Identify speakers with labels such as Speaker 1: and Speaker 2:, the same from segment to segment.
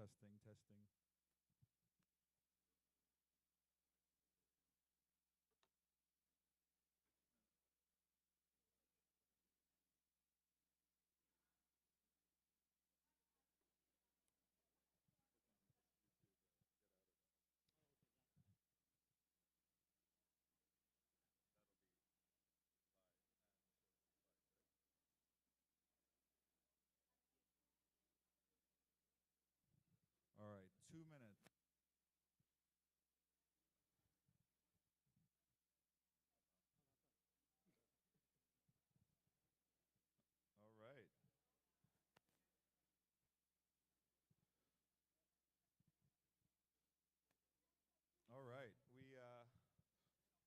Speaker 1: Testing, testing. All right, 2 minutes. All right. All right.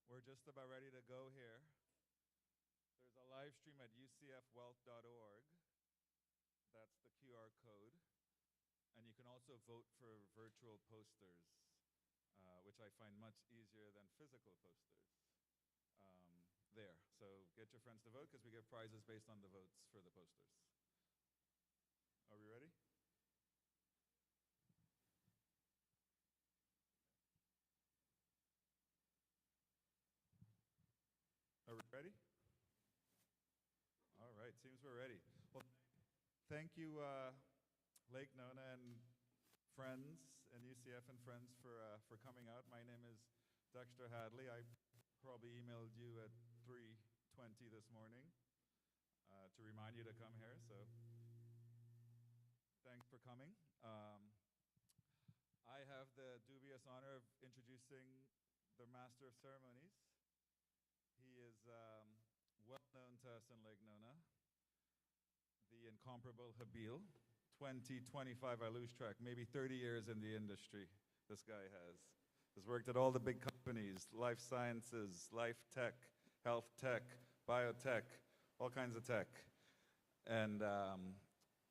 Speaker 1: We're just about ready to go here. There's a live stream at ucfwealth.org. That's the QR code. And you can also vote for virtual posters, which I find much easier than physical posters. There. So get your friends to vote because we give prizes based on the votes for the posters. Are we ready? Are we ready? All right, seems we're ready. Well, thank you, Lake Nona and friends, and UCF and friends for coming out. My name is Dexter Hadley. I probably emailed you at 3:20 this morning to remind you to come here, so thanks for coming. I have the dubious honor of introducing the Master of Ceremonies. He is well known to us in Lake Nona, the incomparable Habil. 20, 25, I lose track, maybe 30 years in the industry this guy has. Has worked at all the big companies, life sciences, life tech, health tech, biotech, all kinds of tech. And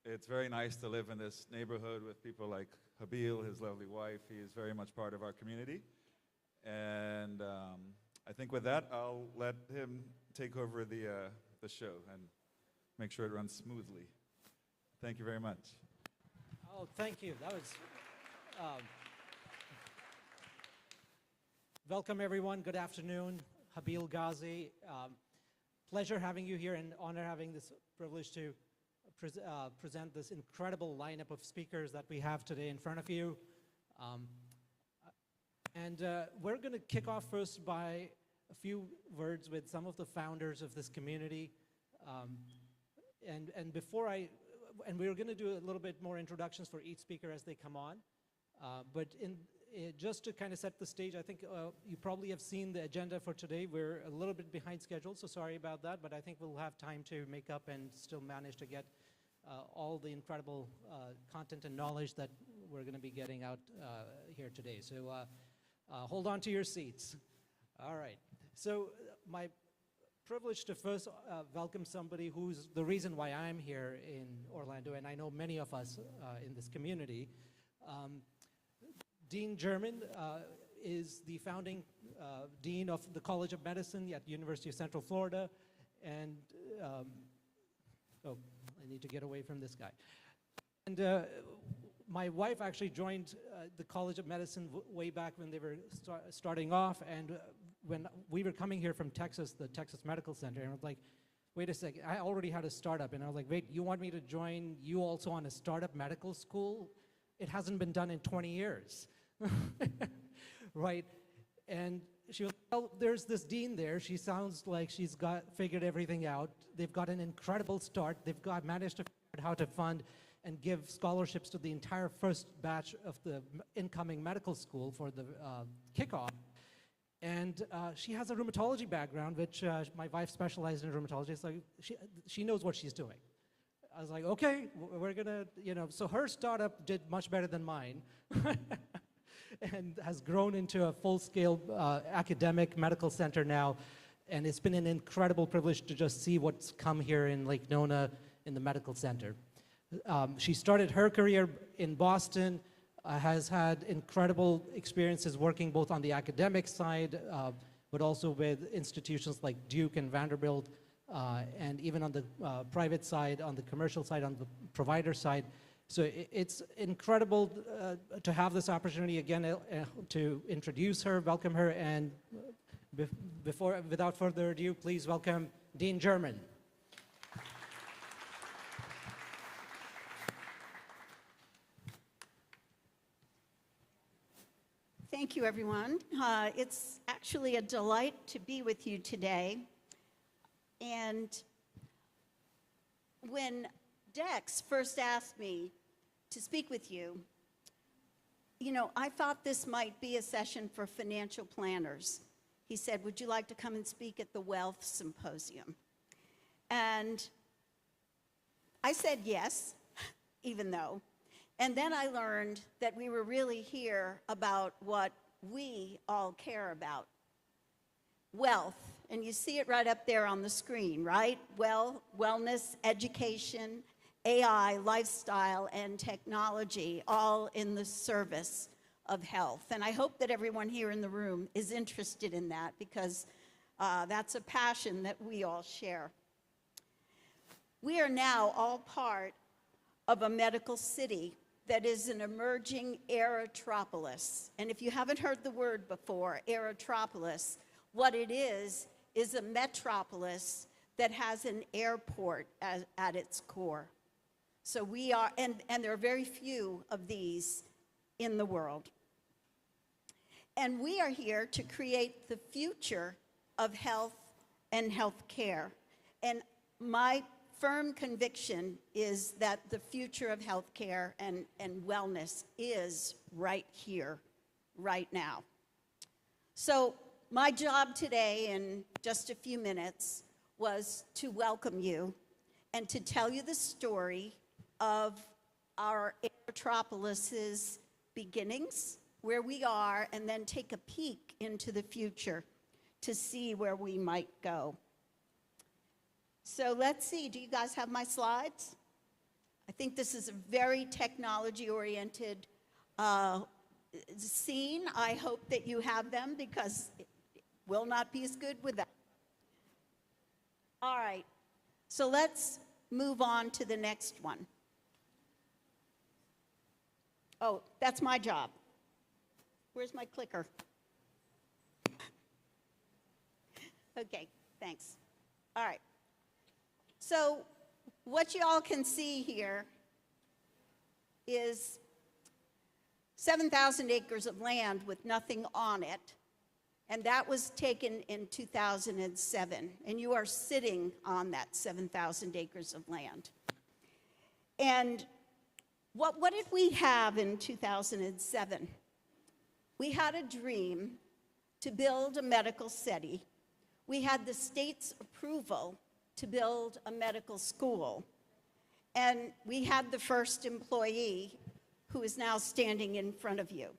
Speaker 1: it's very nice to live in this neighborhood with people like Habil, his lovely wife. He is very much part of our community. And I think with that, I'll let him take over the show and make sure it runs smoothly. Thank you very much.
Speaker 2: Oh, thank you. That was... welcome, everyone. Good afternoon. Habil Ghazi. Pleasure having you here and honor having this privilege to present this incredible lineup of speakers that we have today in front of you. We're going to kick off first by a few words with some of the founders of this community. And we're going to do a little bit more introductions for each speaker as they come on. Just to kind of set the stage, I think you probably have seen the agenda for today. We're a little bit behind schedule, so sorry about that, but I think we'll have time to make up and still manage to get all the incredible content and knowledge that we're going to be getting out here today. So hold on to your seats. All right. So my privilege to first welcome somebody who's the reason why I'm here in Orlando, and I know many of us in this community. Dean German is the founding dean of the College of Medicine at the University of Central Florida, and oh, I need to get away from this guy. And my wife actually joined the College of Medicine way back when they were starting off, and when we were coming here from Texas, the Texas Medical Center, and I was like, wait a second, I already had a startup, and I was like, wait, you want me to join you also on a startup medical school? It hasn't been done in 20 years, right? And she was, well, there's this dean there. She sounds like she's figured everything out. They've got an incredible start. They've managed to figure out how to fund and give scholarships to the entire first batch of the incoming medical school for the kickoff. And she has a rheumatology background, which my wife specialized in rheumatology. So she knows what she's doing. I was like, okay, we're gonna, so her startup did much better than mine and has grown into a full-scale academic medical center now. And it's been an incredible privilege to just see what's come here in Lake Nona in the medical center. She started her career in Boston, has had incredible experiences working both on the academic side, but also with institutions like Duke and Vanderbilt, and even on the private side, on the commercial side, on the provider side. So it's incredible to have this opportunity again to introduce her, welcome her, and without further ado, please welcome Dean German.
Speaker 3: Thank you, everyone. It's actually a delight to be with you today. And when Dex first asked me to speak with you, I thought this might be a session for financial planners. He said, would you like to come and speak at the Wealth Symposium? And I said yes, even though. And then I learned that we were really here about what we all care about. Wealth, and you see it right up there on the screen, right? Wellness, education, AI, lifestyle, and technology, all in the service of health. And I hope that everyone here in the room is interested in that, because that's a passion that we all share. We are now all part of a medical city that is an emerging aerotropolis. And if you haven't heard the word before, aerotropolis, what it is a metropolis that has an airport at its core. So we are, and there are very few of these in the world. And we are here to create the future of health and health care. And my firm conviction is that the future of healthcare and wellness is right here, right now. So my job today, in just a few minutes, was to welcome you and to tell you the story of our metropolis's beginnings, where we are, and then take a peek into the future to see where we might go. So let's see, do you guys have my slides? I think this is a very technology-oriented scene. I hope that you have them, because it will not be as good without. All right, so let's move on to the next one. Oh, that's my job. Where's my clicker? Okay, thanks. All right. So what you all can see here is 7,000 acres of land with nothing on it, and that was taken in 2007, and you are sitting on that 7,000 acres of land. And what did we have in 2007? We had a dream to build a medical city. We had the state's approval to build a medical school. And we had the first employee, who is now standing in front of you.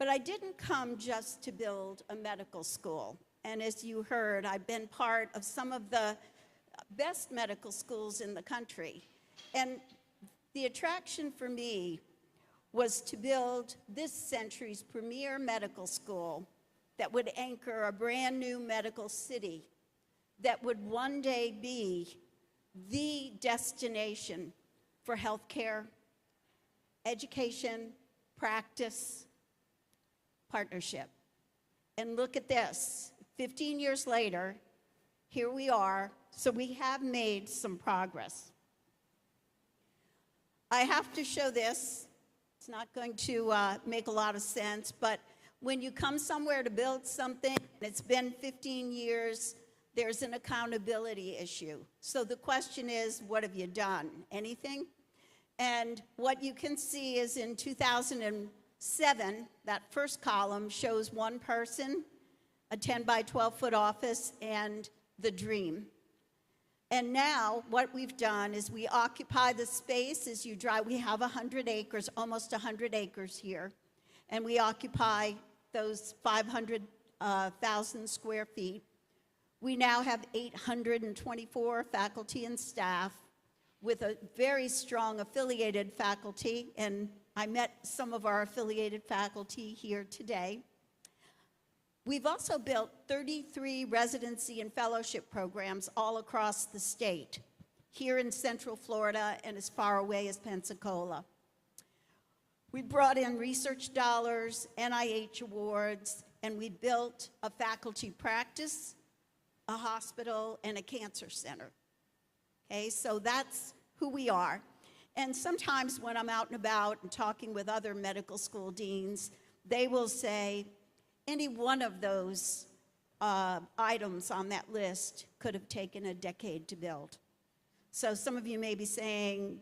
Speaker 3: But I didn't come just to build a medical school. And as you heard, I've been part of some of the best medical schools in the country. And the attraction for me was to build this century's premier medical school that would anchor a brand new medical city that would one day be the destination for healthcare, education, practice, partnership. And look at this, 15 years later, here we are, so we have made some progress. I have to show this. It's not going to make a lot of sense, but when you come somewhere to build something, and it's been 15 years, there's an accountability issue. So the question is, what have you done? Anything? And what you can see is in 2007, that first column shows one person, a 10 by 12 foot office, and the dream. And now what we've done is we occupy the space as you drive. We have 100 acres, almost 100 acres here. And we occupy those 500,000 square feet. We now have 824 faculty and staff with a very strong affiliated faculty, and I met some of our affiliated faculty here today. We've also built 33 residency and fellowship programs all across the state. here in Central Florida and as far away as Pensacola. We brought in research dollars, NIH awards, and we built a faculty practice, a hospital, and a cancer center. Okay, so that's who we are. And sometimes when I'm out and about and talking with other medical school deans, they will say, any one of those items on that list could have taken a decade to build. So some of you may be saying,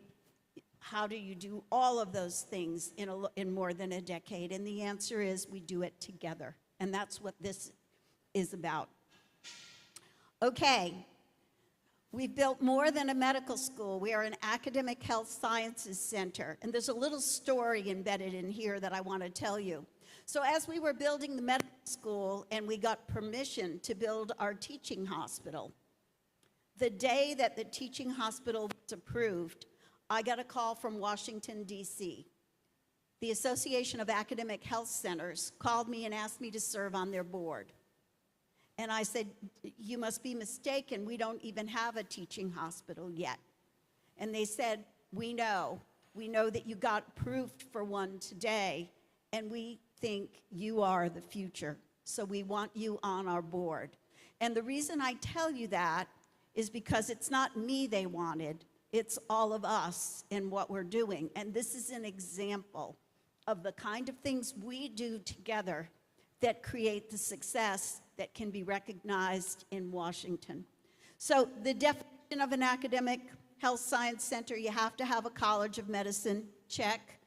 Speaker 3: how do you do all of those things in more than a decade? And the answer is we do it together. And that's what this is about. Okay, we've built more than a medical school. We are an academic health sciences center. And there's a little story embedded in here that I want to tell you. So as we were building the medical school and we got permission to build our teaching hospital, the day that the teaching hospital was approved, I got a call from Washington, D.C. The Association of Academic Health Centers called me and asked me to serve on their board. And I said, you must be mistaken. We don't even have a teaching hospital yet. And they said, we know that you got approved for one today, and we think you are the future. So we want you on our board. And the reason I tell you that is because it's not me they wanted. It's all of us and what we're doing. And this is an example of the kind of things we do together that create the success that can be recognized in Washington. So the definition of an academic health science center, you have to have a College of Medicine, check.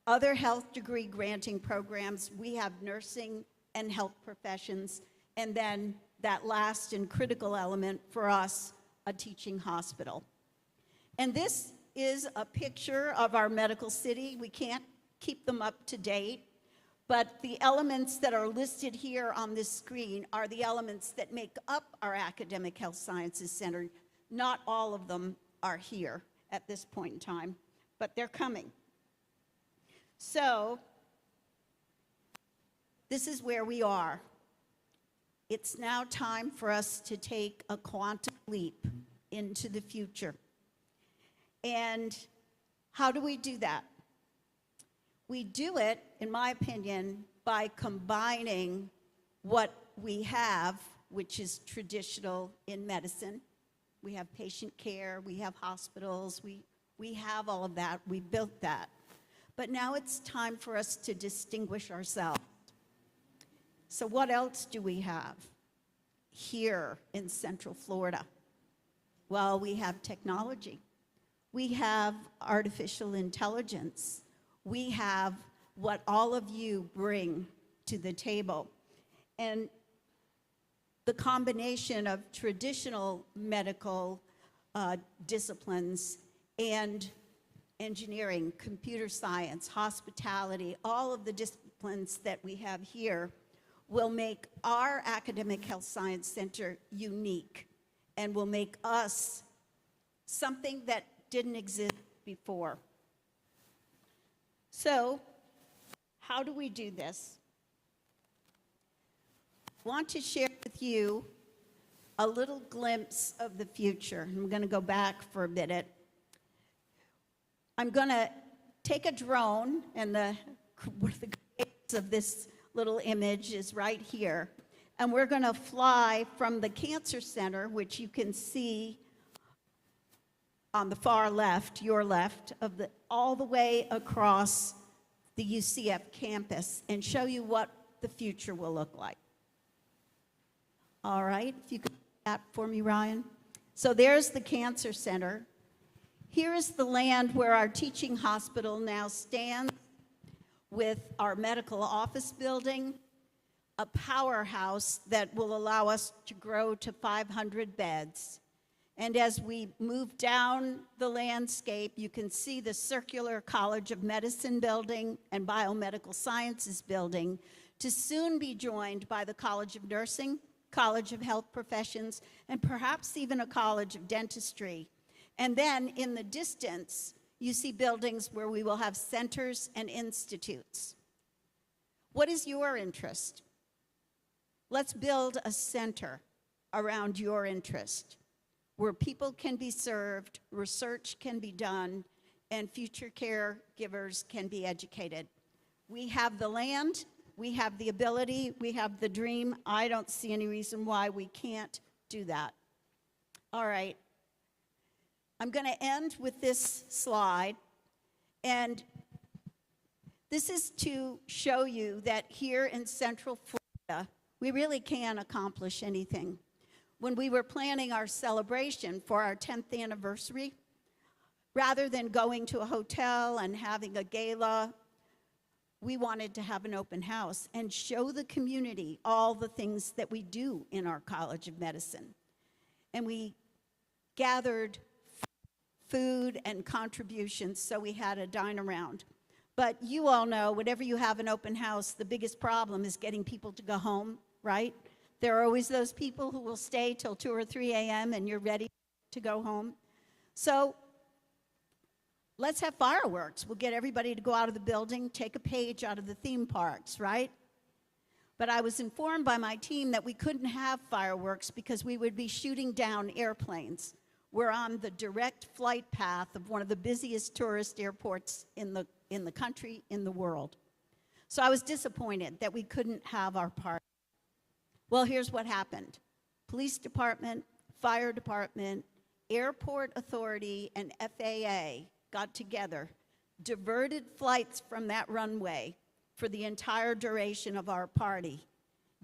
Speaker 3: Other health degree granting programs, we have nursing and health professions, and then that last and critical element for us, a teaching hospital. And this is a picture of our medical city. We can't keep them up to date, but the elements that are listed here on this screen are the elements that make up our Academic Health Sciences Center. Not all of them are here at this point in time, but they're coming. So, this is where we are. It's now time for us to take a quantum leap into the future. And how do we do that? We do it, in my opinion, by combining what we have, which is traditional in medicine. We have patient care, we have hospitals, we have all of that, we built that. But now it's time for us to distinguish ourselves. So what else do we have here in Central Florida? Well, we have technology. We have artificial intelligence. We have what all of you bring to the table. And the combination of traditional medical disciplines and engineering, computer science, hospitality, all of the disciplines that we have here will make our Academic Health Science Center unique and will make us something that didn't exist before. So, how do we do this? I want to share with you a little glimpse of the future. I'm going to go back for a minute. I'm going to take a drone, and one of the greats of this little image is right here. And we're going to fly from the Cancer Center, which you can see on the far left, your left, all the way across the UCF campus and show you what the future will look like. All right, if you could do that for me, Ryan. So there's the Cancer Center. Here is the land where our teaching hospital now stands with our medical office building, a powerhouse that will allow us to grow to 500 beds. And as we move down the landscape, you can see the circular College of Medicine building and Biomedical Sciences building, to soon be joined by the College of Nursing, College of Health Professions, and perhaps even a College of Dentistry. And then in the distance, you see buildings where we will have centers and institutes. What is your interest? Let's build a center around your interest. where people can be served, research can be done, and future caregivers can be educated. We have the land, we have the ability, we have the dream. I don't see any reason why we can't do that. All right. I'm going to end with this slide, and this is to show you that here in Central Florida, we really can accomplish anything. When we were planning our celebration for our 10th anniversary, rather than going to a hotel and having a gala, we wanted to have an open house and show the community all the things that we do in our College of Medicine. And we gathered food and contributions, so we had a dine around. But you all know, whenever you have an open house, the biggest problem is getting people to go home, right? There are always those people who will stay till 2 or 3 a.m. and you're ready to go home. So let's have fireworks. We'll get everybody to go out of the building, take a page out of the theme parks, right? But I was informed by my team that we couldn't have fireworks because we would be shooting down airplanes. We're on the direct flight path of one of the busiest tourist airports in the country, in the world. So I was disappointed that we couldn't have our party. Well, here's what happened. Police department, fire department, airport authority, and FAA got together, diverted flights from that runway for the entire duration of our party.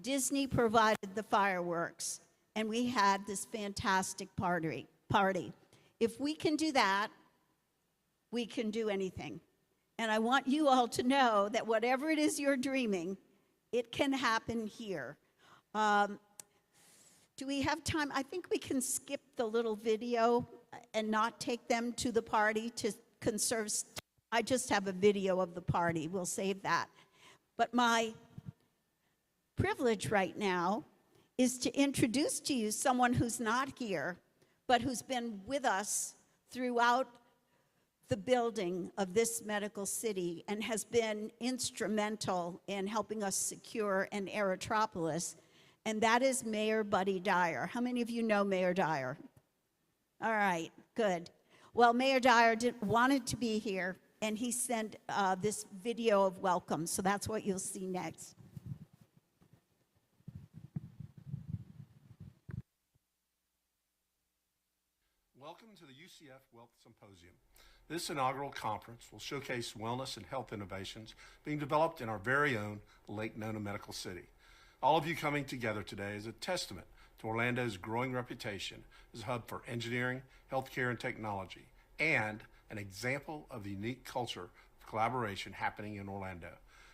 Speaker 3: Disney provided the fireworks, and we had this fantastic party. If we can do that, we can do anything. And I want you all to know that whatever it is you're dreaming, it can happen here. Do we have time? I think we can skip the little video and not take them to the party to conserve. I just have a video of the party. We'll save that. But my privilege right now is to introduce to you someone who's not here, but who's been with us throughout the building of this medical city and has been instrumental in helping us secure an Aerotropolis, and that is Mayor Buddy Dyer. How many of you know Mayor Dyer? All right, good. Well, Mayor Dyer wanted to be here, and he sent this video of welcome, so that's what you'll see next.
Speaker 4: Welcome to the UCF Wealth Symposium. This inaugural conference will showcase wellness and health innovations being developed in our very own Lake Nona Medical City. All of you coming together today is a testament to Orlando's growing reputation as a hub for engineering, healthcare, and technology, and an example of the unique culture of collaboration happening in Orlando.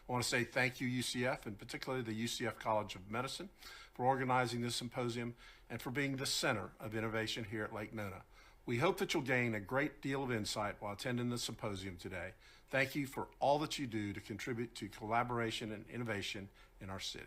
Speaker 4: I want to say thank you, UCF, and particularly the UCF College of Medicine, for organizing this symposium and for being the center of innovation here at Lake Nona. We hope that you'll gain a great deal of insight while attending the symposium today. Thank you for all that you do to contribute to collaboration and innovation in our city.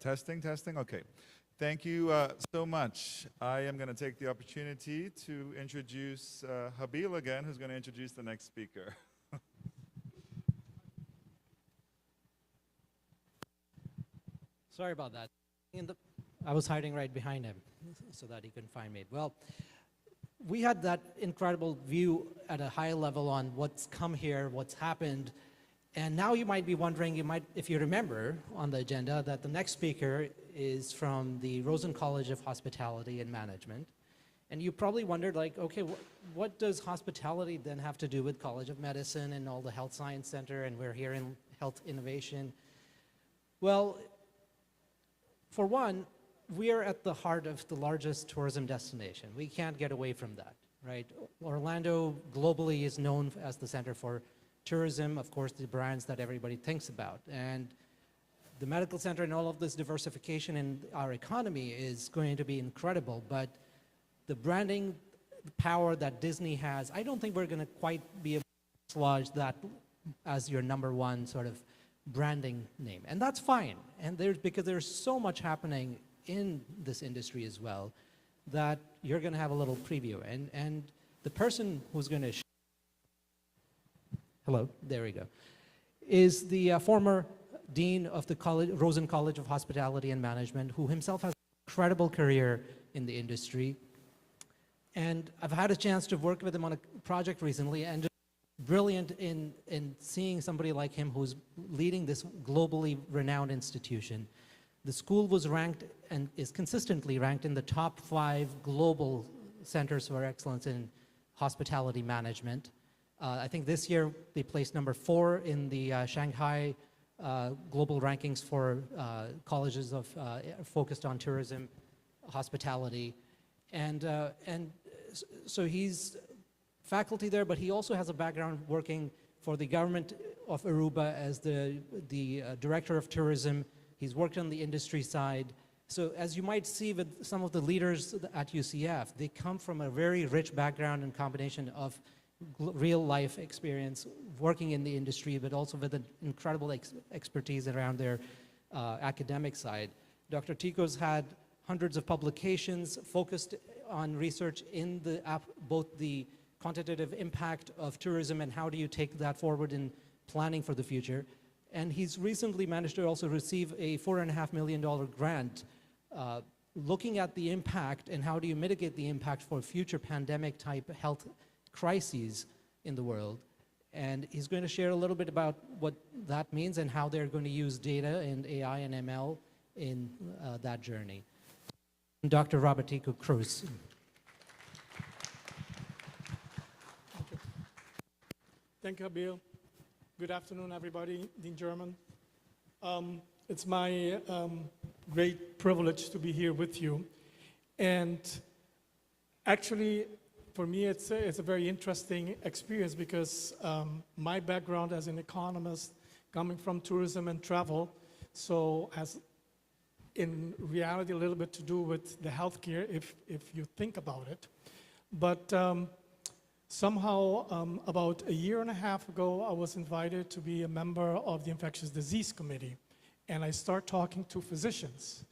Speaker 1: Testing, okay. Thank you so much. I am going to take the opportunity to introduce Habil again, who's going to introduce the next speaker.
Speaker 2: Sorry about that. I was hiding right behind him so that he couldn't find me. Well, we had that incredible view at a high level on what's come here, what's happened. And now you might be wondering, if you remember on the agenda, that the next speaker is from the Rosen College of Hospitality and Management. And you probably wondered, like, okay, what does hospitality then have to do with College of Medicine and all the Health Science Center, and we're here in health innovation? Well, for one, we are at the heart of the largest tourism destination. We can't get away from that, right? Orlando globally is known as the center for tourism, of course, the brands that everybody thinks about. And the medical center and all of this diversification in our economy is going to be incredible, but the branding power that Disney has, I don't think we're going to quite be able to dislodge that as your number one sort of branding name. And that's fine. And because there's so much happening in this industry as well that you're going to have a little preview. And the person who's going to hello, there we go, is the former dean of the Rosen College of Hospitality and Management, who himself has an incredible career in the industry. And I've had a chance to work with him on a project recently, and just brilliant in seeing somebody like him who's leading this globally renowned institution. The school was ranked and is consistently ranked in the top 5 global centers for excellence in hospitality management. I think this year they placed number 4 in the Shanghai global rankings for colleges focused on tourism, hospitality, and so he's faculty there, but he also has a background working for the government of Aruba as the director of tourism. He's worked on the industry side. So as you might see with some of the leaders at UCF, they come from a very rich background and combination of real life experience working in the industry, but also with an incredible expertise around their academic side. Dr. Tico's had hundreds of publications focused on research in both the quantitative impact of tourism and how do you take that forward in planning for the future. And he's recently managed to also receive a $4.5 million grant looking at the impact and how do you mitigate the impact for future pandemic type health crises in the world. And he's going to share a little bit about what that means and how they're going to use data and AI and ML in that journey. Dr. Robert Tico Cruz.
Speaker 5: Thank you, Abil. Good afternoon, everybody in German. It's my great privilege to be here with you. And actually, for me, it's a very interesting experience because my background as an economist coming from tourism and travel, so has in reality a little bit to do with the healthcare if you think about it. But somehow about a year and a half ago, I was invited to be a member of the Infectious Disease Committee. And I started talking to physicians.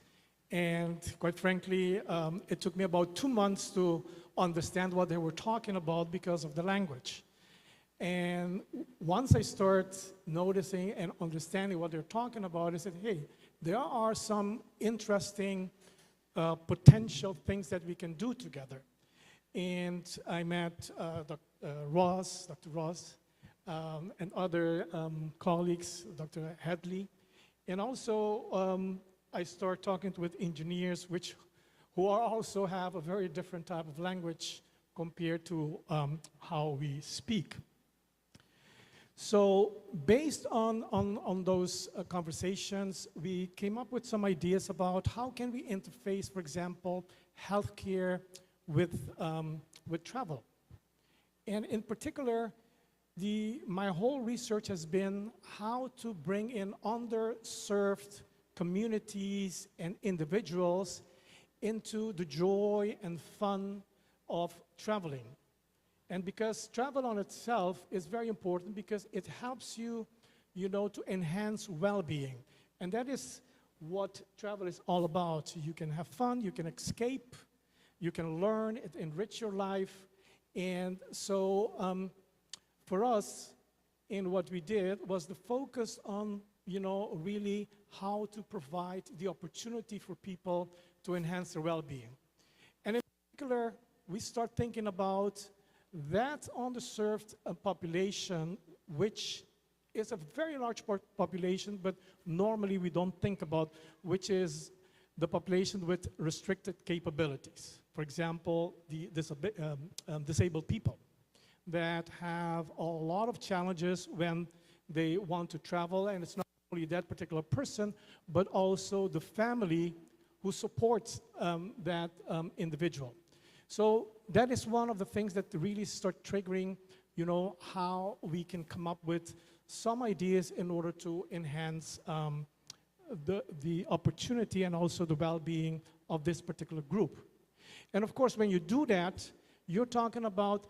Speaker 5: And quite frankly, it took me about 2 months to understand what they were talking about because of the language. And once I start noticing and understanding what they're talking about, I said, hey, there are some interesting potential things that we can do together. And I met Dr. Ross, and other colleagues, Dr. Hadley. And also, I start talking with engineers who also have a very different type of language compared to how we speak. So based on those conversations, we came up with some ideas about how can we interface, for example, healthcare with travel. And in particular, my whole research has been how to bring in underserved communities and individuals into the joy and fun of traveling. And because travel on itself is very important because it helps you, to enhance well-being. And that is what travel is all about. You can have fun, you can escape, you can learn, it enrich your life. And so for us, in what we did was the focus on, really how to provide the opportunity for people to enhance their well-being. And in particular, we start thinking about that underserved population, which is a very large population, but normally we don't think about, which is the population with restricted capabilities. For example, the disabled people that have a lot of challenges when they want to travel, and it's not only that particular person, but also the family who supports that individual. So that is one of the things that really start triggering, how we can come up with some ideas in order to enhance the opportunity and also the well-being of this particular group. And of course, when you do that, you're talking about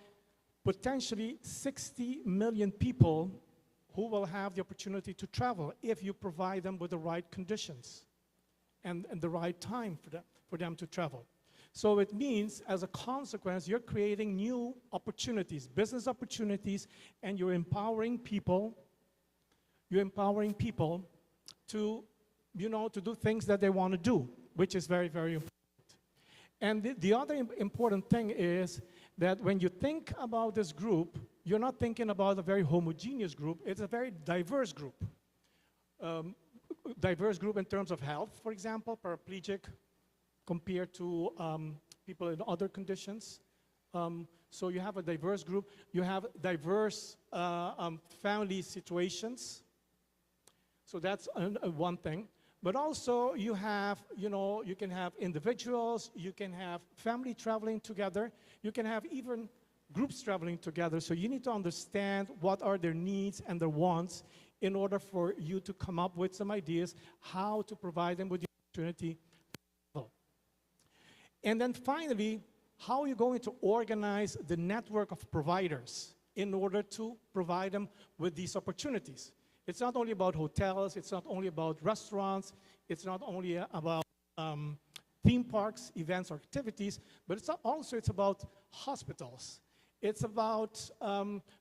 Speaker 5: potentially 60 million people who will have the opportunity to travel if you provide them with the right conditions and the right time for them to travel. So it means, as a consequence, you're creating new opportunities, business opportunities, and you're empowering people to, to do things that they want to do, which is very, very important. And the other important thing is that when you think about this group, you're not thinking about a very homogeneous group. It's a very diverse group. Diverse group in terms of health, for example, paraplegic compared to people in other conditions. So you have a diverse group. You have diverse family situations. So that's one thing. But also you have, you can have individuals, you can have family traveling together, you can have even groups traveling together. So you need to understand what are their needs and their wants in order for you to come up with some ideas how to provide them with the opportunity to travel. And then finally, how are you going to organize the network of providers in order to provide them with these opportunities? It's not only about hotels, it's not only about restaurants, it's not only about theme parks, events, or activities, but it's about hospitals. It's about,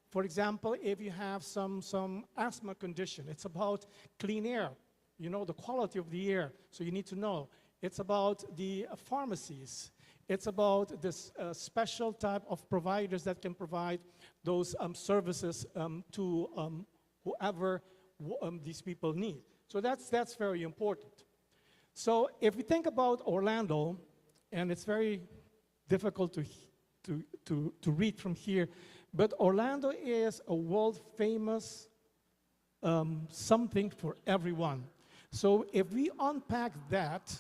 Speaker 5: for example, if you have some asthma condition, it's about clean air, the quality of the air, so you need to know. It's about the pharmacies. It's about this special type of providers that can provide those services to whoever these people need. So that's very important. So if we think about Orlando, and it's very difficult to read from here, but Orlando is a world famous something for everyone. So if we unpack that,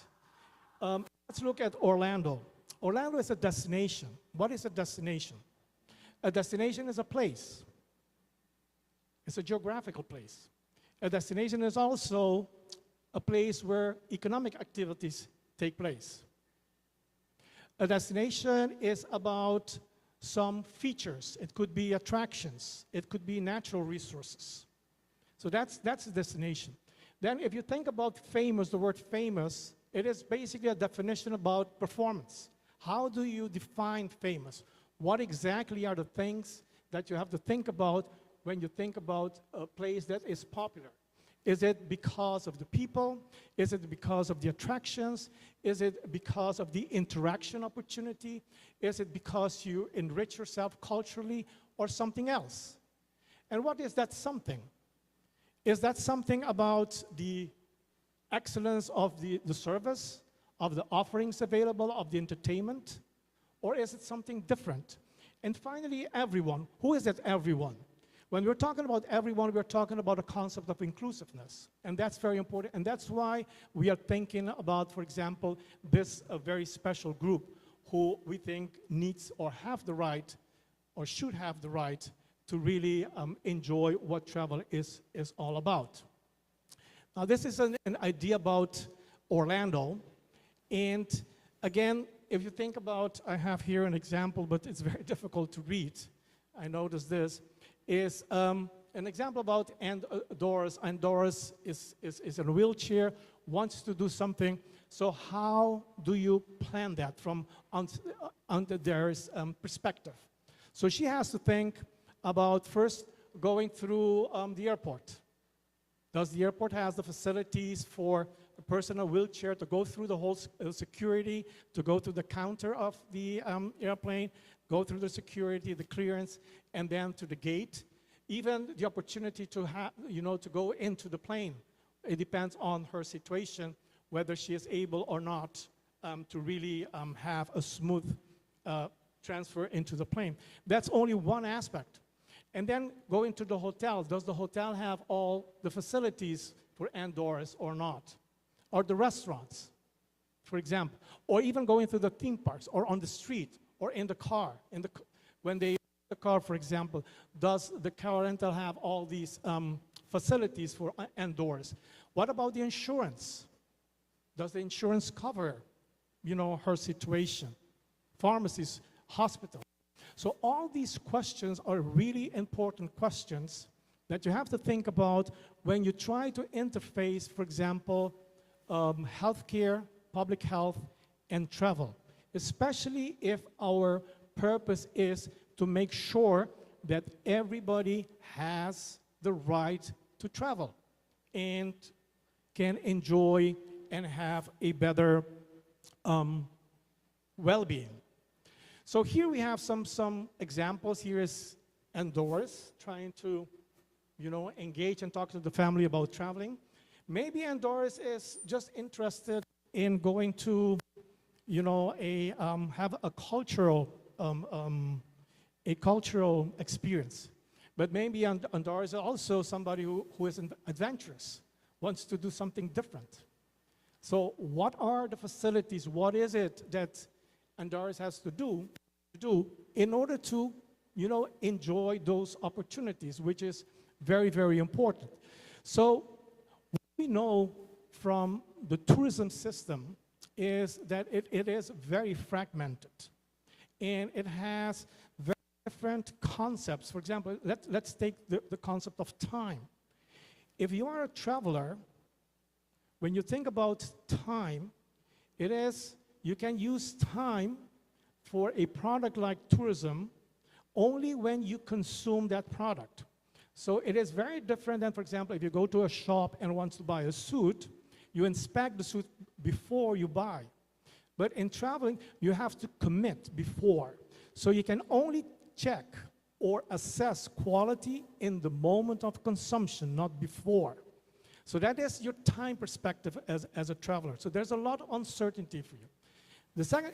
Speaker 5: let's look at Orlando. Orlando is a destination. What is a destination? A destination is a place. It's a geographical place. A destination is also a place where economic activities take place. A destination is about some features. It could be attractions. It could be natural resources. So that's a destination. Then if you think about famous, the word famous, it is basically a definition about performance. How do you define famous? What exactly are the things that you have to think about when you think about a place that is popular? Is it because of the people? Is it because of the attractions? Is it because of the interaction opportunity? Is it because you enrich yourself culturally or something else? And what is that something? Is that something about the excellence of the service, of the offerings available, of the entertainment? Or is it something different? And finally, everyone. Who is that everyone? When we're talking about everyone, we're talking about a concept of inclusiveness. And that's very important. And that's why we are thinking about, for example, this very special group who we think needs or have the right or should have the right to really enjoy what travel is all about. Now, this is an idea about Orlando. And again, if you think about, I have here an example, but it's very difficult to read. I noticed this. Is an example about Doris. And Doris is in a wheelchair, wants to do something. So how do you plan that from under Doris' perspective? So she has to think about first going through the airport. Does the airport have the facilities for a person in a wheelchair to go through the whole security, to go to the counter of the airplane, go through the security, the clearance, and then to the gate. Even the opportunity to have, to go into the plane. It depends on her situation, whether she is able or not to really have a smooth transfer into the plane. That's only one aspect. And then going to the hotel. Does the hotel have all the facilities for Doris or not? Or the restaurants, for example. Or even going to the theme parks, or on the street, or in the car. When they the car, for example, does the car rental have all these facilities for Doris? What about the insurance? Does the insurance cover, her situation? Pharmacies, hospitals. So all these questions are really important questions that you have to think about when you try to interface, for example, healthcare, public health, and travel, especially if our purpose is to make sure that everybody has the right to travel and can enjoy and have a better well-being. So here we have some examples. Here is Andoris trying to, engage and talk to the family about traveling. Maybe Andoris is just interested in going to, have a cultural experience. But maybe Andoris is also somebody who is adventurous, wants to do something different. So what are the facilities? What is it that Andoris has to do in order to, enjoy those opportunities, which is very, very important. So what we know from the tourism system is that it is very fragmented, and it has very different concepts. For example, let's take the concept of time. If you are a traveler, when you think about time, you can use time for a product like tourism only when you consume that product. So it is very different than, for example, if you go to a shop and want to buy a suit, you inspect the suit before you buy. But in traveling, you have to commit before. So you can only check or assess quality in the moment of consumption, not before. So that is your time perspective as a traveler. So there's a lot of uncertainty for you. The second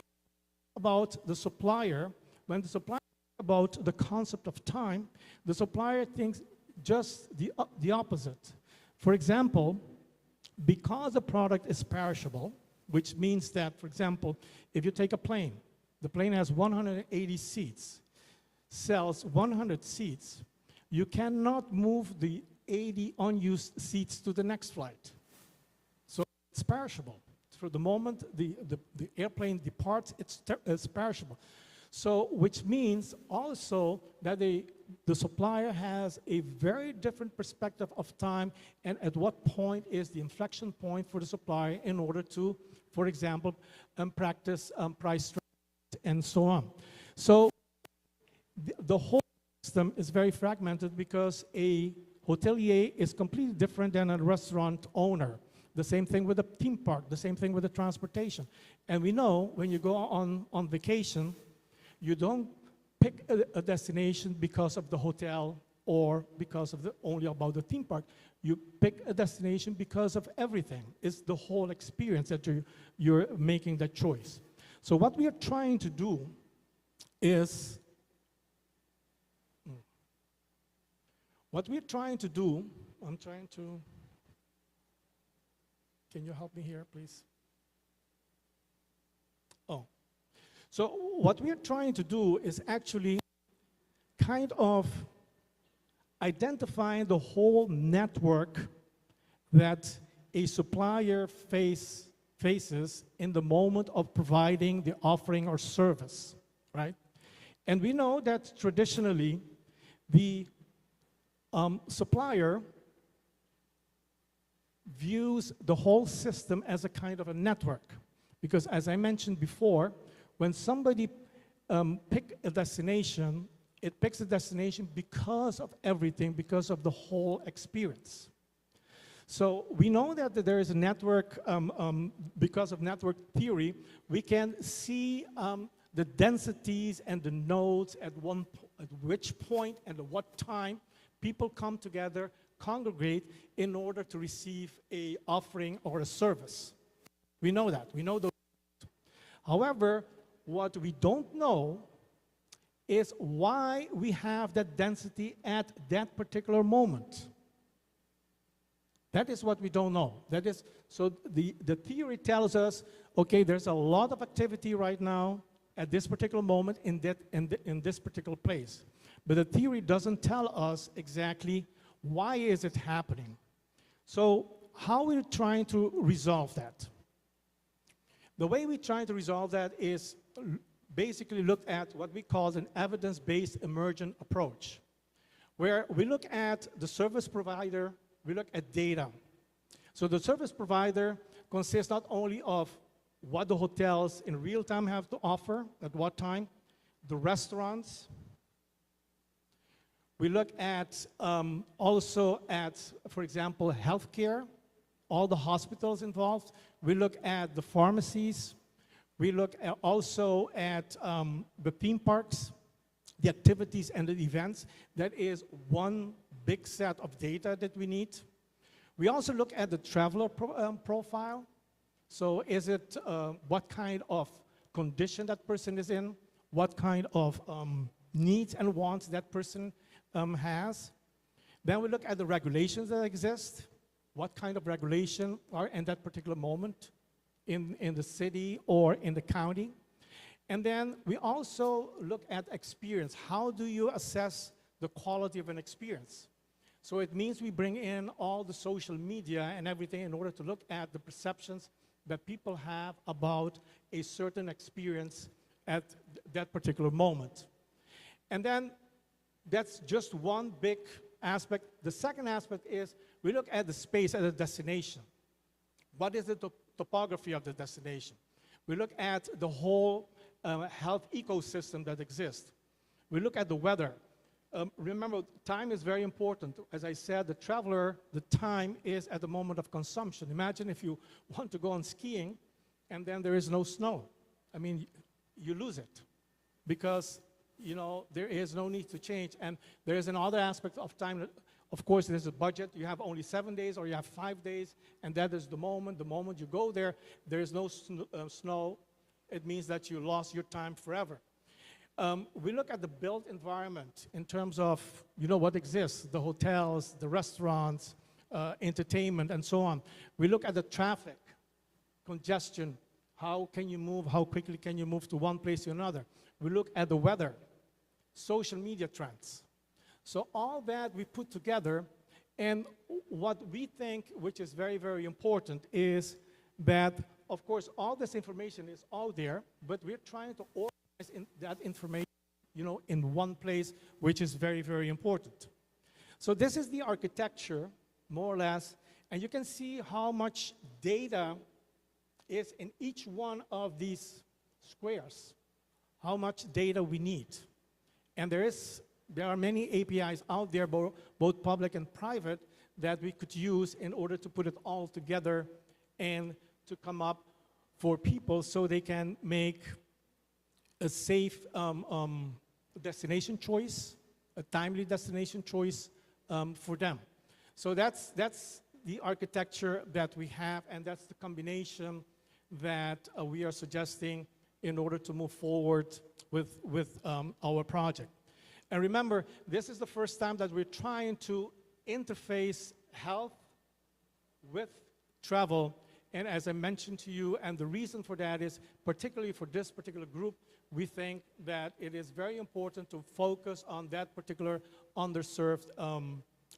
Speaker 5: about the supplier, when the supplier thinks about the concept of time, the supplier thinks just the opposite. For example, because the product is perishable, which means that, for example, if you take a plane, the plane has 180 seats, sells 100 seats, you cannot move the 80 unused seats to the next flight. So it's perishable. For the moment the airplane departs, it's perishable. So which means also that the supplier has a very different perspective of time, and at what point is the inflection point for the supplier in order to, for example, practice price strategy and so on. So the whole system is very fragmented because a hotelier is completely different than a restaurant owner. The same thing with the theme park, the same thing with the transportation. And we know when you go on vacation, you don't pick a destination because of the hotel or because of only about the theme park. You pick a destination because of everything. It's the whole experience that you're making that choice. So what we are trying to do is, I'm trying to, can you help me here, please? Oh. So what we're trying to do is actually kind of identify the whole network that a supplier faces in the moment of providing the offering or service, right? And we know that traditionally, the supplier views the whole system as a kind of a network. Because as I mentioned before, when somebody picks a destination, it picks a destination because of everything, because of the whole experience. So we know that there is a network, because of network theory, we can see the densities and the nodes at which point and at what time people come together, congregate in order to receive a offering or a service. We know that. We know those. However, what we don't know is why we have that density at that particular moment. That is what we don't know. That is, so the theory tells us, okay, there's a lot of activity right now at this particular moment in this particular place. But the theory doesn't tell us exactly why is it happening. So how are we trying to resolve that? The way we try to resolve that is basically look at what we call an evidence-based emergent approach, where we look at the service provider, we look at data. So the service provider consists not only of what the hotels in real time have to offer, at what time, the restaurants. We look at also at, for example, healthcare, all the hospitals involved. We look at the pharmacies. We look at also at the theme parks, the activities and the events. That is one big set of data that we need. We also look at the traveler profile. So is it what kind of condition that person is in, what kind of needs and wants that person has. Then we look at the regulations that exist, what kind of regulation are in that particular moment in the city or in the county. And then we also look at experience. How do you assess the quality of an experience? So it means we bring in all the social media and everything in order to look at the perceptions that people have about a certain experience at that particular moment. And then that's just one big aspect. The second aspect is we look at the space at a destination. What is the topography of the destination? We look at the whole health ecosystem that exists. We look at the weather. Remember, time is very important. As I said, the traveler, the time is at the moment of consumption. Imagine if you want to go on skiing and then there is no snow. I mean, you lose it because, you know, there is no need to change. And there is another aspect of time. That, of course, there's a budget. You have only 7 days or you have 5 days, and that is the moment. The moment you go there, there is no snow. It means that you lost your time forever. We look at the built environment in terms of, you know, what exists, the hotels, the restaurants, entertainment, and so on. We look at the traffic, congestion, how can you move, how quickly can you move to one place to another. We look at the weather, social media trends. So all that we put together, and what we think, which is very, very important, is that, of course, all this information is out there, but we're trying to organize in that information, you know, in one place, which is very, very important. So this is the architecture, more or less, and you can see how much data is in each one of these squares, how much data we need. And there are many APIs out there, both public and private, that we could use in order to put it all together and to come up for people so they can make a safe destination choice, a timely destination choice for them. So that's the architecture that we have, and that's the combination that we are suggesting in order to move forward with our project. And remember, this is the first time that we're trying to interface health with travel. And as I mentioned to you, and the reason for that is, particularly for this particular group, we think that it is very important to focus on that particular underserved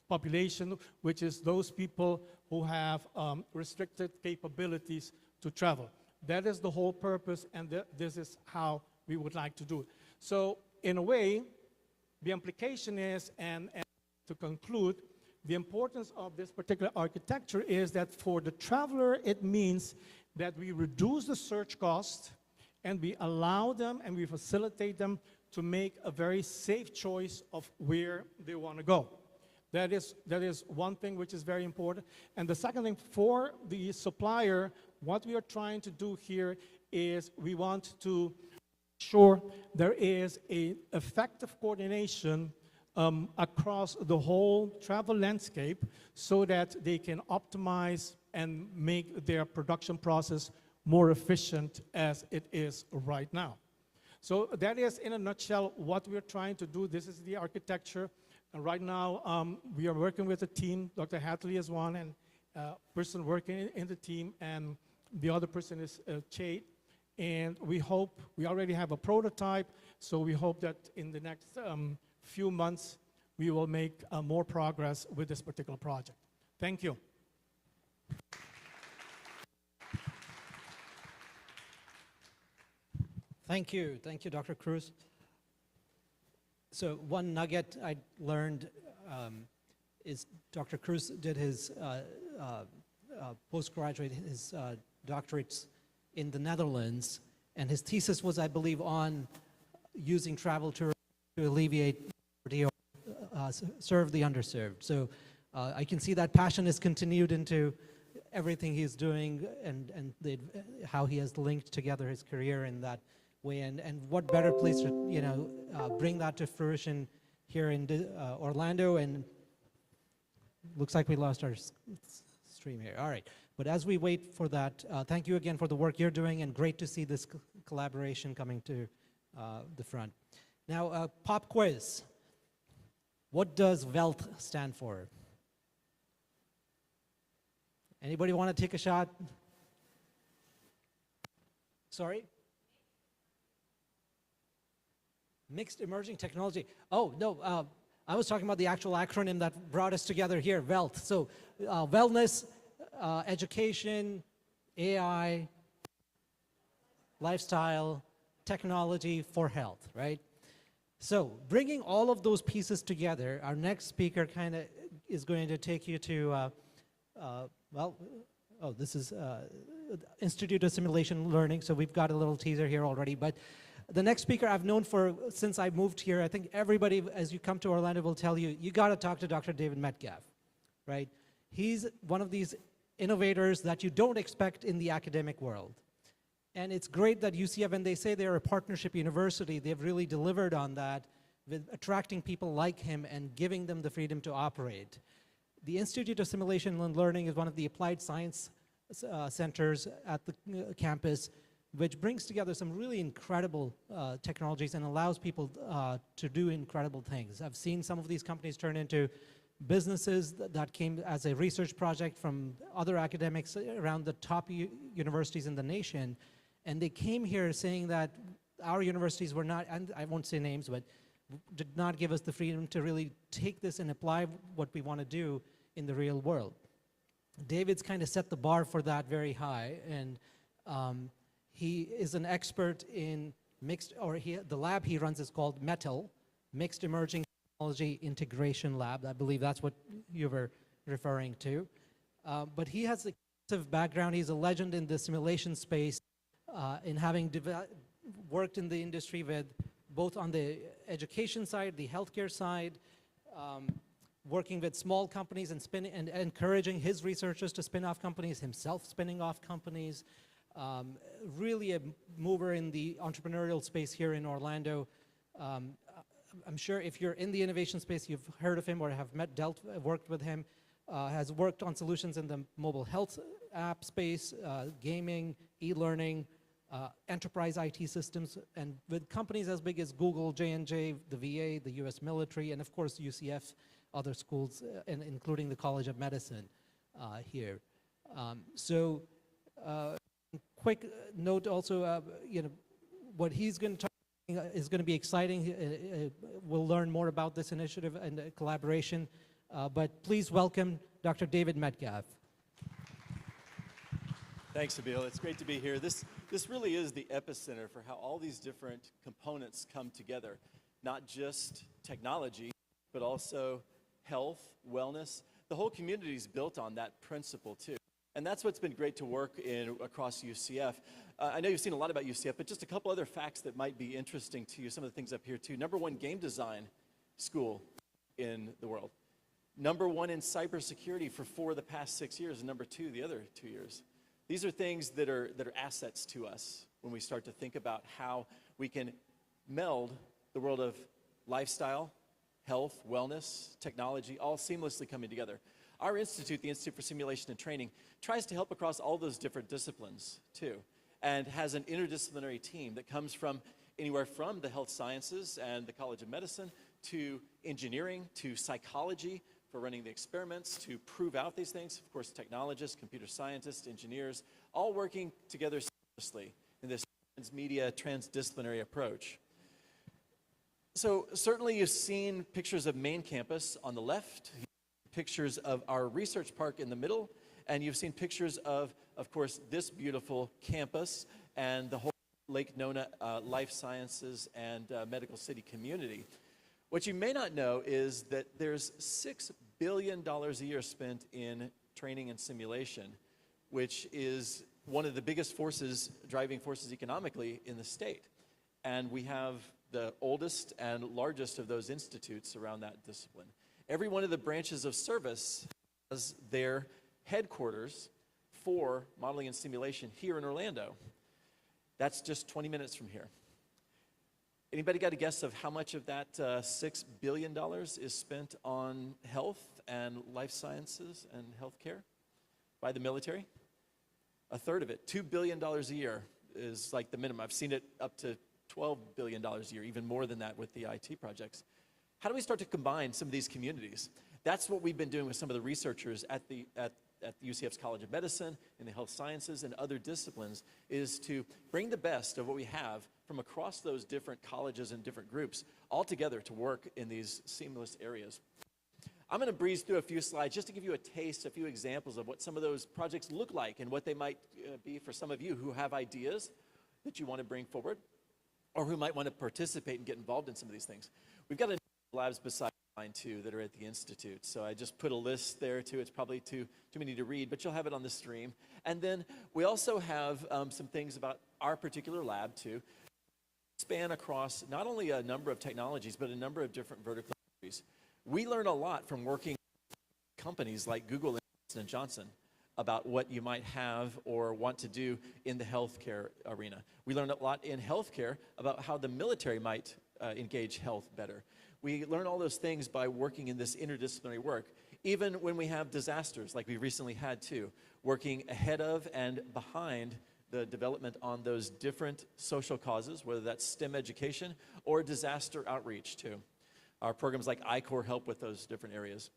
Speaker 5: population, which is those people who have restricted capabilities to travel. That is the whole purpose, and this is how we would like to do it. So in a way, the implication is, and to conclude, the importance of this particular architecture is that for the traveler, it means that we reduce the search cost and we allow them and we facilitate them to make a very safe choice of where they want to go. That is one thing which is very important. And the second thing, for the supplier, what we are trying to do here is we want to ensure there is an effective coordination across the whole travel landscape so that they can optimize and make their production process more efficient as it is right now. So that is, in a nutshell, what we're trying to do. This is the architecture. And right now, we are working with a team. Dr. Hatley is one, and person working in the team, and the other person is Chade. And we hope, we already have a prototype, so we hope that in the next few months, we will make more progress with this particular project. Thank you.
Speaker 2: Thank you, Dr. Cruz. So one nugget I learned is Dr. Cruz did his postgraduate, his doctorates in the Netherlands, and his thesis was, I believe, on using travel to alleviate poverty or serve the underserved. So I can see that passion is continued into everything he's doing, and how he has linked together his career in that way. And what better place to bring that to fruition here in Orlando. And looks like we lost our stream here. All right, but as we wait for that, thank you again for the work you're doing, and great to see this collaboration coming to the front. Now, pop quiz. What does wealth stand for? Anybody want to take a shot? Sorry? Mixed emerging technology. Oh, no, I was talking about the actual acronym that brought us together here, wealth. So wellness, education, AI, lifestyle, technology for health, right? So bringing all of those pieces together, our next speaker kind of is going to take you to, this is Institute of Simulation Learning, so we've got a little teaser here already. But the next speaker I've known since I moved here. I think everybody, as you come to Orlando, will tell you, you got to talk to Dr. David Metcalf, right? He's one of these innovators that you don't expect in the academic world. And it's great that UCF, when they say they're a partnership university, they've really delivered on that with attracting people like him and giving them the freedom to operate. The Institute of Simulation and Learning is one of the applied science centers at the campus, which brings together some really incredible technologies and allows people to do incredible things. I've seen some of these companies turn into businesses that came as a research project from other academics around the top universities in the nation. And they came here saying that our universities were not, and I won't say names, but did not give us the freedom to really take this and apply what we want to do in the real world. David's kind of set the bar for that very high, and he is an expert in the lab he runs is called METAL, Mixed Emerging Technology Integration Lab. I believe that's what you were referring to. But he has a extensive background. He's a legend in the simulation space, in having worked in the industry with both on the education side, the healthcare side, working with small companies and encouraging his researchers to spin off companies, himself spinning off companies. Really a mover in the entrepreneurial space here in Orlando. I'm sure if you're in the innovation space, you've heard of him or have worked with him. Has worked on solutions in the mobile health app space, gaming, e-learning, enterprise IT systems, and with companies as big as Google, J&J, the VA, the US military, and of course UCF, other schools, including the College of Medicine here. Quick note also, what he's going to talk is going to be exciting. We'll learn more about this initiative and collaboration, but please welcome Dr. David Metcalf.
Speaker 6: Thanks, Abil. It's great to be here. This really is the epicenter for how all these different components come together, not just technology, but also health, wellness. The whole community is built on that principle, too. And that's what's been great to work across UCF. I know you've seen a lot about UCF, but just a couple other facts that might be interesting to you, some of the things up here, too. #1 game design school in the world. #1 in cybersecurity for 4 of the past 6 years, and #2 the other 2 years. These are things that are assets to us when we start to think about how we can meld the world of lifestyle, health, wellness, technology, all seamlessly coming together. Our institute, the Institute for Simulation and Training, tries to help across all those different disciplines too, and has an interdisciplinary team that comes from anywhere from the health sciences and the College of Medicine to engineering to psychology for running the experiments to prove out these things. Of course, technologists, computer scientists, engineers, all working together seamlessly in this transmedia, transdisciplinary approach. So certainly you've seen pictures of main campus on the left, pictures of our research park in the middle, and you've seen pictures of course, this beautiful campus and the whole Lake Nona Life Sciences and Medical City community. What you may not know is that there's $6 billion a year spent in training and simulation, which is one of the biggest forces, driving forces economically in the state. And we have the oldest and largest of those institutes around that discipline. Every one of the branches of service has their headquarters for modeling and simulation here in Orlando. That's just 20 minutes from here. Anybody got a guess of how much of that $6 billion is spent on health and life sciences and healthcare by the military? A third of it, $2 billion a year is like the minimum. I've seen it up to $12 billion a year, even more than that with the IT projects. How do we start to combine some of these communities? That's what we've been doing with some of the researchers at UCF's College of Medicine, in the health sciences, and other disciplines, is to bring the best of what we have from across those different colleges and different groups all together to work in these seamless areas. I'm going to breeze through a few slides just to give you a taste, a few examples of what some of those projects look like and what they might be for some of you who have ideas that you want to bring forward or who might want to participate and get involved in some of these things. We've got a labs beside mine too that are at the Institute. So I just put a list there too. It's probably too many to read, but you'll have it on the stream. And then we also have some things about our particular lab too, span across not only a number of technologies, but a number of different vertical industries. We learn a lot from working with companies like Google and Johnson & Johnson about what you might have or want to do in the healthcare arena. We learn a lot in healthcare about how the military might engage health better. We learn all those things by working in this interdisciplinary work, even when we have disasters like we recently had too, working ahead of and behind the development on those different social causes, whether that's STEM education or disaster outreach too. Our programs like I-Corps help with those different areas.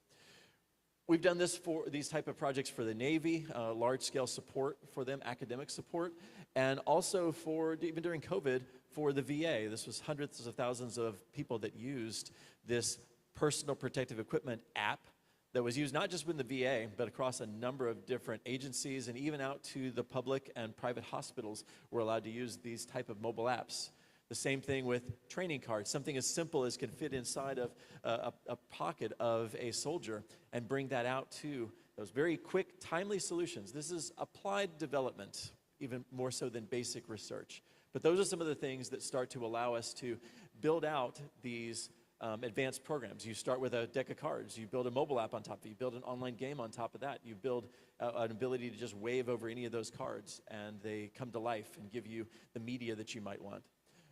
Speaker 6: We've done this for these type of projects for the Navy, large-scale support for them, academic support, and also for, even during COVID, for the VA. This was hundreds of thousands of people that used this personal protective equipment app that was used not just within the VA, but across a number of different agencies, and even out to the public and private hospitals were allowed to use these type of mobile apps. The same thing with training cards, something as simple as can fit inside of a pocket of a soldier and bring that out to those very quick, timely solutions. This is applied development, even more so than basic research. But those are some of the things that start to allow us to build out these advanced programs. You start with a deck of cards, you build a mobile app on top of it, you build an online game on top of that, you build an ability to just wave over any of those cards and they come to life and give you the media that you might want.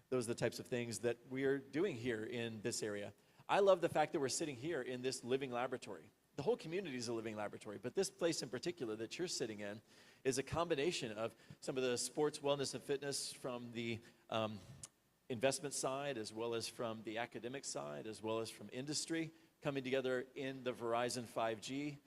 Speaker 6: Those are the types of things that we are doing here in this area. I love the fact that we're sitting here in this living laboratory. The whole community is a living laboratory, but this place in particular that you're sitting in is a combination of some of the sports, wellness, and fitness from the investment side, as well as from the academic side, as well as from industry, coming together in the Verizon 5G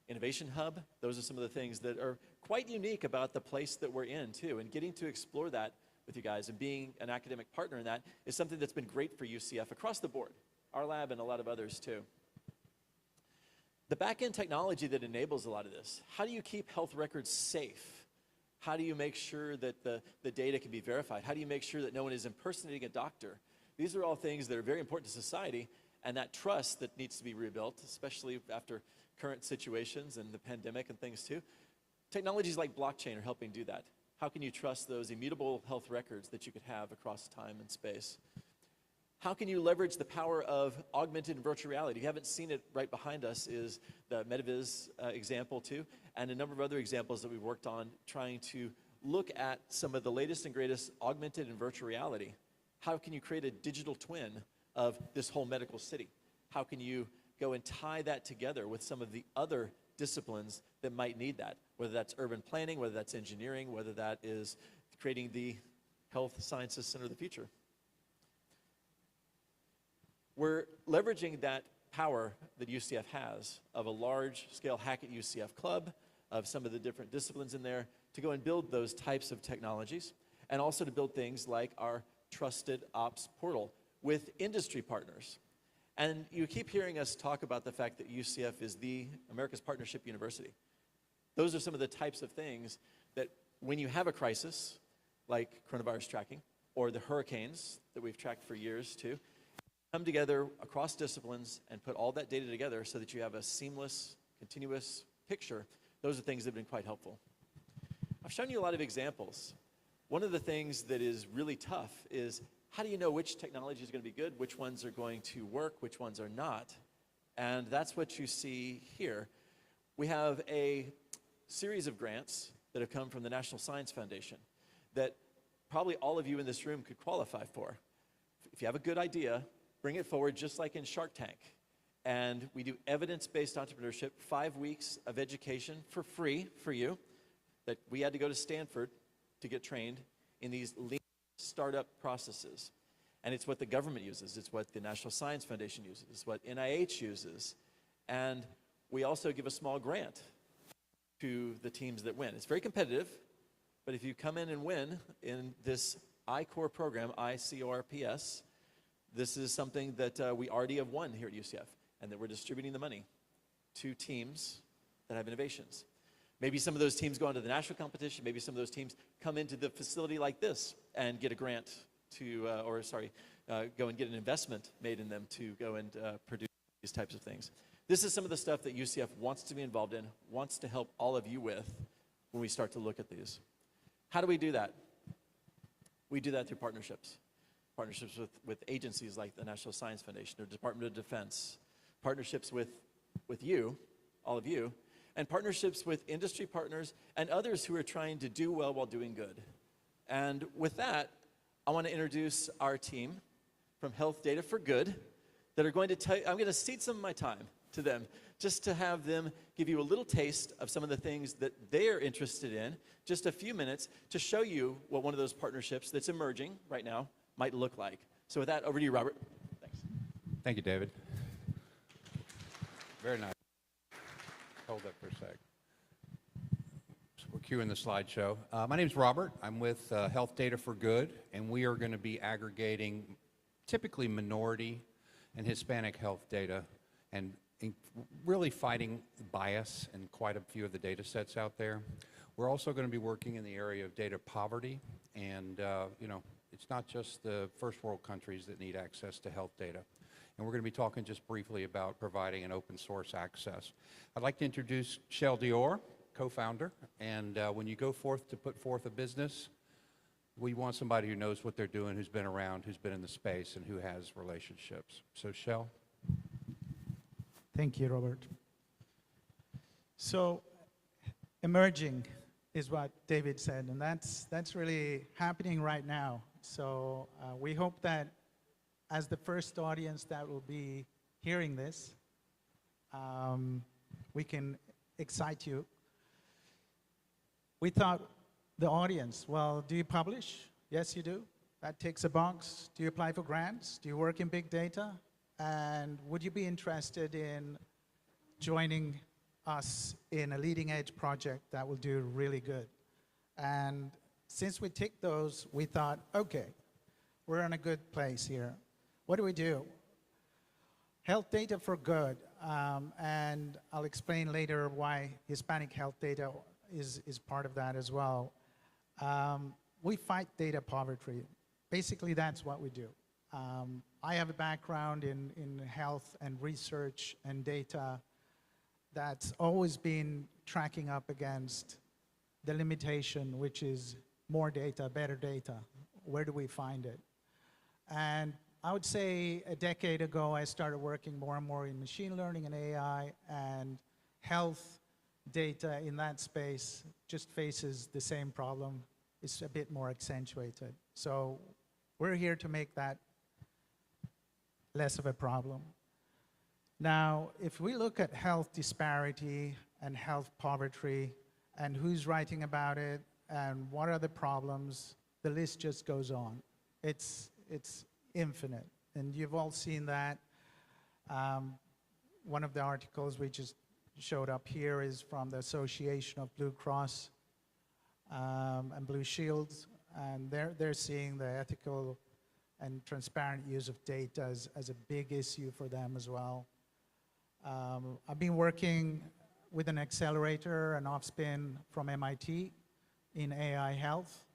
Speaker 6: Innovation Hub. Those are some of the things that are quite unique about the place that we're in, too, and getting to explore that with you guys and being an academic partner in that is something that's been great for UCF across the board, our lab and a lot of others, too. The back-end technology that enables a lot of this, how do you keep health records safe? How do you make sure that the data can be verified? How do you make sure that no one is impersonating a doctor? These are all things that are very important to society, and that trust that needs to be rebuilt, especially after current situations and the pandemic and things too. Technologies like blockchain are helping do that. How can you trust those immutable health records that you could have across time and space? How can you leverage the power of augmented and virtual reality? If you haven't seen it, right behind us is the MetaViz example too, and a number of other examples that we've worked on trying to look at some of the latest and greatest augmented and virtual reality. How can you create a digital twin of this whole medical city? How can you go and tie that together with some of the other disciplines that might need that, whether that's urban planning, whether that's engineering, whether that is creating the health sciences center of the future. We're leveraging that power that UCF has of a large-scale Hack at UCF club, of some of the different disciplines in there, to go and build those types of technologies, and also to build things like our Trusted Ops portal with industry partners. And you keep hearing us talk about the fact that UCF is the America's Partnership University. Those are some of the types of things that when you have a crisis, like coronavirus tracking, or the hurricanes that we've tracked for years too, come together across disciplines and put all that data together so that you have a seamless, continuous picture. Those are things that have been quite helpful. I've shown you a lot of examples. One of the things that is really tough is how do you know which technology is going to be good, which ones are going to work, which ones are not? And that's what you see here. We have a series of grants that have come from the National Science Foundation that probably all of you in this room could qualify for. If you have a good idea, bring it forward just like in Shark Tank. And we do evidence-based entrepreneurship, 5 weeks of education for free for you, that we had to go to Stanford to get trained in these lean startup processes. And it's what the government uses, it's what the National Science Foundation uses, it's what NIH uses. And we also give a small grant to the teams that win. It's very competitive, but if you come in and win in this I-Core program, ICORPS, this is something that we already have won here at UCF, and that we're distributing the money to teams that have innovations. Maybe some of those teams go into the national competition, maybe some of those teams come into the facility like this and get a grant to, go and get an investment made in them to go and produce these types of things. This is some of the stuff that UCF wants to be involved in, wants to help all of you with when we start to look at these. How do we do that? We do that through partnerships. Partnerships with agencies like the National Science Foundation or Department of Defense. Partnerships with you, all of you, and partnerships with industry partners and others who are trying to do well while doing good. And with that, I want to introduce our team from Health Data for Good that are going to tell you, I'm going to cede some of my time to them just to have them give you a little taste of some of the things that they're interested in, just a few minutes to show you what one of those partnerships that's emerging right now might look like. So with that, over to you, Robert. Thanks.
Speaker 7: Thank you, David. Very nice. Hold that for a sec. So we're cueing the slideshow. My name is Robert. I'm with Health Data for Good, and we are going to be aggregating typically minority and Hispanic health data and really fighting bias in quite a few of the data sets out there. We're also going to be working in the area of data poverty, and it's not just the first world countries that need access to health data. And we're going to be talking just briefly about providing an open source access. I'd like to introduce Shell Dior, co-founder, and when you go forth to put forth a business, we want somebody who knows what they're doing, who's been around, who's been in the space, and who has relationships. So Shell.
Speaker 8: Thank you, Robert. So emerging is what David said, and that's really happening right now. So we hope that as the first audience that will be hearing this, we can excite you. We thought the audience, well, do you publish? Yes, you do. That ticks a box. Do you apply for grants? Do you work in big data? And would you be interested in joining us in a leading edge project that will do really good? And since we ticked those, we thought, okay, we're in a good place here. What do we do? Health Data for Good, and I'll explain later why Hispanic health data is part of that as well. We fight data poverty. Basically, that's what we do. I have a background in health and research and data that's always been tracking up against the limitation, which is more data, better data. Where do we find it? And I would say a decade ago, I started working more and more in machine learning and AI, and health data in that space just faces the same problem. It's a bit more accentuated. So we're here to make that less of a problem. Now, if we look at health disparity and health poverty and who's writing about it and what are the problems, the list just goes on. It's infinite, and you've all seen that. One of the articles we just showed up here is from the Association of Blue Cross and Blue Shields, and they're seeing the ethical and transparent use of data as a big issue for them as well. I've been working with an accelerator, an off-spin from MIT in AI health,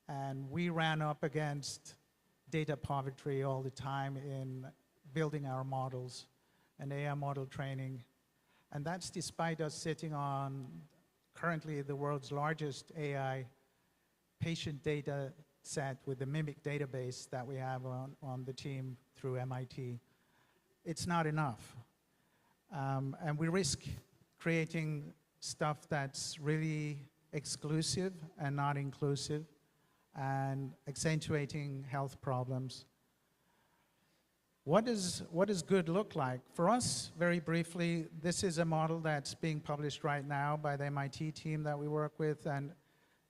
Speaker 8: and we ran up against data poverty all the time in building our models and AI model training. And that's despite us sitting on currently the world's largest AI patient data set with the Mimic database that we have on the team through MIT. It's not enough. And we risk creating stuff that's really exclusive and not inclusive and accentuating health problems. What does good look like? For us, very briefly, this is a model that's being published right now by the MIT team that we work with, and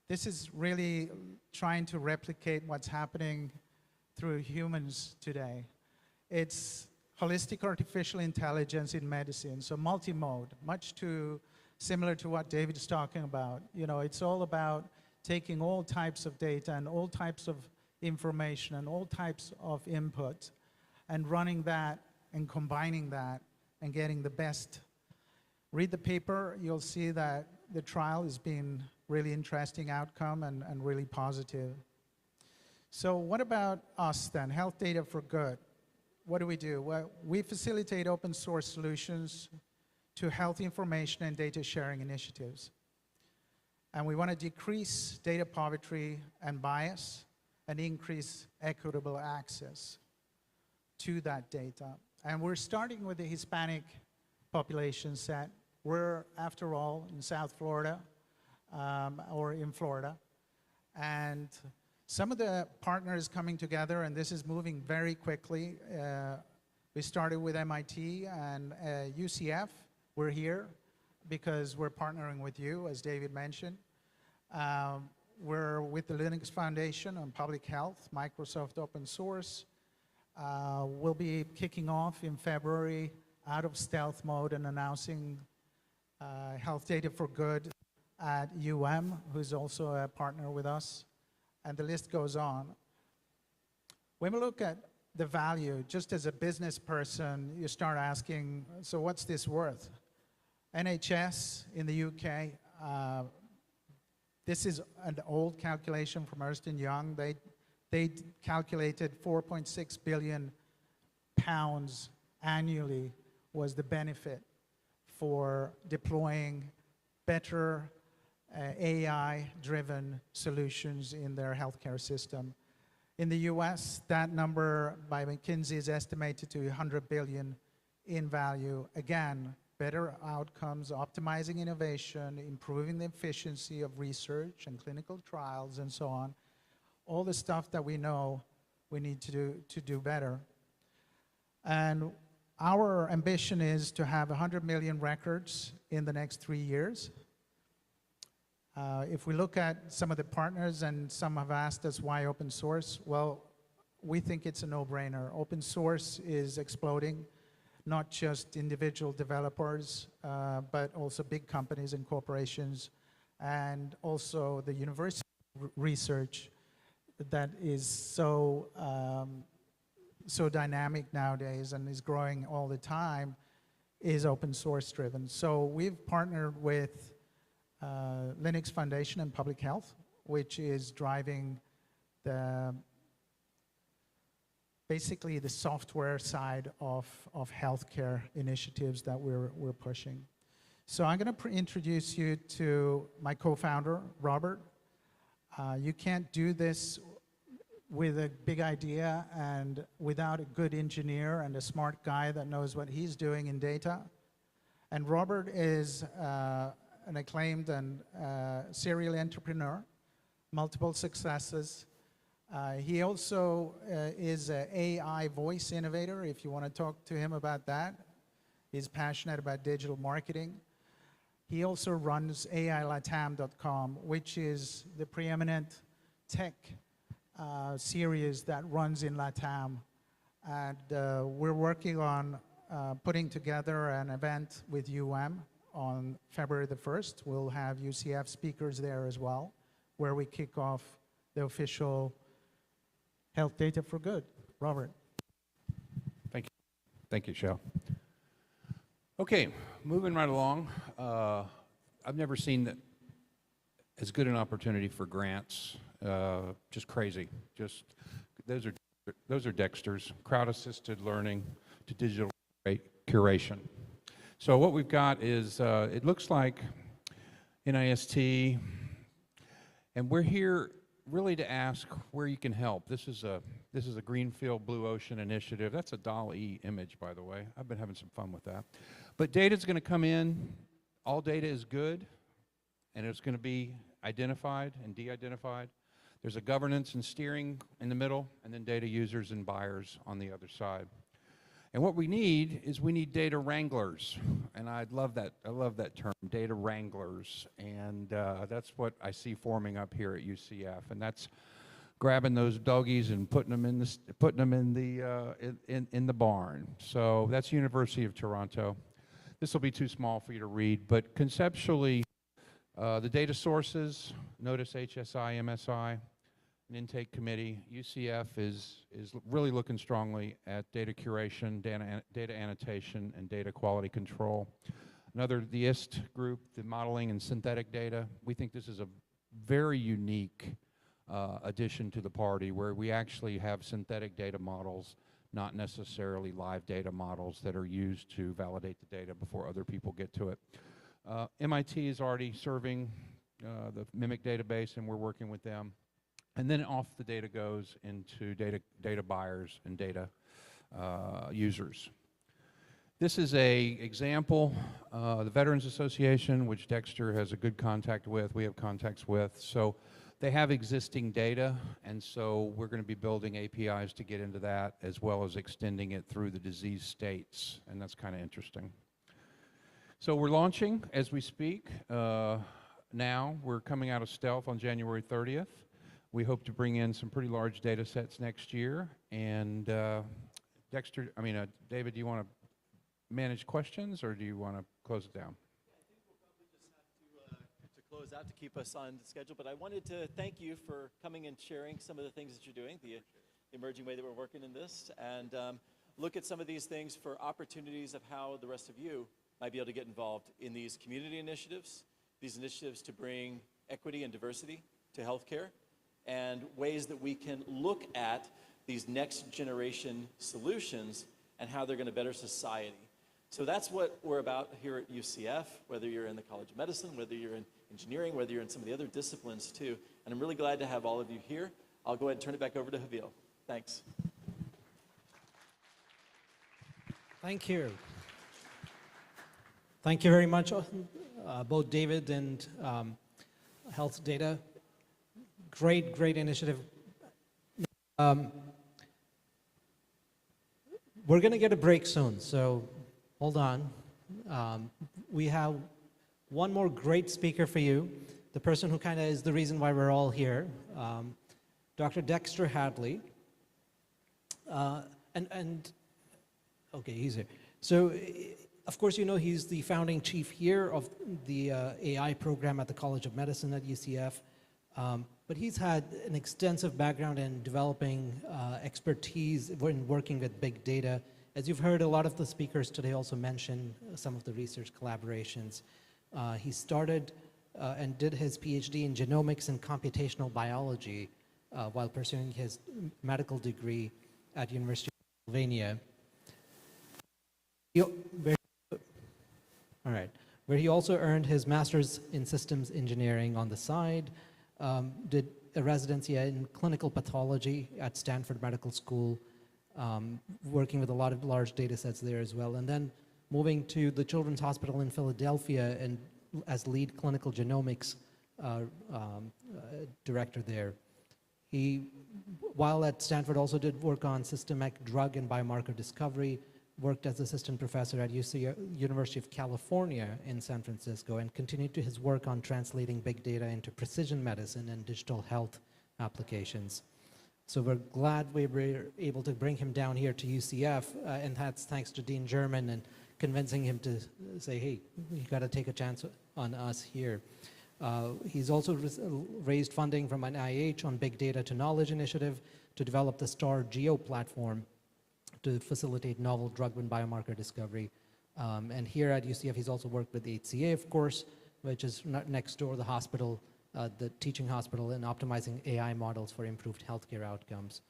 Speaker 8: this is really trying to replicate what's happening through humans today. It's holistic artificial intelligence in medicine, so multimode, much too similar to what David is talking about. You know, it's all about taking all types of data and all types of information and all types of input and running that and combining that and getting the best. Read the paper, you'll see that the trial has been really interesting outcome and really positive. So what about us then? Health Data for Good. What do? Well, we facilitate open source solutions to health information and data sharing initiatives. And we want to decrease data poverty and bias and increase equitable access to that data. And we're starting with the Hispanic population set. We're, after all, in South Florida, or in Florida. And some of the partners coming together, and this is moving very quickly. We started with MIT and UCF. We're here because we're partnering with you, as David mentioned. We're with the Linux Foundation on public health, Microsoft open source. We'll be kicking off in February out of stealth mode and announcing Health Data for Good at who's also a partner with us, and the list goes on. When we look at the value, just as a business person, you start asking, so what's this worth? NHS in the UK, this is an old calculation from Ernst & Young. They calculated 4.6 billion pounds annually was the benefit for deploying better AI-driven solutions in their healthcare system. In the US, that number by McKinsey is estimated to 100 billion in value. Again, better outcomes, optimizing innovation, improving the efficiency of research and clinical trials and so on. All the stuff that we know we need to do better. And our ambition is to have 100 million records in the next 3 years. If we look at some of the partners, and some have asked us why open source, well, we think it's a no-brainer. Open source is exploding, not just individual developers, but also big companies and corporations, and also the university research that is so dynamic nowadays and is growing all the time is open source driven. So we've partnered with Linux Foundation and Public Health, which is driving basically the software side of healthcare initiatives that we're pushing. So I'm going to introduce you to my co-founder, Robert. You can't do this with a big idea and without a good engineer and a smart guy that knows what he's doing in data. And Robert is an acclaimed and serial entrepreneur, multiple successes. He also is an AI voice innovator, if you want to talk to him about that. He's passionate about digital marketing. He also runs AILatam.com, which is the preeminent tech series that runs in Latam. And we're working on putting together an event with on February the 1st. We'll have UCF speakers there as well, where we kick off the official Health Data for Good. Robert.
Speaker 7: Thank you. Thank you, Shao. Okay, moving right along. I've never seen as good an opportunity for grants. Just crazy. Just those are Dexter's, crowd-assisted learning, to digital curation. So what we've got is, it looks like NIST, and we're here really to ask where you can help. This is a Greenfield Blue Ocean initiative. That's a DAL-E image, by the way. I've been having some fun with that. But data's going to come in. All data is good, and it's going to be identified and de-identified. There's a governance and steering in the middle, and then data users and buyers on the other side. And what we need is we need data wranglers, and I love that term, data wranglers, and that's what I see forming up here at UCF, and that's grabbing those doggies and putting them in the barn. So that's University of Toronto. This will be too small for you to read, but conceptually, the data sources, notice HSI, MSI, an intake committee. UCF is really looking strongly at data curation, data annotation, and data quality control. The IST group, the modeling and synthetic data. We think this is a very unique addition to the party where we actually have synthetic data models, not necessarily live data models that are used to validate the data before other people get to it. MIT is already serving the MIMIC database, and we're working with them. And then off the data goes into data buyers and data users. This is an example, the Veterans Association, which Dexter has a good contact with, we have contacts with. So they have existing data, and so we're going to be building APIs to get into that, as well as extending it through the disease states, and that's kind of interesting. So we're launching as we speak. Now we're coming out of stealth on January 30th. We hope to bring in some pretty large data sets next year. And David, do you want to manage questions, or do you want to close it down?
Speaker 6: Yeah, I think we'll probably just have to close out to keep us on schedule. But I wanted to thank you for coming and sharing some of the things that you're doing, the emerging way that we're working in this, and look at some of these things for opportunities of how the rest of you might be able to get involved in these community initiatives, these initiatives to bring equity and diversity to healthcare, and ways that we can look at these next generation solutions and how they're going to better society. So that's what we're about here at UCF, whether you're in the College of Medicine, whether you're in engineering, whether you're in some of the other disciplines too. And I'm really glad to have all of you here. I'll go ahead and turn it back over to Javier. Thanks.
Speaker 2: Thank you. Thank you very much, both David and Health Data. Great initiative. We're going to get a break soon, so hold on. We have one more great speaker for you, the person who kind of is the reason why we're all here, Dr. Dexter Hadley. Okay, he's here. So, of course, you know he's the founding chief here of the AI program at the College of Medicine at UCF. But he's had an extensive background in developing expertise in working with big data. As you've heard, a lot of the speakers today also mention some of the research collaborations. He started and did his PhD in genomics and computational biology while pursuing his medical degree at University of Pennsylvania. Where he also earned his master's in systems engineering on the side. Did a residency in clinical pathology at Stanford Medical School, working with a lot of large data sets there as well, and then moving to the Children's Hospital in Philadelphia and as lead clinical genomics director there. He, while at Stanford, also did work on systemic drug and biomarker discovery, worked as assistant professor at University of California in San Francisco, and continued to his work on translating big data into precision medicine and digital health applications. So we're glad we were able to bring him down here to UCF, and that's thanks to Dean German and convincing him to say, hey, you got to take a chance on us here. He's also raised funding from NIH on Big Data to Knowledge initiative to develop the STAR Geo platform to facilitate novel drug and biomarker discovery. And here at UCF, he's also worked with the HCA, of course, which is next door, the hospital, the teaching hospital, in optimizing AI models for improved healthcare outcomes.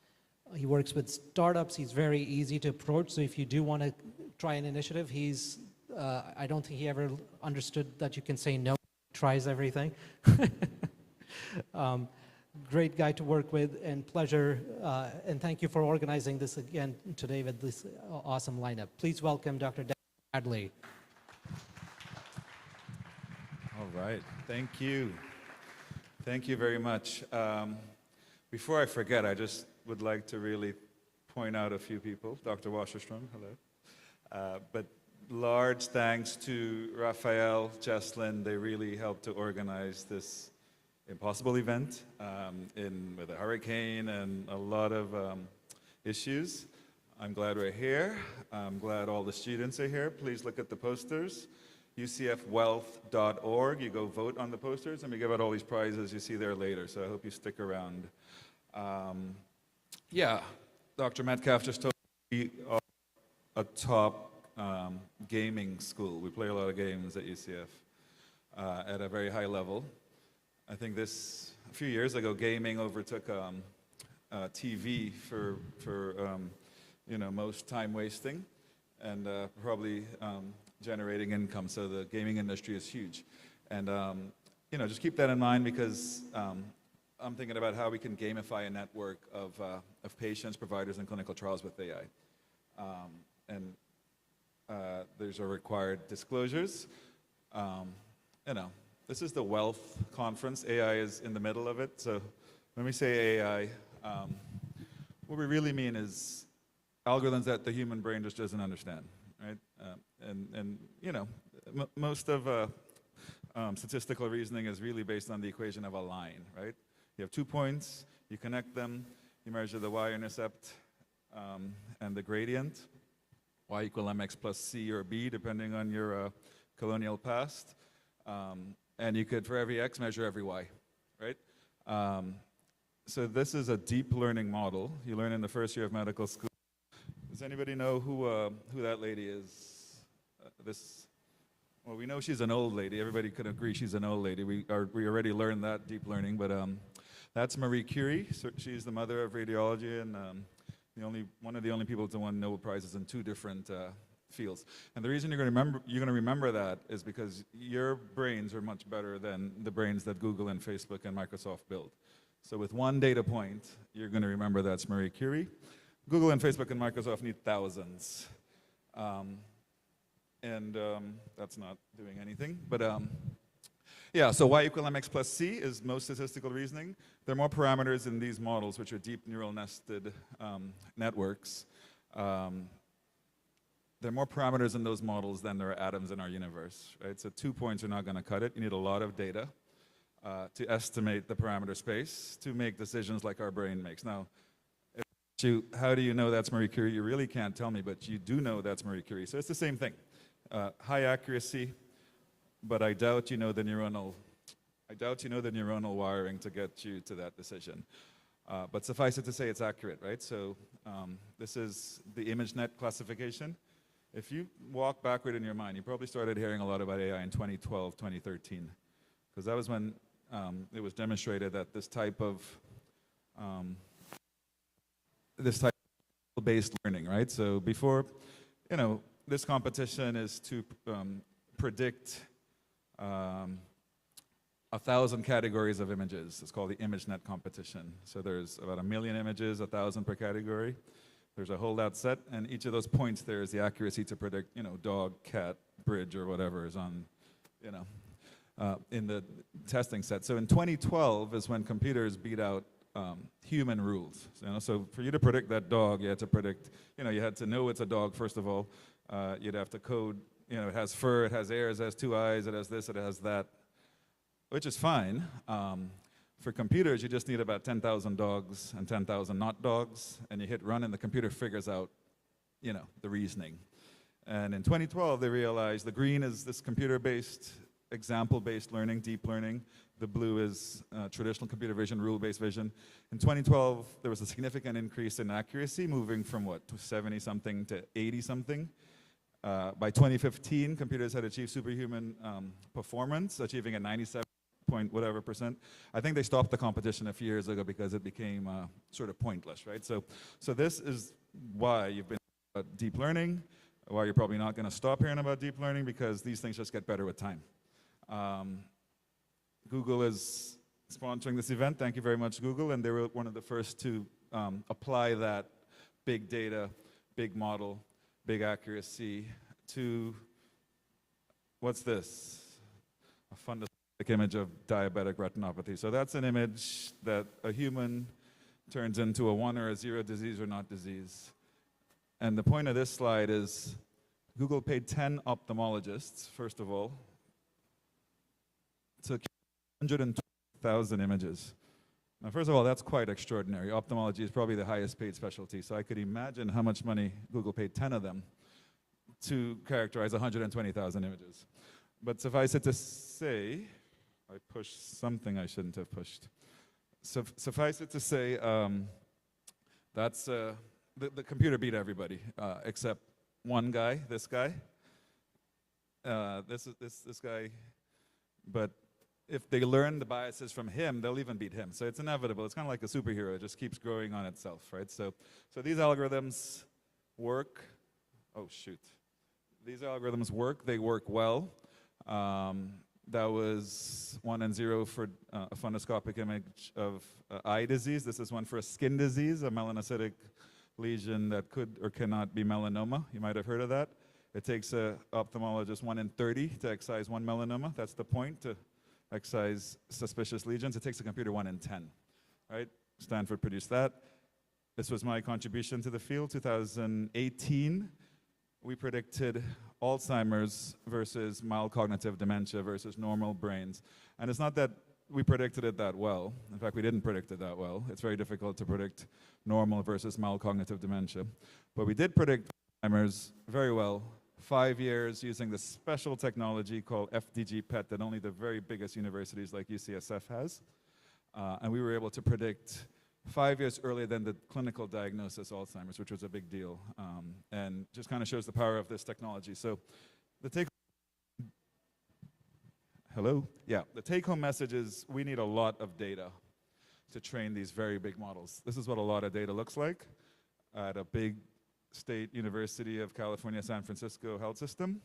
Speaker 2: He works with startups. He's very easy to approach. So if you do want to try an initiative, I don't think he ever understood that you can say no. He tries everything. Great guy to work with and pleasure. And thank you for organizing this again today with this awesome lineup. Please welcome Dr. Bradley.
Speaker 1: All right, thank you. Thank you very much. Before I forget, I just would like to really point out a few people. Dr. Wasserstrom, hello. But large thanks to Raphael, Jesslyn. They really helped to organize this impossible event with a hurricane and a lot of issues. I'm glad we're here. I'm glad all the students are here. Please look at the posters. UCFwealth.org. You go vote on the posters, and we give out all these prizes you see there later, so I hope you stick around. Yeah, Dr. Metcalf just told me we are a top gaming school. We play a lot of games at UCF at a very high level. I think a few years ago, gaming overtook TV for most time wasting and probably generating income. So the gaming industry is huge. And, just keep that in mind because I'm thinking about how we can gamify a network of patients, providers, and clinical trials with AI. There's a required disclosures. This is the Wealth Conference. AI is in the middle of it. So when we say AI, what we really mean is algorithms that the human brain just doesn't understand, right? Most of statistical reasoning is really based on the equation of a line, right? You have 2 points, you connect them, you measure the y-intercept and the gradient, y equal mx plus c or b, depending on your colonial past. And you could, for every x, measure every y, right? So this is a deep learning model. You learn in the first year of medical school. Does anybody know who that lady is? Well, we know she's an old lady. Everybody could agree she's an old lady. We already learned that deep learning, but that's Marie Curie. So she's the mother of radiology and one of the only people to win Nobel Prizes in 2 different fields. And the reason you're going to remember that is because your brains are much better than the brains that Google and Facebook and Microsoft build. So with 1 data point, you're going to remember that's Marie Curie. Google and Facebook and Microsoft need thousands. That's not doing anything. But yeah, so y equal mx plus c is most statistical reasoning. There are more parameters in these models, which are deep neural nested networks. There are more parameters in those models than there are atoms in our universe, right? So 2 points are not going to cut it. You need a lot of data to estimate the parameter space to make decisions like our brain makes. Now, how do you know that's Marie Curie? You really can't tell me, but you do know that's Marie Curie. So it's the same thing. High accuracy, but I doubt you know the neuronal wiring to get you to that decision. But suffice it to say, it's accurate, right? So this is the ImageNet classification. If you walk backward in your mind, you probably started hearing a lot about AI in 2012, 2013, because that was when it was demonstrated that this type of based learning, right? So before, this competition is to predict 1,000 categories of images. It's called the ImageNet competition. So there's about 1 million images, 1,000 per category. There's a holdout set, and each of those points there is the accuracy to predict, dog, cat, bridge, or whatever is on, in the testing set. So in 2012 is when computers beat out human rules. So for you to predict that dog, you had to predict, you had to know it's a dog, first of all. You'd have to code, it has fur, it has ears, it has 2 eyes, it has this, it has that, which is fine. For computers, you just need about 10,000 dogs and 10,000 not dogs, and you hit run, and the computer figures out, the reasoning. And in 2012, they realized the green is this computer-based, example-based learning, deep learning. The blue is traditional computer vision, rule-based vision. In 2012, there was a significant increase in accuracy, moving from what, 70-something to 80-something. By 2015, computers had achieved superhuman performance, achieving a 97 point whatever percent. I think they stopped the competition a few years ago because it became sort of pointless, right? So this is why you've been about deep learning, why you're probably not going to stop hearing about deep learning, because these things just get better with time. Google is sponsoring this event. Thank you very much, Google. And they were one of the first to apply that big data, big model, big accuracy to, what's this? A fundus image of diabetic retinopathy. So that's an image that a human turns into a 1 or a 0 disease or not disease. And the point of this slide is Google paid 10 ophthalmologists, first of all, to 120,000 images. Now, first of all, that's quite extraordinary. Ophthalmology is probably the highest paid specialty, so I could imagine how much money Google paid 10 of them to characterize 120,000 images. But suffice it to say, I pushed something I shouldn't have pushed. Suffice it to say, that's the computer beat everybody except one guy, this guy, this guy. But if they learn the biases from him, they'll even beat him. So it's inevitable. It's kind of like a superhero. It just keeps growing on itself, right? So these algorithms work. Oh, shoot. These algorithms work. They work well. That was 1 and 0 for a fundoscopic image of eye disease. This is one for a skin disease, a melanocytic lesion that could or cannot be melanoma. You might have heard of that. It takes an ophthalmologist 1 in 30 to excise one melanoma. That's the point, to excise suspicious lesions. It takes a computer 1 in 10, right? Stanford produced that. This was my contribution to the field, 2018. We predicted Alzheimer's versus mild cognitive dementia versus normal brains. And it's not that we predicted it that well. In fact, we didn't predict it that well. It's very difficult to predict normal versus mild cognitive dementia. But we did predict Alzheimer's very well. 5 years using this special technology called FDG-PET that only the very biggest universities like UCSF has. And we were able to predict 5 years earlier than the clinical diagnosis of Alzheimer's, which was a big deal. And just kind of shows the power of this technology. So the take-home message is we need a lot of data to train these very big models. This is what a lot of data looks like at a big State University of California, San Francisco health system.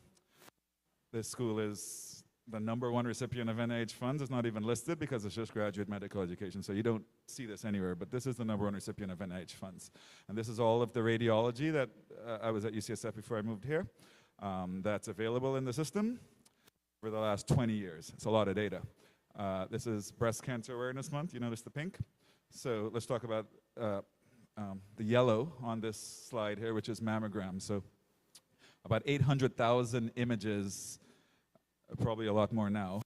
Speaker 1: This school is the #1 recipient of NIH funds. It's not even listed because it's just graduate medical education, so you don't see this anywhere, but this is the #1 recipient of NIH funds. And this is all of the radiology that I was at UCSF before I moved here. That's available in the system for the last 20 years. It's a lot of data. This is Breast Cancer Awareness Month. You notice the pink? So let's talk about the yellow on this slide here, which is mammograms. So about 800,000 images, probably a lot more now.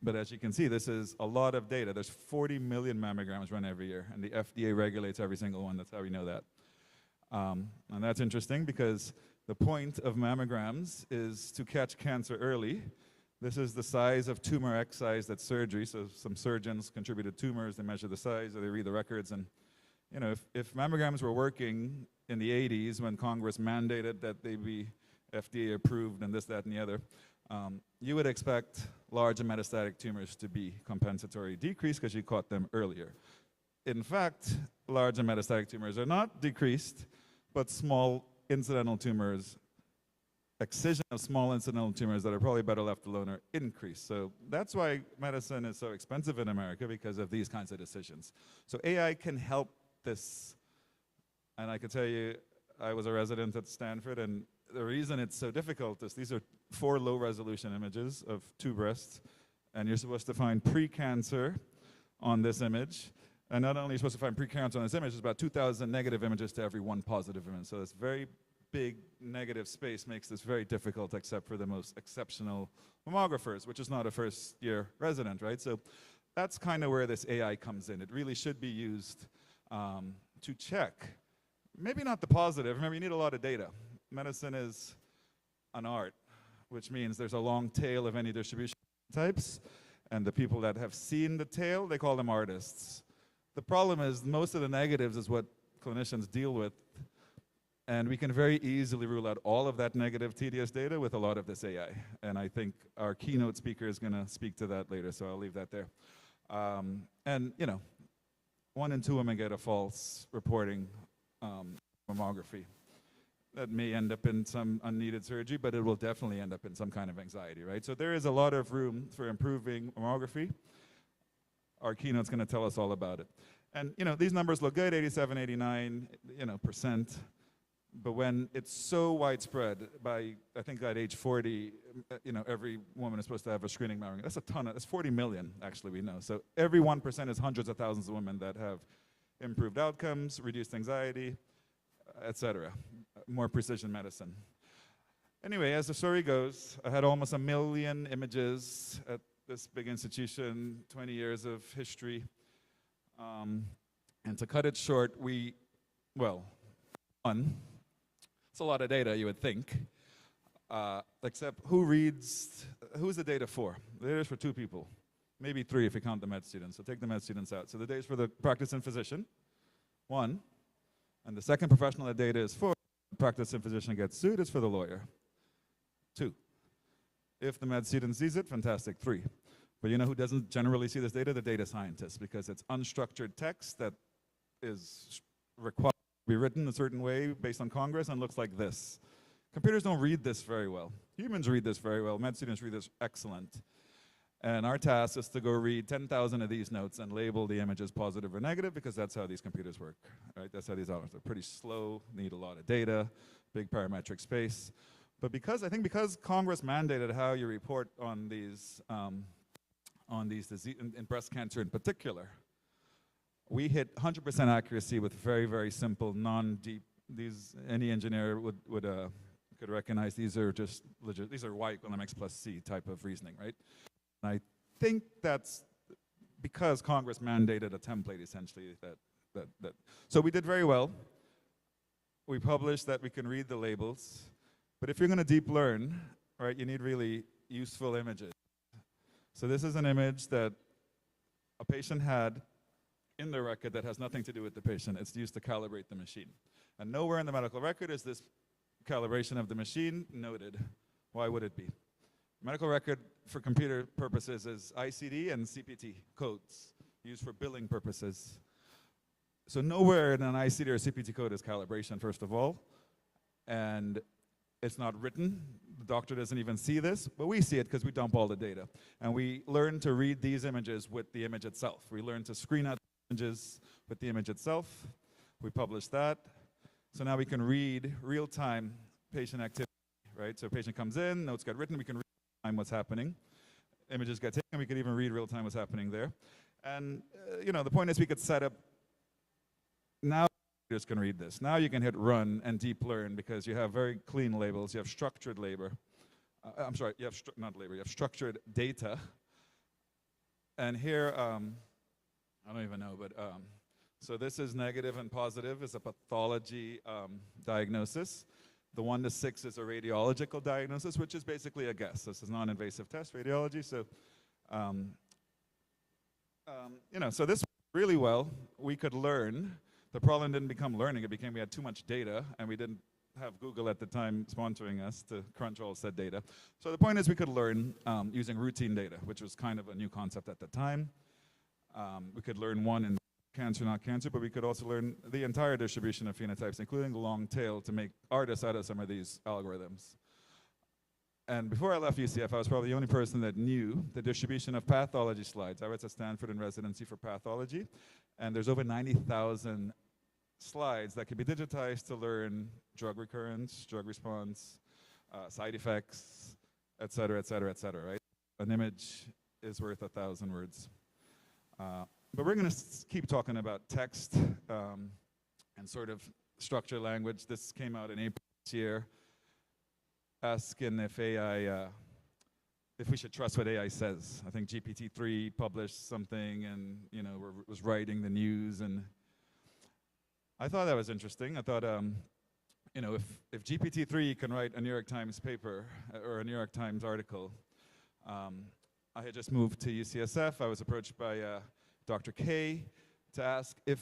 Speaker 1: But as you can see, this is a lot of data. There's 40 million mammograms run every year, and the FDA regulates every single one. That's how we know that. And that's interesting because the point of mammograms is to catch cancer early. This is the size of tumor excised at surgery. So some surgeons contributed tumors, they measure the size, or they read the records. And you know, if mammograms were working in the 80s when Congress mandated that they be FDA approved and this, that, and the other, you would expect large and metastatic tumors to be compensatory decreased because you caught them earlier. In fact, large and metastatic tumors are not decreased, but small incidental tumors, excision of small incidental tumors that are probably better left alone, are increased. So that's why medicine is so expensive in America, because of these kinds of decisions. So AI can help this. And I can tell you, I was a resident at Stanford, and the reason it's so difficult is these are 4 low-resolution images of 2 breasts, and you're supposed to find pre-cancer on this image. And not only are you supposed to find pre-cancer on this image, there's about 2,000 negative images to every 1 positive image. So this very big negative space makes this very difficult, except for the most exceptional mammographers, which is not a first-year resident, right? So that's kind of where this AI comes in. It really should be used to check, maybe not the positive. Remember, you need a lot of data. Medicine is an art, which means there's a long tail of any distribution types, and the people that have seen the tail, they call them artists. The problem is most of the negatives is what clinicians deal with And we can very easily rule out all of that negative, tedious data with a lot of this AI. And I think our keynote speaker is going to speak to that later, so I'll leave that there. And, you know, 1 in 2 women get a false reporting mammography. That may end up in some unneeded surgery, but it will definitely end up in some kind of anxiety, right? So there is a lot of room for improving mammography. Our keynote's going to tell us all about it. And, you know, these numbers look good, 87, 89, you know, percent. But when it's so widespread, by, I think at age 40, you know, every woman is supposed to have a screening mammogram. That's a ton that's 40 million, actually, we know. So every 1% is hundreds of thousands of women that have improved outcomes, reduced anxiety, et cetera. More precision medicine. Anyway, as the story goes, I had almost 1 million images at this big institution, 20 years of history. And to cut it short, it's a lot of data, you would think. Except who's the data for? The data is for 2 people, maybe 3 if you count the med students. So take the med students out. So the data is for the practicing physician, 1. And the second professional that data is for, the practicing physician gets sued, is for the lawyer, 2. If the med student sees it, fantastic, 3. But you know who doesn't generally see this data? The data scientist, because it's unstructured text that is required to be written a certain way based on Congress and looks like this. Computers don't read this very well. Humans read this very well. Med students read this excellent. And our task is to go read 10,000 of these notes and label the images positive or negative, because that's how these computers work, right? That's how these algorithms. They're pretty slow, need a lot of data, big parametric space. But because Congress mandated how you report on these diseases, in breast cancer in particular, we hit 100% accuracy with very, very simple, non-deep. Any engineer could recognize these are just legit. These are y equal mx plus c type of reasoning, right? And I think that's because Congress mandated a template, essentially. So we did very well. We published that we can read the labels. But if you're going to deep learn, right, you need really useful images. So this is an image that a patient had in the record that has nothing to do with the patient. It's used to calibrate the machine. And nowhere in the medical record is this calibration of the machine noted. Why would it be? Medical record for computer purposes is ICD and CPT codes used for billing purposes. So nowhere in an ICD or CPT code is calibration, first of all. And it's not written. The doctor doesn't even see this, but we see it because we dump all the data. And we learn to read these images with the image itself. We learn to screen out images with the image itself. We publish that. So now we can read real-time patient activity, right? So a patient comes in, notes get written, we can read real-time what's happening. Images get taken, we can even read real-time what's happening there. And you know, the point is we could set up, now computers can read this. Now you can hit run and deep learn because you have very clean labels, you have structured labor. I'm sorry, you have not labor, you have structured data. And here, I don't even know, but so this is negative and positive. It's a pathology diagnosis. The 1 to 6 is a radiological diagnosis, which is basically a guess. This is non-invasive test radiology. So, you know, so this really well. We could learn. The problem didn't become learning. It became we had too much data, and we didn't have Google at the time sponsoring us to crunch all said data. So the point is we could learn using routine data, which was kind of a new concept at the time. We could learn one in cancer, not cancer, but we could also learn the entire distribution of phenotypes, including the long tail, to make artists out of some of these algorithms. And before I left UCF, I was probably the only person that knew the distribution of pathology slides. I was at Stanford in residency for pathology, and there's over 90,000 slides that can be digitized to learn drug recurrence, drug response, side effects, et cetera, et cetera, et cetera, right? An image is worth 1,000 words. But we're going to keep talking about text and sort of structured language. This came out in April this year, asking if if we should trust what AI says. I think GPT-3 published something and, you know, was writing the news, and I thought that was interesting. I thought, you know, if GPT-3 can write a New York Times paper or a New York Times article, I had just moved to UCSF. I was approached by Dr. K to ask if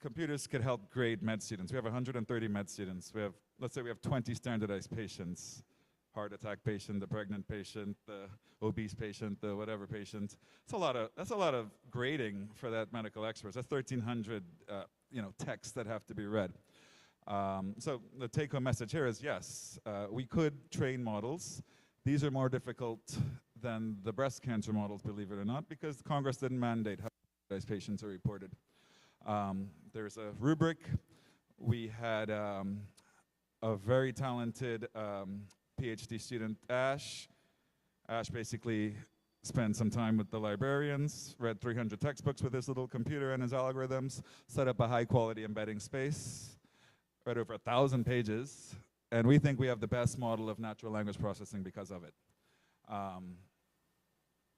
Speaker 1: computers could help grade med students. We have 130 med students. We have, let's say we have 20 standardized patients. Heart attack patient, the pregnant patient, the obese patient, the whatever patient. That's a lot of grading for that medical experts. That's 1,300 texts that have to be read. So the take-home message here is yes, we could train models. These are more difficult than the breast cancer models, believe it or not, because Congress didn't mandate how these patients are reported. There's a rubric. We had a very talented PhD student, Ash. Ash basically spent some time with the librarians, read 300 textbooks with his little computer and his algorithms, set up a high-quality embedding space, read over 1,000 pages, and we think we have the best model of natural language processing because of it.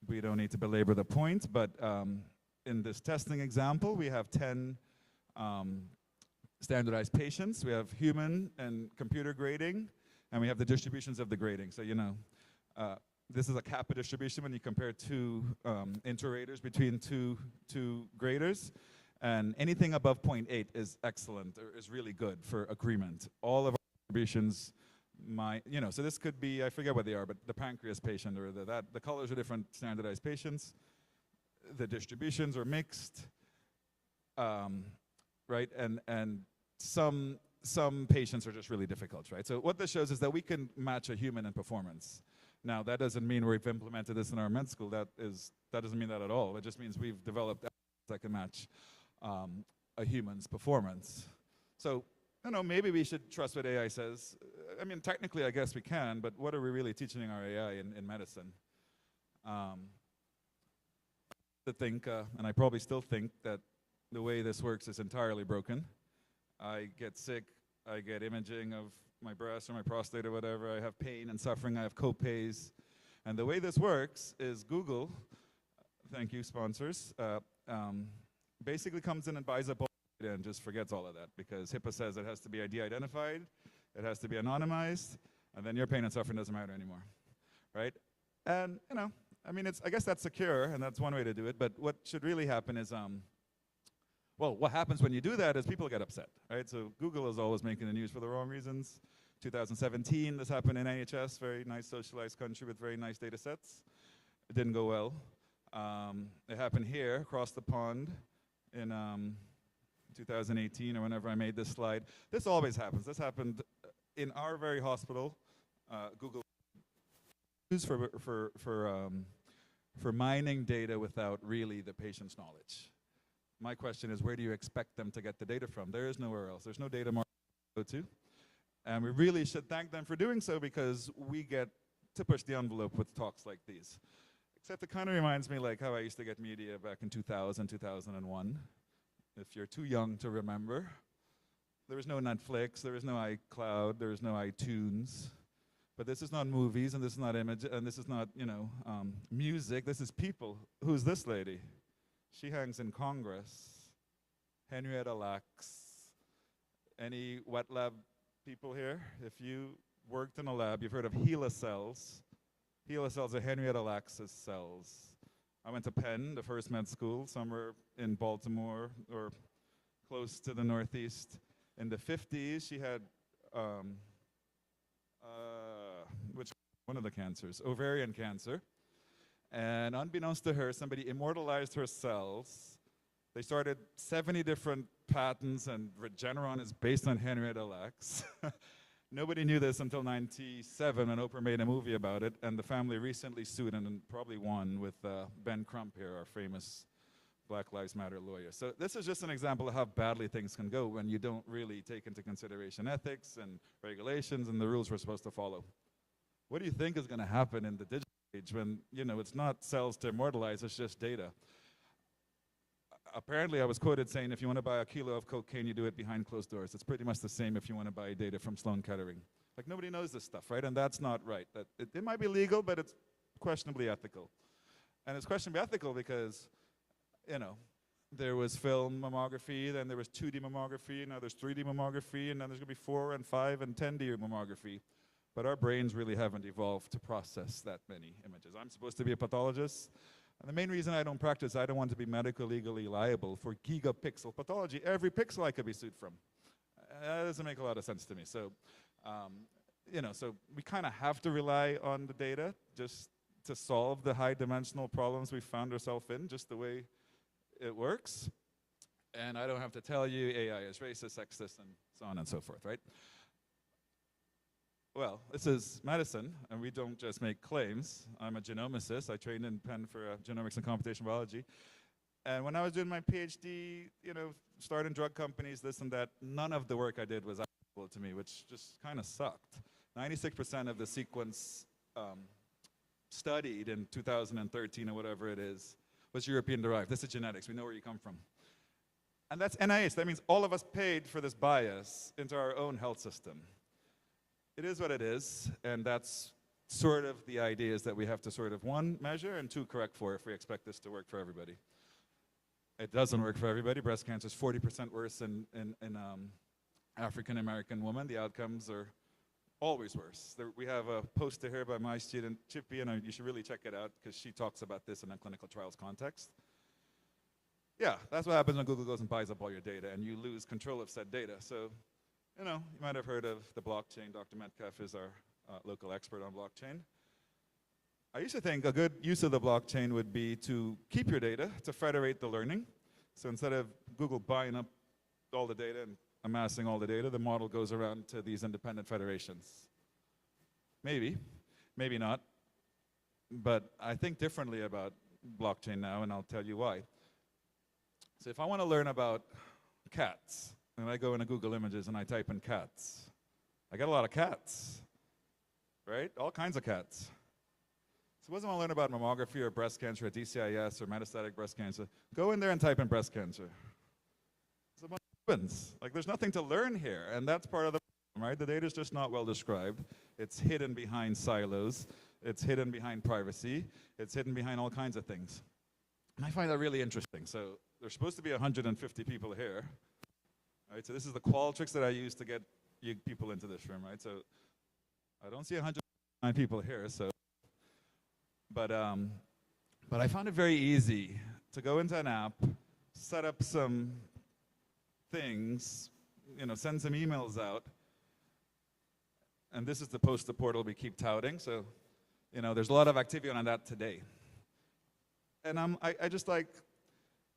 Speaker 1: We don't need to belabor the point, but in this testing example, we have 10 standardized patients. We have human and computer grading, and we have the distributions of the grading. So, this is a kappa distribution when you compare two interrators between two graders. And anything above 0.8 is excellent, or is really good for agreement. All of our distributions, so this could be, I forget what they are, but the pancreas patient, or the colors are different standardized patients. The distributions are mixed, right? And some patients are just really difficult, right? So what this shows is that we can match a human in performance. Now, that doesn't mean we've implemented this in our med school. That doesn't mean that at all. It just means we've developed that can match a human's performance. So, maybe we should trust what AI says. I mean, technically, I guess we can, but what are we really teaching our AI in medicine? To think, and I probably still think, that the way this works is entirely broken. I get sick, I get imaging of my breast or my prostate or whatever, I have pain and suffering, I have co-pays. And the way this works is Google, thank you sponsors, basically comes in and buys up all the data and just forgets all of that, because HIPAA says it has to be de-identified, it has to be anonymized, and then your pain and suffering doesn't matter anymore, right? And, I mean, I guess that's secure, and that's one way to do it, but what should really happen is, well, what happens when you do that is people get upset, right? So Google is always making the news for the wrong reasons. 2017, this happened in NHS, very nice socialized country with very nice data sets. It didn't go well. It happened here, across the pond, in 2018 or whenever I made this slide. This always happens. This happened in our very hospital. Google used for mining data without really the patient's knowledge. My question is, where do you expect them to get the data from? There is nowhere else. There's no data market to go to. And we really should thank them for doing so, because we get to push the envelope with talks like these. Except it kind of reminds me like how I used to get media back in 2000, 2001. If you're too young to remember, there was no Netflix, there was no iCloud, there was no iTunes. But this is not movies, and this is not image, and this is not, music. This is people. Who's this lady? She hangs in Congress. Henrietta Lacks. Any wet lab people here? If you worked in a lab, you've heard of HeLa cells. HeLa cells are Henrietta Lacks' cells. I went to Penn, the first med school, somewhere in Baltimore or close to the Northeast. In the 50s, she had, one of the cancers, ovarian cancer. And unbeknownst to her, somebody immortalized her cells. They started 70 different patents, and Regeneron is based on Henrietta Lacks. Nobody knew this until '97 when Oprah made a movie about it, and the family recently sued and probably won with Ben Crump here, our famous Black Lives Matter lawyer. So this is just an example of how badly things can go when you don't really take into consideration ethics and regulations and the rules we're supposed to follow. What do you think is going to happen in the digital age when, it's not cells to immortalize, it's just data? Apparently, I was quoted saying, if you want to buy a kilo of cocaine, you do it behind closed doors. It's pretty much the same if you want to buy data from Sloan Kettering. Like, nobody knows this stuff, right? And that's not right. It might be legal, but it's questionably ethical. And it's questionably ethical because, there was film mammography, then there was 2D mammography, now there's 3D mammography, and then there's going to be 4 and 5 and 10D mammography. But our brains really haven't evolved to process that many images. I'm supposed to be a pathologist. And the main reason I don't practice, I don't want to be medical legally liable for gigapixel pathology. Every pixel I could be sued from. That doesn't make a lot of sense to me. So, so we kind of have to rely on the data just to solve the high dimensional problems we found ourselves in, just the way it works. And I don't have to tell you AI is racist, sexist, and so on and so forth, right? Well, this is medicine, and we don't just make claims. I'm a genomicist. I trained in Penn for genomics and computational biology. And when I was doing my PhD, starting drug companies, this and that, none of the work I did was applicable to me, which just kind of sucked. 96% of the sequence studied in 2013 or whatever it is was European derived. This is genetics. We know where you come from. And that's NIH. That means all of us paid for this bias into our own health system. It is what it is, and that's sort of the idea, is that we have to sort of, one, measure, and two, correct for if we expect this to work for everybody. It doesn't work for everybody. Breast cancer is 40% worse in African-American women. The outcomes are always worse. We have a poster here by my student, Chippy, and you should really check it out because she talks about this in a clinical trials context. Yeah, that's what happens when Google goes and buys up all your data and you lose control of said data. So, you might have heard of the blockchain. Dr. Metcalf is our local expert on blockchain. I used to think a good use of the blockchain would be to keep your data, to federate the learning. So instead of Google buying up all the data and amassing all the data, the model goes around to these independent federations. Maybe, maybe not. But I think differently about blockchain now, and I'll tell you why. So if I want to learn about cats, and I go into Google Images and I type in cats, I get a lot of cats, right? All kinds of cats. So what does I want to learn about mammography or breast cancer or DCIS or metastatic breast cancer? Go in there and type in breast cancer. There's a bunch of ribbons. Like, there's nothing to learn here, and that's part of the problem, right? The data is just not well described. It's hidden behind silos. It's hidden behind privacy. It's hidden behind all kinds of things. And I find that really interesting. So there's supposed to be 150 people here. Right, so this is the Qualtrics that I use to get you people into this room, right? So I don't see 109 people here, so. But I found it very easy to go into an app, set up some things, send some emails out. And this is the poster portal we keep touting. So, there's a lot of activity on that today. And I just like,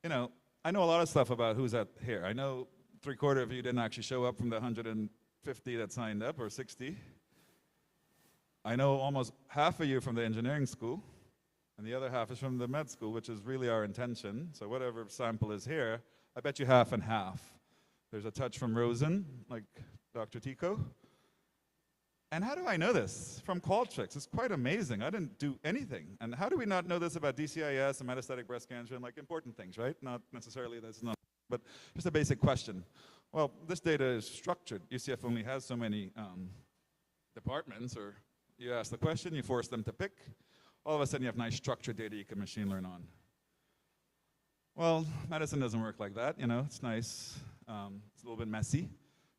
Speaker 1: I know a lot of stuff about who's here. I know 3/4 of you didn't actually show up from the 150 that signed up, or 60. I know almost half of you from the engineering school, and the other half is from the med school, which is really our intention. So whatever sample is here, I bet you half and half. There's a touch from Rosen, like Dr. Tico. And how do I know this? From Qualtrics. It's quite amazing. I didn't do anything. And how do we not know this about DCIS and metastatic breast cancer and like important things, right? Not necessarily that's not, but just a basic question. Well, this data is structured. UCF only has so many departments, or you ask the question, you force them to pick. All of a sudden you have nice structured data you can machine learn on. Well, medicine doesn't work like that, it's nice. It's a little bit messy.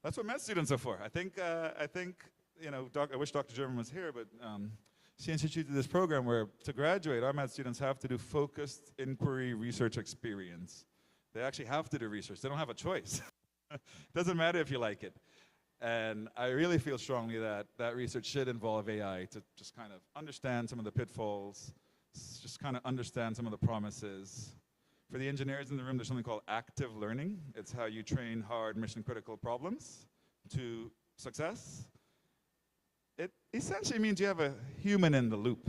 Speaker 1: That's what med students are for. I think I wish Dr. German was here, but she instituted this program where to graduate, our med students have to do focused inquiry research experience. They actually have to do research. They don't have a choice. It doesn't matter if you like it. And I really feel strongly that that research should involve AI to just kind of understand some of the pitfalls, just kind of understand some of the promises. For the engineers in the room, there's something called active learning. It's how you train hard mission-critical problems to success. It essentially means you have a human in the loop.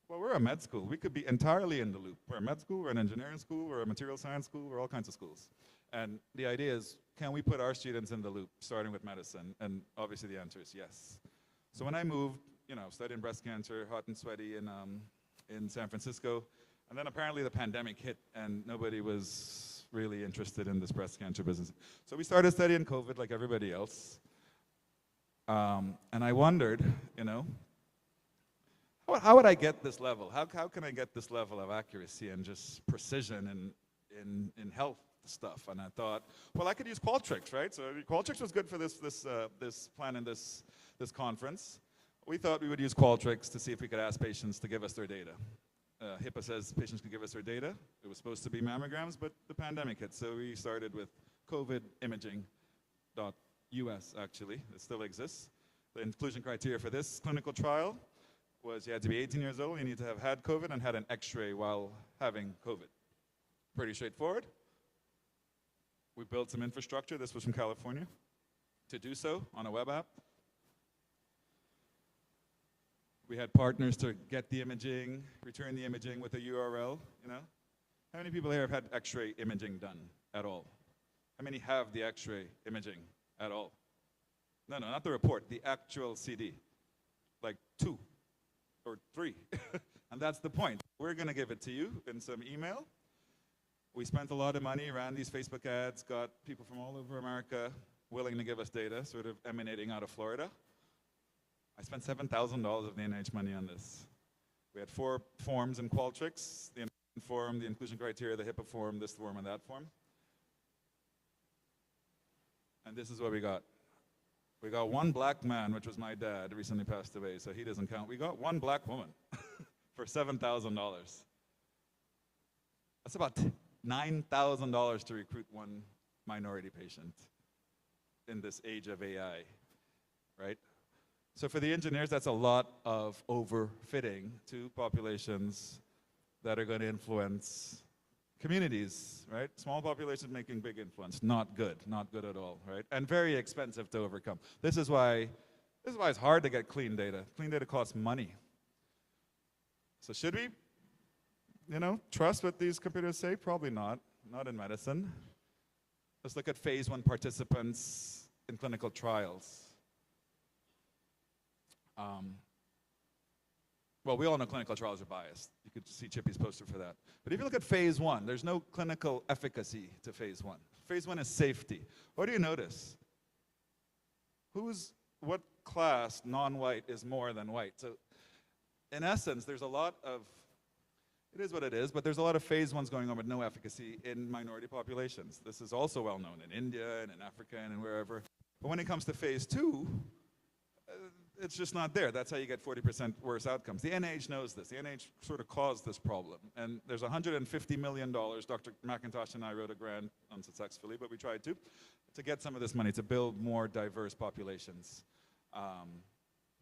Speaker 1: Well, we're a med school. We could be entirely in the loop. We're a med school, we're an engineering school, we're a material science school, we're all kinds of schools. And the idea is, can we put our students in the loop, starting with medicine? And obviously the answer is yes. So when I moved, studying breast cancer, hot and sweaty in San Francisco, and then apparently the pandemic hit and nobody was really interested in this breast cancer business. So we started studying COVID like everybody else. And I wondered, how would I get this level? How can I get this level of accuracy and just precision in health stuff? And I thought, well, I could use Qualtrics, right? So Qualtrics was good for this plan and this conference. We thought we would use Qualtrics to see if we could ask patients to give us their data. HIPAA says patients can give us their data. It was supposed to be mammograms, but the pandemic hit, so we started with covidimaging.us, actually. It still exists. The inclusion criteria for this clinical trial was you had to be 18 years old, you need to have had COVID and had an x-ray while having COVID. Pretty straightforward. We built some infrastructure, this was from California, to do so on a web app. We had partners to get the imaging, return the imaging with a URL, you know? How many people here have had x-ray imaging done at all? How many have the x-ray imaging at all? No, not the report, the actual CD. Like 2 or 3. And that's the point. We're gonna give it to you in some email. We spent a lot of money, ran these Facebook ads, got people from all over America willing to give us data, sort of emanating out of Florida. I spent $7,000 of the NIH money on this. We had 4 forms in Qualtrics, the form, the inclusion criteria, the HIPAA form, this form, and that form. And this is what we got. We got 1 black man, which was my dad, recently passed away, so he doesn't count. We got 1 black woman for $7,000. That's about $9,000 to recruit 1 minority patient in this age of AI, right? So for the engineers, that's a lot of overfitting to populations that are going to influence communities, right? Small populations making big influence. Not good at all, right? And very expensive to overcome. This is why it's hard to get clean data. Clean data costs money. So should we, trust what these computers say? Probably not. Not in medicine. Let's look at phase 1 participants in clinical trials. Well, we all know clinical trials are biased. You could see Chippy's poster for that. But if you look at phase 1, there's no clinical efficacy to phase 1. Phase 1 is safety. What do you notice? What class, non-white, is more than white? So in essence, there's a lot of, it is what it is, but there's a lot of phase 1s going on with no efficacy in minority populations. This is also well known in India and in Africa and wherever. But when it comes to phase 2, it's just not there. That's how you get 40% worse outcomes. The NIH knows this. The NIH sort of caused this problem. And there's $150 million. Dr. McIntosh and I wrote a grant, unsuccessfully, but we tried to get some of this money to build more diverse populations.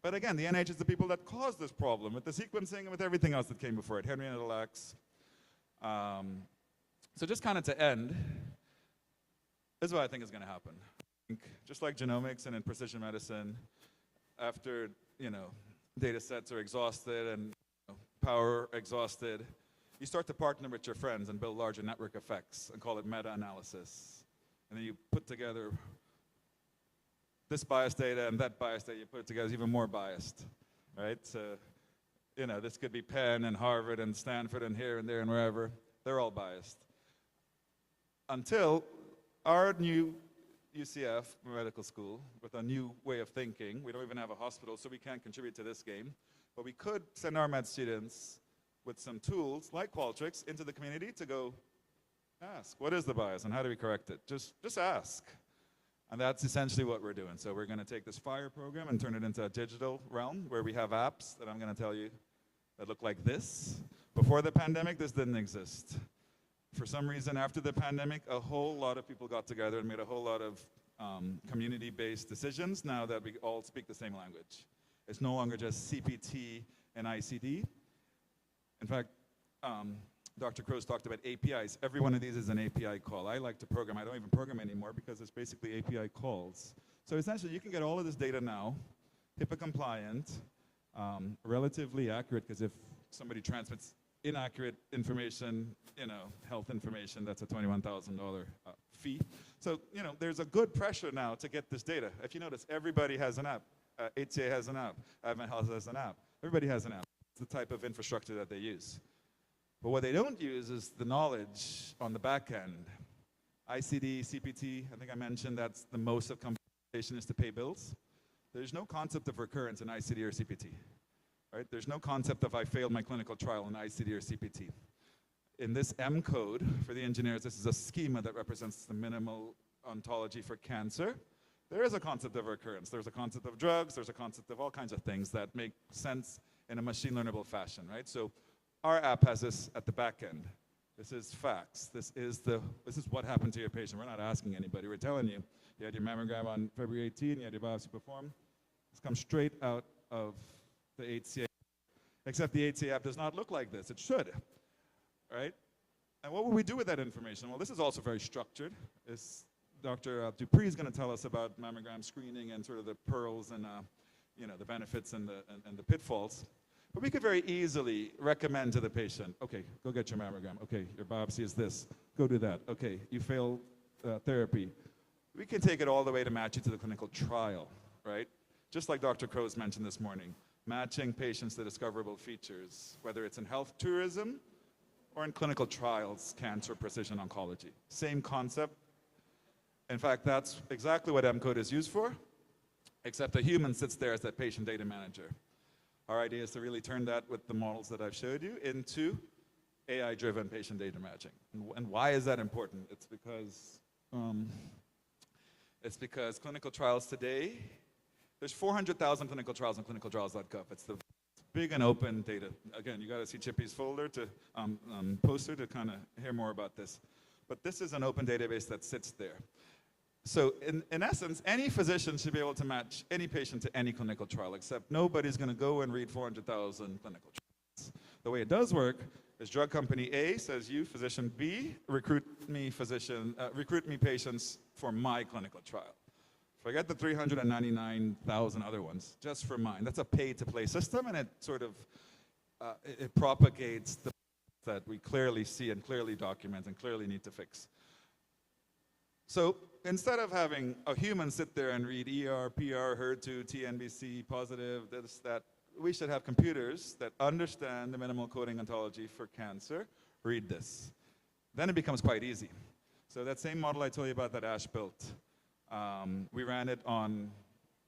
Speaker 1: But again, the NIH is the people that caused this problem with the sequencing and with everything else that came before it. Henrietta Lacks. So just kind of to end, this is what I think is going to happen. Just like genomics and in precision medicine, after, data sets are exhausted and power exhausted, you start to partner with your friends and build larger network effects and call it meta-analysis. And then you put together this biased data and that biased data, you put it together, it's even more biased, right? So, this could be Penn and Harvard and Stanford and here and there and wherever. They're all biased. Until our new UCF medical school with a new way of thinking. We don't even have a hospital, so we can't contribute to this game. But we could send our med students with some tools like Qualtrics into the community to go ask, what is the bias and how do we correct it? Just ask. And that's essentially what we're doing. So we're going to take this FIRE program and turn it into a digital realm where we have apps that I'm going to tell you that look like this. Before the pandemic, this didn't exist. For some reason, after the pandemic, a whole lot of people got together and made a whole lot of community-based decisions now that we all speak the same language. It's no longer just CPT and ICD. In fact, Dr. Crowe's talked about APIs. Every one of these is an API call. I like to program. I don't even program anymore because it's basically API calls. So essentially, you can get all of this data now, HIPAA compliant, relatively accurate, because if somebody transmits inaccurate information, health information, that's a $21,000 fee. So, there's a good pressure now to get this data. If you notice, everybody has an app. HCA has an app. Advent Health has an app. Everybody has an app. It's the type of infrastructure that they use. But what they don't use is the knowledge on the back end. ICD, CPT, I think I mentioned that's the most of compensation is to pay bills. There's no concept of recurrence in ICD or CPT. Right? There's no concept of I failed my clinical trial in ICD or CPT. In this M code, for the engineers, this is a schema that represents the minimal ontology for cancer. There is a concept of recurrence. There's a concept of drugs. There's a concept of all kinds of things that make sense in a machine learnable fashion, right? So Our app has this at the back end. This is facts. This is what happened to your patient. We're not asking anybody. We're telling you, you had your mammogram on February 18, you had your biopsy performed. This comes straight out of the HCA. Except the HCA app does not look like this. It should, right? And what will we do with that information? Well, this is also very structured. Dr. Dupree is going to tell us about mammogram screening and sort of the pearls and the benefits and the pitfalls. But we could very easily recommend to the patient, okay, go get your mammogram. Okay, your biopsy is this. Go do that. Okay, you failed therapy. We can take it all the way to match you to the clinical trial, right? Just like Dr. Crows mentioned this morning, matching patients to discoverable features, whether it's in health tourism or in clinical trials, cancer, precision oncology. Same concept. In fact, that's exactly what MCODE is used for, except a human sits there as that patient data manager. Our idea is to really turn that, with the models that I've showed you, into AI-driven patient data matching. And why is that important? It's because clinical trials today, there's 400,000 clinical trials on clinicaltrials.gov. It's the big and open data. Again, you got to see Chippy's folder to poster to kind of hear more about this. But this is an open database that sits there. So in essence, any physician should be able to match any patient to any clinical trial, except nobody's going to go and read 400,000 clinical trials. The way it does work is drug company A says, you, physician B, recruit me patients for my clinical trial. Forget the 399,000 other ones, just for mine. That's a pay-to-play system, and it sort of it propagates the that we clearly see and clearly document and clearly need to fix. So instead of having a human sit there and read ER, PR, HER2, TNBC, positive, this, that, we should have computers that understand the minimal coding ontology for cancer, read this. Then it becomes quite easy. So that same model I told you about that Ash built, we ran it on,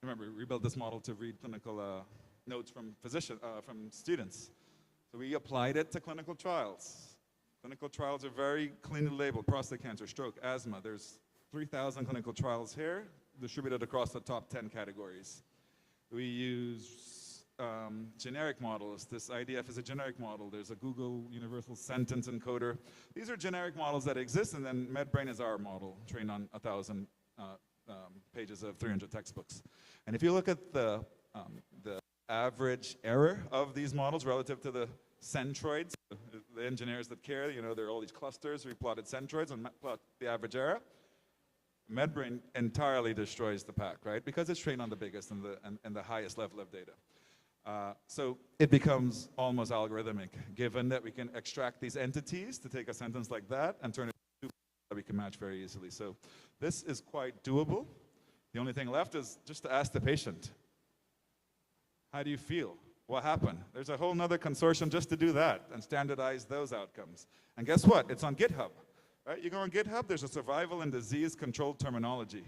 Speaker 1: remember, we built this model to read clinical notes from students. So we applied it to clinical trials. Clinical trials are very cleanly labeled: prostate cancer, stroke, asthma. There's 3,000 clinical trials here, distributed across the top 10 categories. We use generic models. This IDF is a generic model. There's a Google Universal Sentence Encoder. These are generic models that exist, and then MedBrain is our model, trained on 1,000 pages of 300 textbooks. And if you look at the average error of these models relative to the centroids, the engineers that care, there are all these clusters. We plotted centroids and plot the average error. MedBrain entirely destroys the pack, right? Because it's trained on the biggest and the highest level of data. So it becomes almost algorithmic, given that we can extract these entities to take a sentence like that and turn it into that we can match very easily. So this is quite doable. The only thing left is just to ask the patient, how do you feel? What happened? There's a whole nother consortium just to do that and standardize those outcomes. And guess what? It's on GitHub. Right? You go on GitHub, there's a survival and disease control terminology.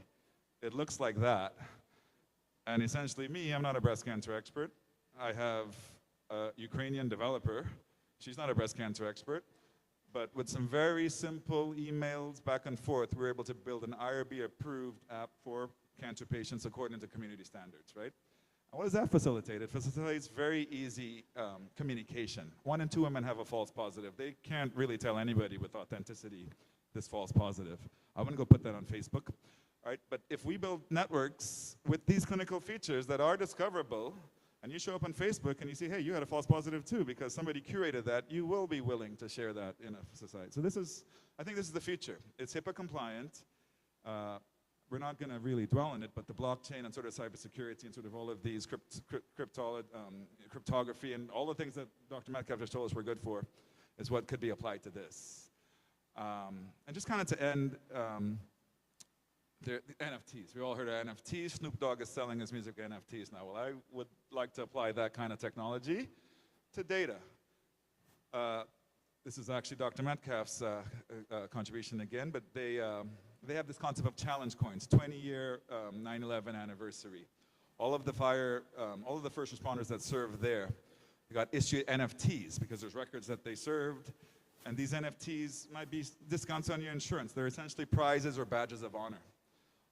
Speaker 1: It looks like that. And essentially me, I'm not a breast cancer expert. I have a Ukrainian developer. She's not a breast cancer expert. But with some very simple emails back and forth, we were able to build an IRB-approved app for cancer patients according to community standards, right? And what does that facilitate? It facilitates very easy communication. 1 in 2 women have a false positive. They can't really tell anybody with authenticity this false positive. I wouldn't go put that on Facebook, right? But if we build networks with these clinical features that are discoverable, and you show up on Facebook and you see, hey, you had a false positive too, because somebody curated that, you will be willing to share that in a society. So I think this is the future. It's HIPAA compliant. We're not going to really dwell on it, but the blockchain and sort of cybersecurity and sort of all of these cryptography and all the things that Dr. Metcalf just told us we're good for is what could be applied to this. And just kind of to end, the NFTs. We all heard of NFTs. Snoop Dogg is selling his music NFTs now. Well, I would like to apply that kind of technology to data. This is actually Dr. Metcalf's contribution again, but they have this concept of challenge coins, 20-year 9/11 anniversary. All of the first responders that served there got issued NFTs because there's records that they served, and these NFTs might be discounts on your insurance. They're essentially prizes or badges of honor.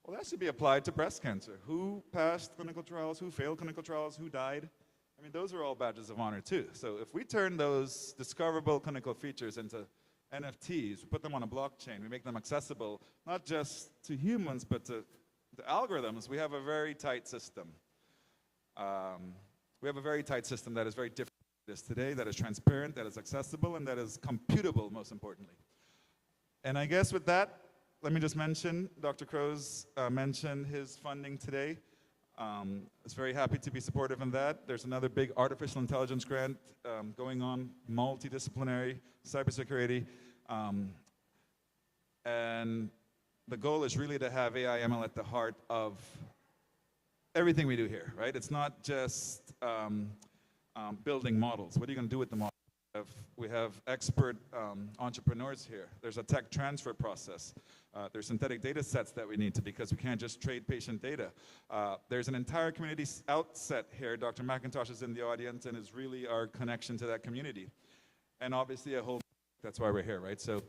Speaker 1: Well, that should be applied to breast cancer. Who passed clinical trials? Who failed clinical trials? Who died? I mean, those are all badges of honor too. So if we turn those discoverable clinical features into NFTs, we put them on a blockchain, we make them accessible, not just to humans, but to algorithms, we have a very tight system. We have a very tight system that is very different from this today, that is transparent, that is accessible, and that is computable, most importantly. And I guess with that, let me just mention, Dr. Crows mentioned his funding today. I was very happy to be supportive in that. There's another big artificial intelligence grant going on, multidisciplinary, cybersecurity. And the goal is really to have AI ML at the heart of everything we do here, right? It's not just building models. What are you going to do with the model? We have expert entrepreneurs here. There's a tech transfer process. There's synthetic data sets that we need to, because we can't just trade patient data. There's an entire community outset here. Dr. McIntosh is in the audience and is really our connection to that community. And obviously a whole, that's why we're here, right? So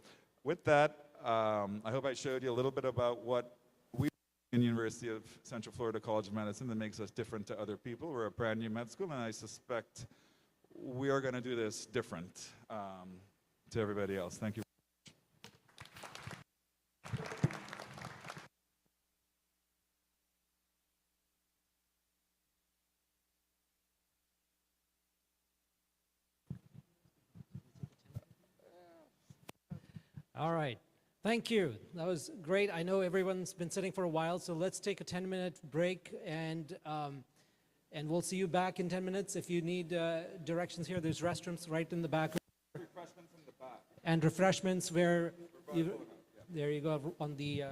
Speaker 1: with that, I hope I showed you a little bit about what we in University of Central Florida College of Medicine that makes us different to other people. We're a brand new med school, and I suspect we are going to do this different to everybody else. Thank you.
Speaker 2: All right. Thank you. That was great. I know everyone's been sitting for a while, so let's take a 10-minute break, and we'll see you back in 10 minutes. If you need directions here, there's restrooms right in the back.
Speaker 1: Refreshments in the back.
Speaker 2: And refreshments where you, there you go, on the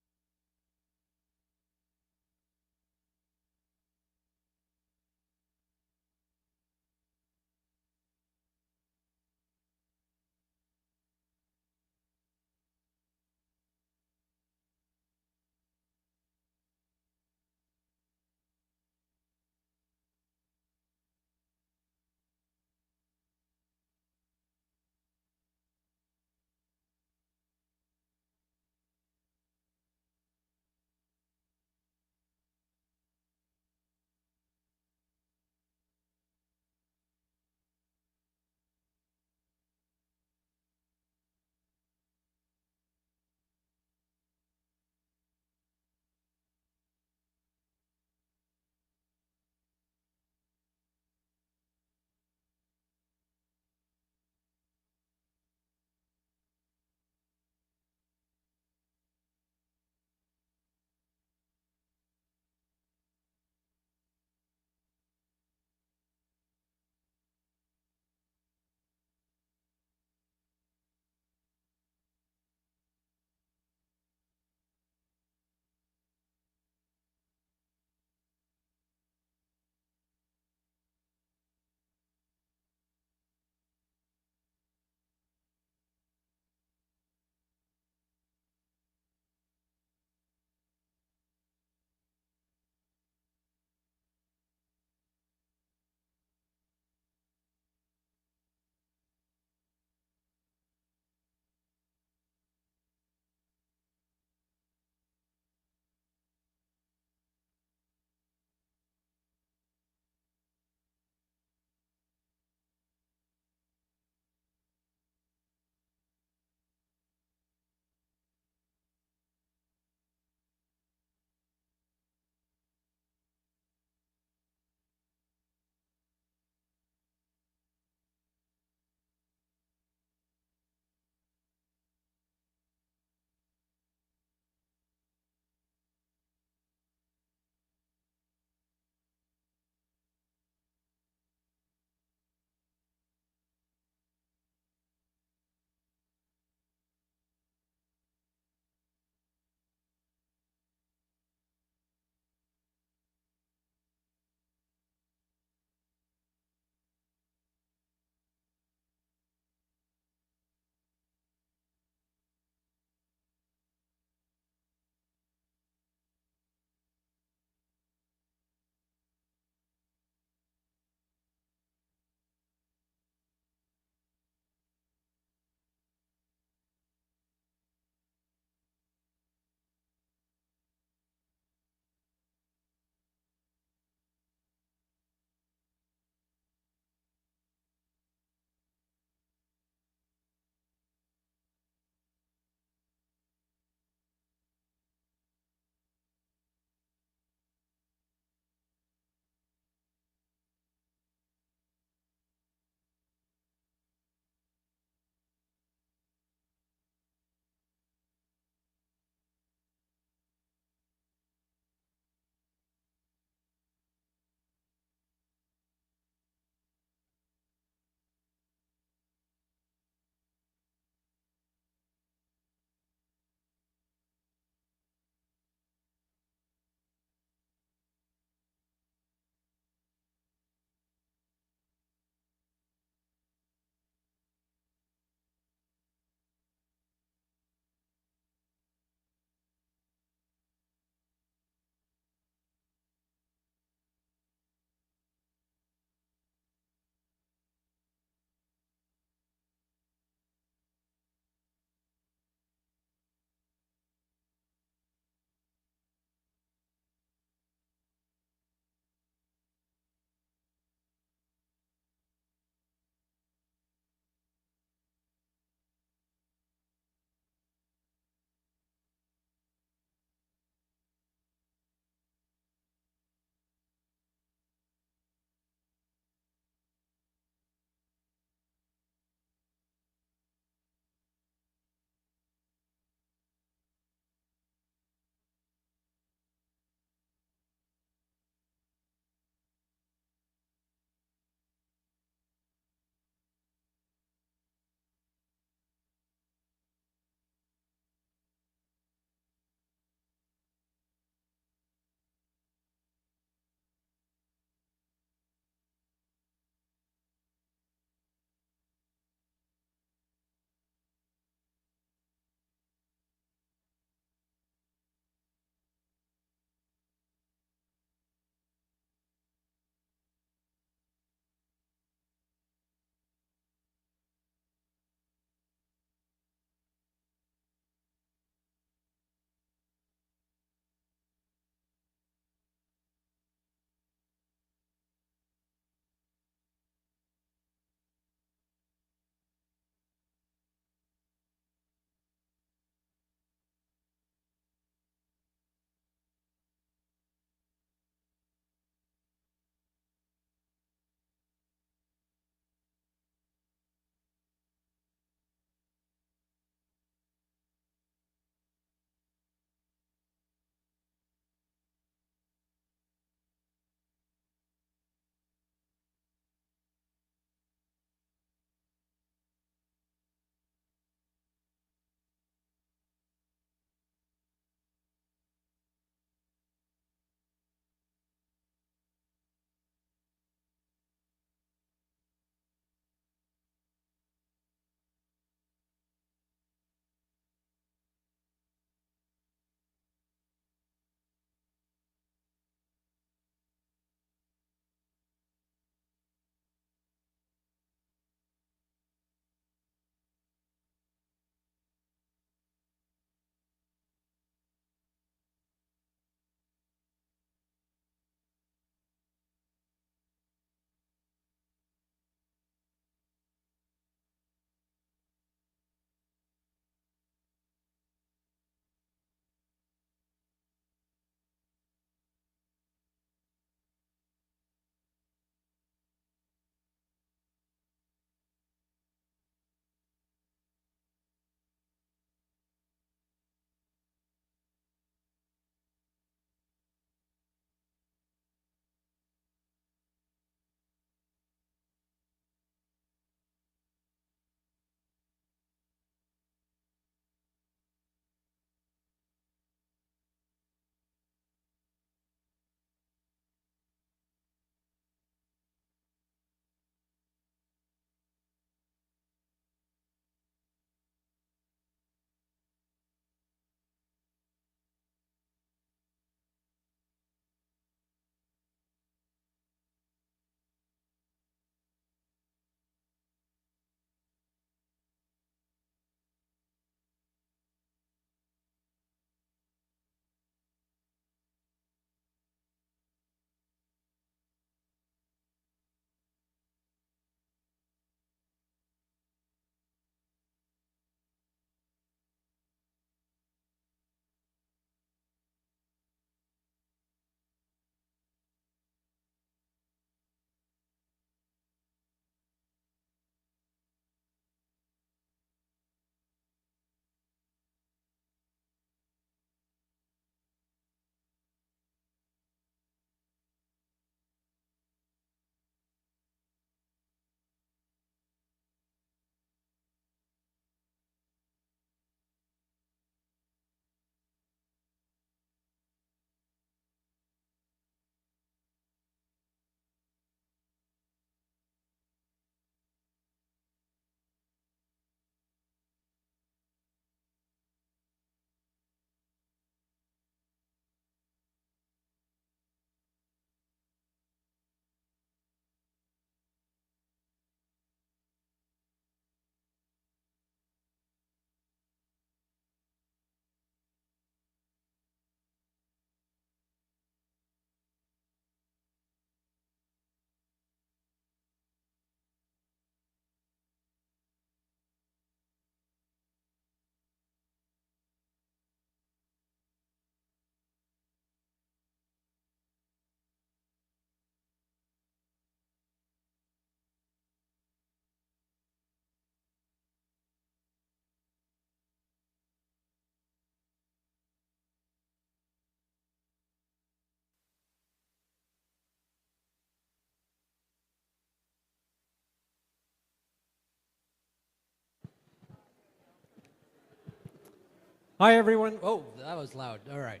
Speaker 2: Hi, everyone. Oh, that was loud. All right.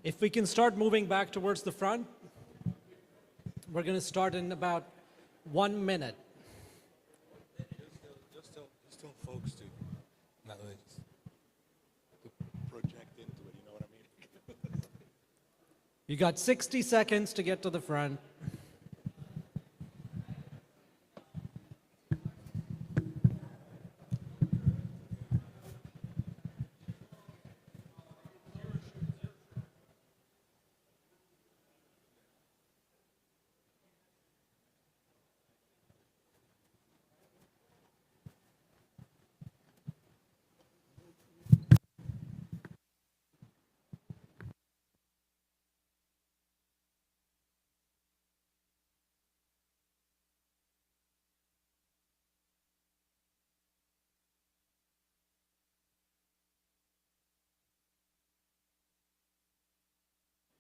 Speaker 2: If we can start moving back towards the front, we're going to start in about 1 minute.
Speaker 9: Just tell folks to not really to project into it, you know what I mean?
Speaker 2: You got 60 seconds to get to the front.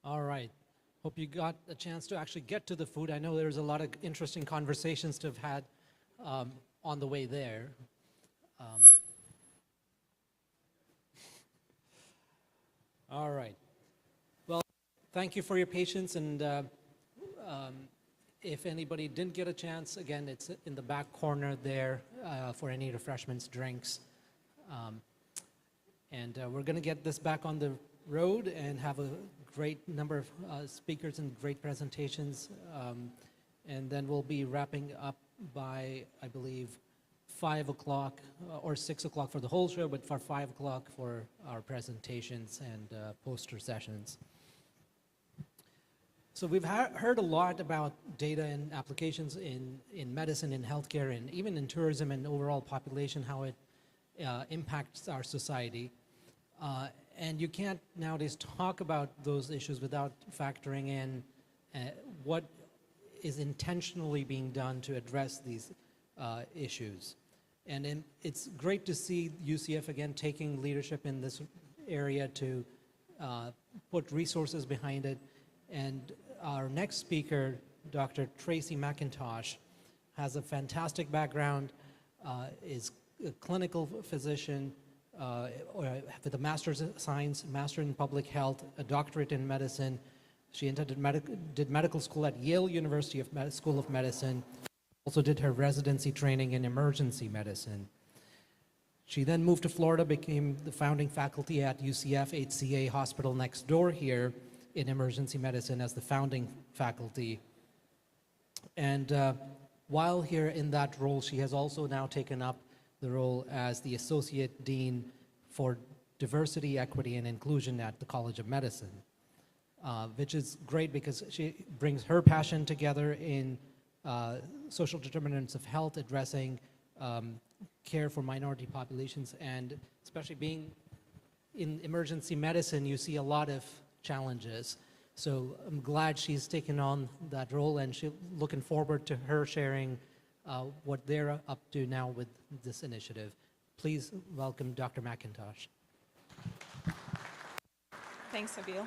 Speaker 2: All right. Hope you got a chance to actually get to the food. I know there's a lot of interesting conversations to have had on the way there. All right. Well, thank you for your patience. And if anybody didn't get a chance, again, it's in the back corner there for any refreshments, drinks. We're going to get this back on the road and have a great number of speakers and great presentations. And then we'll be wrapping up by, I believe, 5 o'clock or 6 o'clock for the whole show, but for 5 o'clock for our presentations and poster sessions. So we've heard a lot about data and applications in medicine, in healthcare, and even in tourism and overall population, how it impacts our society. And you can't nowadays talk about those issues without factoring in what is intentionally being done to address these issues. And it's great to see UCF again taking leadership in this area to put resources behind it. And our next speaker, Dr. Tracy McIntosh, has a fantastic background, is a clinical physician, with a master's in science, master in public health, a doctorate in medicine. She did medical school at Yale University School of Medicine, also did her residency training in emergency medicine. She then moved to Florida, became the founding faculty at UCF HCA Hospital next door here in emergency medicine as the founding faculty. And while here in that role, she has also now taken up the role as the Associate Dean for Diversity, Equity, and Inclusion at the College of Medicine, which is great because she brings her passion together in social determinants of health, addressing care for minority populations, and especially being in emergency medicine, you see a lot of challenges. So I'm glad she's taken on that role, and she's looking forward to her sharing what they're up to now with this initiative. Please welcome Dr. McIntosh.
Speaker 10: Thanks, Abil. All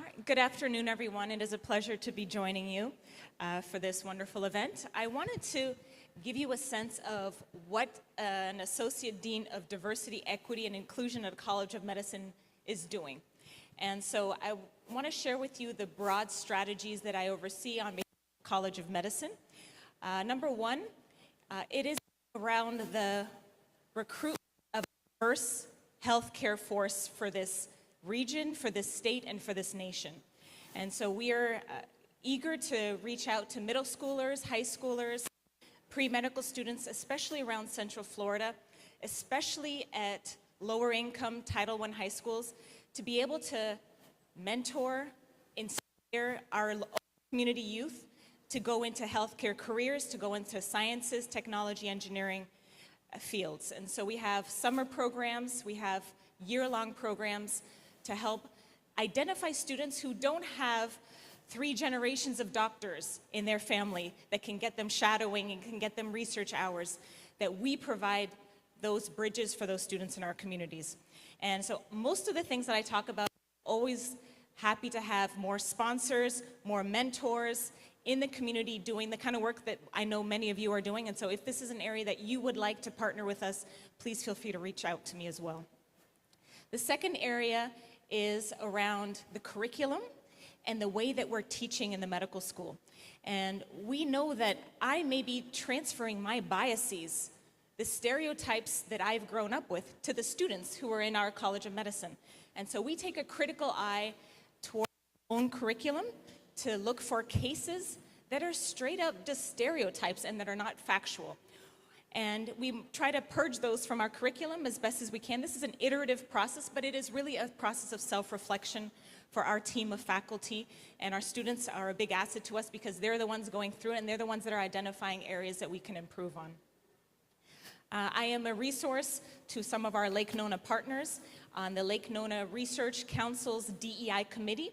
Speaker 10: right. Good afternoon, everyone. It is a pleasure to be joining you for this wonderful event. I wanted to give you a sense of what an Associate Dean of Diversity, Equity, and Inclusion at the College of Medicine is doing. And so I want to share with you the broad strategies that I oversee on behalf of the College of Medicine. Number one, it is around the recruitment of a diverse healthcare force for this region, for this state, and for this nation. And so we are eager to reach out to middle schoolers, high schoolers, pre-medical students, especially around Central Florida, especially at lower income Title I high schools, to be able to mentor, inspire our community youth to go into healthcare careers, to go into sciences, technology, engineering fields. And so we have summer programs, we have year-long programs to help identify students who don't have 3 generations of doctors in their family that can get them shadowing and can get them research hours, that we provide those bridges for those students in our communities. And so most of the things that I talk about, always happy to have more sponsors, more mentors in the community doing the kind of work that I know many of you are doing. And so if this is an area that you would like to partner with us, please feel free to reach out to me as well. The second area is around the curriculum and the way that we're teaching in the medical school. And we know that I may be transferring my biases, the stereotypes that I've grown up with, to the students who are in our College of Medicine. And so we take a critical eye toward our own curriculum to look for cases that are straight up just stereotypes and that are not factual. And we try to purge those from our curriculum as best as we can. This is an iterative process, but it is really a process of self-reflection for our team of faculty. And our students are a big asset to us because they're the ones going through it, and they're the ones that are identifying areas that we can improve on. I am a resource to some of our Lake Nona partners on the Lake Nona Research Council's DEI committee.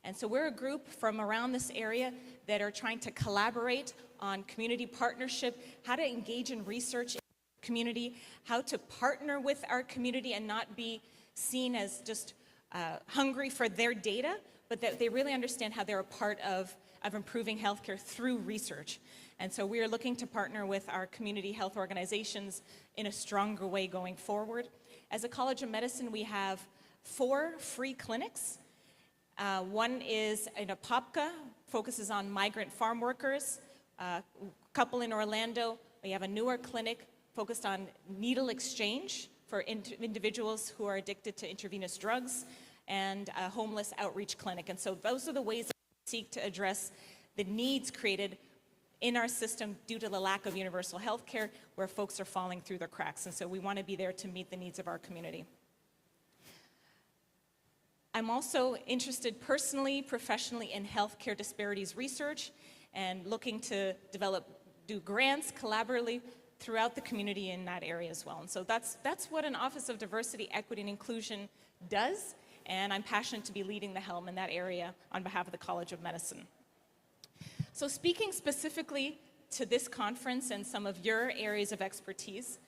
Speaker 10: And so we're a group from around this area that are trying to collaborate on community partnership, how to engage in research in the community, how to partner with our community and not be seen as just hungry for their data, but that they really understand how they're a part of improving healthcare through research. And so we are looking to partner with our community health organizations in a stronger way going forward. As a College of Medicine, we have 4 free clinics. One is in Apopka, focuses on migrant farm workers. A couple in Orlando, we have a newer clinic focused on needle exchange for individuals who are addicted to intravenous drugs, and a homeless outreach clinic. And so those are the ways that we seek to address the needs created in our system due to the lack of universal health care, where folks are falling through the cracks. And so we want to be there to meet the needs of our community. I'm also interested personally, professionally in healthcare disparities research and looking to do grants collaboratively throughout the community in that area as well. And so that's what an Office of Diversity, Equity, and Inclusion does, and I'm passionate to be leading the helm in that area on behalf of the College of Medicine. So speaking specifically to this conference and some of your areas of expertise,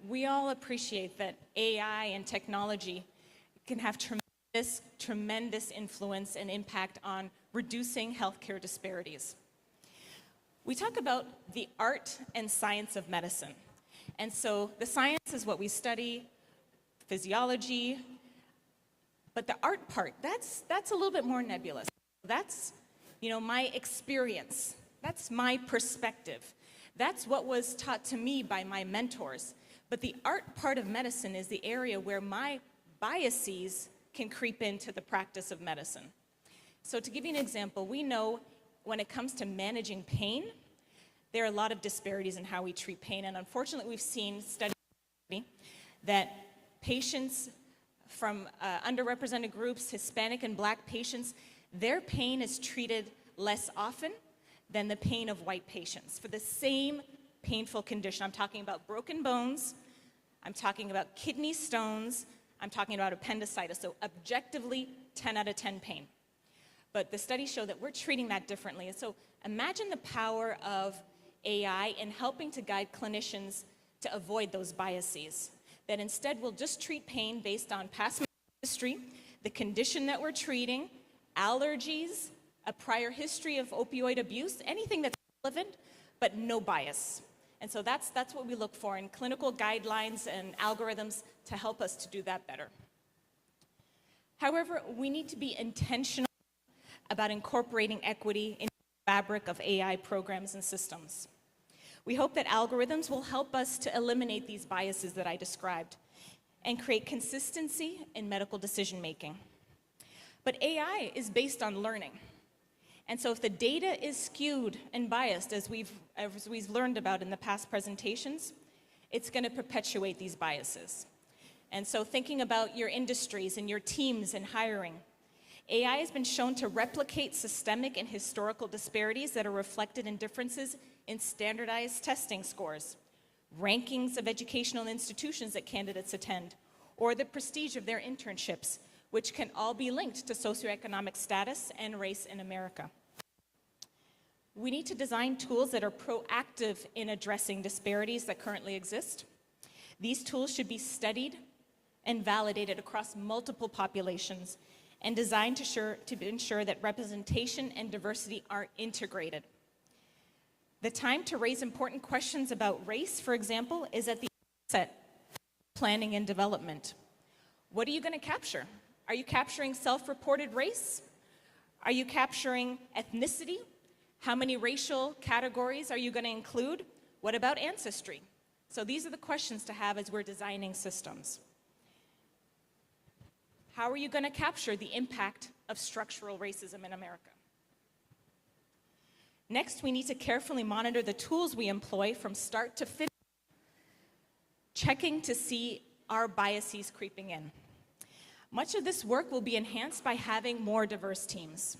Speaker 10: we all appreciate that AI and technology can have tremendous influence and impact on reducing healthcare disparities. We talk about the art and science of medicine. And so the science is what we study, physiology, but the art part, that's a little bit more nebulous. That's, my experience. That's my perspective. That's what was taught to me by my mentors. But the art part of medicine is the area where my biases can creep into the practice of medicine. So to give you an example, we know when it comes to managing pain, there are a lot of disparities in how we treat pain. And unfortunately, we've seen studies that patients from underrepresented groups, Hispanic and Black patients, their pain is treated less often than the pain of white patients for the same painful condition. I'm talking about broken bones, I'm talking about kidney stones, I'm talking about appendicitis, so objectively 10 out of 10 pain. But the studies show that we're treating that differently. And so imagine the power of AI in helping to guide clinicians to avoid those biases. That instead we'll just treat pain based on past history, the condition that we're treating, allergies, a prior history of opioid abuse, anything that's relevant, but no bias. And so that's what we look for in clinical guidelines and algorithms to help us to do that better. However, we need to be intentional about incorporating equity into the fabric of AI programs and systems. We hope that algorithms will help us to eliminate these biases that I described and create consistency in medical decision making. But AI is based on learning. And so if the data is skewed and biased, as we've learned about in the past presentations, it's going to perpetuate these biases. And so thinking about your industries and your teams and hiring, AI has been shown to replicate systemic and historical disparities that are reflected in differences in standardized testing scores, rankings of educational institutions that candidates attend, or the prestige of their internships, which can all be linked to socioeconomic status and race in America. We need to design tools that are proactive in addressing disparities that currently exist. These tools should be studied and validated across multiple populations and designed to ensure that representation and diversity are integrated. The time to raise important questions about race, for example, is at the outset, planning and development. What are you going to capture? Are you capturing self-reported race? Are you capturing ethnicity? How many racial categories are you going to include? What about ancestry? So these are the questions to have as we're designing systems. How are you going to capture the impact of structural racism in America? Next, we need to carefully monitor the tools we employ from start to finish, checking to see our biases creeping in. Much of this work will be enhanced by having more diverse teams.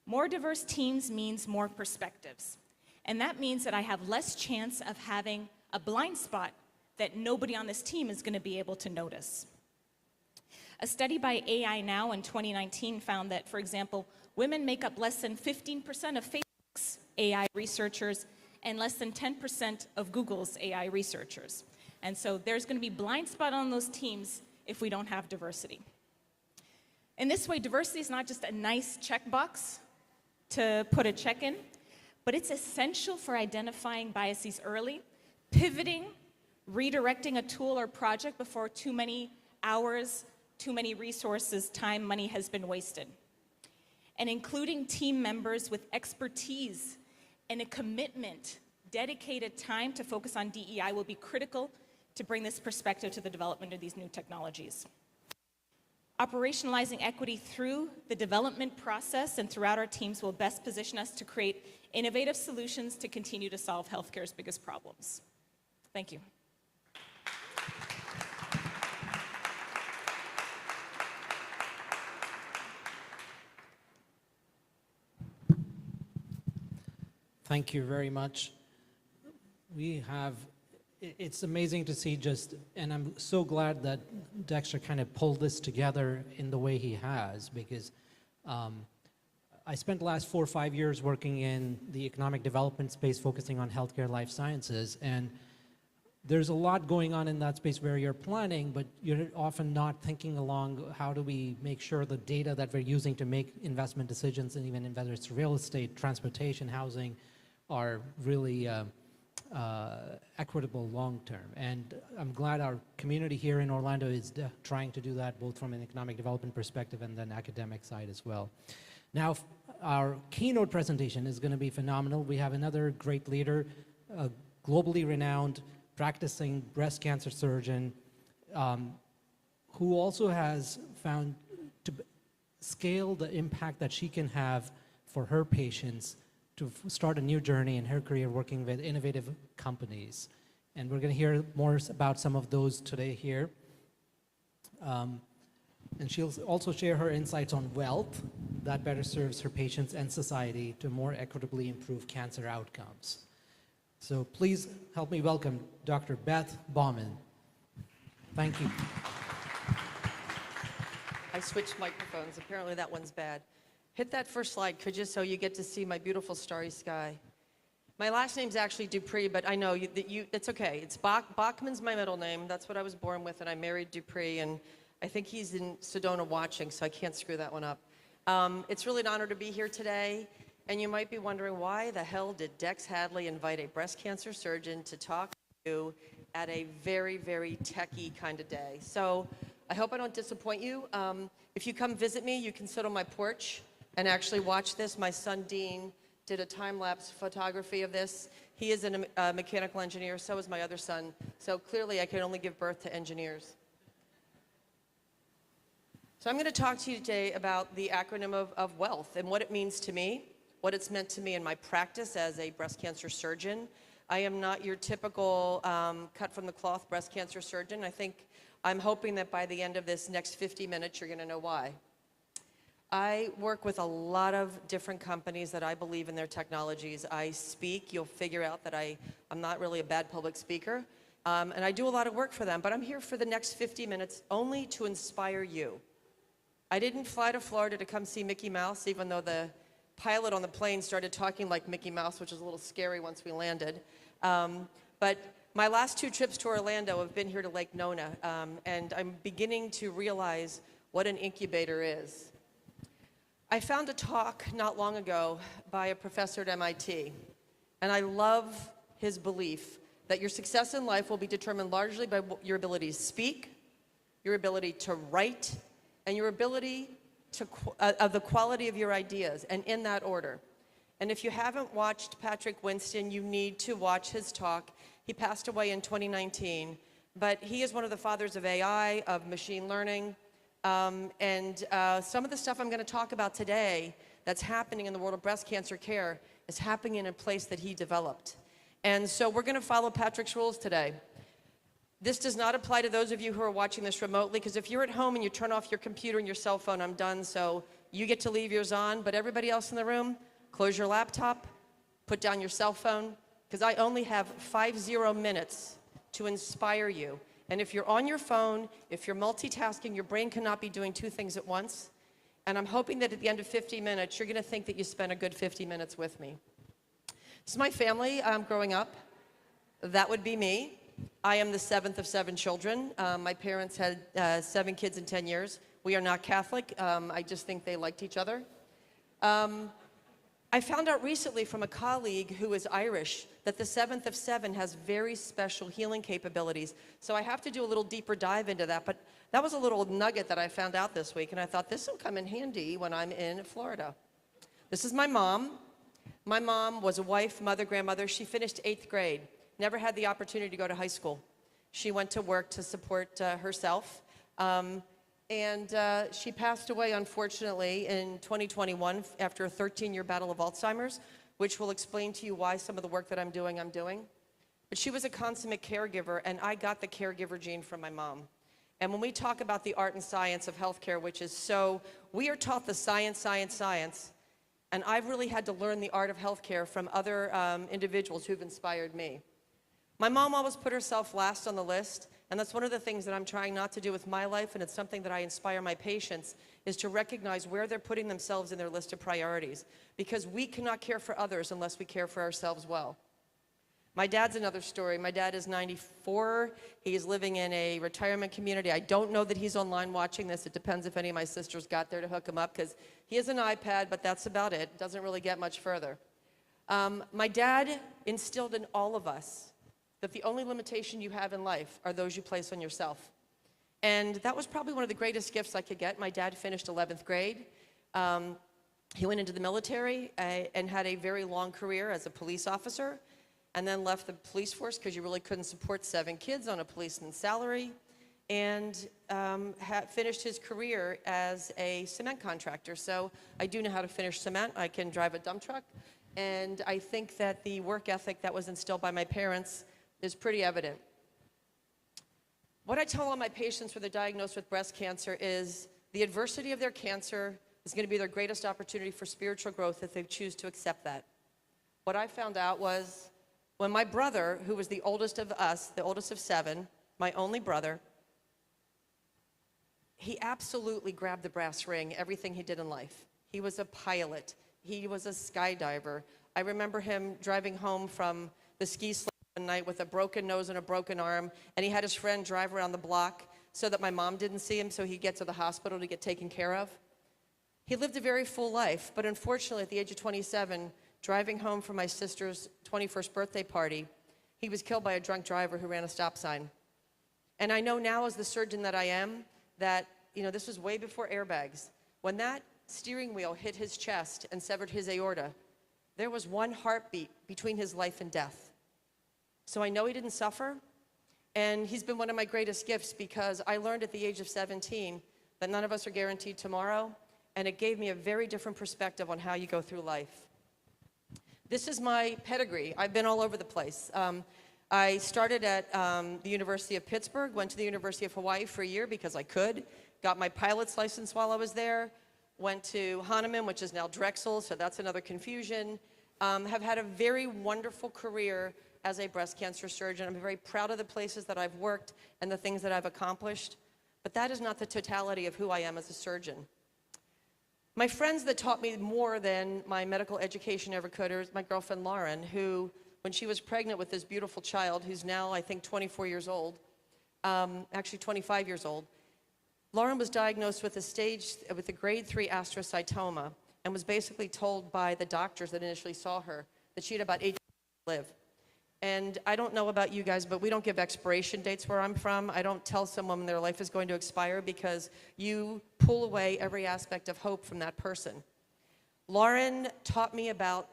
Speaker 10: More diverse teams means more perspectives. And that means that I have less chance of having a blind spot that nobody on this team is going to be able to notice. A study by AI Now in 2019 found that, for example, women make up less than 15% of Facebook's AI researchers and less than 10% of Google's AI researchers. And so there's going to be blind spot on those teams if we don't have diversity. In this way, diversity is not just a nice checkbox to put a check in, but it's essential for identifying biases early, pivoting, redirecting a tool or project before too many hours, too many resources, time, money has been wasted. And including team members with expertise and a commitment, dedicated time to focus on DEI will be critical to bring this perspective to the development of these new technologies. Operationalizing equity through the development process and throughout our teams will best position us to create innovative solutions to continue to solve healthcare's biggest problems. Thank you.
Speaker 2: Thank you very much. It's amazing to see and I'm so glad that Dexter kind of pulled this together in the way he has, because I spent the last 4 or 5 years working in the economic development space, focusing on healthcare life sciences, and there's a lot going on in that space where you're planning, but you're often not thinking along how do we make sure the data that we're using to make investment decisions, and even in whether it's real estate, transportation, housing, are really equitable long-term. And I'm glad our community here in Orlando is trying to do that, both from an economic development perspective and then academic side as well. Now, our keynote presentation is going to be phenomenal. We have another great leader, a globally renowned practicing breast cancer surgeon, who also has found to scale the impact that she can have for her patients to start a new journey in her career working with innovative companies. And we're going to hear more about some of those today here. And she'll also share her insights on wealth that better serves her patients and society to more equitably improve cancer outcomes. So please help me welcome Dr. Beth Baumann. Thank you.
Speaker 11: I switched microphones. Apparently that one's bad. Hit that first slide, could you, so you get to see my beautiful starry sky. My last name's actually Dupree, but I know it's okay. It's Bachman's my middle name. That's what I was born with, and I married Dupree, and I think he's in Sedona watching, so I can't screw that one up. It's really an honor to be here today, and you might be wondering, why the hell did Dex Hadley invite a breast cancer surgeon to talk to you at a very, very techie kind of day? So I hope I don't disappoint you. If you come visit me, you can sit on my porch and actually watch this. My son, Dean, did a time-lapse photography of this. He is a mechanical engineer, so is my other son. So clearly, I can only give birth to engineers. So I'm going to talk to you today about the acronym of WEALTH and what it means to me, what it's meant to me in my practice as a breast cancer surgeon. I am not your typical cut-from-the-cloth breast cancer surgeon. I'm hoping that by the end of this next 50 minutes, you're going to know why. I work with a lot of different companies that I believe in their technologies. I speak. You'll figure out that I'm not really a bad public speaker. And I do a lot of work for them. But I'm here for the next 50 minutes only to inspire you. I didn't fly to Florida to come see Mickey Mouse, even though the pilot on the plane started talking like Mickey Mouse, which was a little scary once we landed. But my last 2 trips to Orlando have been here to Lake Nona. And I'm beginning to realize what an incubator is. I found a talk not long ago by a professor at MIT, and I love his belief that your success in life will be determined largely by your ability to speak, your ability to write, and your ability of the quality of your ideas, and in that order. And if you haven't watched Patrick Winston, you need to watch his talk. He passed away in 2019, but he is one of the fathers of AI, of machine learning, and some of the stuff I'm going to talk about today that's happening in the world of breast cancer care is happening in a place that he developed. And so we're going to follow Patrick's rules today. This does not apply to those of you who are watching this remotely, because if you're at home and you turn off your computer and your cell phone, I'm done, so you get to leave yours on. But everybody else in the room, close your laptop, put down your cell phone, because I only have 50 minutes to inspire you. And if you're on your phone, if you're multitasking, your brain cannot be doing two things at once. And I'm hoping that at the end of 50 minutes, you're going to think that you spent a good 50 minutes with me. This is my family growing up. That would be me. I am the 7th of 7 children. My parents had 7 kids in 10 years. We are not Catholic. I just think they liked each other. I found out recently from a colleague who is Irish that the 7th of 7 has very special healing capabilities. So I have to do a little deeper dive into that. But that was a little nugget that I found out this week, and I thought this will come in handy when I'm in Florida. This is my mom. My mom was a wife, mother, grandmother. She finished 8th grade. Never had the opportunity to go to high school. She went to work to support herself. She passed away, unfortunately, in 2021 after a 13-year battle of Alzheimer's, which will explain to you why some of the work that I'm doing. But she was a consummate caregiver, and I got the caregiver gene from my mom. And when we talk about the art and science of healthcare, which is so, we are taught the science, science, science, and I've really had to learn the art of healthcare from other individuals who've inspired me. My mom always put herself last on the list, and that's one of the things that I'm trying not to do with my life, and it's something that I inspire my patients, is to recognize where they're putting themselves in their list of priorities, because we cannot care for others unless we care for ourselves well. My dad's another story. My dad is 94. He's living in a retirement community. I don't know that he's online watching this. It depends if any of my sisters got there to hook him up, because he has an iPad, but that's about it. It doesn't really get much further. My dad instilled in all of us that the only limitation you have in life are those you place on yourself. And that was probably one of the greatest gifts I could get. My dad finished 11th grade. He went into the military and had a very long career as a police officer, and then left the police force because you really couldn't support 7 kids on a policeman's salary, and finished his career as a cement contractor. So I do know how to finish cement. I can drive a dump truck. And I think that the work ethic that was instilled by my parents is pretty evident. What I tell all my patients when they're diagnosed with breast cancer is the adversity of their cancer is going to be their greatest opportunity for spiritual growth if they choose to accept that. What I found out was when my brother, who was the oldest of us, the oldest of 7, my only brother, he absolutely grabbed the brass ring, everything he did in life. He was a pilot. He was a skydiver. I remember him driving home from the ski slope one night with a broken nose and a broken arm, and he had his friend drive around the block so that my mom didn't see him so he'd get to the hospital to get taken care of. He lived a very full life, but unfortunately at the age of 27, driving home from my sister's 21st birthday party, he was killed by a drunk driver who ran a stop sign. And I know now as the surgeon that I am that, this was way before airbags. When that steering wheel hit his chest and severed his aorta, there was one heartbeat between his life and death. So I know he didn't suffer, and he's been one of my greatest gifts because I learned at the age of 17 that none of us are guaranteed tomorrow, and it gave me a very different perspective on how you go through life. This is my pedigree. I've been all over the place. I started at the University of Pittsburgh, went to the University of Hawaii for a year because I could, got my pilot's license while I was there, went to Hahnemann, which is now Drexel, so that's another confusion. Have had a very wonderful career as a breast cancer surgeon. I'm very proud of the places that I've worked and the things that I've accomplished, but that is not the totality of who I am as a surgeon. My friends that taught me more than my medical education ever could are my girlfriend Lauren, who, when she was pregnant with this beautiful child, who's now, I think, 24 years old, actually 25 years old, Lauren was diagnosed with a grade 3 astrocytoma and was basically told by the doctors that initially saw her that she had about 8 years to live. And I don't know about you guys, but we don't give expiration dates where I'm from. I don't tell someone their life is going to expire because you pull away every aspect of hope from that person. Lauren taught me about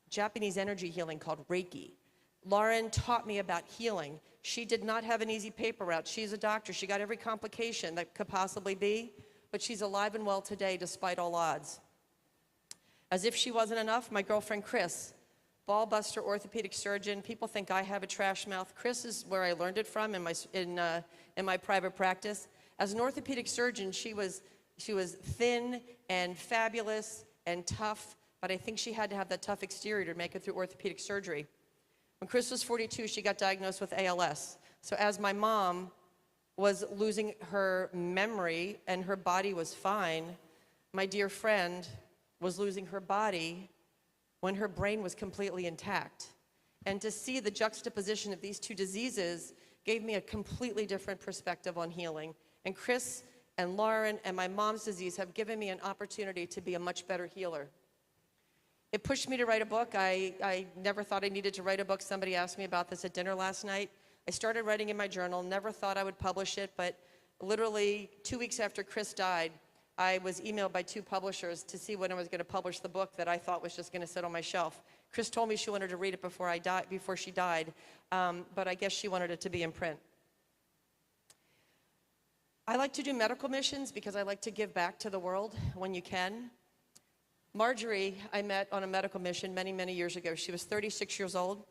Speaker 11: Japanese energy healing called Reiki. Lauren taught me about healing. She did not have an easy paper route. She's a doctor. She got every complication that could possibly be, but she's alive and well today despite all odds. As if she wasn't enough, my girlfriend Chris, ball-buster orthopedic surgeon. People think I have a trash mouth. Chris is where I learned it from in my private practice. As an orthopedic surgeon, she was thin and fabulous and tough, but I think she had to have that tough exterior to make it through orthopedic surgery. When Chris was 42, she got diagnosed with ALS. So as my mom was losing her memory and her body was fine, my dear friend was losing her body when her brain was completely intact. And to see the juxtaposition of these two diseases gave me a completely different perspective on healing. And Chris and Lauren and my mom's disease have given me an opportunity to be a much better healer. It pushed me to write a book. I never thought I needed to write a book. Somebody asked me about this at dinner last night. I started writing in my journal, never thought I would publish it, but literally 2 weeks after Chris died, I was emailed by 2 publishers to see when I was going to publish the book that I thought was just going to sit on my shelf. Chris told me she wanted to read it before she died, but I guess she wanted it to be in print. I like to do medical missions because I like to give back to the world when you can. Marjorie, I met on a medical mission many, many years ago. She was 36 years old.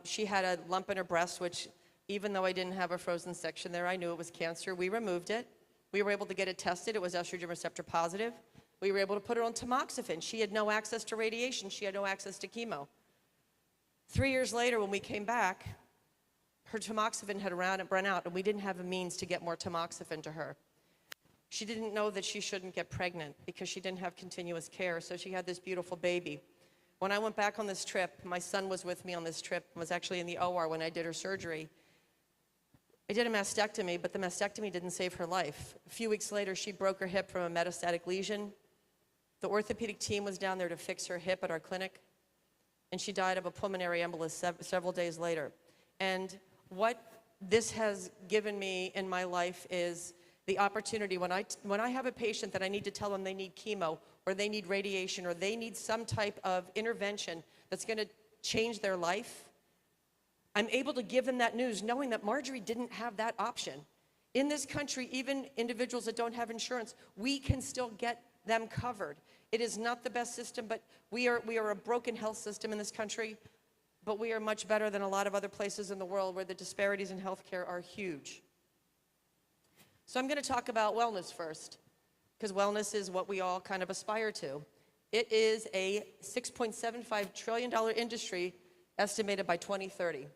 Speaker 11: She had a lump in her breast, which even though I didn't have a frozen section there, I knew it was cancer. We removed it. We were able to get it tested. It was estrogen receptor positive. We were able to put her on tamoxifen. She had no access to radiation. She had no access to chemo. 3 years later, when we came back, her tamoxifen had run out, and we didn't have a means to get more tamoxifen to her. She didn't know that she shouldn't get pregnant because she didn't have continuous care, so she had this beautiful baby. When I went back on this trip, my son was with me on this trip, was actually in the OR when I did her surgery. I did a mastectomy, but the mastectomy didn't save her life. A few weeks later, she broke her hip from a metastatic lesion. The orthopedic team was down there to fix her hip at our clinic, and she died of a pulmonary embolus several days later. And what this has given me in my life is the opportunity when I have a patient that I need to tell them they need chemo or they need radiation or they need some type of intervention that's going to change their life, I'm able to give them that news knowing that Marjorie didn't have that option. In this country, even individuals that don't have insurance, we can still get them covered. It is not the best system, but we are a broken health system in this country, but we are much better than a lot of other places in the world where the disparities in healthcare are huge. So I'm going to talk about wellness first, because wellness is what we all kind of aspire to. It is a $6.75 trillion industry estimated by 2030.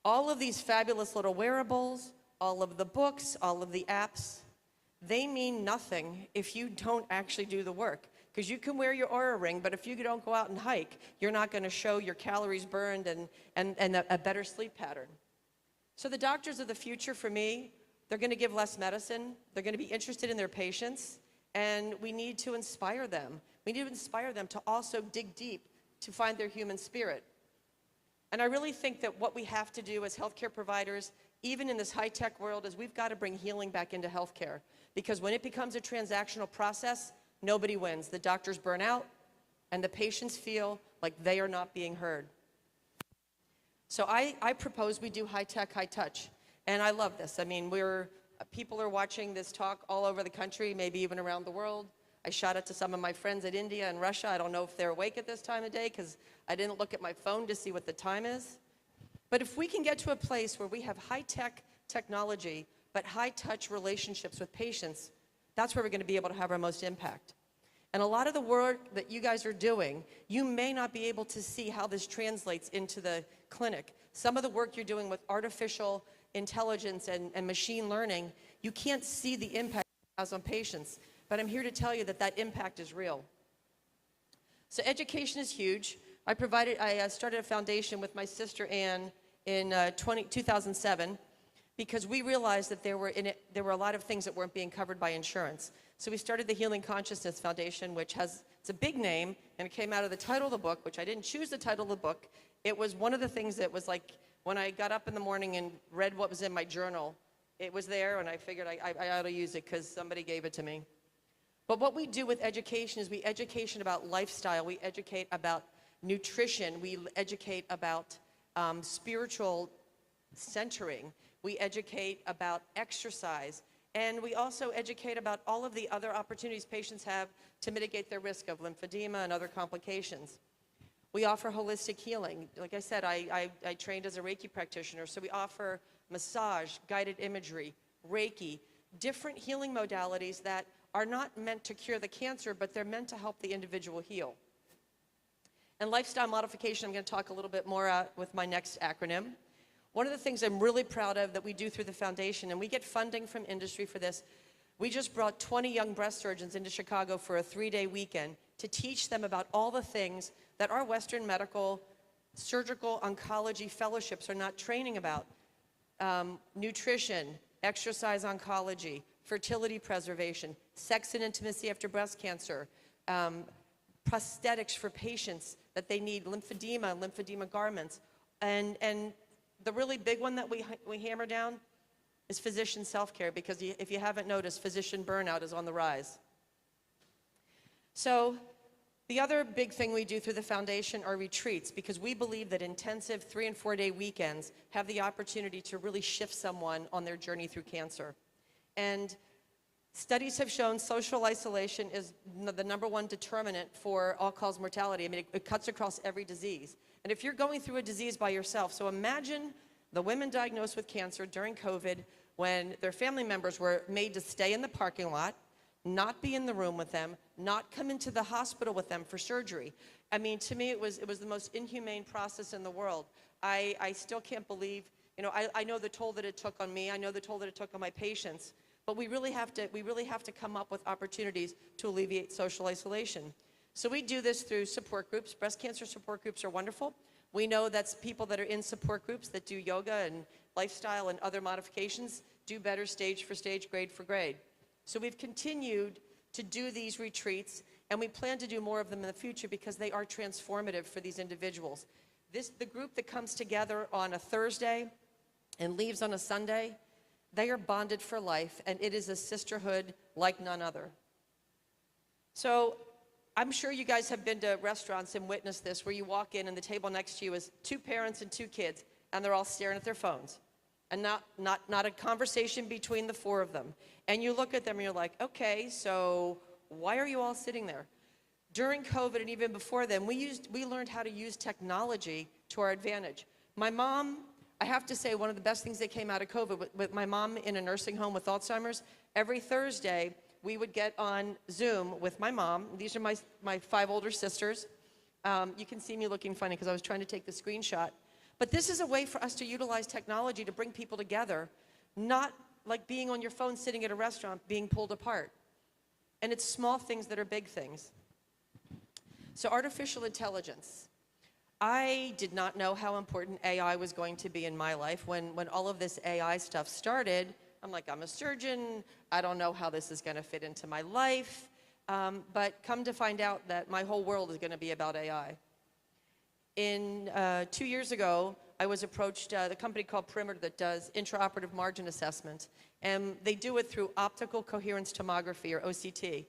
Speaker 11: All of these fabulous little wearables, all of the books, all of the apps, they mean nothing if you don't actually do the work. Because you can wear your Oura ring, but if you don't go out and hike, you're not going to show your calories burned and a better sleep pattern. So the doctors of the future, for me, they're going to give less medicine. They're going to be interested in their patients. And we need to inspire them. We need to inspire them to also dig deep to find their human spirit. And I really think that what we have to do as healthcare providers, even in this high-tech world, is we've got to bring healing back into healthcare. Because when it becomes a transactional process, nobody wins. The doctors burn out, and the patients feel like they are not being heard. So I propose we do high-tech, high-touch. And I love this. I mean, people are watching this talk all over the country, maybe even around the world. I shot it to some of my friends at India and Russia. I don't know if they're awake at this time of day because I didn't look at my phone to see what the time is. But if we can get to a place where we have high-tech technology, but high-touch relationships with patients, that's where we're going to be able to have our most impact. And a lot of the work that you guys are doing, you may not be able to see how this translates into the clinic. Some of the work you're doing with artificial intelligence and machine learning, you can't see the impact it has on patients. But I'm here to tell you that that impact is real. So education is huge. I started a foundation with my sister Ann in 2007. because we realized that there were a lot of things that weren't being covered by insurance. So we started the Healing Consciousness Foundation, which it's a big name, and it came out of the title of the book, which I didn't choose the title of the book. It was one of the things that was like, when I got up in the morning and read what was in my journal, it was there, and I figured I ought to use it because somebody gave it to me. But what we do with education is we educate about lifestyle, we educate about nutrition, we educate about spiritual centering, we educate about exercise, and we also educate about all of the other opportunities patients have to mitigate their risk of lymphedema and other complications. We offer holistic healing. Like I said, I trained as a Reiki practitioner, so we offer massage, guided imagery, Reiki, different healing modalities that are not meant to cure the cancer, but they're meant to help the individual heal. And lifestyle modification, I'm going to talk a little bit more with my next acronym. One of the things I'm really proud of that we do through the foundation, and we get funding from industry for this, we just brought 20 young breast surgeons into Chicago for a 3-day weekend to teach them about all the things that our Western medical, surgical, oncology fellowships are not training about. Nutrition, exercise oncology, fertility preservation, sex and intimacy after breast cancer, prosthetics for patients that they need, lymphedema garments. And the really big one that we hammer down is physician self-care, because if you haven't noticed, physician burnout is on the rise. So the other big thing we do through the foundation are retreats, because we believe that intensive 3- and 4-day weekends have the opportunity to really shift someone on their journey through cancer. And studies have shown social isolation is the #1 determinant for all-cause mortality. I mean, it cuts across every disease. And if you're going through a disease by yourself, so imagine the women diagnosed with cancer during COVID when their family members were made to stay in the parking lot, not be in the room with them, not come into the hospital with them for surgery. I mean, to me, it was the most inhumane process in the world. I still can't believe, you know, I know the toll that it took on me, I know the toll that it took on my patients, but we really have to come up with opportunities to alleviate social isolation. So we do this through support groups. Breast cancer support groups are wonderful. We know that's people that are in support groups that do yoga and lifestyle and other modifications do better stage for stage, grade for grade. So we've continued to do these retreats, and we plan to do more of them in the future because they are transformative for these individuals. The group that comes together on a Thursday and leaves on a Sunday, they are bonded for life, and it is a sisterhood like none other. So I'm sure you guys have been to restaurants and witnessed this, where you walk in and the table next to you is 2 parents and 2 kids, and they're all staring at their phones. And not a conversation between the 4 of them. And you look at them and you're like, okay, so why are you all sitting there? During COVID and even before then, we learned how to use technology to our advantage. My mom, I have to say, one of the best things that came out of COVID, with my mom in a nursing home with Alzheimer's, every Thursday, we would get on Zoom with my mom. These are my 5 older sisters. You can see me looking funny because I was trying to take the screenshot. But this is a way for us to utilize technology to bring people together, not like being on your phone sitting at a restaurant being pulled apart. And it's small things that are big things. So artificial intelligence. I did not know how important AI was going to be in my life. When all of this AI stuff started, I'm like, I'm a surgeon, I don't know how this is going to fit into my life. But come to find out that my whole world is going to be about AI. 2 years ago, I was approached, the company called Perimeter that does intraoperative margin assessment, and they do it through optical coherence tomography, or OCT.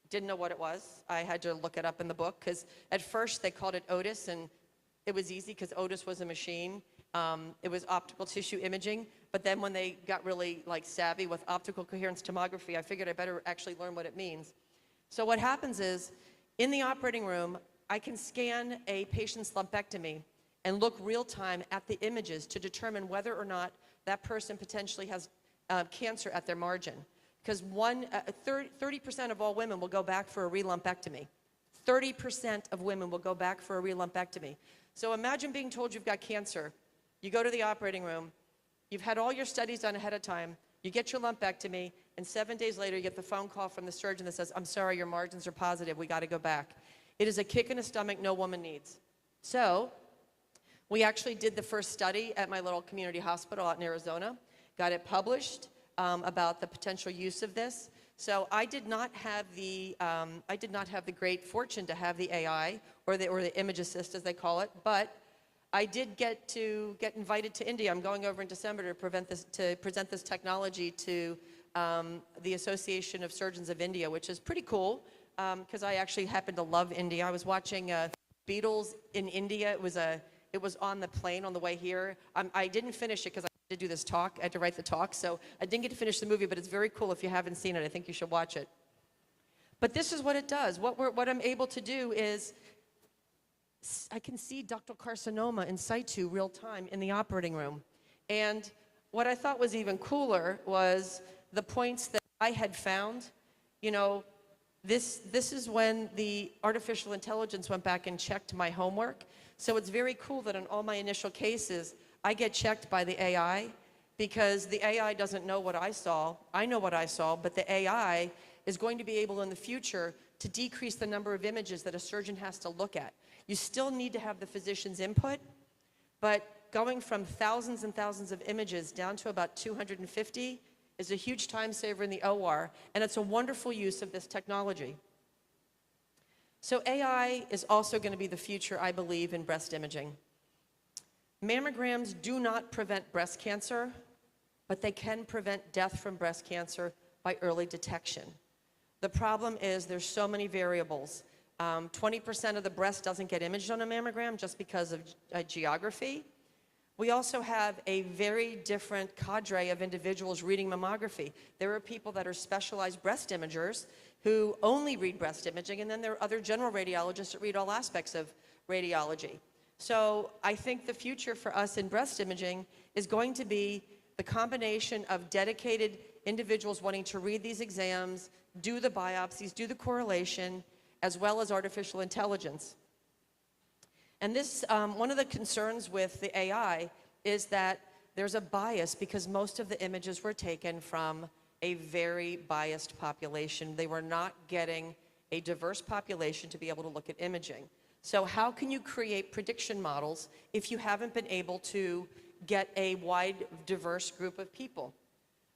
Speaker 11: Didn't know what it was. I had to look it up in the book, because at first they called it Otis, and it was easy because Otis was a machine. It was optical tissue imaging, but then when they got really savvy with optical coherence tomography, I figured I better actually learn what it means. So what happens is, in the operating room, I can scan a patient's lumpectomy and look real time at the images to determine whether or not that person potentially has cancer at their margin. Because 30% of all women will go back for a relumpectomy. 30% of women will go back for a relumpectomy. So imagine being told you've got cancer. You go to the operating room, you've had all your studies done ahead of time, you get your lumpectomy, and 7 days later you get the phone call from the surgeon that says, I'm sorry, your margins are positive, we got to go back. It is a kick in the stomach no woman needs. So we actually did the first study at my little community hospital out in Arizona, got it published about the potential use of this. So I did not have the great fortune to have the AI or the image assist as they call it, but I did get invited to India. I'm going over in December to present this technology to the Association of Surgeons of India, which is pretty cool because I actually happen to love India. I was watching Beatles in India. It was on the plane on the way here. I didn't finish it because I had to do this talk. I had to write the talk, so I didn't get to finish the movie, but it's very cool. If you haven't seen it, I think you should watch it. But this is what it does. What I'm able to do is I can see ductal carcinoma in situ real time in the operating room. And what I thought was even cooler was the points that I had found. You know, this is when the artificial intelligence went back and checked my homework. So it's very cool that in all my initial cases, I get checked by the AI because the AI doesn't know what I saw. I know what I saw, but the AI is going to be able in the future to decrease the number of images that a surgeon has to look at. You still need to have the physician's input, but going from thousands and thousands of images down to about 250 is a huge time saver in the OR, and it's a wonderful use of this technology. So AI is also going to be the future, I believe, in breast imaging. Mammograms do not prevent breast cancer, but they can prevent death from breast cancer by early detection. The problem is there's so many variables. 20% of the breast doesn't get imaged on a mammogram just because of geography. We also have a very different cadre of individuals reading mammography. There are people that are specialized breast imagers who only read breast imaging, and then there are other general radiologists that read all aspects of radiology. So I think the future for us in breast imaging is going to be the combination of dedicated individuals wanting to read these exams, do the biopsies, do the correlation, as well as artificial intelligence. And this, one of the concerns with the AI is that there's a bias because most of the images were taken from a very biased population. They were not getting a diverse population to be able to look at imaging. So how can you create prediction models if you haven't been able to get a wide, diverse group of people?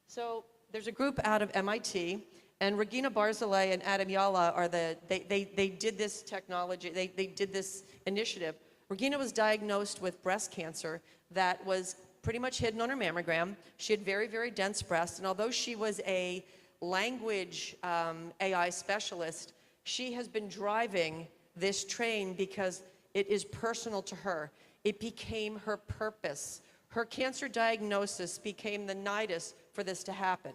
Speaker 11: So there's a group out of MIT, and Regina Barzilay and Adam Yala are they did this technology, they did this initiative. Regina was diagnosed with breast cancer that was pretty much hidden on her mammogram. She had very, very dense breasts, and although she was a language AI specialist, she has been driving this train because it is personal to her. It became her purpose. Her cancer diagnosis became the nidus for this to happen.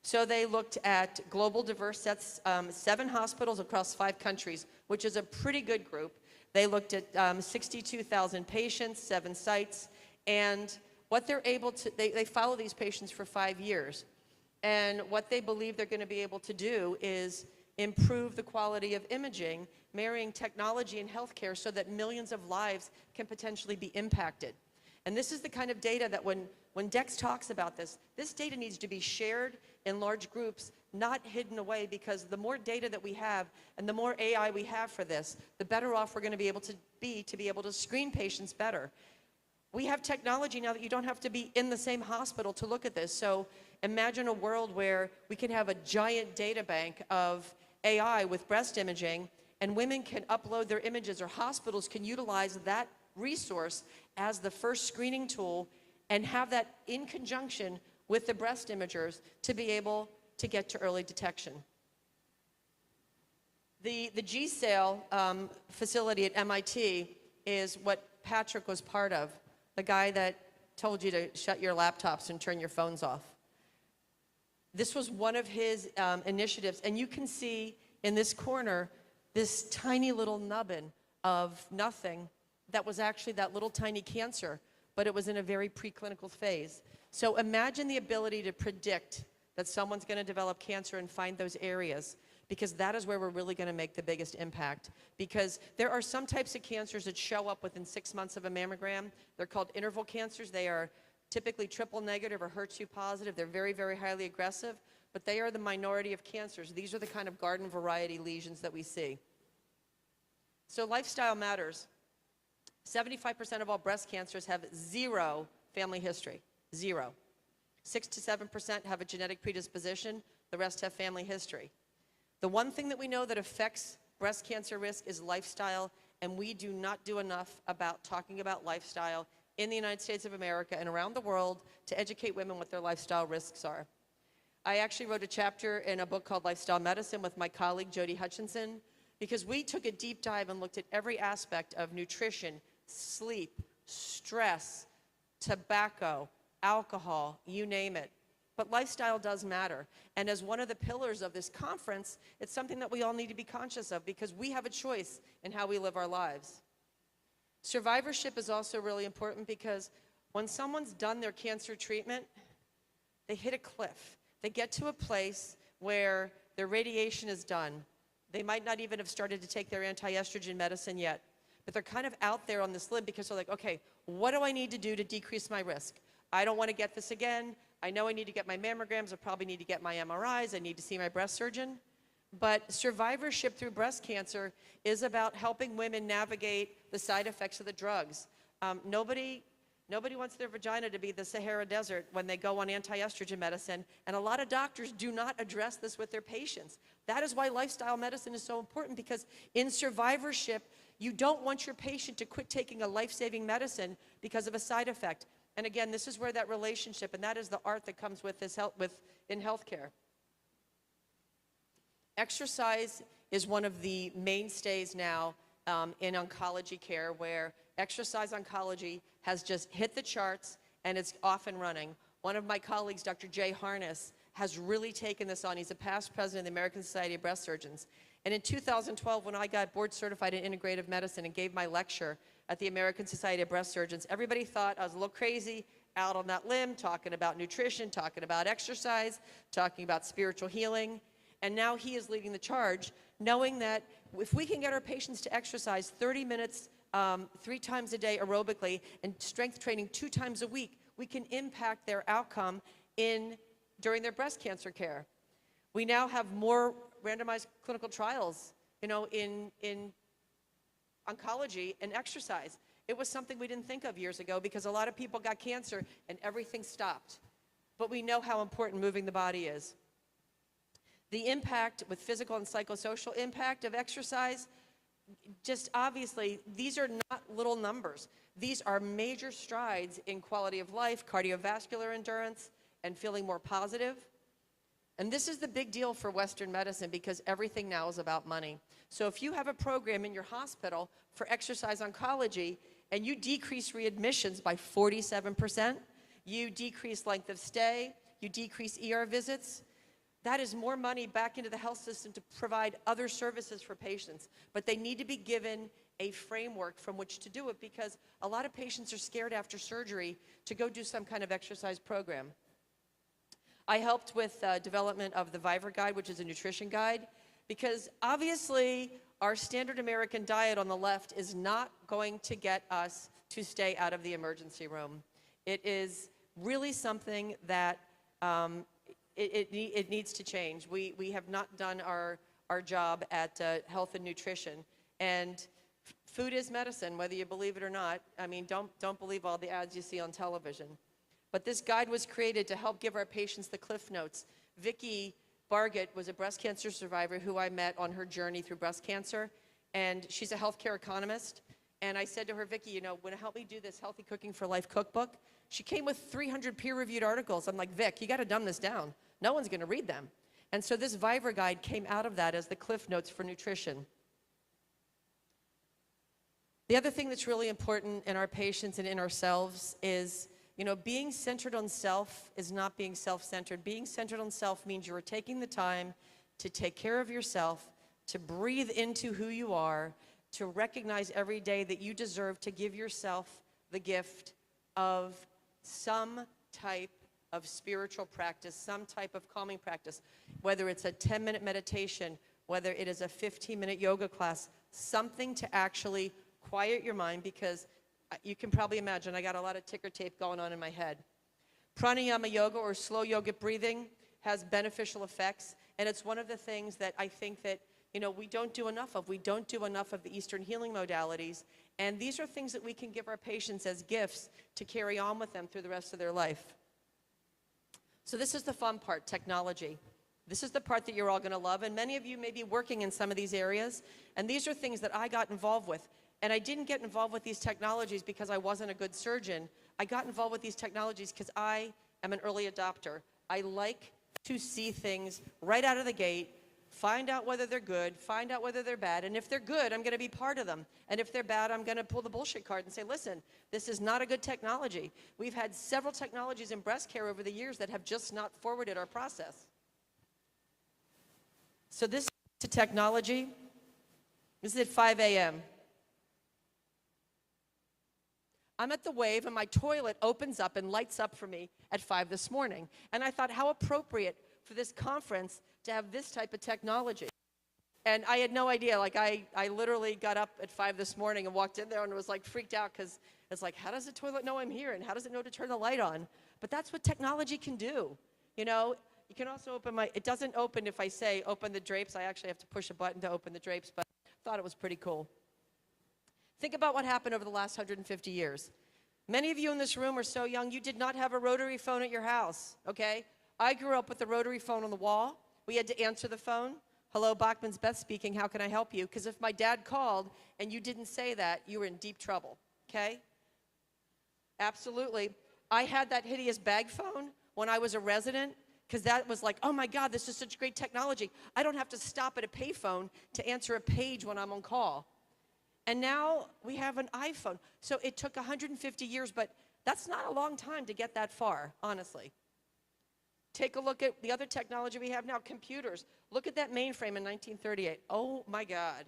Speaker 11: So they looked at global diverse sets, 7 hospitals across 5 countries, which is a pretty good group. They looked at 62,000 patients, 7 sites, and what they're able to, they follow these patients for 5 years. And what they believe they're going to be able to do is improve the quality of imaging, marrying technology and healthcare so that millions of lives can potentially be impacted. And this is the kind of data that when Dex talks about this data needs to be shared in large groups, not hidden away, because the more data that we have and the more AI we have for this, the better off we're going to be able to screen patients better. We have technology now that you don't have to be in the same hospital to look at this. So imagine a world where we can have a giant data bank of AI with breast imaging, and women can upload their images, or hospitals can utilize that resource as the first screening tool and have that in conjunction with the breast imagers to be able to get to early detection. The GSAIL facility at MIT is what Patrick was part of, the guy that told you to shut your laptops and turn your phones off. This was one of his initiatives, and you can see in this corner this tiny little nubbin of nothing that was actually that little tiny cancer, but it was in a very preclinical phase. So imagine the ability to predict that someone's going to develop cancer and find those areas, because that is where we're really going to make the biggest impact. Because there are some types of cancers that show up within 6 months of a mammogram. They're called interval cancers. They are typically triple negative or HER2 positive. They're very, very highly aggressive, but they are the minority of cancers. These are the kind of garden variety lesions that we see. So lifestyle matters. 75% of all breast cancers have 0 family history, 0. 6 to 7% have a genetic predisposition. The rest have family history. The one thing that we know that affects breast cancer risk is lifestyle, and we do not do enough about talking about lifestyle in the United States of America and around the world to educate women what their lifestyle risks are. I actually wrote a chapter in a book called Lifestyle Medicine with my colleague Jody Hutchinson, because we took a deep dive and looked at every aspect of nutrition, sleep, stress, tobacco, alcohol, you name it. But lifestyle does matter. And as one of the pillars of this conference, it's something that we all need to be conscious of because we have a choice in how we live our lives. Survivorship is also really important because when someone's done their cancer treatment, they hit a cliff. They get to a place where their radiation is done. They might not even have started to take their anti-estrogen medicine yet, but they're kind of out there on this limb because they're like, okay, what do I need to do to decrease my risk? I don't want to get this again. I know I need to get my mammograms. I probably need to get my MRIs. I need to see my breast surgeon. But survivorship through breast cancer is about helping women navigate the side effects of the drugs. Nobody wants their vagina to be the Sahara Desert when they go on anti-estrogen medicine, and a lot of doctors do not address this with their patients. That is why lifestyle medicine is so important, because in survivorship, you don't want your patient to quit taking a life-saving medicine because of a side effect. And again, this is where that relationship, and that is the art that comes with this in healthcare. Exercise is one of the mainstays now in oncology care, where exercise oncology has just hit the charts and it's off and running. One of my colleagues, Dr. Jay Harness, has really taken this on. He's a past president of the American Society of Breast Surgeons. And in 2012, when I got board certified in integrative medicine and gave my lecture at the American Society of Breast Surgeons, everybody thought I was a little crazy, out on that limb, talking about nutrition, talking about exercise, talking about spiritual healing. And now he is leading the charge, knowing that if we can get our patients to exercise 30 minutes 3 times a day aerobically and strength training 2 times a week, we can impact their outcome during their breast cancer care. We now have more randomized clinical trials, in oncology and exercise. It was something we didn't think of years ago because a lot of people got cancer and everything stopped. But we know how important moving the body is. The impact with physical and psychosocial impact of exercise, just obviously, these are not little numbers. These are major strides in quality of life, cardiovascular endurance, and feeling more positive. And this is the big deal for Western medicine because everything now is about money. So if you have a program in your hospital for exercise oncology and you decrease readmissions by 47%, you decrease length of stay, you decrease ER visits, that is more money back into the health system to provide other services for patients. But they need to be given a framework from which to do it because a lot of patients are scared after surgery to go do some kind of exercise program. I helped with development of the Viver Guide, which is a nutrition guide, because obviously our standard American diet on the left is not going to get us to stay out of the emergency room. It is really something that it needs to change. We have not done our job at health and nutrition. And food is medicine, whether you believe it or not. I mean, don't believe all the ads you see on television. But this guide was created to help give our patients the cliff notes. Vicki Bargett was a breast cancer survivor who I met on her journey through breast cancer. And she's a healthcare economist. And I said to her, Vicki, want to help me do this Healthy Cooking for Life cookbook? She came with 300 peer-reviewed articles. I'm like, Vic, you got to dumb this down. No one's going to read them. And so this Viver Guide came out of that as the cliff notes for nutrition. The other thing that's really important in our patients and in ourselves is, being centered on self is not being self-centered. Being centered on self means you are taking the time to take care of yourself, to breathe into who you are, to recognize every day that you deserve to give yourself the gift of some type of spiritual practice, some type of calming practice, whether it's a 10-minute meditation, whether it is a 15-minute yoga class, something to actually quiet your mind, because you can probably imagine I got a lot of ticker tape going on in my head. Pranayama yoga, or slow yogic breathing, has beneficial effects, and it's one of the things that I think that we don't do enough of. We don't do enough of the Eastern healing modalities, and these are things that we can give our patients as gifts to carry on with them through the rest of their life. So this is the fun part, technology. This is the part that you're all going to love, and many of you may be working in some of these areas, and these are things that I got involved with. And I didn't get involved with these technologies because I wasn't a good surgeon. I got involved with these technologies because I am an early adopter. I like to see things right out of the gate, find out whether they're good, find out whether they're bad, and if they're good, I'm going to be part of them. And if they're bad, I'm going to pull the bullshit card and say, listen, this is not a good technology. We've had several technologies in breast care over the years that have just not forwarded our process. So this is to technology. This is at 5 a.m. I'm at the Wave, and my toilet opens up and lights up for me at 5 this morning. And I thought, how appropriate for this conference to have this type of technology. And I had no idea. Like, I literally got up at 5 this morning and walked in there and was, like, freaked out because it's like, how does the toilet know I'm here? And how does it know to turn the light on? But that's what technology can do. You know, you can also open it doesn't open if I say open the drapes. I actually have to push a button to open the drapes, but I thought it was pretty cool. Think about what happened over the last 150 years. Many of you in this room are so young, you did not have a rotary phone at your house, okay? I grew up with the rotary phone on the wall. We had to answer the phone. Hello, Bachman's Beth speaking. How can I help you? Because if my dad called and you didn't say that, you were in deep trouble, okay? Absolutely. I had that hideous bag phone when I was a resident because that was like, oh my God, this is such great technology. I don't have to stop at a payphone to answer a page when I'm on call. And now we have an iPhone. So it took 150 years, but that's not a long time to get that far, honestly. Take a look at the other technology we have now, computers. Look at that mainframe in 1938. Oh my God.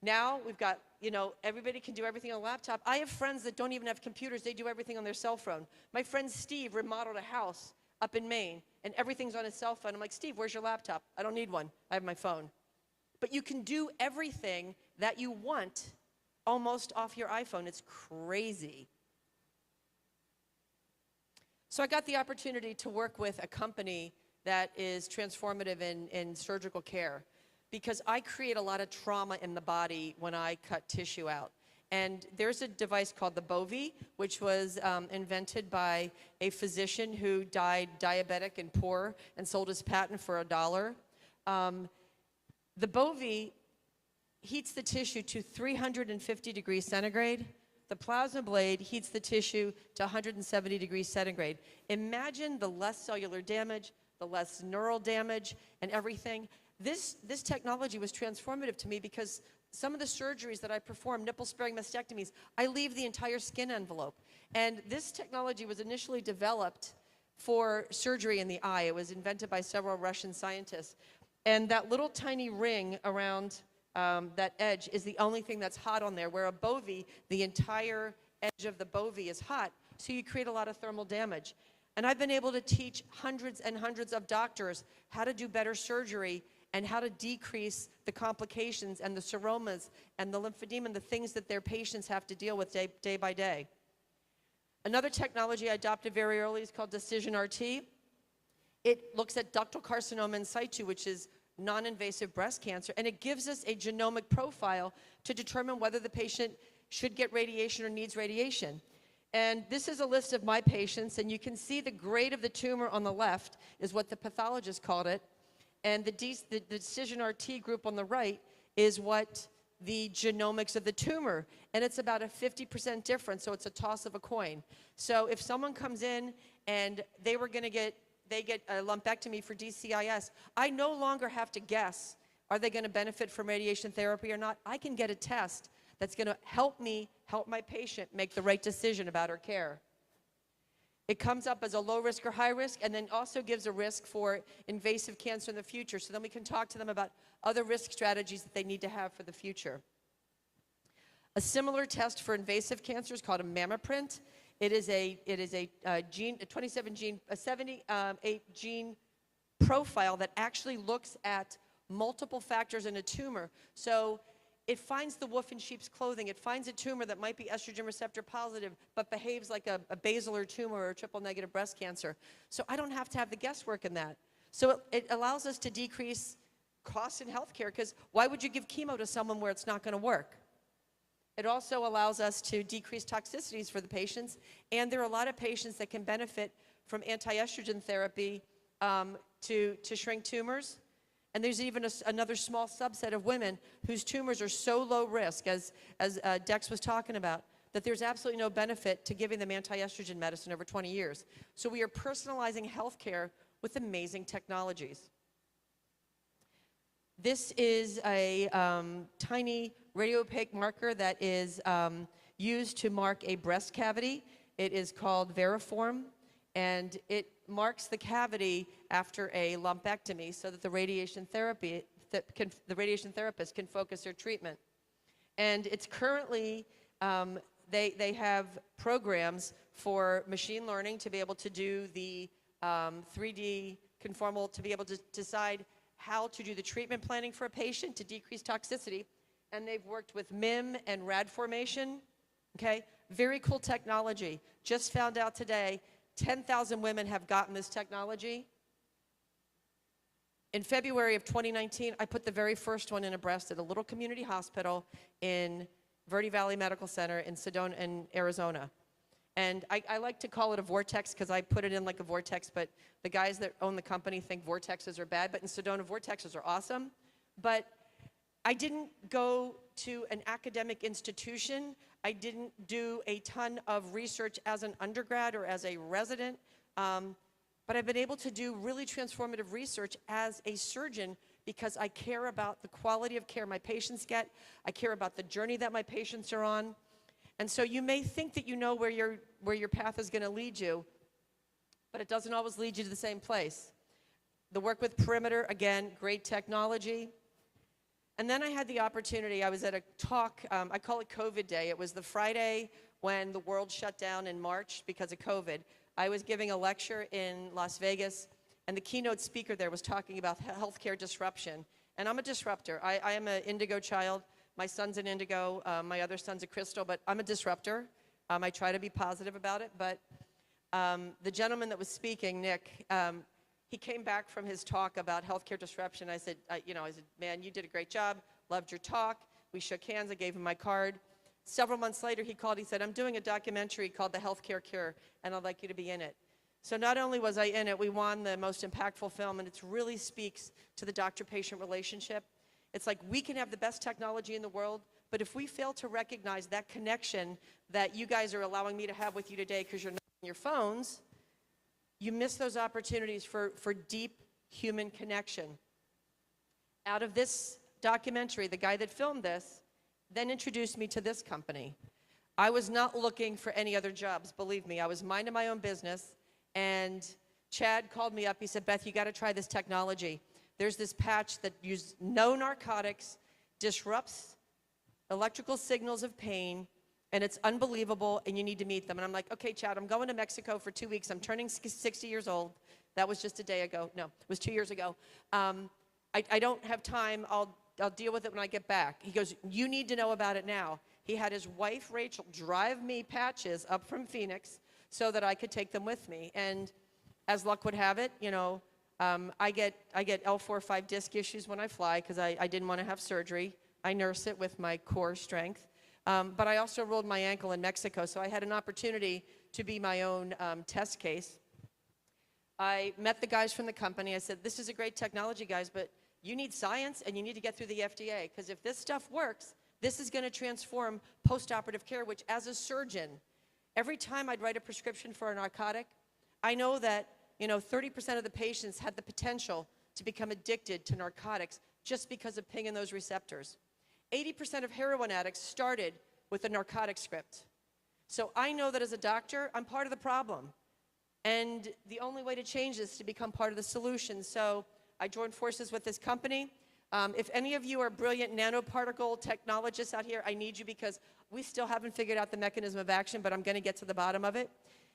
Speaker 11: Now we've got, you know, everybody can do everything on a laptop. I have friends that don't even have computers. They do everything on their cell phone. My friend Steve remodeled a house up in Maine, and everything's on his cell phone. I'm like, Steve, where's your laptop? I don't need one. I have my phone. But you can do everything that you want almost off your iPhone. It's crazy. So I got the opportunity to work with a company that is transformative in surgical care because I create a lot of trauma in the body when I cut tissue out. And there's a device called the Bovi, which was invented by a physician who died diabetic and poor and sold his patent for $1. The Bovi heats the tissue to 350 degrees centigrade. The plasma blade heats the tissue to 170 degrees centigrade. Imagine the less cellular damage, the less neural damage, and everything. This technology was transformative to me because some of the surgeries that I perform, nipple-sparing mastectomies, I leave the entire skin envelope. And this technology was initially developed for surgery in the eye. It was invented by several Russian scientists. And that little tiny ring around that edge is the only thing that's hot on there, where a Bovi, the entire edge of the Bovi is hot, so you create a lot of thermal damage. And I've been able to teach hundreds and hundreds of doctors how to do better surgery and how to decrease the complications and the seromas and the lymphedema and the things that their patients have to deal with day by day. Another technology I adopted very early is called Decision RT. It looks at ductal carcinoma in situ, which is non-invasive breast cancer, and it gives us a genomic profile to determine whether the patient should get radiation or needs radiation. And this is a list of my patients, and you can see the grade of the tumor on the left is what the pathologist called it, and the Decision RT group on the right is what the genomics of the tumor, and it's about a 50% difference, so it's a toss of a coin. So if someone comes in and they get a lumpectomy for DCIS, I no longer have to guess, are they going to benefit from radiation therapy or not? I can get a test that's going to help me help my patient make the right decision about her care. It comes up as a low risk or high risk, and then also gives a risk for invasive cancer in the future. So then we can talk to them about other risk strategies that they need to have for the future. A similar test for invasive cancer is called a mammoprint. It is a 78 gene profile that actually looks at multiple factors in a tumor. So it finds the wolf in sheep's clothing. It finds a tumor that might be estrogen receptor positive, but behaves like a basilar tumor or a triple negative breast cancer. So I don't have to have the guesswork in that. So it allows us to decrease costs in healthcare, because why would you give chemo to someone where it's not going to work? It also allows us to decrease toxicities for the patients, and there are a lot of patients that can benefit from anti-estrogen therapy to shrink tumors. And there's even another small subset of women whose tumors are so low risk, as Dex was talking about, that there's absolutely no benefit to giving them anti-estrogen medicine over 20 years. So we are personalizing healthcare with amazing technologies. This is a tiny radiopaque marker that is used to mark a breast cavity. It is called Veriform, and it marks the cavity after a lumpectomy so that the radiation therapist can focus their treatment. And it's currently, they have programs for machine learning to be able to do the 3D conformal, to be able to decide how to do the treatment planning for a patient to decrease toxicity. And they've worked with MIM and rad formation, okay? Very cool technology. Just found out today, 10,000 women have gotten this technology. In February of 2019, I put the very first one in a breast at a little community hospital in Verde Valley Medical Center in Sedona, in Arizona. And I like to call it a vortex because I put it in like a vortex, but the guys that own the company think vortexes are bad, but in Sedona, vortexes are awesome. But I didn't go to an academic institution. I didn't do a ton of research as an undergrad or as a resident, but I've been able to do really transformative research as a surgeon because I care about the quality of care my patients get. I care about the journey that my patients are on. And so you may think that you know where your path is going to lead you, but it doesn't always lead you to the same place. The work with Perimeter, again, great technology. And then I had the opportunity, I was at a talk, I call it COVID Day. It was the Friday when the world shut down in March because of COVID. I was giving a lecture in Las Vegas, and the keynote speaker there was talking about healthcare disruption. And I'm a disruptor. I am an indigo child. My son's an indigo. My other son's a crystal, but I'm a disruptor. I try to be positive about it. But the gentleman that was speaking, Nick, he came back from his talk about healthcare disruption. I said, man, you did a great job. Loved your talk. We shook hands. I gave him my card. Several months later, he called. He said, I'm doing a documentary called The Healthcare Cure, and I'd like you to be in it. So not only was I in it, we won the most impactful film, and it really speaks to the doctor-patient relationship. It's like we can have the best technology in the world, but if we fail to recognize that connection that you guys are allowing me to have with you today because you're not on your phones, you miss those opportunities for deep human connection. Out of this documentary, the guy that filmed this then introduced me to this company. I was not looking for any other jobs, believe me. I was minding my own business, and Chad called me up. He said, Beth, you got to try this technology. There's this patch that uses no narcotics, disrupts electrical signals of pain, and it's unbelievable, and you need to meet them. And I'm like, okay, Chad, I'm going to Mexico for 2 weeks. I'm turning 60 years old. That was just a day ago. No, it was 2 years ago. I don't have time. I'll deal with it when I get back. He goes, you need to know about it now. He had his wife, Rachel, drive me patches up from Phoenix so that I could take them with me. And as luck would have it, I get L4-5 disc issues when I fly because I didn't want to have surgery. I nurse it with my core strength. But I also rolled my ankle in Mexico, so I had an opportunity to be my own test case. I met the guys from the company. I said, this is a great technology, guys, but you need science and you need to get through the FDA because if this stuff works, this is going to transform post-operative care, which as a surgeon, every time I'd write a prescription for a narcotic, I know that 30% of the patients had the potential to become addicted to narcotics just because of pinging those receptors. 80% of heroin addicts started with a narcotic script. So I know that as a doctor, I'm part of the problem. And the only way to change this is to become part of the solution. So I joined forces with this company. If any of you are brilliant nanoparticle technologists out here, I need you because we still haven't figured out the mechanism of action, but I'm going to get to the bottom of it.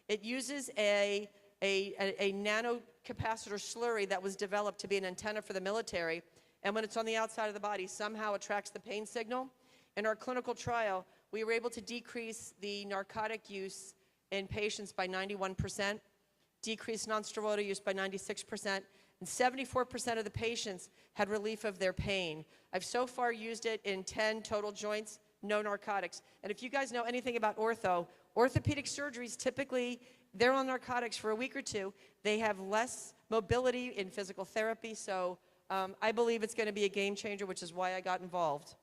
Speaker 11: It uses a nanocapacitor slurry that was developed to be an antenna for the military, and when it's on the outside of the body, somehow attracts the pain signal. In our clinical trial, we were able to decrease the narcotic use in patients by 91%, decrease nonsteroidal use by 96%, and 74% of the patients had relief of their pain. I've so far used it in 10 total joints, no narcotics. And if you guys know anything about orthopedic surgeries typically they're on narcotics for a week or two, they have less mobility in physical therapy. So I believe it's going to be a game changer, which is why I got involved.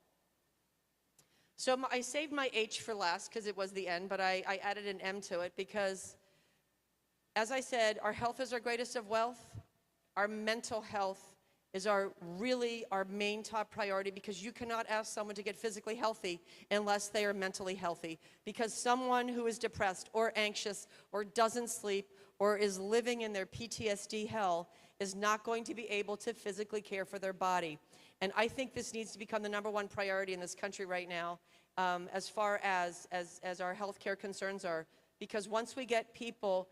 Speaker 11: So I saved my H for last because it was the N, but I added an M to it because, as I said, our health is our greatest of wealth. Our mental health is our main top priority, because you cannot ask someone to get physically healthy unless they are mentally healthy. Because someone who is depressed or anxious or doesn't sleep or is living in their PTSD hell is not going to be able to physically care for their body. And I think this needs to become the #1 priority in this country right now, as far as our healthcare concerns are. Because once we get people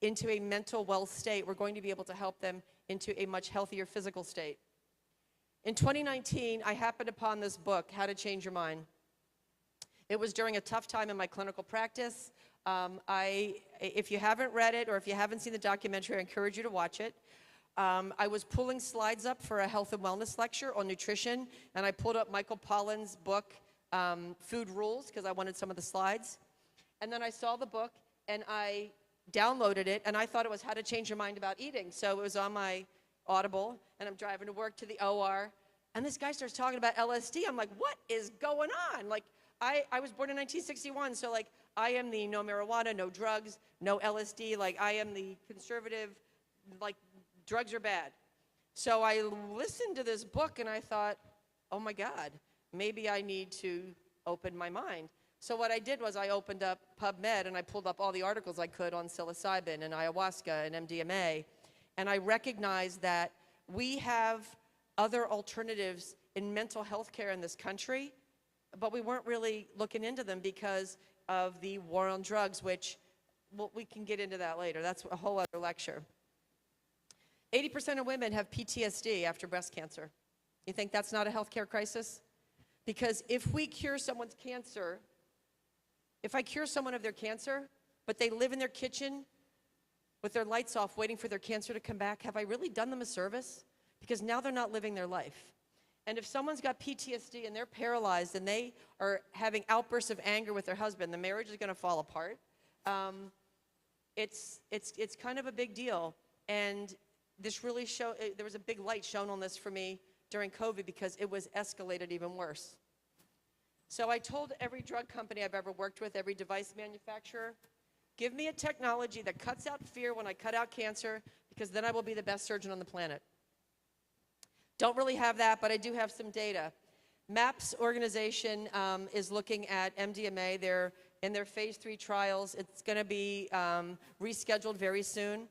Speaker 11: into a mental wealth state, we're going to be able to help them into a much healthier physical state. In 2019, I happened upon this book, How to Change Your Mind. It was during a tough time in my clinical practice. If you haven't read it or if you haven't seen the documentary, I encourage you to watch it. I was pulling slides up for a health and wellness lecture on nutrition, and I pulled up Michael Pollan's book, Food Rules, because I wanted some of the slides. And then I saw the book, and I downloaded it, and I thought it was How to Change Your Mind About Eating. So it was on my Audible, and I'm driving to work to the OR, and this guy starts talking about LSD. I'm like, what is going on? Like, I was born in 1961, so like, I am the no marijuana, no drugs, no LSD, like I am the conservative, like drugs are bad. So I listened to this book and I thought, oh my God, maybe I need to open my mind. So what I did was I opened up PubMed and I pulled up all the articles I could on psilocybin and ayahuasca and MDMA. And I recognized that we have other alternatives in mental health care in this country, but we weren't really looking into them because of the war on drugs, which, well, we can get into that later. That's a whole other lecture. 80% of women have PTSD after breast cancer. You think that's not a healthcare crisis? Because if we cure someone's cancer, if I cure someone of their cancer, but they live in their kitchen with their lights off waiting for their cancer to come back, have I really done them a service? Because now they're not living their life. And if someone's got PTSD and they're paralyzed and they are having outbursts of anger with their husband, the marriage is going to fall apart. It's kind of a big deal. And this really there was a big light shown on this for me during COVID because it was escalated even worse. So I told every drug company I've ever worked with, every device manufacturer, give me a technology that cuts out fear when I cut out cancer, because then I will be the best surgeon on the planet. Don't really have that, but I do have some data. MAPS organization is looking at MDMA. They're in their phase 3 trials. It's going to be rescheduled very soon.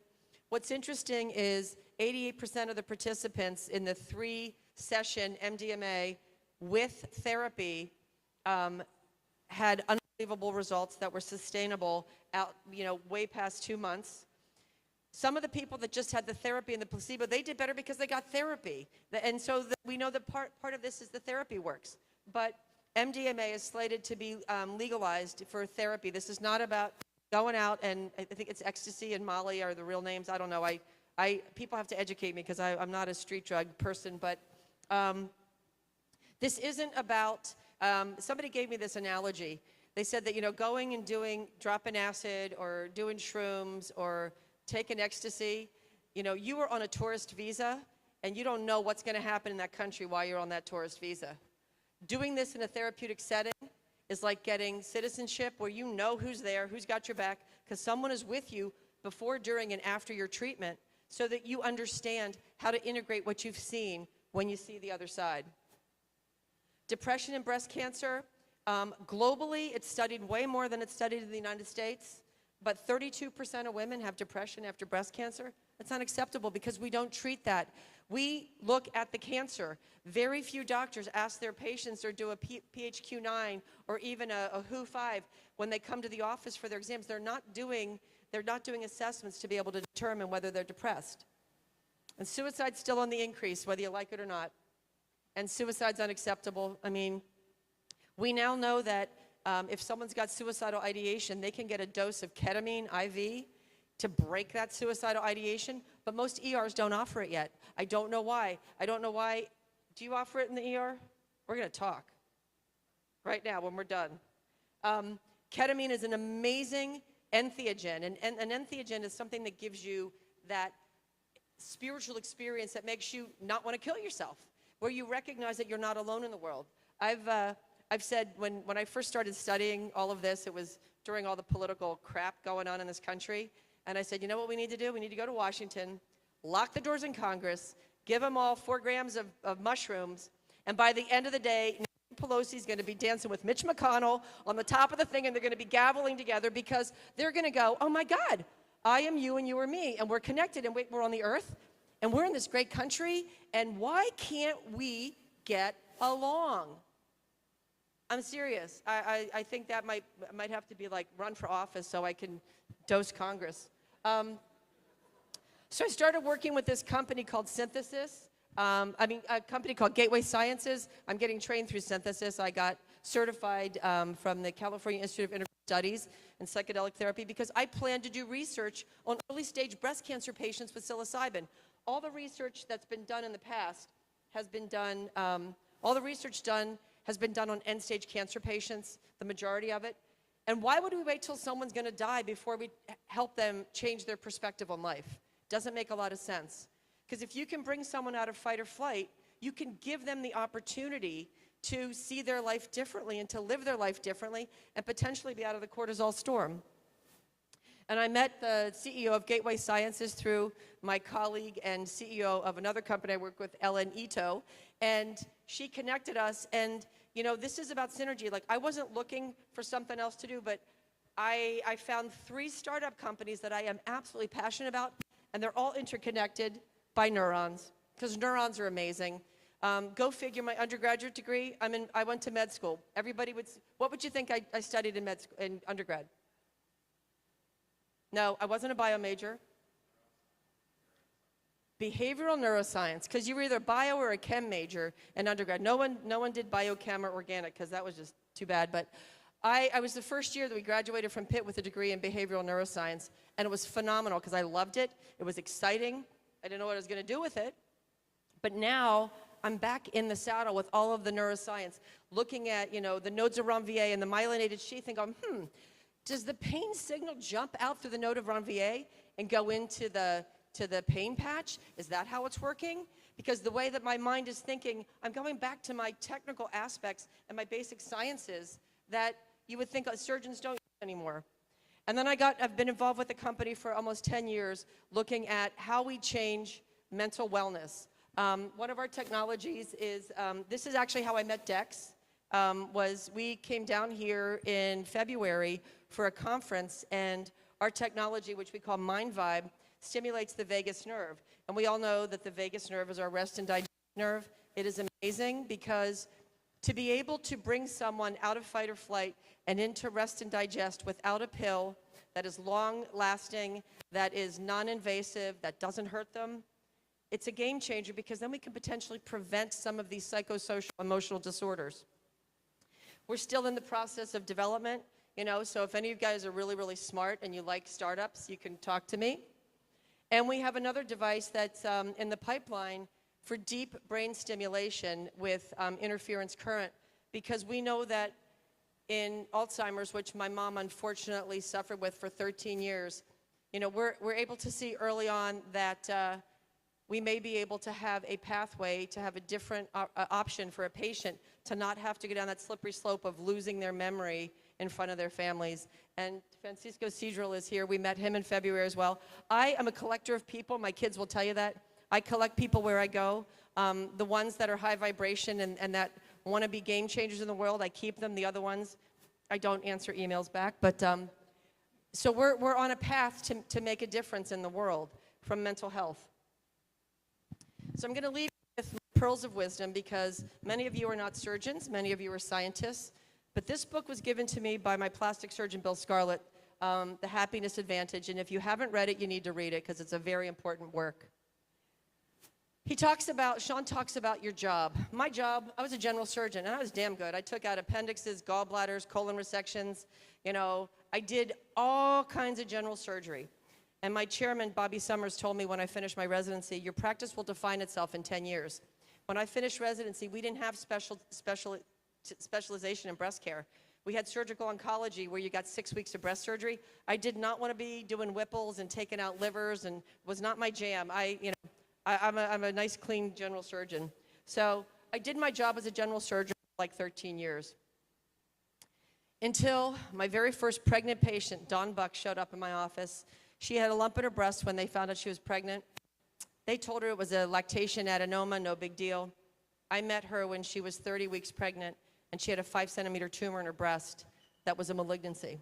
Speaker 11: What's interesting is 88% of the participants in the 3-session MDMA with therapy had unbelievable results that were sustainable out, way past 2 months. Some of the people that just had the therapy and the placebo, they did better because they got therapy. And so we know that part of this is the therapy works. But MDMA is slated to be legalized for therapy. This is not about going out and I think it's ecstasy and Molly are the real names. I don't know. People have to educate me because I'm not a street drug person. But this isn't about, somebody gave me this analogy. They said that, going and dropping acid or doing shrooms or taking ecstasy, you are on a tourist visa and you don't know what's going to happen in that country while you're on that tourist visa. Doing this in a therapeutic setting is like getting citizenship where you know who's there, who's got your back, because someone is with you before, during, and after your treatment so that you understand how to integrate what you've seen when you see the other side. Depression and breast cancer, globally, it's studied way more than it's studied in the United States. But 32% of women have depression after breast cancer. That's unacceptable because we don't treat that. We look at the cancer. Very few doctors ask their patients or do a PHQ-9 or even a WHO-5 when they come to the office for their exams. They're not doing assessments to be able to determine whether they're depressed. And suicide's still on the increase, whether you like it or not. And suicide's unacceptable. I mean, we now know that if someone's got suicidal ideation, they can get a dose of ketamine IV to break that suicidal ideation, but most ERs don't offer it yet. I don't know why. Do you offer it in the ER? We're going to talk right now when we're done. Ketamine is an amazing entheogen. And an entheogen is something that gives you that spiritual experience that makes you not want to kill yourself, where you recognize that you're not alone in the world. I've said when I first started studying all of this, it was during all the political crap going on in this country. And I said, you know what we need to do? We need to go to Washington, lock the doors in Congress, give them all 4 grams of mushrooms, and by the end of the day, Nancy Pelosi's going to be dancing with Mitch McConnell on the top of the thing, and they're going to be gaveling together because they're going to go, oh my God, I am you and you are me, and we're connected, and we're on the earth, and we're in this great country, and why can't we get along? I'm serious. I think that might have to be like run for office so I can dose Congress. So I started working with this company called Synthesis. A company called Gateway Sciences. I'm getting trained through Synthesis. I got certified from the California Institute of Integrative Studies in psychedelic therapy because I plan to do research on early stage breast cancer patients with psilocybin. All the research that's been done in the past has been done, has been done on end stage cancer patients, the majority of it. And why would we wait till someone's going to die before we help them change their perspective on life? Doesn't make a lot of sense. Because if you can bring someone out of fight or flight, you can give them the opportunity to see their life differently and to live their life differently and potentially be out of the cortisol storm. And I met the CEO of Gateway Sciences through my colleague and CEO of another company I work with, Ellen Ito, and she connected us. And, you know, this is about synergy. Like, I wasn't looking for something else to do, but I found 3 startup companies that I am absolutely passionate about, and they're all interconnected by neurons, because neurons are amazing. Go figure, my undergraduate degree, I went to med school. What would you think I studied in undergrad? No, I wasn't a bio major. Behavioral neuroscience, because you were either bio or a chem major in undergrad. No one did biochem or organic, because that was just too bad. But I was the first year that we graduated from Pitt with a degree in behavioral neuroscience, and it was phenomenal because I loved it. It was exciting. I didn't know what I was going to do with it. But now I'm back in the saddle with all of the neuroscience, looking at, you know, the nodes of Ranvier and the myelinated sheath and going, does the pain signal jump out through the node of Ranvier and go into the pain patch? Is that how it's working? Because the way that my mind is thinking, I'm going back to my technical aspects and my basic sciences that you would think surgeons don't use anymore. And then I've been involved with the company for almost 10 years looking at how we change mental wellness. One of our technologies is, this is actually how I met Dex, we came down here in February for a conference, and our technology, which we call Mind Vibe, stimulates the vagus nerve. And we all know that the vagus nerve is our rest and digest nerve. It is amazing because to be able to bring someone out of fight or flight and into rest and digest without a pill that is long-lasting, that is non-invasive, that doesn't hurt them, it's a game changer because then we can potentially prevent some of these psychosocial emotional disorders. We're still in the process of development, you know, so if any of you guys are really, really smart and you like startups, you can talk to me. And we have another device that's in the pipeline for deep brain stimulation with interference current, because we know that in Alzheimer's, which my mom unfortunately suffered with for 13 years, you know, we're able to see early on that we may be able to have a pathway to have a different option for a patient to not have to go down that slippery slope of losing their memory in front of their families. And Francisco Cedril is here. We met him in February as well. I am a collector of people. My kids will tell you that. I collect people where I go. The ones that are high vibration and that want to be game changers in the world, I keep them. The other ones, I don't answer emails back. But so we're on a path to make a difference in the world from mental health. So I'm going to leave with pearls of wisdom because many of you are not surgeons, many of you are scientists. But this book was given to me by my plastic surgeon, Bill Scarlett, The Happiness Advantage. And if you haven't read it, you need to read it because it's a very important work. Sean talks about your job. My job, I was a general surgeon, and I was damn good. I took out appendixes, gallbladders, colon resections. You know, I did all kinds of general surgery. And my chairman, Bobby Summers, told me when I finished my residency, your practice will define itself in 10 years. When I finished residency, we didn't have specialization in breast care. We had surgical oncology where you got 6 weeks of breast surgery. I did not want to be doing Whipples and taking out livers, and was not my jam. I'm a nice, clean general surgeon. So I did my job as a general surgeon for like 13 years. Until my very first pregnant patient, Dawn Buck, showed up in my office. She had a lump in her breast when they found out she was pregnant. They told her it was a lactation adenoma, no big deal. I met her when she was 30 weeks pregnant, and she had a 5-centimeter tumor in her breast that was a malignancy.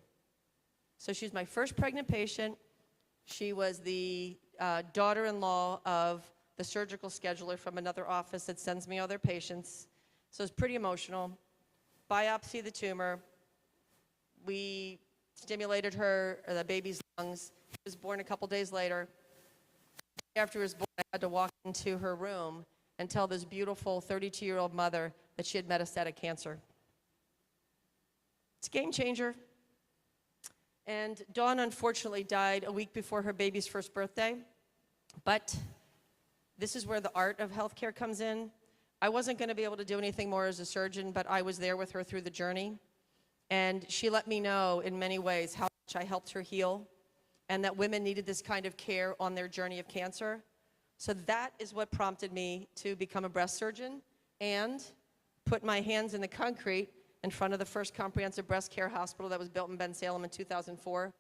Speaker 11: So she's my first pregnant patient. She was the daughter-in-law of the surgical scheduler from another office that sends me all their patients. So it's pretty emotional. Biopsy the tumor. We stimulated the baby's lungs. He was born a couple days later. After he was born, I had to walk into her room and tell this beautiful 32-year-old mother that she had metastatic cancer. It's a game changer. And Dawn, unfortunately, died a week before her baby's first birthday. But this is where the art of healthcare comes in. I wasn't going to be able to do anything more as a surgeon, but I was there with her through the journey. And she let me know in many ways how much I helped her heal, and that women needed this kind of care on their journey of cancer. So that is what prompted me to become a breast surgeon and put my hands in the concrete in front of the first comprehensive breast care hospital that was built in Bensalem in 2004.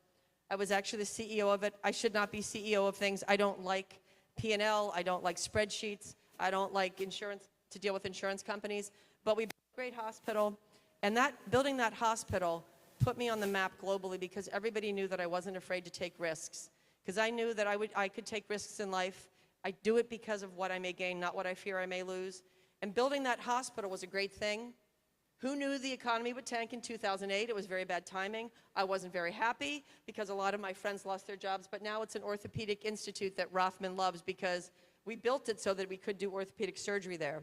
Speaker 11: I was actually the CEO of it. I should not be CEO of things. I don't like P&L. I don't like spreadsheets. I don't like insurance, to deal with insurance companies. But we built a great hospital, and building that hospital put me on the map globally because everybody knew that I wasn't afraid to take risks. Because I knew that I could take risks in life. I do it because of what I may gain, not what I fear I may lose. And building that hospital was a great thing. Who knew the economy would tank in 2008? It was very bad timing. I wasn't very happy because a lot of my friends lost their jobs, but now it's an orthopedic institute that Rothman loves because we built it so that we could do orthopedic surgery there.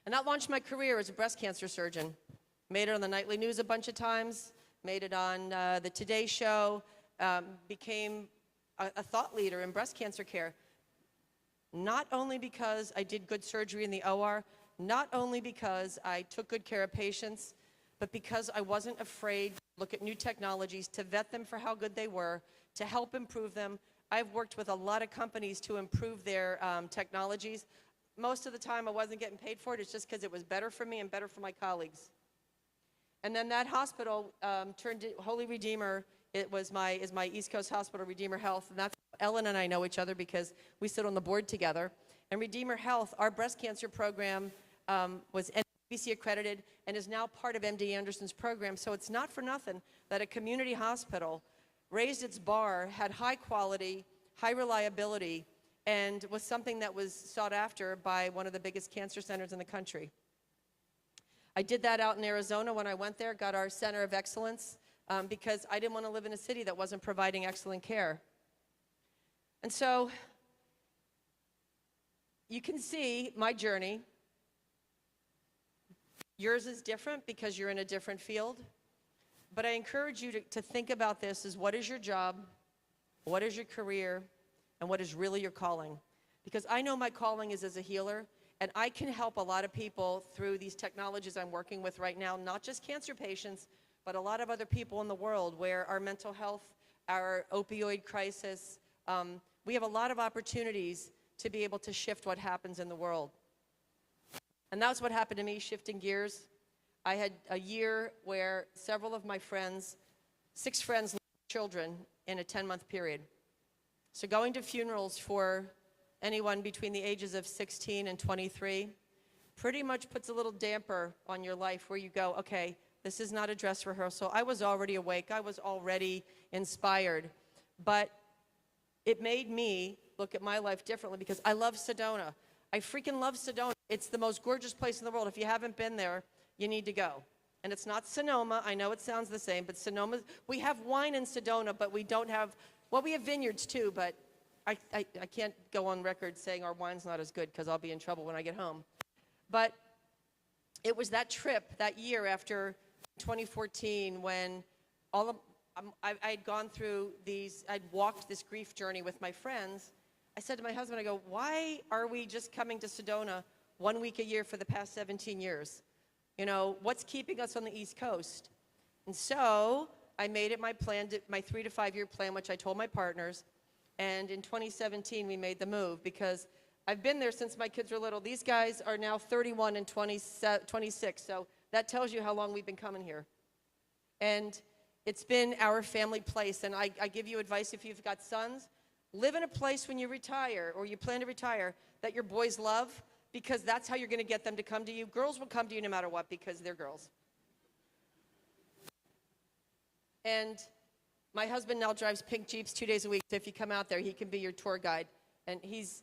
Speaker 11: And that launched my career as a breast cancer surgeon. Made it on the nightly news a bunch of times, made it on the Today Show, became a thought leader in breast cancer care. Not only because I did good surgery in the OR, not only because I took good care of patients, but because I wasn't afraid to look at new technologies, to vet them for how good they were, to help improve them. I've worked with a lot of companies to improve their technologies. Most of the time I wasn't getting paid for it. It's just because it was better for me and better for my colleagues. And then that hospital turned to Holy Redeemer. It was is my East Coast hospital, Redeemer Health, and that's how Ellen and I know each other because we sit on the board together. And Redeemer Health, our breast cancer program, was NBC accredited and is now part of MD Anderson's program. So it's not for nothing that a community hospital raised its bar, had high quality, high reliability, and was something that was sought after by one of the biggest cancer centers in the country. I did that out in Arizona when I went there, got our center of excellence, because I didn't want to live in a city that wasn't providing excellent care. And so you can see my journey. Yours is different because you're in a different field. But I encourage you to think about this as what is your job, what is your career, and what is really your calling. Because I know my calling is as a healer, and I can help a lot of people through these technologies I'm working with right now, not just cancer patients, but a lot of other people in the world where our mental health, our opioid crisis, we have a lot of opportunities to be able to shift what happens in the world. And that's what happened to me, shifting gears. I had a year where several of my friends, 6 friends, lost children in a 10-month period. So going to funerals for anyone between the ages of 16 and 23 pretty much puts a little damper on your life where you go, okay, this is not a dress rehearsal. I was already awake. I was already inspired. But it made me look at my life differently because I love Sedona. I freaking love Sedona. It's the most gorgeous place in the world. If you haven't been there, you need to go. And it's not Sonoma. I know it sounds the same, but Sonoma, we have wine in Sedona, but we don't have, well, we have vineyards too, but I can't go on record saying our wine's not as good because I'll be in trouble when I get home. But it was that trip, that year after 2014, when I'd gone through I'd walked this grief journey with my friends. I said to my husband, I go, why are we just coming to Sedona 1 week a year for the past 17 years? You know, what's keeping us on the East Coast? And so I made it my plan, my 3 to 5 year plan, which I told my partners. And in 2017, we made the move because I've been there since my kids were little. These guys are now 31 and 26, so that tells you how long we've been coming here. And it's been our family place, and I give you advice if you've got sons, live in a place when you retire or you plan to retire that your boys love, because that's how you're going to get them to come to you. Girls will come to you no matter what because they're girls. And my husband now drives pink Jeeps 2 days a week, so if you come out there, he can be your tour guide. And his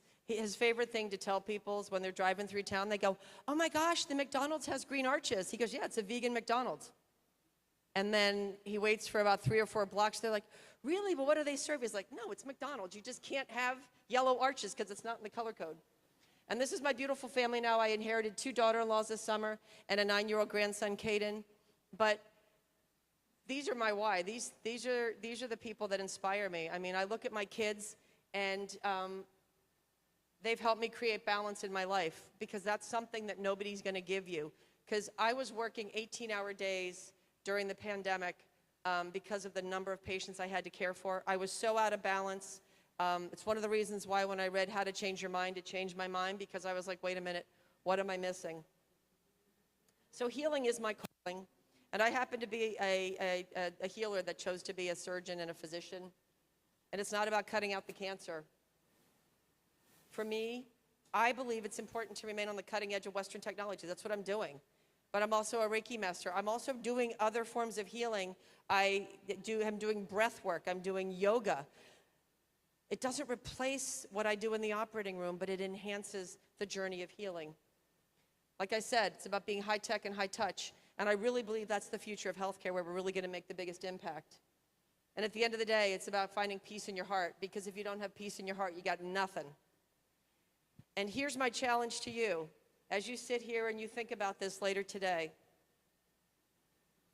Speaker 11: favorite thing to tell people is when they're driving through town, they go, "Oh my gosh, the McDonald's has green arches." He goes, "Yeah, it's a vegan McDonald's." And then he waits for about 3 or 4 blocks. They're like, "Really? But what do they serve?" He's like, "No, it's McDonald's. You just can't have yellow arches because it's not in the color code." And this is my beautiful family now. I inherited 2 daughter-in-laws this summer and a 9-year-old grandson, Caden. But these are my why. These are the people that inspire me. I mean, I look at my kids, and they've helped me create balance in my life, because that's something that nobody's going to give you. Because I was working 18-hour days during the pandemic because of the number of patients I had to care for. I was so out of balance. It's one of the reasons why when I read How to Change Your Mind, it changed my mind, because I was like, wait a minute, what am I missing? So healing is my calling. And I happen to be a healer that chose to be a surgeon and a physician. And it's not about cutting out the cancer. For me, I believe it's important to remain on the cutting edge of Western technology. That's what I'm doing. But I'm also a Reiki master. I'm also doing other forms of healing. I'm doing breath work. I'm doing yoga. It doesn't replace what I do in the operating room, but it enhances the journey of healing. Like I said, it's about being high tech and high touch. And I really believe that's the future of healthcare, where we're really going to make the biggest impact. And at the end of the day, it's about finding peace in your heart, because if you don't have peace in your heart, you got nothing. And here's my challenge to you. As you sit here and you think about this later today,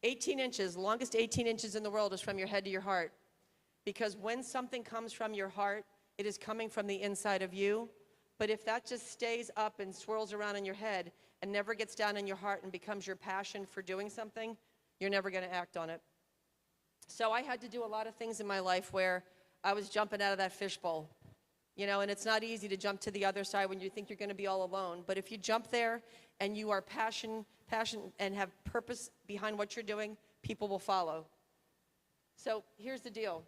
Speaker 11: 18 inches, longest 18 inches in the world is from your head to your heart. Because when something comes from your heart, it is coming from the inside of you. But if that just stays up and swirls around in your head and never gets down in your heart and becomes your passion for doing something, you're never going to act on it. So I had to do a lot of things in my life where I was jumping out of that fishbowl. You know, and it's not easy to jump to the other side when you think you're going to be all alone. But if you jump there and you are passion and have purpose behind what you're doing, people will follow. So here's the deal.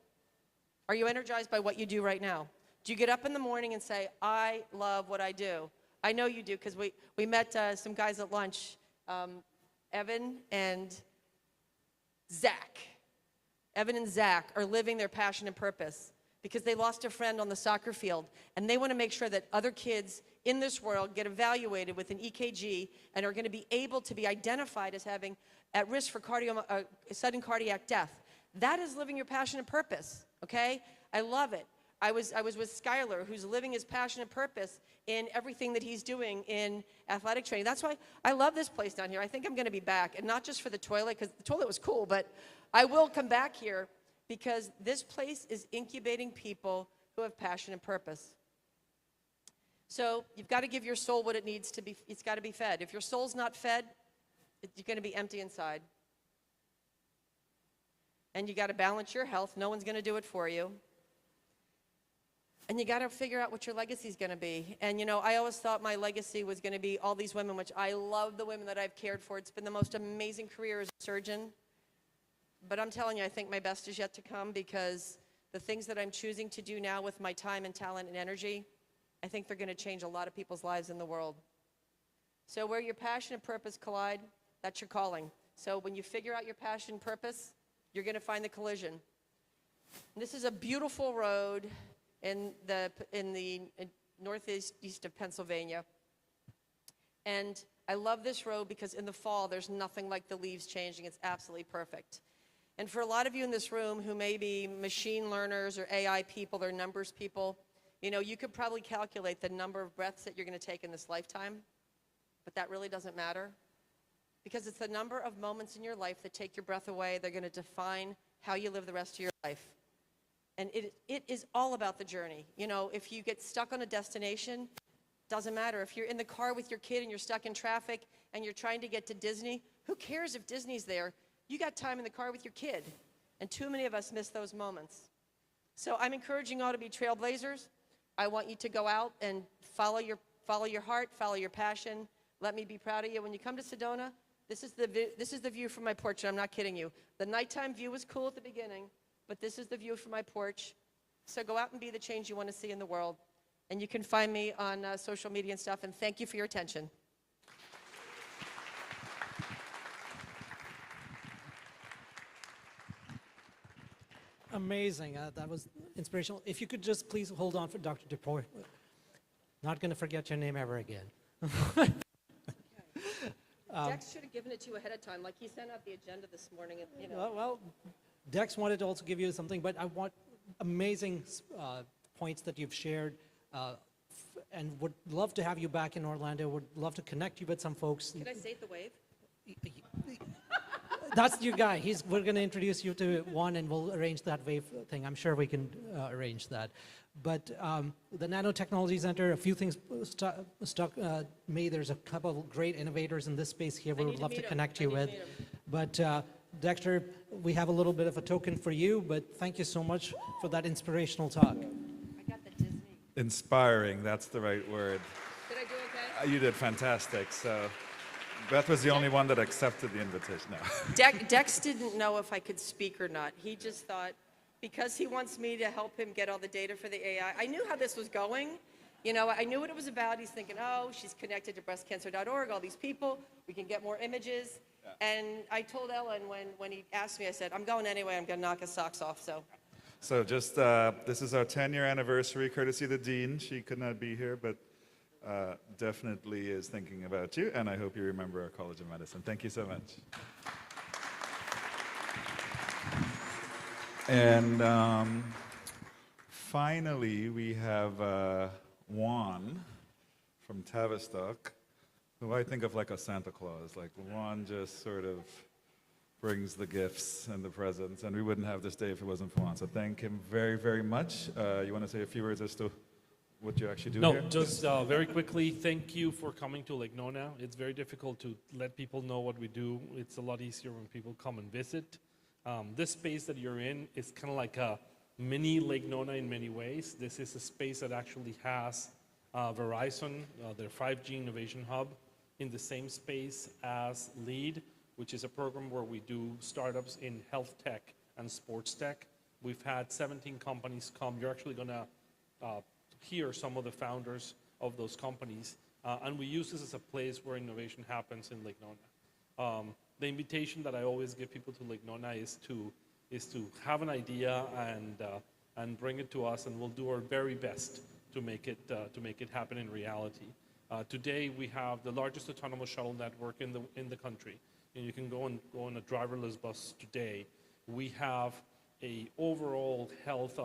Speaker 11: Are you energized by what you do right now? Do you get up in the morning and say, "I love what I do"? I know you do, because we met some guys at lunch, Evan and Zach. Evan and Zach are living their passion and purpose, because they lost a friend on the soccer field, and they want to make sure that other kids in this world get evaluated with an EKG and are going to be able to be identified as having at risk for sudden cardiac death. That is living your passion and purpose, okay? I love it. I was with Skylar, who's living his passion and purpose in everything that he's doing in athletic training. That's why I love this place down here. I think I'm going to be back, and not just for the toilet, because the toilet was cool, but I will come back here, because this place is incubating people who have passion and purpose. So you've got to give your soul what it needs to be. It's got to be fed. If your soul's not fed, you're going to be empty inside. And you got to balance your health. No one's going to do it for you. And you got to figure out what your legacy is going to be. And, you know, I always thought my legacy was going to be all these women, which I love the women that I've cared for. It's been the most amazing career as a surgeon. But I'm telling you, I think my best is yet to come, because the things that I'm choosing to do now with my time and talent and energy, I think they're going to change a lot of people's lives in the world. So where your passion and purpose collide, that's your calling. So when you figure out your passion and purpose, you're going to find the collision. And this is a beautiful road in the northeast of Pennsylvania. And I love this road because in the fall, there's nothing like the leaves changing. It's absolutely perfect. And for a lot of you in this room who may be machine learners or AI people or numbers people, you know, you could probably calculate the number of breaths that you're going to take in this lifetime, but that really doesn't matter, because it's the number of moments in your life that take your breath away. They're going to define how you live the rest of your life. And it is all about the journey. You know, if you get stuck on a destination, doesn't matter. If you're in the car with your kid and you're stuck in traffic, and you're trying to get to Disney, who cares if Disney's there? You got time in the car with your kid. And too many of us miss those moments. So I'm encouraging you all to be trailblazers. I want you to go out and follow your heart, follow your passion. Let me be proud of you. When you come to Sedona, this is the view from my porch, and I'm not kidding you. The nighttime view was cool at the beginning, but this is the view from my porch. So go out and be the change you want to see in the world. And you can find me on social media and stuff, and thank you for your attention.
Speaker 2: Amazing. That was inspirational. If you could just please hold on for Dr. DePoy. Not going to forget your name ever again.
Speaker 11: Dex should have given it to you ahead of time. Like he sent out the agenda this morning. And, you know.
Speaker 2: Well, Dex wanted to also give you something, but I want amazing points that you've shared, and would love to have you back in Orlando. Would love to connect you with some folks.
Speaker 11: Can I say it the wave?
Speaker 2: That's your guy. We're going to introduce you to one, and we'll arrange that wave thing. I'm sure we can arrange that. But the Nanotechnology Center, a few things stuck me. There's a couple of great innovators in this space here we would love to connect you with. But Dexter, we have a little bit of a token for you, but thank you so much for that inspirational talk.
Speaker 11: I got the Disney.
Speaker 1: Inspiring, that's the right word.
Speaker 11: Did I do okay?
Speaker 1: You did fantastic. So Beth was the only one that accepted the invitation. No.
Speaker 11: Dex didn't know if I could speak or not. He just thought, because he wants me to help him get all the data for the AI. I knew how this was going. You know, I knew what it was about. He's thinking, oh, she's connected to breastcancer.org, all these people. We can get more images. Yeah. And I told Ellen when he asked me, I said, I'm going anyway. I'm going to knock his socks off.
Speaker 1: So just, this is our 10-year anniversary, courtesy of the Dean. She could not be here, but definitely is thinking about you, and I hope you remember our College of Medicine. Thank you so much. And finally, we have Juan from Tavistock, who I think of like a Santa Claus. Like Juan just sort of brings the gifts and the presents, and we wouldn't have this day if it wasn't for Juan. So thank him very, very much. You want to say a few words as to what you actually do here?
Speaker 12: No, just very quickly, thank you for coming to Lake Nona. It's very difficult to let people know what we do. It's a lot easier when people come and visit. This space that you're in is kind of like a mini Lake Nona in many ways. This is a space that actually has Verizon, their 5G Innovation Hub, in the same space as LEAD, which is a program where we do startups in health tech and sports tech. We've had 17 companies come. You're actually going to hear some of the founders of those companies. And we use this as a place where innovation happens in Lake Nona. The invitation that I always give people to Lake Nona is to have an idea and bring it to us, and we'll do our very best to make it happen in reality. Today we have the largest autonomous shuttle network in the country, and you can go on a driverless bus today. We have a overall health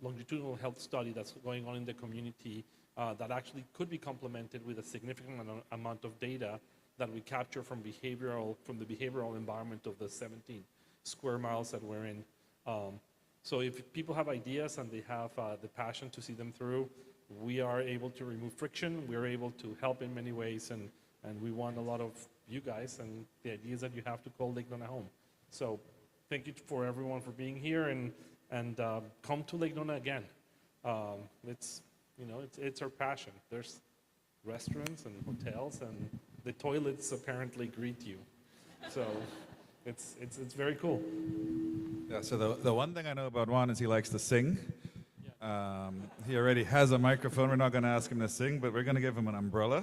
Speaker 12: longitudinal health study that's going on in the community that actually could be complemented with a significant amount of data that we capture from the behavioral environment of the 17 square miles that we're in. So if people have ideas and they have the passion to see them through, we are able to remove friction. We're able to help in many ways, and we want a lot of you guys and the ideas that you have to call Lake Nona home. So thank you for everyone for being here, and come to Lake Nona again. It's our passion. There's restaurants and hotels, and the toilets apparently greet you. So it's very cool.
Speaker 1: Yeah, so the one thing I know about Juan is he likes to sing. He already has a microphone. We're not going to ask him to sing, but we're going to give him an umbrella.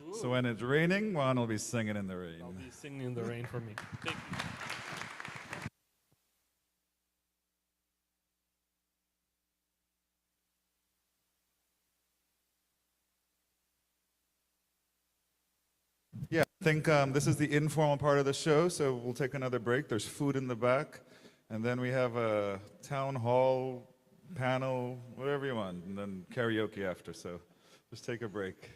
Speaker 1: Ooh. So when it's raining, Juan will be singing in the rain.
Speaker 12: I'll be singing in the rain for me. Thank you.
Speaker 1: Yeah, I think this is the informal part of the show, so we'll take another break. There's food in the back, and then we have a town hall panel, whatever you want, and then karaoke after, so just take a break.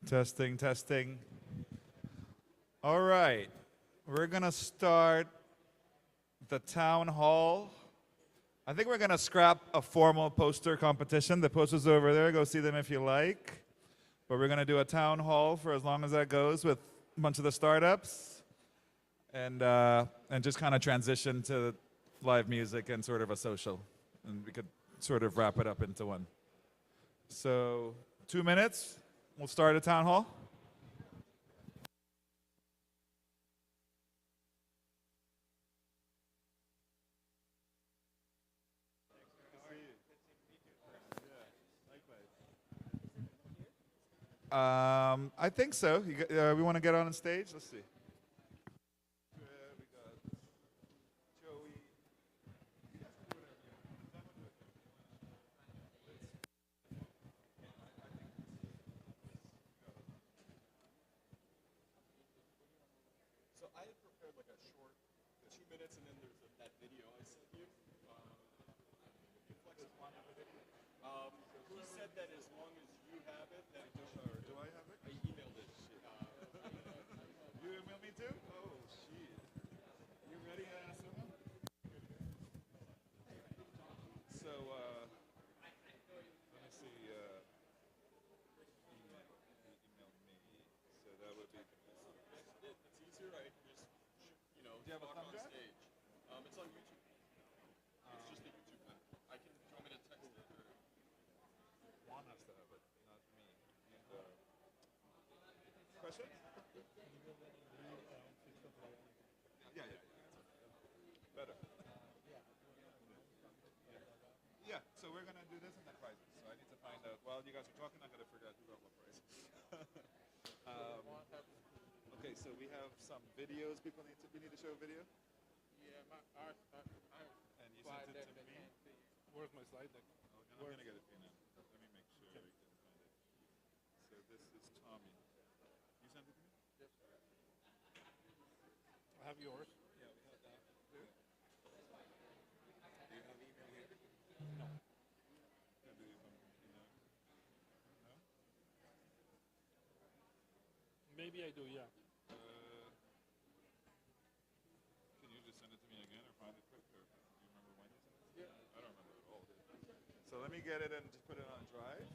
Speaker 1: Testing, testing. All right. We're going to start the town hall. I think we're going to scrap a formal poster competition. The posters are over there. Go see them if you like. But we're going to do a town hall for as long as that goes with a bunch of the startups. And just kind of transition to live music and sort of a social. And we could sort of wrap it up into one. So 2 minutes. We'll start a town hall. I think so. We want to get on stage? Let's see.
Speaker 6: So I had prepared like a short 2 minutes, and then there's that video I sent you. He said that as long as you have it, then
Speaker 1: Do I have it?
Speaker 6: I emailed it.
Speaker 1: You email me too? Oh, shit. You ready, Suma? So, let me see. He emailed me. So that would be.
Speaker 6: It's easier. I can just,
Speaker 1: Do you have a
Speaker 6: talk
Speaker 1: thumb
Speaker 6: on
Speaker 1: drive?
Speaker 6: stage. It's on YouTube. It's just a YouTube thing. I can. Do you want me to text it? Or?
Speaker 1: Juan has to have it, not me. Question? Yeah. Better. Yeah, so we're going to do this and then prizes. So I need to find out. While you guys are talking, I got to figure out who got what prize. Okay, so we have some videos we need to show a video.
Speaker 12: Yeah,
Speaker 1: And you sent it to me.
Speaker 12: Where's my slide deck?
Speaker 1: I'm going to get it for you now. Let me make sure we can find it. So this is Tommy. You sent it to me?
Speaker 12: Yes. I have yours.
Speaker 1: Yeah, we have that.
Speaker 6: Do you have email here?
Speaker 12: No.
Speaker 1: Can do you from email? No?
Speaker 12: Maybe I do, yeah.
Speaker 1: Can you just send it to me again or find it quick? Or do you remember when you sent it? Yeah. I don't remember at all. So let me get it and just put it on Drive.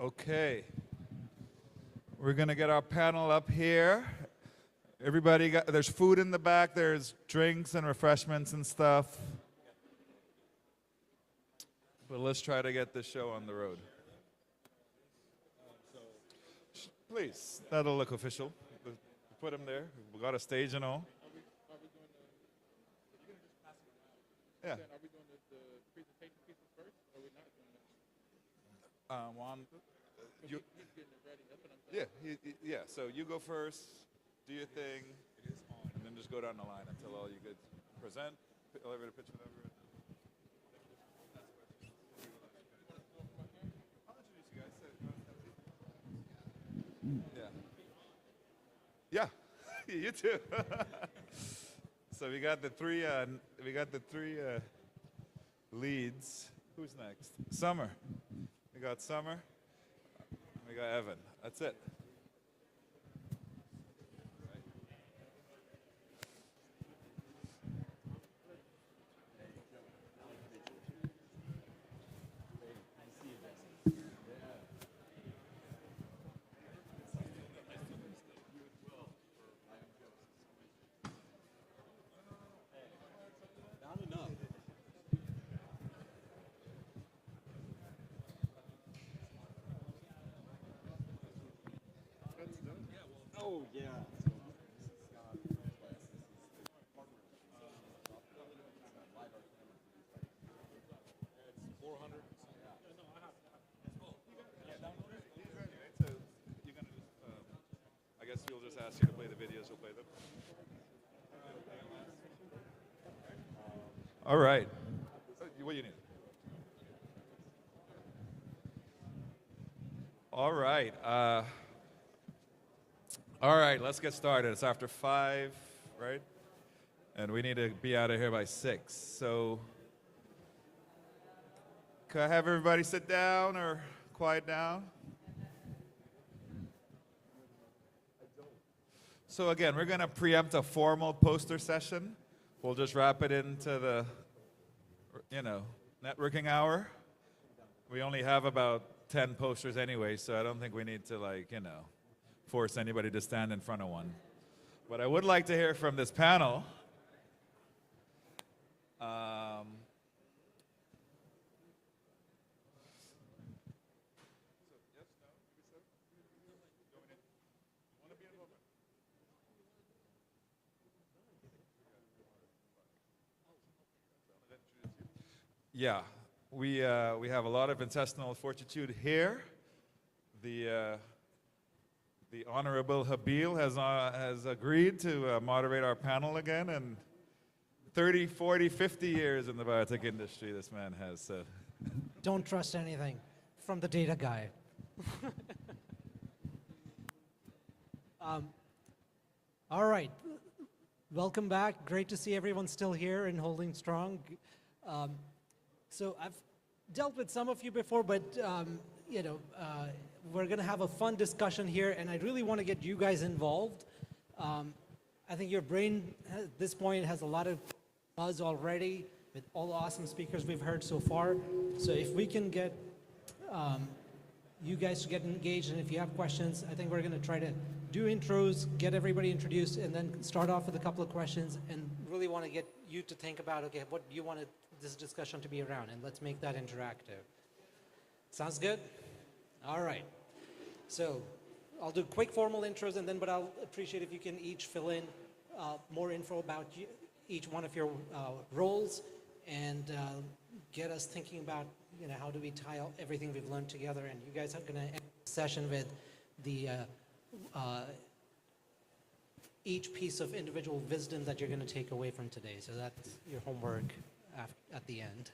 Speaker 1: Okay. We're going to get our panel up here. Everybody got, there's food in the back, there's drinks and refreshments and stuff. But let's try to get this show on the road. Please, that'll look official. Put him there. We got a stage and all. Yeah.
Speaker 12: Are we doing the presentation pieces first, or are we not doing that?
Speaker 1: Yeah, so you go first, do your thing, and then just go down the line until all you good present, elevator pitch, whatever. I'll introduce you guys. Yeah, you too. So we got the three leads. Who's next? Summer. We got Summer. We got Evan. That's it.
Speaker 13: Oh, yeah.
Speaker 1: I guess we'll just ask you to play the videos, we'll play them. All right. What do you need? All right. All right, let's get started. It's after 5, right? And we need to be out of here by 6. So, could I have everybody sit down or quiet down? So again, we're going to preempt a formal poster session. We'll just wrap it into the, networking hour. We only have about 10 posters anyway, so I don't think we need to, force anybody to stand in front of one. But I would like to hear from this panel. Yeah, we have a lot of intestinal fortitude here. The Honorable Habil has agreed to moderate our panel again, and 30, 40, 50 years in the biotech industry this man has. So.
Speaker 2: Don't trust anything from the data guy. All right. Welcome back. Great to see everyone still here and holding strong. So I've dealt with some of you before, but we're going to have a fun discussion here, and I really want to get you guys involved. I think your brain at this point has a lot of buzz already with all the awesome speakers we've heard so far. So if we can get you guys to get engaged, and if you have questions, I think we're going to try to do intros, get everybody introduced, and then start off with a couple of questions, and really want to get you to think about, okay, what you wanted this discussion to be around, and let's make that interactive. Sounds good? All right. So I'll do quick formal intros, and then, but I'll appreciate if you can each fill in more info about each one of your roles, and get us thinking about, how do we tie everything we've learned together. And you guys are going to end the session with the each piece of individual wisdom that you're going to take away from today. So that's your homework at the end.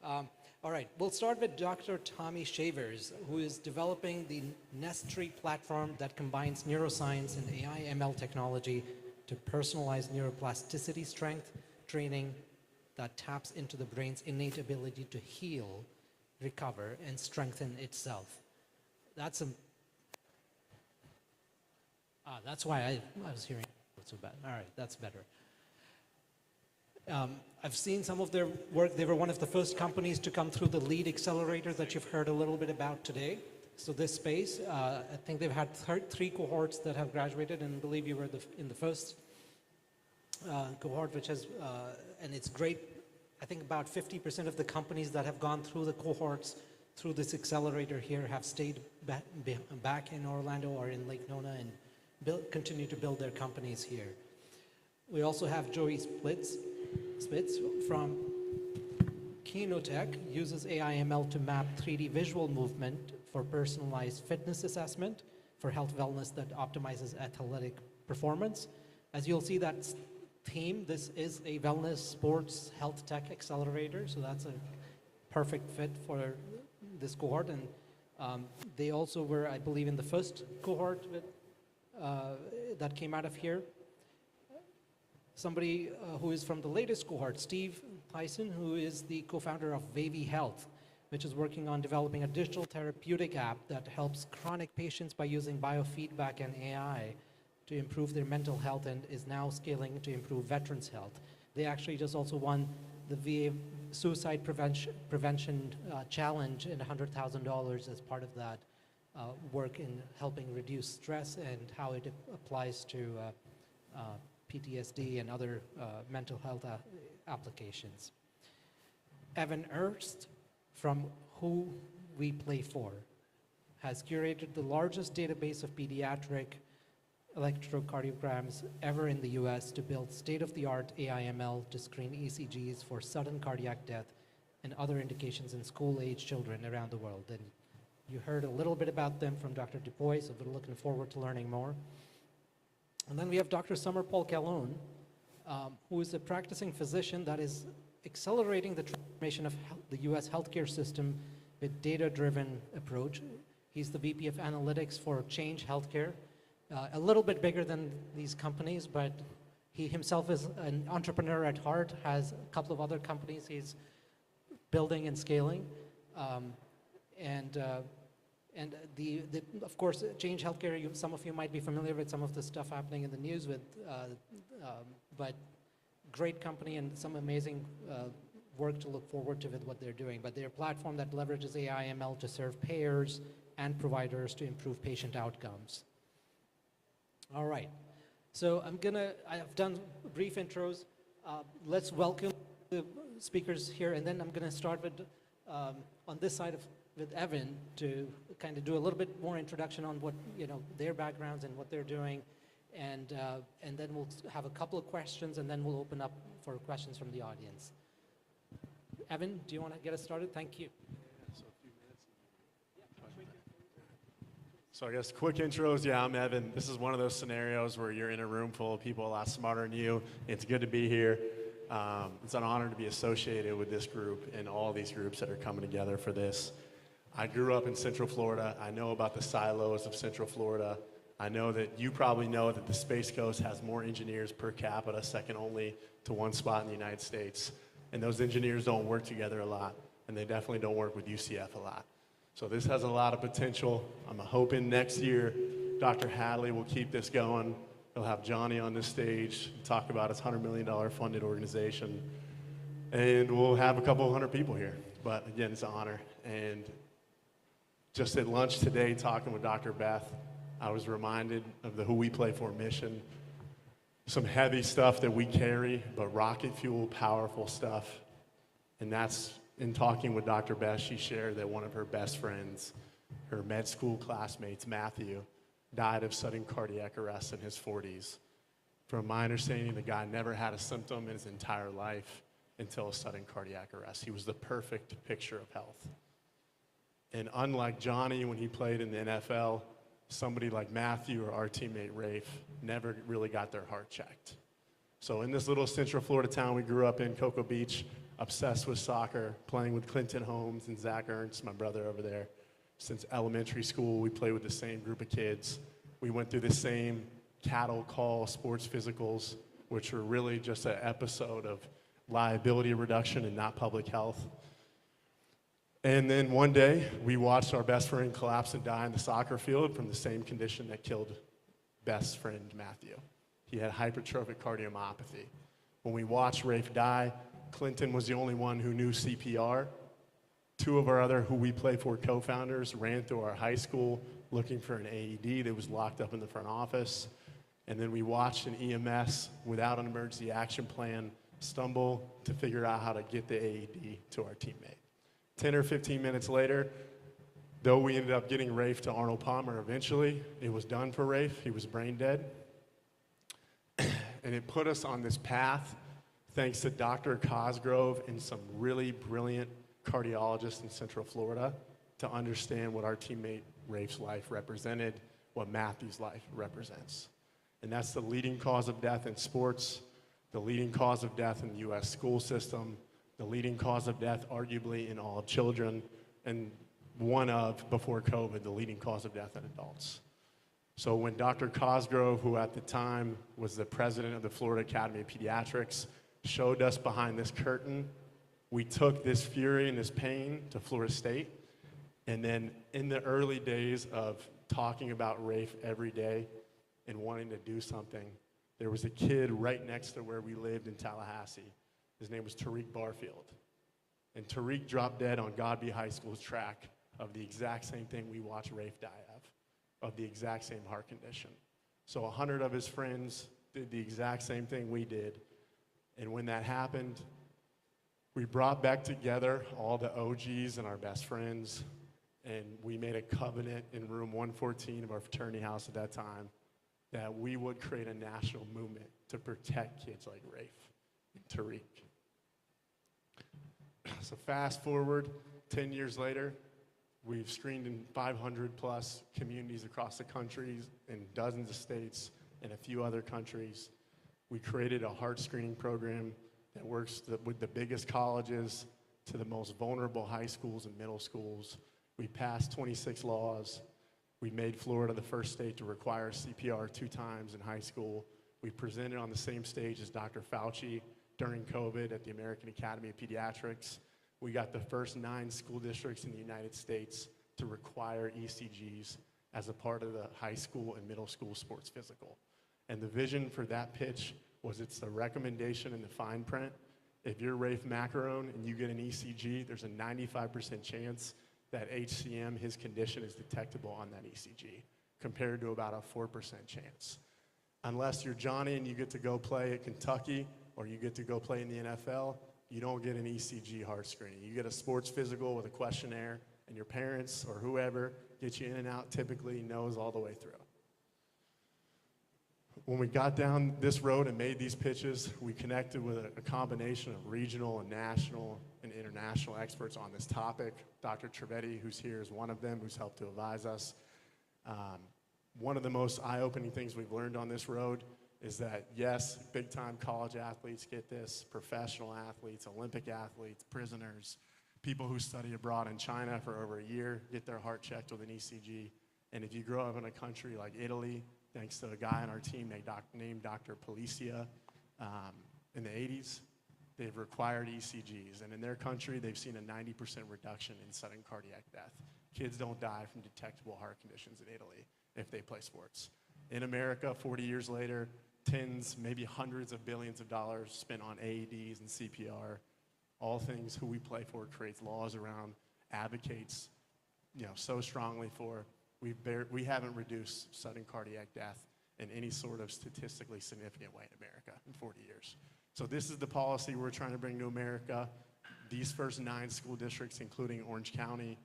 Speaker 2: All right, we'll start with Dr. Tommy Shavers, who is developing the Nest Tree platform that combines neuroscience and AI/ML technology to personalize neuroplasticity strength training that taps into the brain's innate ability to heal, recover, and strengthen itself. That's why I was hearing it so bad. All right, that's better. I've seen some of their work. They were one of the first companies to come through the LEAD accelerator that you've heard a little bit about today. So this space, I think they've had 3 cohorts that have graduated, and I believe you were in the first cohort, which has, and it's great. I think about 50% of the companies that have gone through the cohorts through this accelerator here have stayed back in Orlando or in Lake Nona and continue to build their companies here. We also have Joey Spitz from Kenotech, uses AI/ML to map 3D visual movement for personalized fitness assessment for health wellness that optimizes athletic performance. As you'll see that theme, this is a wellness, sports, health tech accelerator, so that's a perfect fit for this cohort. And they also were, I believe, in the first cohort that came out of here. Somebody who is from the latest cohort, Steve Tyson, who is the co-founder of Wavy Health, which is working on developing a digital therapeutic app that helps chronic patients by using biofeedback and AI to improve their mental health, and is now scaling to improve veterans' health. They actually just also won the VA Suicide Prevention Challenge and $100,000 as part of that work in helping reduce stress and how it applies to PTSD and other mental health applications. Evan Erst from Who We Play For has curated the largest database of pediatric electrocardiograms ever in the US to build state-of-the-art AI/ML to screen ECGs for sudden cardiac death and other indications in school-age children around the world. And you heard a little bit about them from Dr. Dupuy, so we're looking forward to learning more. And then we have Dr. Summer Paul Calhoun, who is a practicing physician that is accelerating the transformation of the US healthcare system with data-driven approach. He's the VP of Analytics for Change Healthcare, a little bit bigger than these companies, but he himself is an entrepreneur at heart, has a couple of other companies he's building and scaling. Of course, Change Healthcare, some of you might be familiar with some of the stuff happening in the news with, but great company and some amazing work to look forward to with what they're doing. But they're a platform that leverages AI/ML to serve payers and providers to improve patient outcomes. All right, so I've done brief intros. Let's welcome the speakers here, and then I'm gonna start with, on this side with Evan to kind of do a little bit more introduction on what, their backgrounds and what they're doing. And then we'll have a couple of questions, and then we'll open up for questions from the audience. Evan, do you want to get us started? Thank you.
Speaker 14: So I guess quick intros. Yeah, I'm Evan. This is one of those scenarios where you're in a room full of people a lot smarter than you. It's good to be here. It's an honor to be associated with this group and all these groups that are coming together for this. I grew up in Central Florida. I know about the silos of Central Florida. I know that you probably know that the Space Coast has more engineers per capita, second only to one spot in the United States. And those engineers don't work together a lot, and they definitely don't work with UCF a lot. So this has a lot of potential. I'm hoping next year Dr. Hadley will keep this going. He'll have Johnny on this stage, talk about his $100 million funded organization, and we'll have a couple hundred people here. But again, it's an honor. And just at lunch today, talking with Dr. Beth, I was reminded of the Who We Play For mission. Some heavy stuff that we carry, but rocket fuel, powerful stuff. And that's, in talking with Dr. Beth, she shared that one of her best friends, her med school classmates, Matthew, died of sudden cardiac arrest in his 40s. From my understanding, the guy never had a symptom in his entire life until a sudden cardiac arrest. He was the perfect picture of health. And unlike Johnny when he played in the NFL, somebody like Matthew or our teammate Rafe never really got their heart checked. So in this little Central Florida town we grew up in, Cocoa Beach, obsessed with soccer, playing with Clinton Holmes and Zach Ernst, my brother over there. Since elementary school, we played with the same group of kids. We went through the same cattle call sports physicals, which were really just an episode of liability reduction and not public health. And then one day, we watched our best friend collapse and die in the soccer field from the same condition that killed best friend Matthew. He had hypertrophic cardiomyopathy. When we watched Rafe die, Clinton was the only one who knew CPR. Two of our other who we play for co-founders ran through our high school looking for an AED that was locked up in the front office. And then we watched an EMS without an emergency action plan stumble to figure out how to get the AED to our teammate. 10 or 15 minutes later, though we ended up getting Rafe to Arnold Palmer eventually, it was done for Rafe. He was brain dead. And it put us on this path thanks to Dr. Cosgrove and some really brilliant cardiologists in Central Florida to understand what our teammate Rafe's life represented, what Matthew's life represents. And that's the leading cause of death in sports, the leading cause of death in the U.S. school system, the leading cause of death arguably in all children, and one of, before COVID, the leading cause of death in adults. So when Dr. Cosgrove, who at the time was the president of the Florida Academy of Pediatrics, showed us behind this curtain, we took this fury and this pain to Florida State. And then in the early days of talking about Rafe every day and wanting to do something, there was a kid right next to where we lived in Tallahassee. His name was Tariq Barfield. And Tariq dropped dead on Godby High School's track of the exact same thing we watched Rafe die of the exact same heart condition. So 100 of his friends did the exact same thing we did. And when that happened, we brought back together all the OGs and our best friends, and we made a covenant in room 114 of our fraternity house at that time that we would create a national movement to protect kids like Rafe and Tariq. So fast forward 10 years later, we've screened in 500 plus communities across the country, in dozens of states, and a few other countries. We created a heart screening program that works with the biggest colleges to the most vulnerable high schools and middle schools. We passed 26 laws. We made Florida the first state to require CPR 2 times in high school. We presented on the same stage as Dr. Fauci during COVID at the American Academy of Pediatrics. We got the first 9 school districts in the United States to require ECGs as a part of the high school and middle school sports physical. And the vision for that pitch was it's the recommendation in the fine print. If you're Rafe Macaron and you get an ECG, there's a 95% chance that HCM, his condition, is detectable on that ECG, compared to about a 4% chance. Unless you're Johnny and you get to go play at Kentucky or you get to go play in the NFL, you don't get an ECG heart screening. You get a sports physical with a questionnaire, and your parents or whoever gets you in and out typically knows all the way through. When we got down this road and made these pitches, we connected with a combination of regional and national and international experts on this topic. Dr. Trivedi, who's here, is one of them who's helped to advise us. One of the most eye-opening things we've learned on this road is that, yes, big-time college athletes get this, professional athletes, Olympic athletes, prisoners, people who study abroad in China for over a year get their heart checked with an ECG. And if you grow up in a country like Italy, thanks to a guy on our team named Dr. Policia in the 80s, they've required ECGs. And in their country, they've seen a 90% reduction in sudden cardiac death. Kids don't die from detectable heart conditions in Italy if they play sports. In America, 40 years later, tens, maybe hundreds of billions of dollars spent on AEDs and CPR. All things who we play for creates laws around, advocates, so strongly for. We haven't reduced sudden cardiac death in any sort of statistically significant way in America in 40 years. So this is the policy we're trying to bring to America. These first 9 school districts, including Orange County,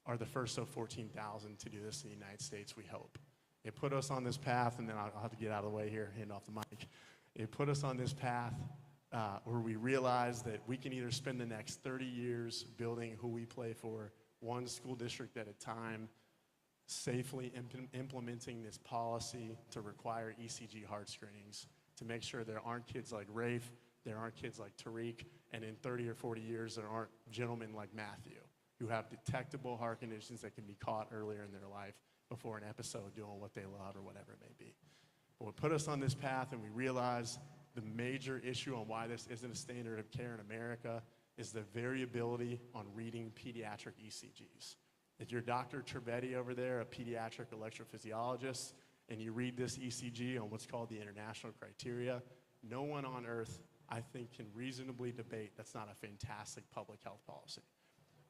Speaker 14: are the first of 14,000 to do this in the United States, we hope. It put us on this path, and then I'll have to get out of the way here, hand off the mic. It put us on this path where we realized that we can either spend the next 30 years building who we play for, one school district at a time, safely implementing this policy to require ECG heart screenings to make sure there aren't kids like Rafe, there aren't kids like Tariq, and in 30 or 40 years there aren't gentlemen like Matthew who have detectable heart conditions that can be caught earlier in their life before an episode doing what they love or whatever it may be. But what put us on this path, and we realized the major issue on why this isn't a standard of care in America is the variability on reading pediatric ECGs. If you're Dr. Trivedi over there, a pediatric electrophysiologist, and you read this ECG on what's called the international criteria, no one on earth I think can reasonably debate that's not a fantastic public health policy.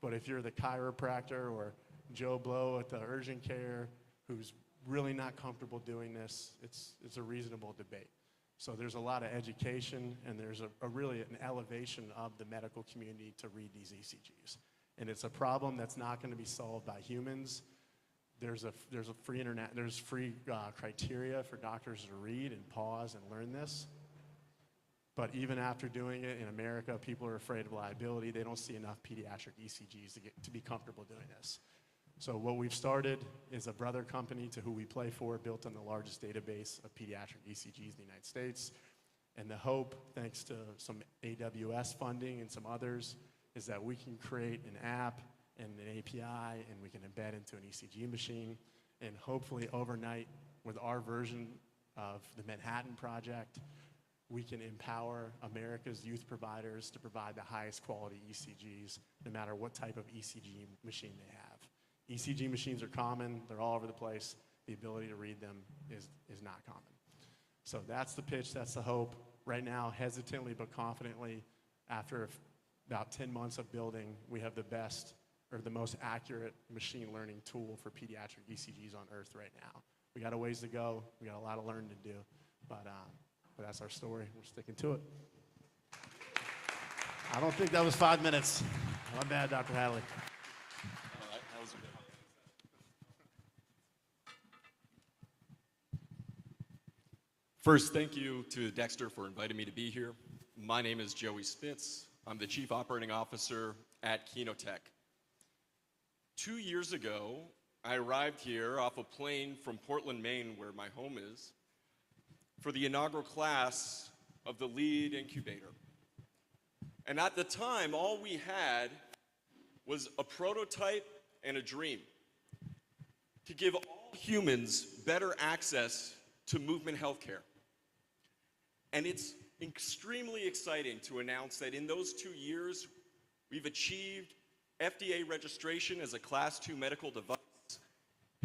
Speaker 14: But if you're the chiropractor or Joe Blow at the urgent care who's really not comfortable doing this, it's a reasonable debate. So there's a lot of education, and there's a really an elevation of the medical community to read these ECGs. And it's a problem that's not going to be solved by humans. There's free criteria for doctors to read and pause and learn this. But even after doing it in America, people are afraid of liability. They don't see enough pediatric ECGs to be comfortable doing this. So what we've started is a brother company to who we play for, built on the largest database of pediatric ECGs in the United States. And the hope, thanks to some AWS funding and some others, is that we can create an app and an API, and we can embed into an ECG machine. And hopefully overnight, with our version of the Manhattan Project, we can empower America's youth providers to provide the highest quality ECGs, no matter what type of ECG machine they have. ECG machines are common, they're all over the place. The ability to read them is not common. So that's the pitch, that's the hope. Right now, hesitantly but confidently, after about 10 months of building, we have the best or the most accurate machine learning tool for pediatric ECGs on earth right now. We got a ways to go, we got a lot of learning to do, but that's our story, we're sticking to it.
Speaker 4: I don't think that was 5 minutes. My bad, Dr. Hadley.
Speaker 13: First, thank you to Dexter for inviting me to be here. My name is Joey Spitz. I'm the Chief Operating Officer at Kenotech. 2 years ago, I arrived here off a plane from Portland, Maine, where my home is, for the inaugural class of the LEAD incubator. And at the time, all we had was a prototype and a dream to give all humans better access to movement healthcare. And it's extremely exciting to announce that in those 2 years, we've achieved FDA registration as a Class II medical device,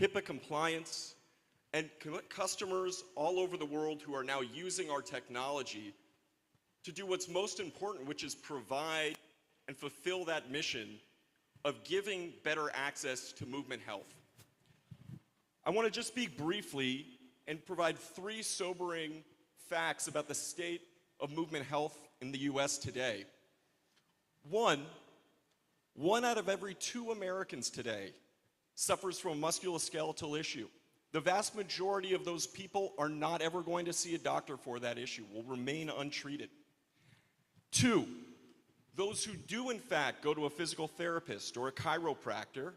Speaker 13: HIPAA compliance, and customers all over the world who are now using our technology to do what's most important, which is provide and fulfill that mission of giving better access to movement health. I want to just speak briefly and provide 3 sobering facts about the state of movement health in the US today. One out of every 2 Americans today suffers from a musculoskeletal issue. The vast majority of those people are not ever going to see a doctor for that issue, will remain untreated. 2, those who do in fact go to a physical therapist or a chiropractor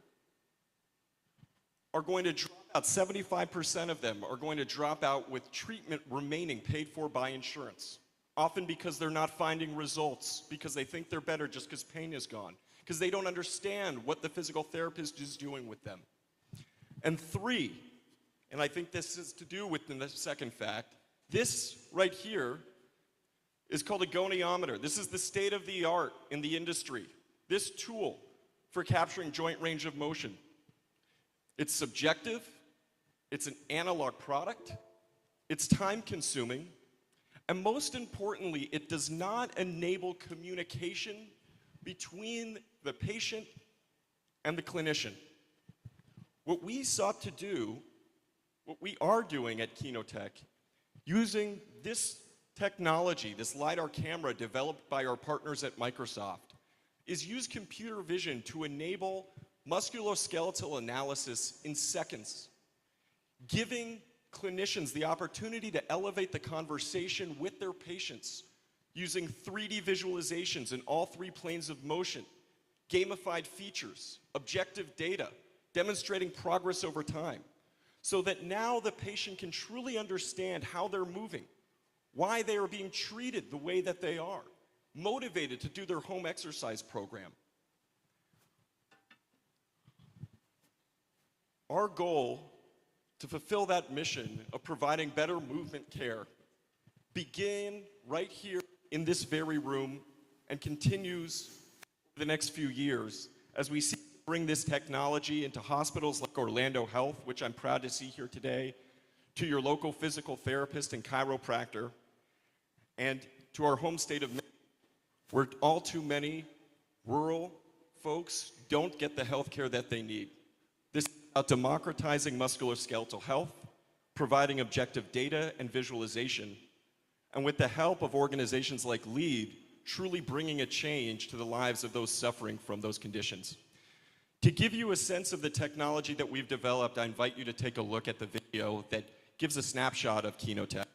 Speaker 13: are going to drop out. 75% of them are going to drop out with treatment remaining paid for by insurance, often because they're not finding results, because they think they're better just because pain is gone, because they don't understand what the physical therapist is doing with them. And 3, and I think this is to do with the second fact, this right here is called a goniometer. This is the state of the art in the industry. This tool for capturing joint range of motion. It's subjective, it's an analog product, it's time consuming, and most importantly, it does not enable communication between the patient and the clinician. What we sought to do, what we are doing at Kenotech, using this technology, this LiDAR camera developed by our partners at Microsoft, is use computer vision to enable musculoskeletal analysis in seconds, giving clinicians the opportunity to elevate the conversation with their patients using 3D visualizations in all 3 planes of motion, gamified features, objective data, demonstrating progress over time, so that now the patient can truly understand how they're moving, why they are being treated the way that they are, motivated to do their home exercise program. Our goal to fulfill that mission of providing better movement care begin right here in this very room and continues the next few years as we seek to bring this technology into hospitals like Orlando Health, which I'm proud to see here today, to your local physical therapist and chiropractor, and to our home state of Michigan, where all too many rural folks don't get the health care that they need. This is about democratizing musculoskeletal health, providing objective data and visualization, and with the help of organizations like LEAD, truly bringing a change to the lives of those suffering from those conditions. To give you a sense of the technology that we've developed, I invite you to take a look at the video that gives a snapshot of Keno Tech.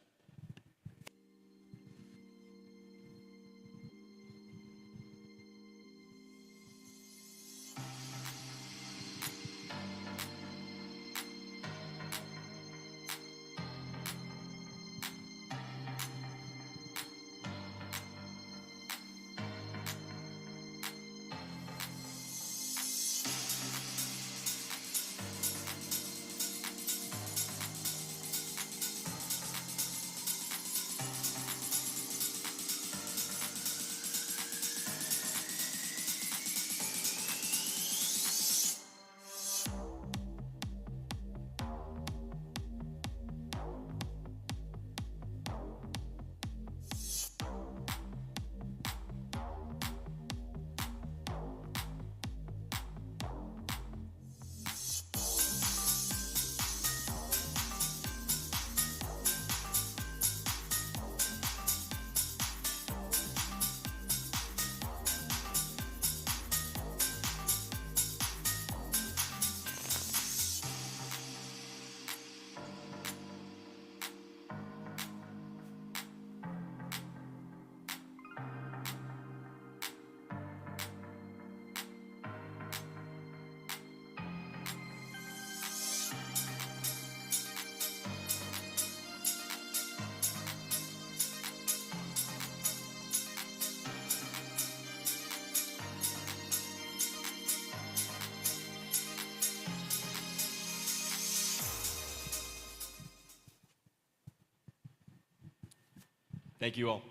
Speaker 13: Thank you all.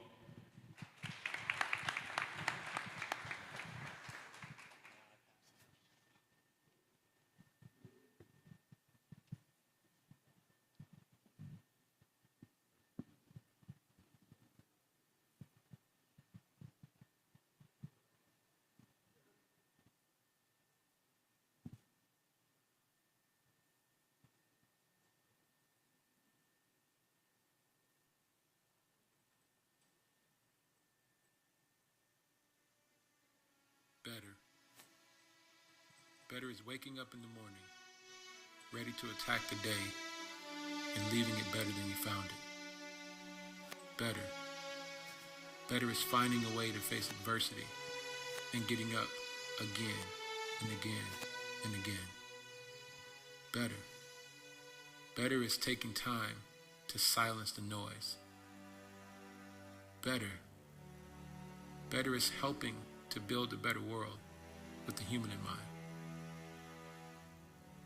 Speaker 15: Better. Better is waking up in the morning, ready to attack the day, and leaving it better than you found it. Better. Better is finding a way to face adversity and getting up again and again and again. Better. Better is taking time to silence the noise. Better. Better is helping to build a better world with the human in mind.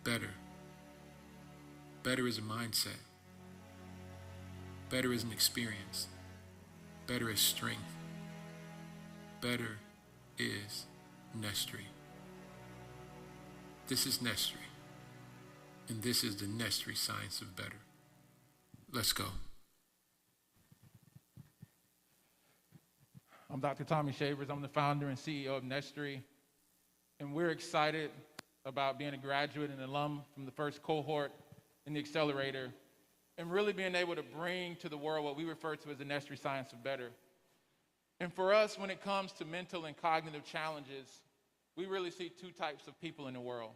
Speaker 15: Better. Better is a mindset. Better is an experience. Better is strength. Better is Nestri. This is Nestri, and this is the Nestri science of better. Let's go.
Speaker 16: I'm Dr. Tommy Shavers. I'm the founder and CEO of Nestri, and we're excited about being a graduate and alum from the first cohort in the accelerator and really being able to bring to the world what we refer to as the Nestri science of better. And for us, when it comes to mental and cognitive challenges, we really see two types of people in the world.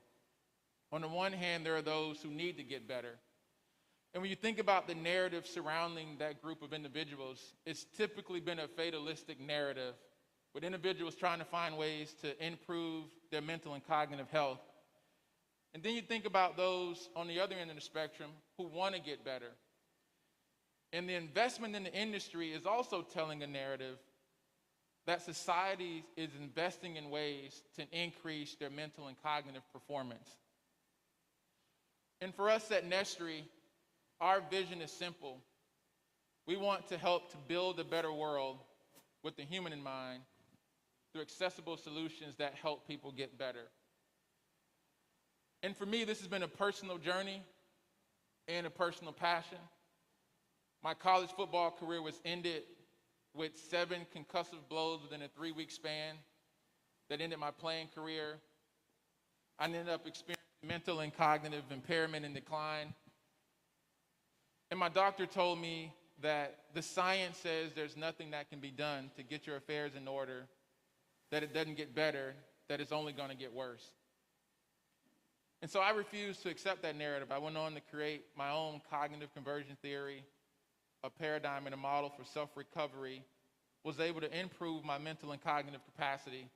Speaker 16: On the one hand, there are those who need to get better. And when you think about the narrative surrounding that group of individuals, it's typically been a fatalistic narrative with individuals trying to find ways to improve their mental and cognitive health. And then you think about those on the other end of the spectrum who want to get better. And the investment in the industry is also telling a narrative that society is investing in ways to increase their mental and cognitive performance. And for us at Nestri, our vision is simple. We want to help to build a better world with the human in mind through accessible solutions that help people get better. And for me, this has been a personal journey and a personal passion. My college football career was ended with 7 concussive blows within a 3-week span that ended my playing career. I ended up experiencing mental and cognitive impairment and decline. And my doctor told me that the science says there's nothing that can be done to get your affairs in order, that it doesn't get better, that it's only going to get worse. And so I refused to accept that narrative. I went on to create my own cognitive conversion theory, a paradigm and a model for self-recovery, was able to improve my mental and cognitive capacity.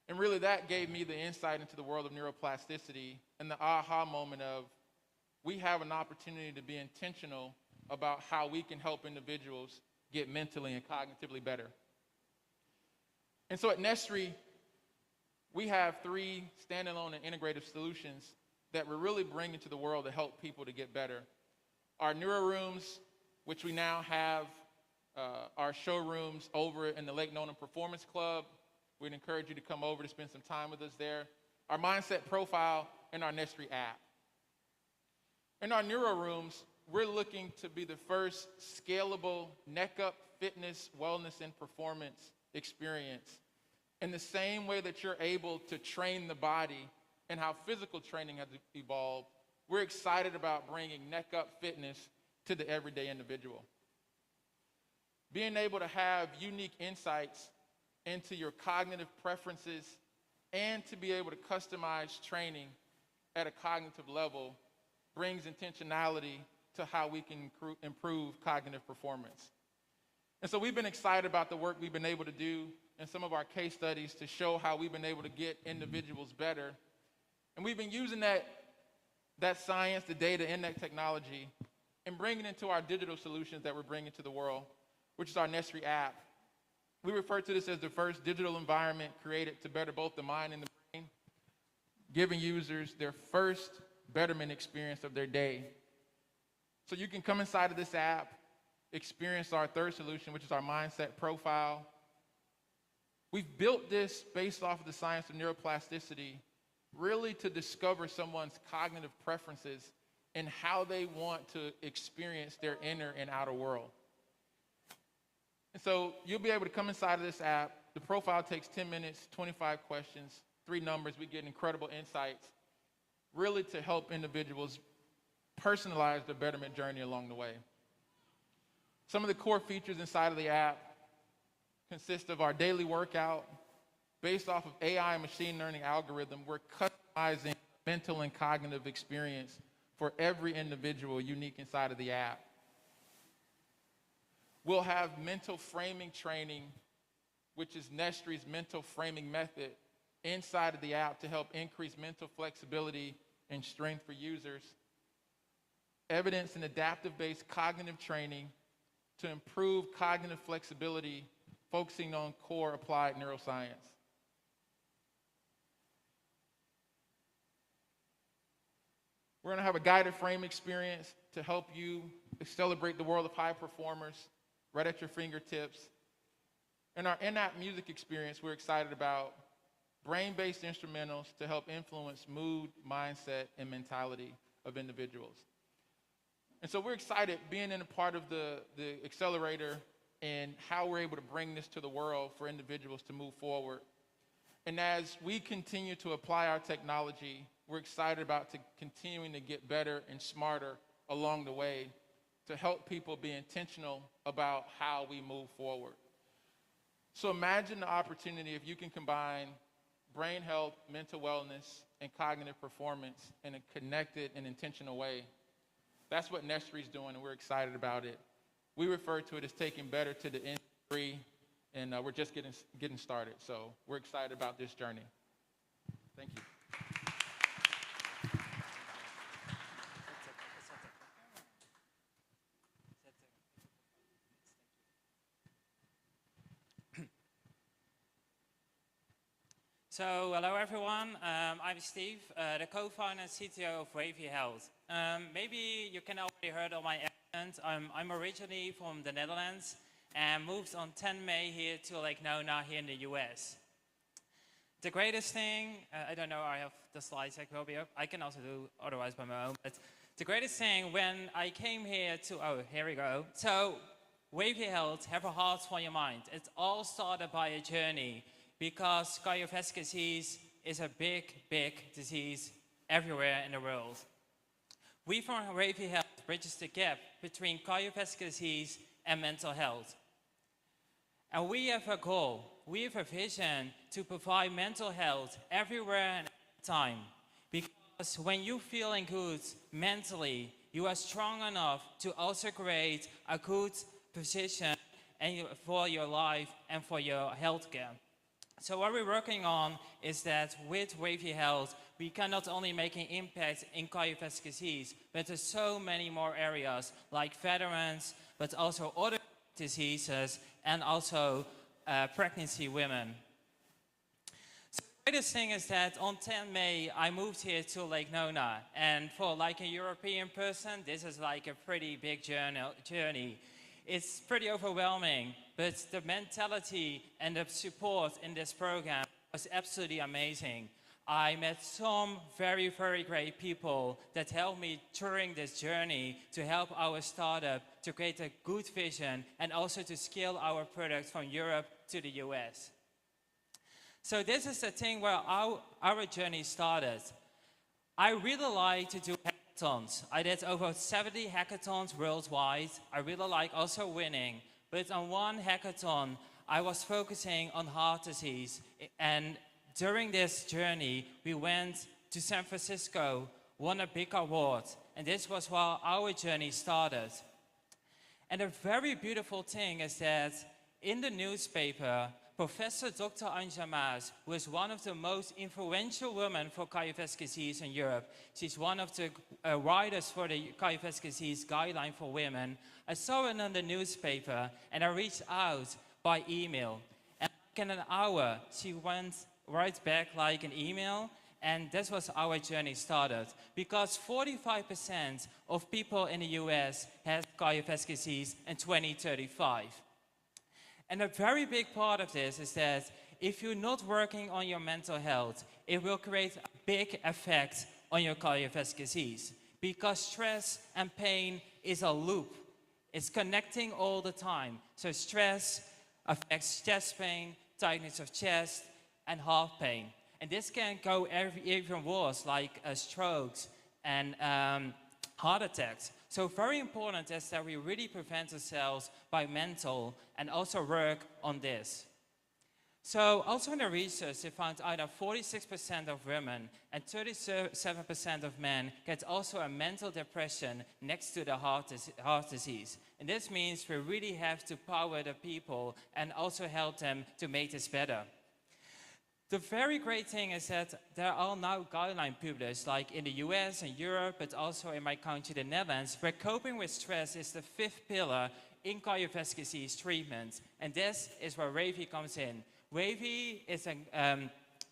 Speaker 16: And really that gave me the insight into the world of neuroplasticity and the aha moment of, we have an opportunity to be intentional about how we can help individuals get mentally and cognitively better. And so at Nestry, we have 3 standalone and integrative solutions that we're really bringing to the world to help people to get better. Our neuro rooms, which we now have our showrooms over in the Lake Nona Performance Club. We'd encourage you to come over to spend some time with us there. Our mindset profile and our Nestry app. In our neuro rooms, we're looking to be the first scalable neck-up fitness, wellness, and performance experience. In the same way that you're able to train the body and how physical training has evolved, we're excited about bringing neck-up fitness to the everyday individual. Being able to have unique insights into your cognitive preferences and to be able to customize training at a cognitive level brings intentionality to how we can improve cognitive performance. And so we've been excited about the work we've been able to do in some of our case studies to show how we've been able to get individuals better. And we've been using that science, the data, and that technology and bringing it into our digital solutions that we're bringing to the world, which is our Nestry app. We refer to this as the first digital environment created to better both the mind and the brain, giving users their first betterment experience of their day. So you can come inside of this app, experience our third solution, which is our mindset profile. We've built this based off of the science of neuroplasticity, really to discover someone's cognitive preferences and how they want to experience their inner and outer world. And so you'll be able to come inside of this app. The profile takes 10 minutes, 25 questions, 3 numbers. We get incredible insights, really to help individuals personalize their betterment journey along the way. Some of the core features inside of the app consist of our daily workout. Based off of AI and machine learning algorithm, we're customizing mental and cognitive experience for every individual unique inside of the app. We'll have mental framing training, which is Nestry's mental framing method, inside of the app to help increase mental flexibility and strength for users. Evidence and adaptive-based cognitive training to improve cognitive flexibility, focusing on core applied neuroscience. We're going to have a guided frame experience to help you celebrate the world of high performers right at your fingertips. In our in-app music experience, we're excited about brain-based instrumentals to help influence mood, mindset, and mentality of individuals. And so we're excited being in a part of the accelerator and how we're able to bring this to the world for individuals to move forward. And as we continue to apply our technology, we're excited about continuing to get better and smarter along the way to help people be intentional about how we move forward. So imagine the opportunity if you can combine brain health, mental wellness, and cognitive performance in a connected and intentional way. That's what Nestry's doing, and we're excited about it. We refer to it as taking better to the nth degree, and we're just getting started. So we're excited about this journey. Thank you.
Speaker 17: So, hello everyone, I'm Steve, the co-founder and CTO of Wavy Health. Maybe you can already heard of my accent. I'm originally from the Netherlands and moved on 10 May here to Lake Nona here in the US. The greatest thing, I don't know, I have the slides that will be up. I can also do otherwise by my own, but the greatest thing when I came here to, oh, here we go. So, Wavy Health have a heart for your mind. It all started by a journey because cardiovascular disease is a big, big disease everywhere in the world. We from Wavy Health bridges the gap between cardiovascular disease and mental health. And we have a goal, we have a vision to provide mental health everywhere and every time. Because when you're feeling good mentally, you are strong enough to also create a good position for your life and for your healthcare. So what we're working on is that with Wavy Health, we can not only make an impact in cardiovascular disease, but there's so many more areas like veterans, but also other diseases and also pregnancy women. So the greatest thing is that on 10 May, I moved here to Lake Nona. And for like a European person, this is like a pretty big journey. It's pretty overwhelming, but the mentality and the support in this program was absolutely amazing. I met some very, very great people that helped me during this journey to help our startup to create a good vision and also to scale our product from Europe to the US. So this is the thing where our journey started. I really like to do hackathons. I did over 70 hackathons worldwide. I really like also winning. But on one hackathon, I was focusing on heart disease. And during this journey, we went to San Francisco, won a big award. And this was where our journey started. And a very beautiful thing is that in the newspaper, Professor Dr. Anja Maas, who is one of the most influential women for cardiovascular disease in Europe, she's one of the writers for the cardiovascular disease guideline for women. I saw it in the newspaper and I reached out by email. And in an hour, she went right back like an email, and this was our journey started. Because 45% of people in the US have cardiovascular disease in 2035. And a very big part of this is that if you're not working on your mental health, it will create a big effect on your cardiovascular disease. Because stress and pain is a loop. It's connecting all the time. So stress affects chest pain, tightness of chest, and heart pain. And this can go even worse, like strokes and heart attacks. So very important is that we really prevent ourselves by mental and also work on this. So also in the research, they found out that 46% of women and 37% of men get also a mental depression next to the heart disease. And this means we really have to power the people and also help them to make this better. The very great thing is that there are now guidelines published, like in the US and Europe, but also in my country, the Netherlands, where coping with stress is the 5th pillar in cardiovascular disease treatment. And this is where Wavy comes in. Wavy is a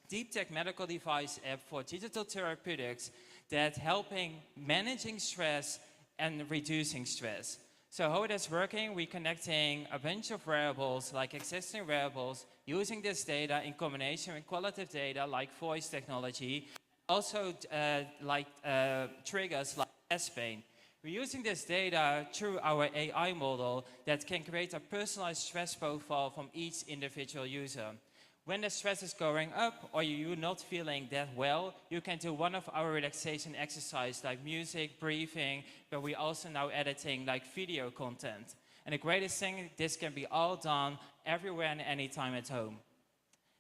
Speaker 17: deep tech medical device app for digital therapeutics that helping managing stress and reducing stress. So how it is working, we're connecting a bunch of wearables, like existing wearables, using this data in combination with qualitative data like voice technology, also triggers like chest pain. We're using this data through our AI model that can create a personalized stress profile from each individual user. When the stress is going up or you're not feeling that well, you can do one of our relaxation exercises like music, breathing, but we're also now editing like video content. And the greatest thing, this can be all done everywhere and anytime at home.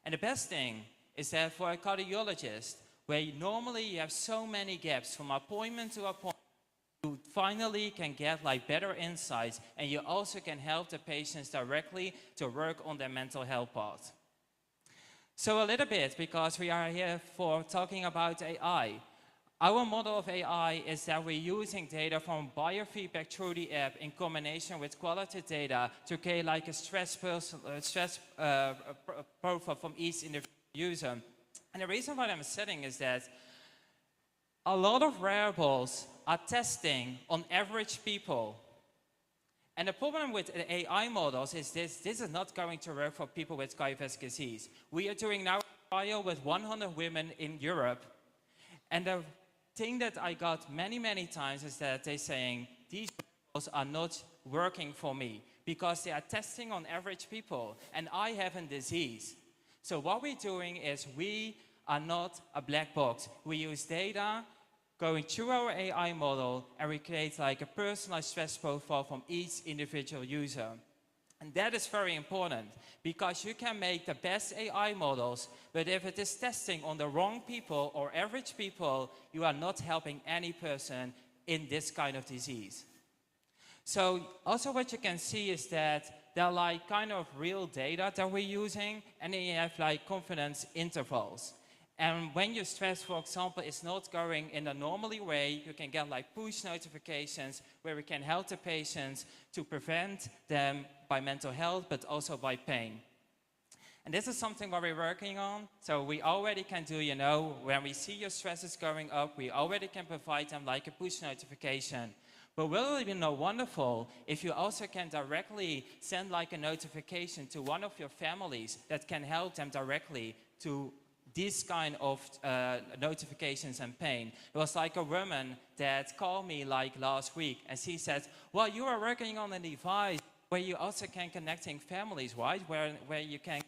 Speaker 17: And the best thing is that for a cardiologist, where normally you have so many gaps from appointment to appointment, you finally can get like better insights, and you also can help the patients directly to work on their mental health part. So a little bit, because we are here for talking about AI. Our model of AI is that we're using data from biofeedback through the app in combination with qualitative data to create like a stress profile from each individual user. And the reason why I'm setting is that a lot of wearables are testing on average people. And the problem with the AI models is this is not going to work for people with cardiovascular disease. We are doing now a trial with 100 women in Europe. And the thing that I got many, many times is that they're saying, these models are not working for me. because they are testing on average people, and I have a disease. So what we're doing is we are not a black box. We use data going through our AI model, and we create like a personalized stress profile from each individual user. And that is very important, because you can make the best AI models, but if it is testing on the wrong people or average people, you are not helping any person in this kind of disease. So also what you can see is that there are like kind of real data that we're using, and then you have like confidence intervals. And when your stress, for example, is not going in a normally way, you can get like push notifications where we can help the patients to prevent them by mental health, but also by pain. And this is something what we're working on. So we already can do, you know, when we see your stress is going up, we already can provide them like a push notification. But will it be wonderful if you also can directly send like a notification to one of your families that can help them directly to these kind of notifications and pain. It was like a woman that called me like last week, and she said, well, you are working on a device where you also can connecting families, right? Where you can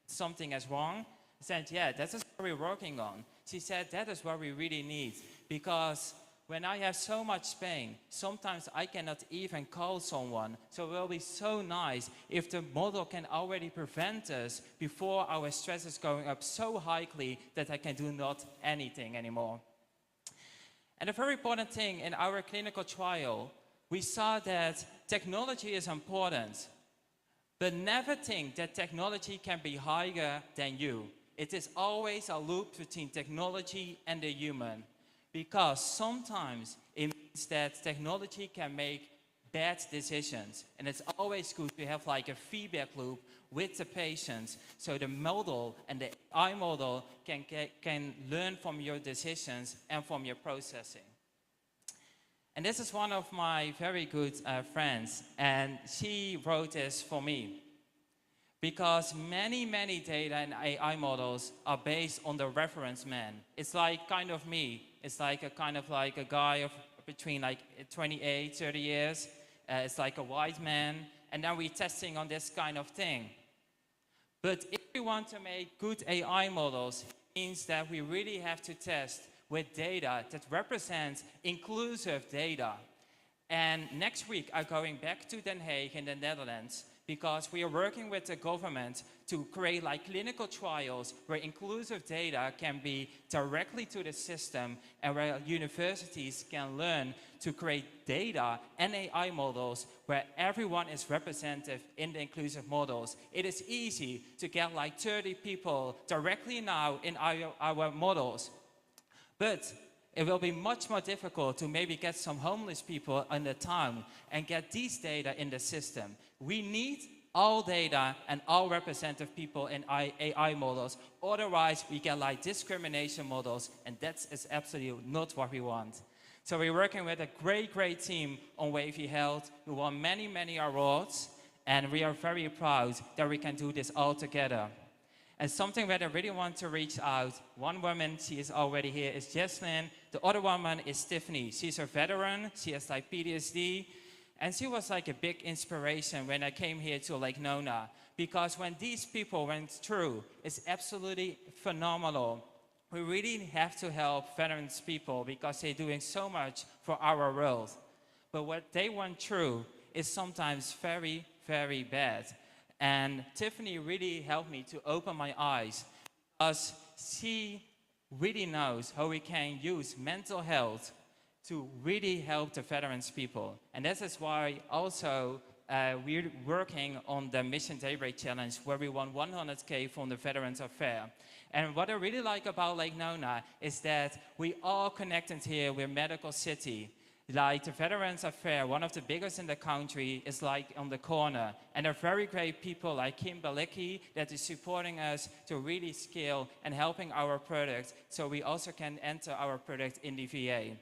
Speaker 17: something is wrong. I said, yeah, that's what we're working on. She said, that is what we really need, because when I have so much pain, sometimes I cannot even call someone. So it will be so nice if the model can already prevent us before our stress is going up so highly that I can do not anything anymore. And a very important thing in our clinical trial, we saw that technology is important, but never think that technology can be higher than you. It is always a loop between technology and the human. Because sometimes it means that technology can make bad decisions. And it's always good to have like a feedback loop with the patients, so the model and the AI model can learn from your decisions and from your processing. And this is one of my very good friends, and she wrote this for me. Because many data and AI models are based on the reference man. It's like kind of me. It's like a kind of like a guy of between like 28, 30 years. It's like a white man. And then we're testing on this kind of thing. But if we want to make good AI models, it means that we really have to test with data that represents inclusive data. And next week, I'm going back to Den Haag in the Netherlands, because we are working with the government to create like clinical trials where inclusive data can be directly to the system, and where universities can learn to create data and AI models where everyone is represented in the inclusive models. It is easy to get like 30 people directly now in our models, but it will be much more difficult to maybe get some homeless people in the town and get these data in the system. We need all data and all representative people in AI models. Otherwise, we get like discrimination models, and that is absolutely not what we want. So we're working with a great team on Wavy Health, who won many awards, and we are very proud that we can do this all together. And something that I really want to reach out, one woman, she is already here, is Jesslyn. The other woman is Tiffany. She's a veteran, she has like PTSD, and she was like a big inspiration when I came here to like Nona, because when these people went through, it's absolutely phenomenal. We really have to help veterans people because they're doing so much for our world. But what they went through is sometimes very bad. And Tiffany really helped me to open my eyes, because she really knows how we can use mental health to really help the veterans people. And this is why also we're working on the Mission Daybreak Challenge, where we won 100K from the Veterans Affair. And what I really like about Lake Nona is that we all connected here with Medical City. Like the Veterans Affair, one of the biggest in the country, is like on the corner. And there are very great people like Kim Balicki that is supporting us to really scale and helping our product, so we also can enter our product in the VA.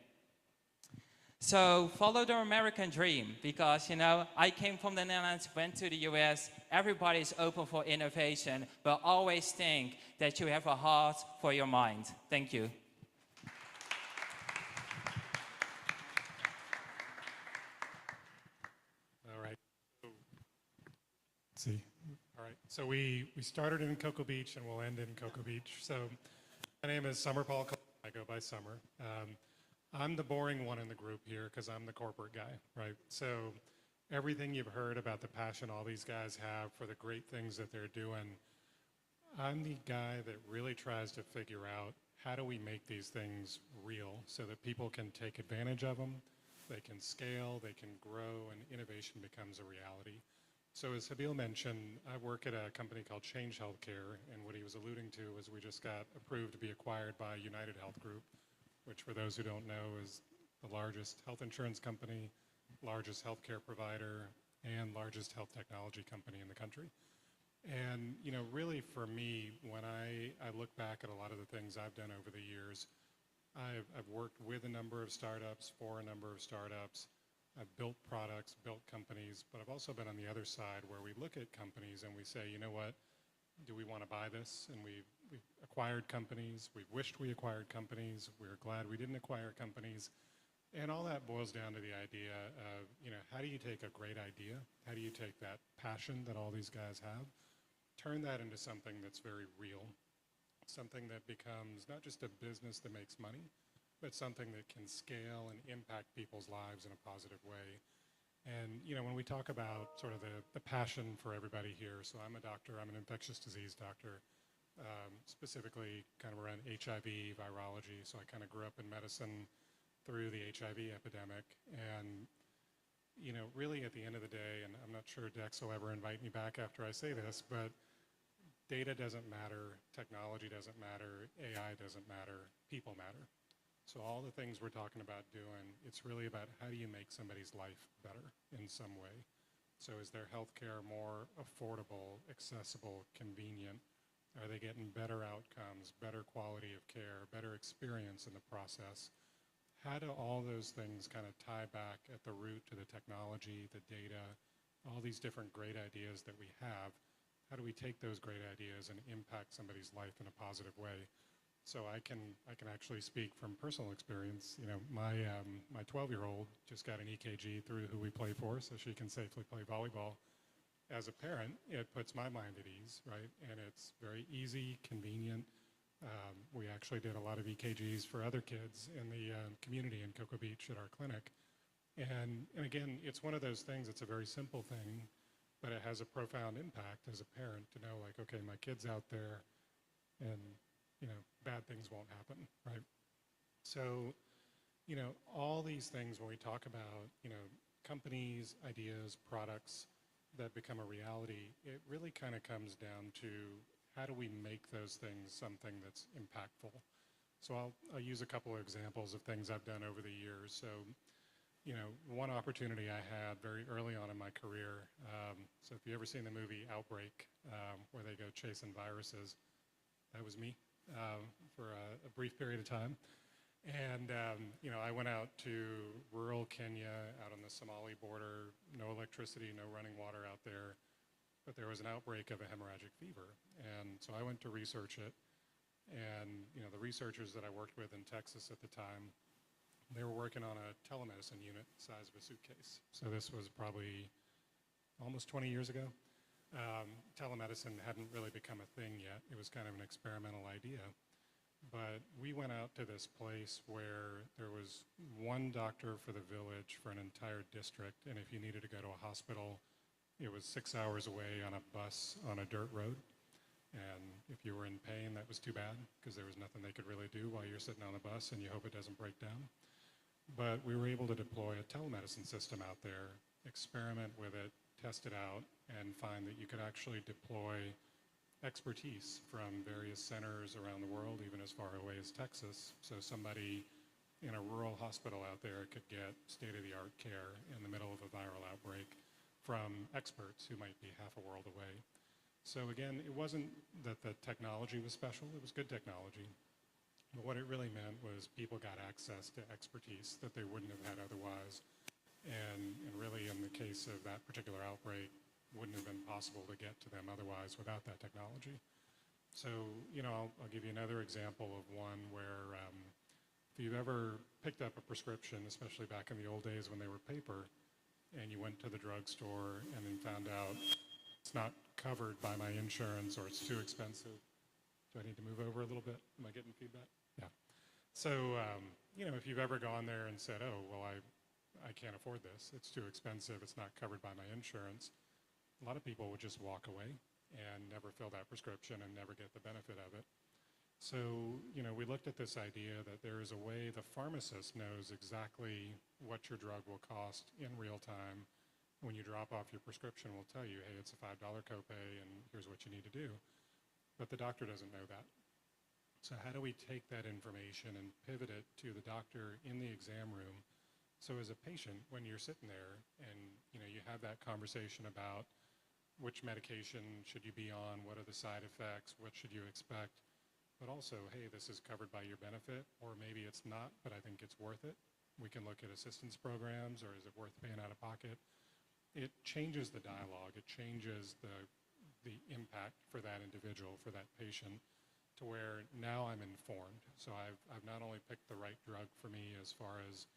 Speaker 17: So follow the American dream, because, you know, I came from the Netherlands, went to the US, everybody's open for innovation, but always think that you have a heart for your mind. Thank you.
Speaker 12: All right. So
Speaker 18: See. All right. So we started in Cocoa Beach and we'll end in Cocoa Beach. So my name is Summer Paul. I go by Summer. I'm the boring one in the group here because I'm the corporate guy, right? So everything you've heard about the passion all these guys have for the great things that they're doing, I'm the guy that really tries to figure out how do we make these things real so that people can take advantage of them, they can scale, they can grow, and innovation becomes a reality. So as Habil mentioned, I work at a company called Change Healthcare, and what he was alluding to was we just got approved to be acquired by United Health Group, which for those who don't know is the largest health insurance company, largest healthcare provider, and largest health technology company in the country. And, you know, really for me, when I look back at a lot of the things I've done over the years, I've worked with a number of startups, for a number of startups. I've built products, built companies, but I've also been on the other side where we look at companies and we say, you know what, do we want to buy this? And we've acquired companies, we've wished we acquired companies, we're glad we didn't acquire companies. And all that boils down to the idea of, you know, how do you take a great idea? How do you take that passion that all these guys have, turn that into something that's very real, something that becomes not just a business that makes money, but something that can scale and impact people's lives in a positive way. And, you know, when we talk about sort of the passion for everybody here, so I'm a doctor, I'm an infectious disease doctor, specifically kind of around HIV, virology, so I kind of grew up in medicine through the HIV epidemic. And, you know, really at the end of the day, and I'm not sure Dex will ever invite me back after I say this, but data doesn't matter, technology doesn't matter, AI doesn't matter, people matter. So all the things we're talking about doing, it's really about how do you make somebody's life better in some way. So is their healthcare more affordable, accessible, convenient? Are they getting better outcomes, better quality of care, better experience in the process? How do all those things kind of tie back at the root to the technology, the data, all these different great ideas that we have? How do we take those great ideas and impact somebody's life in a positive way? So I can actually speak from personal experience. You know, my 12-year-old just got an EKG through who we play for, so she can safely play volleyball. As a parent, it puts my mind at ease, right? And it's very easy, convenient. We actually did a lot of EKGs for other kids in the community in Cocoa Beach at our clinic. And again, it's one of those things, it's a very simple thing, but it has a profound impact as a parent to know, like, okay, my kid's out there and, you know, bad things won't happen, right? So, you know, all these things when we talk about, you know, companies, ideas, products that become a reality, it really kind of comes down to how do we make those things something that's impactful? So I'll use a couple of examples of things I've done over the years. So, you know, one opportunity I had very early on in my career, so if you've ever seen the movie Outbreak, where they go chasing viruses, that was me for a brief period of time. And, you know, I went out to rural Kenya, out on the Somali border, no electricity, no running water out there, but there was an outbreak of a hemorrhagic fever. And so I went to research it. And, you know, the researchers that I worked with in Texas at the time, they were working on a telemedicine unit the size of a suitcase. So this was probably almost 20 years ago. Telemedicine hadn't really become a thing yet. It was kind of an experimental idea. But we went out to this place where there was one doctor for the village for an entire district, and if you needed to go to a hospital, it was 6 hours away on a bus on a dirt road. And if you were in pain, that was too bad, because there was nothing they could really do while you're sitting on the bus and you hope it doesn't break down. But we were able to deploy a telemedicine system out there, experiment with it, test it out, and find that you could actually deploy expertise from various centers around the world, even as far away as Texas. So somebody in a rural hospital out there could get state-of-the-art care in the middle of a viral outbreak from experts who might be half a world away. So again, it wasn't that the technology was special, it was good technology. But what it really meant was people got access to expertise that they wouldn't have had otherwise. And really, in the case of that particular outbreak, wouldn't have been possible to get to them otherwise without that technology. So, you know, I'll give you another example of one where if you've ever picked up a prescription, especially back in the old days when they were paper, and you went to the drugstore and then found out it's not covered by my insurance or it's too expensive. Do I need to move over a little bit? Am I getting feedback? Yeah. So, you know, if you've ever gone there and said, oh, well, I can't afford this. It's too expensive. It's not covered by my insurance. A lot of people would just walk away and never fill that prescription and never get the benefit of it. So, you know, we looked at this idea that there is a way the pharmacist knows exactly what your drug will cost in real time. When you drop off your prescription, we'll tell you, hey, it's a $5 copay and here's what you need to do. But the doctor doesn't know that. So how do we take that information and pivot it to the doctor in the exam room? So as a patient, when you're sitting there and, you know, you have that conversation about which medication should you be on, what are the side effects, what should you expect, but also, hey, this is covered by your benefit, or maybe it's not, but I think it's worth it. We can look at assistance programs, or is it worth paying out of pocket? It changes the dialogue. It changes the impact for that individual, for that patient, to where now I'm informed. So I've not only picked the right drug for me as far as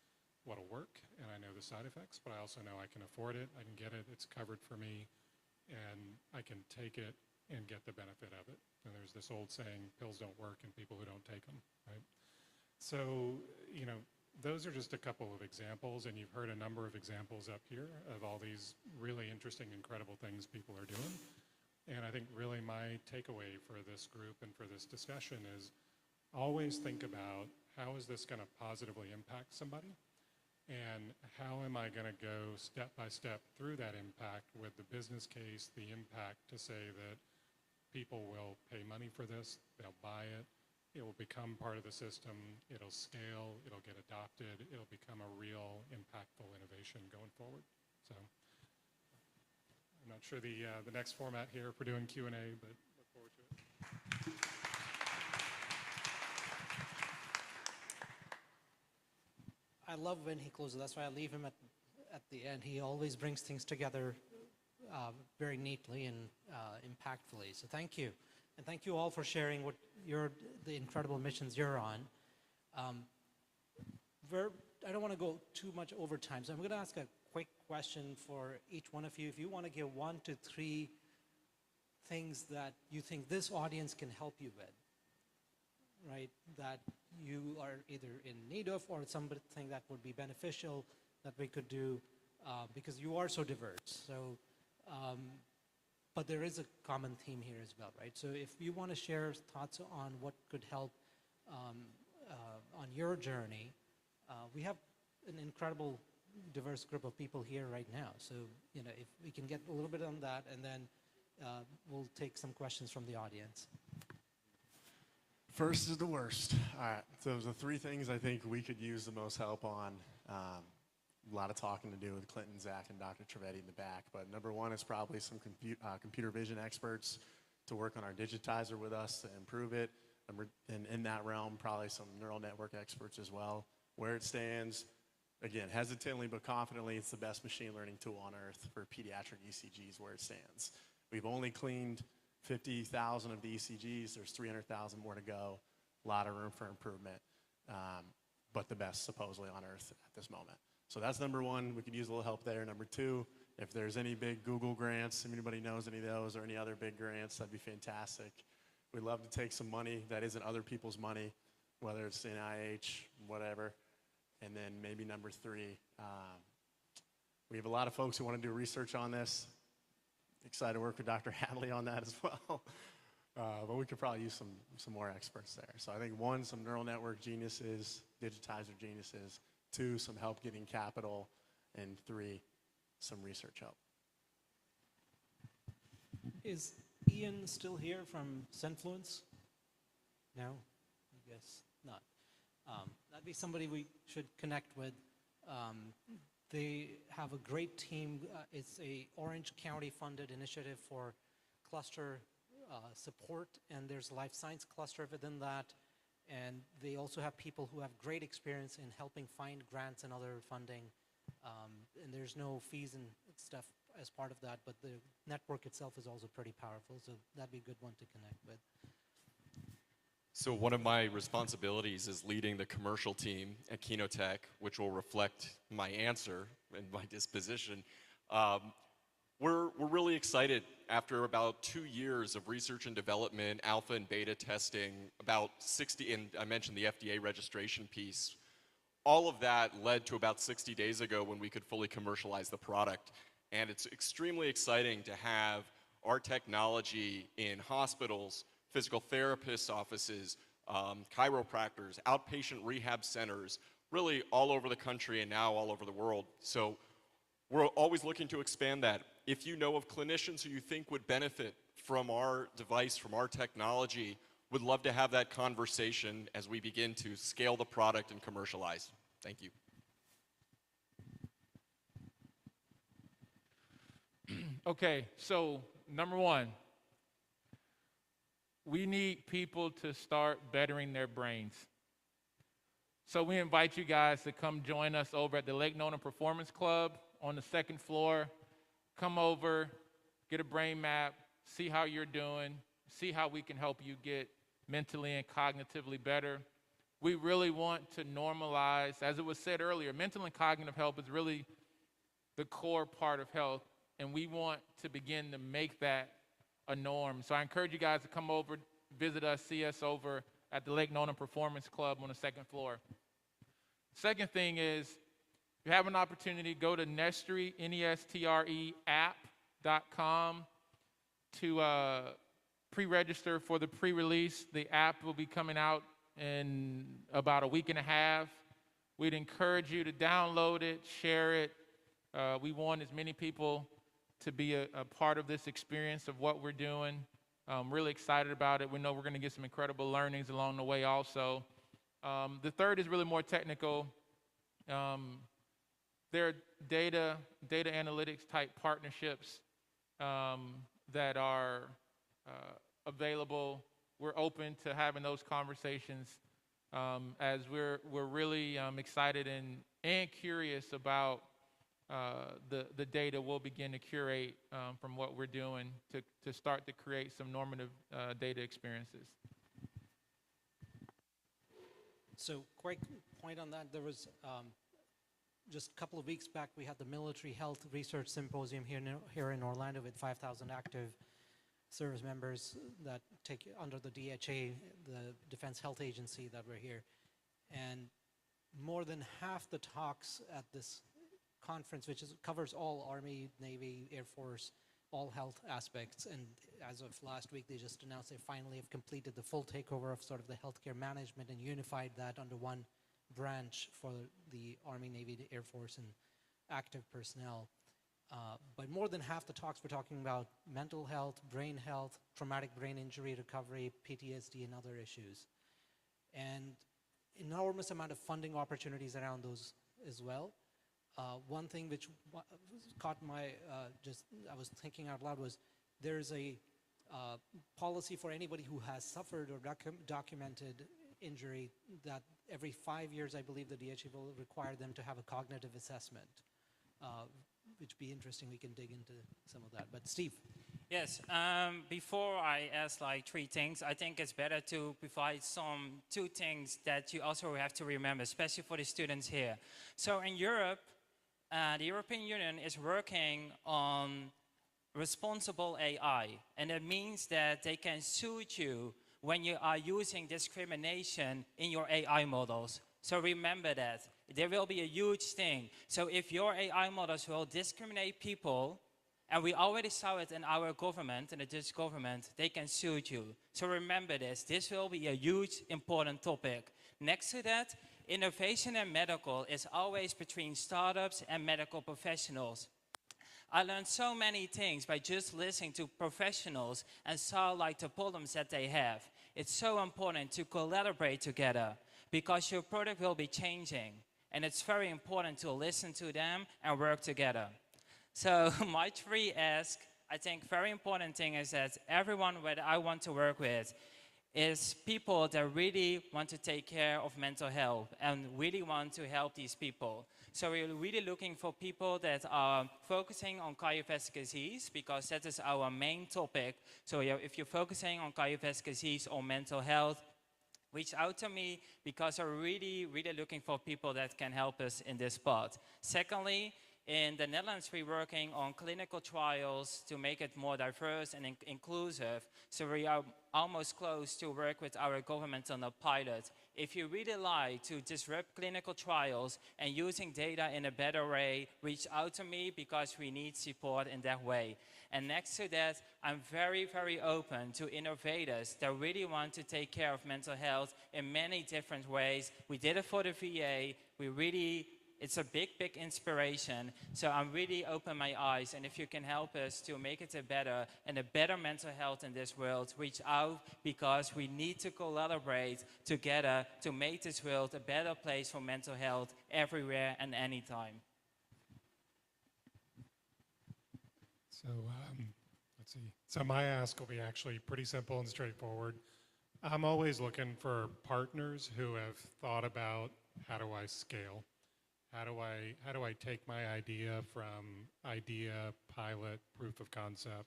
Speaker 18: what'll work, and I know the side effects, but I also know I can afford it, I can get it, it's covered for me, and I can take it and get the benefit of it. And there's this old saying, pills don't work in people who don't take them, right? So, you know, those are just a couple of examples, and you've heard a number of examples up here of all these really interesting, incredible things people are doing. And I think really my takeaway for this group and for this discussion is always think about how is this going to positively impact somebody, and how am I going to go step by step through that impact with the business case, the impact to say that people will pay money for this, they'll buy it, it will become part of the system, it'll scale, it'll get adopted, it'll become a real impactful innovation going forward. So I'm not sure the next format here for doing Q&A, but look forward to it.
Speaker 2: I love when he closes. That's why I leave him at the end. He always brings things together very neatly and impactfully. So thank you. And thank you all for sharing the incredible missions you're on. I don't want to go too much over time, so I'm going to ask a quick question for each one of you. If you want to give 1 to 3 things that you think this audience can help you with, right, that you are either in need of or something that would be beneficial that we could do, because you are so diverse. So, but there is a common theme here as well, right? So if you want to share thoughts on what could help on your journey, we have an incredible diverse group of people here right now. So, you know, if we can get a little bit on that, and then we'll take some questions from the audience.
Speaker 14: First is the worst. All right, so the 3 things I think we could use the most help on. A lot of talking to do with Clinton, Zach, and Dr. Trivedi in the back, but number 1 is probably some computer vision experts to work on our digitizer with us to improve it. And in that realm, probably some neural network experts as well. Where it stands, again, hesitantly but confidently, it's the best machine learning tool on earth for pediatric ECGs where it stands. We've only cleaned 50,000 of the ECGs. There's 300,000 more to go. A lot of room for improvement, but the best supposedly on earth at this moment. So that's number 1. We could use a little help there. Number 2, if there's any big Google grants, if anybody knows any of those or any other big grants, that'd be fantastic. We'd love to take some money that isn't other people's money, whether it's NIH, whatever. And then maybe number 3, we have a lot of folks who want to do research on this. Excited to work with Dr. Hadley on that as well. But we could probably use some more experts there. So I think 1, some neural network geniuses, digitizer geniuses. 2, some help getting capital. And 3, some research help.
Speaker 2: Is Ian still here from Senfluence? No? I guess not. That'd be somebody we should connect with. They have a great team. It's a Orange County funded initiative for cluster support, and there's a life science cluster within that. And they also have people who have great experience in helping find grants and other funding. And there's no fees and stuff as part of that, but the network itself is also pretty powerful, so that'd be a good one to connect with.
Speaker 13: So one of my responsibilities is leading the commercial team at Kenotech, which will reflect my answer and my disposition. We're really excited after about 2 years of research and development, alpha and beta testing, about 60, and I mentioned the FDA registration piece, all of that led to about 60 days ago when we could fully commercialize the product. And it's extremely exciting to have our technology in hospitals, physical therapists' offices, chiropractors, outpatient rehab centers, really all over the country and now all over the world. So we're always looking to expand that. If you know of clinicians who you think would benefit from our device, from our technology, would love to have that conversation as we begin to scale the product and commercialize. Thank you.
Speaker 16: Okay, so number one, we need people to start bettering their brains. So we invite you guys to come join us over at the Lake Nona Performance Club on the second floor. Come over, get a brain map, see how you're doing, see how we can help you get mentally and cognitively better. We really want to normalize, as it was said earlier, mental and cognitive health is really the core part of health, and we want to begin to make that a norm. So I encourage you guys to come over, visit us, see us over at the Lake Nona Performance Club on the second floor. Second thing is, if you have an opportunity, go to Nestre, Nestre app.com to pre-register for the pre-release. The app will be coming out in about a week and a half. We'd encourage you to download it, share it. We want as many people to be a part of this experience of what we're doing. I'm really excited about it. We know we're going to get some incredible learnings along the way also. The third is really more technical. There are data analytics type partnerships that are available. We're open to having those conversations as we're really excited and curious about the data we'll begin to curate from what we're doing to start to create some normative data experiences.
Speaker 2: So quick point on that, there was just a couple of weeks back, we had the Military Health Research Symposium here in Orlando with 5,000 active service members that take under the DHA, the Defense Health Agency that we're here. And more than half the talks at this conference, which covers all Army, Navy, Air Force, all health aspects. And as of last week, they just announced they finally have completed the full takeover of sort of the healthcare management and unified that under one branch for the Army, Navy, the Air Force, and active personnel. But more than half the talks were talking about mental health, brain health, traumatic brain injury recovery, PTSD, and other issues. And enormous amount of funding opportunities around those as well. One thing which caught my, I was thinking out loud was there's a policy for anybody who has suffered or documented injury that every 5 years, I believe the DHA will require them to have a cognitive assessment, which would be interesting. We can dig into some of that. But Steve.
Speaker 17: Yes, before I ask like 3 things, I think it's better to provide two things that you also have to remember, especially for the students here. So in Europe, the European Union is working on responsible AI, and it means that they can sue you when you are using discrimination in your AI models. So remember that. There will be a huge thing. So if your AI models will discriminate people, and we already saw it in our government, in the Dutch government, they can sue you. So remember this. This will be a huge, important topic. Next to that, innovation in medical is always between startups and medical professionals. I learned so many things by just listening to professionals and saw like the problems that they have. It's so important to collaborate together because your product will be changing. And it's very important to listen to them and work together. So my 3 asks, I think very important thing is that everyone that I want to work with is people that really want to take care of mental health and really want to help these people. So we're really looking for people that are focusing on cardiovascular disease because that is our main topic. So if you're focusing on cardiovascular disease or mental health, reach out to me because we're really, really looking for people that can help us in this part. Secondly, In the Netherlands, we're working on clinical trials to make it more diverse and inclusive. So we are almost close to work with our government on a pilot. If you really like to disrupt clinical trials and using data in a better way, reach out to me because we need support in that way. And next to that, I'm very, very open to innovators that really want to take care of mental health in many different ways. We did it for the VA. It's a big, big inspiration. So I'm really open my eyes. And if you can help us to make it a better mental health in this world, reach out, because we need to collaborate together to make this world a better place for mental health everywhere and anytime.
Speaker 18: So let's see. So my ask will be actually pretty simple and straightforward. I'm always looking for partners who have thought about, how do I scale? How do I take my idea from idea, pilot, proof of concept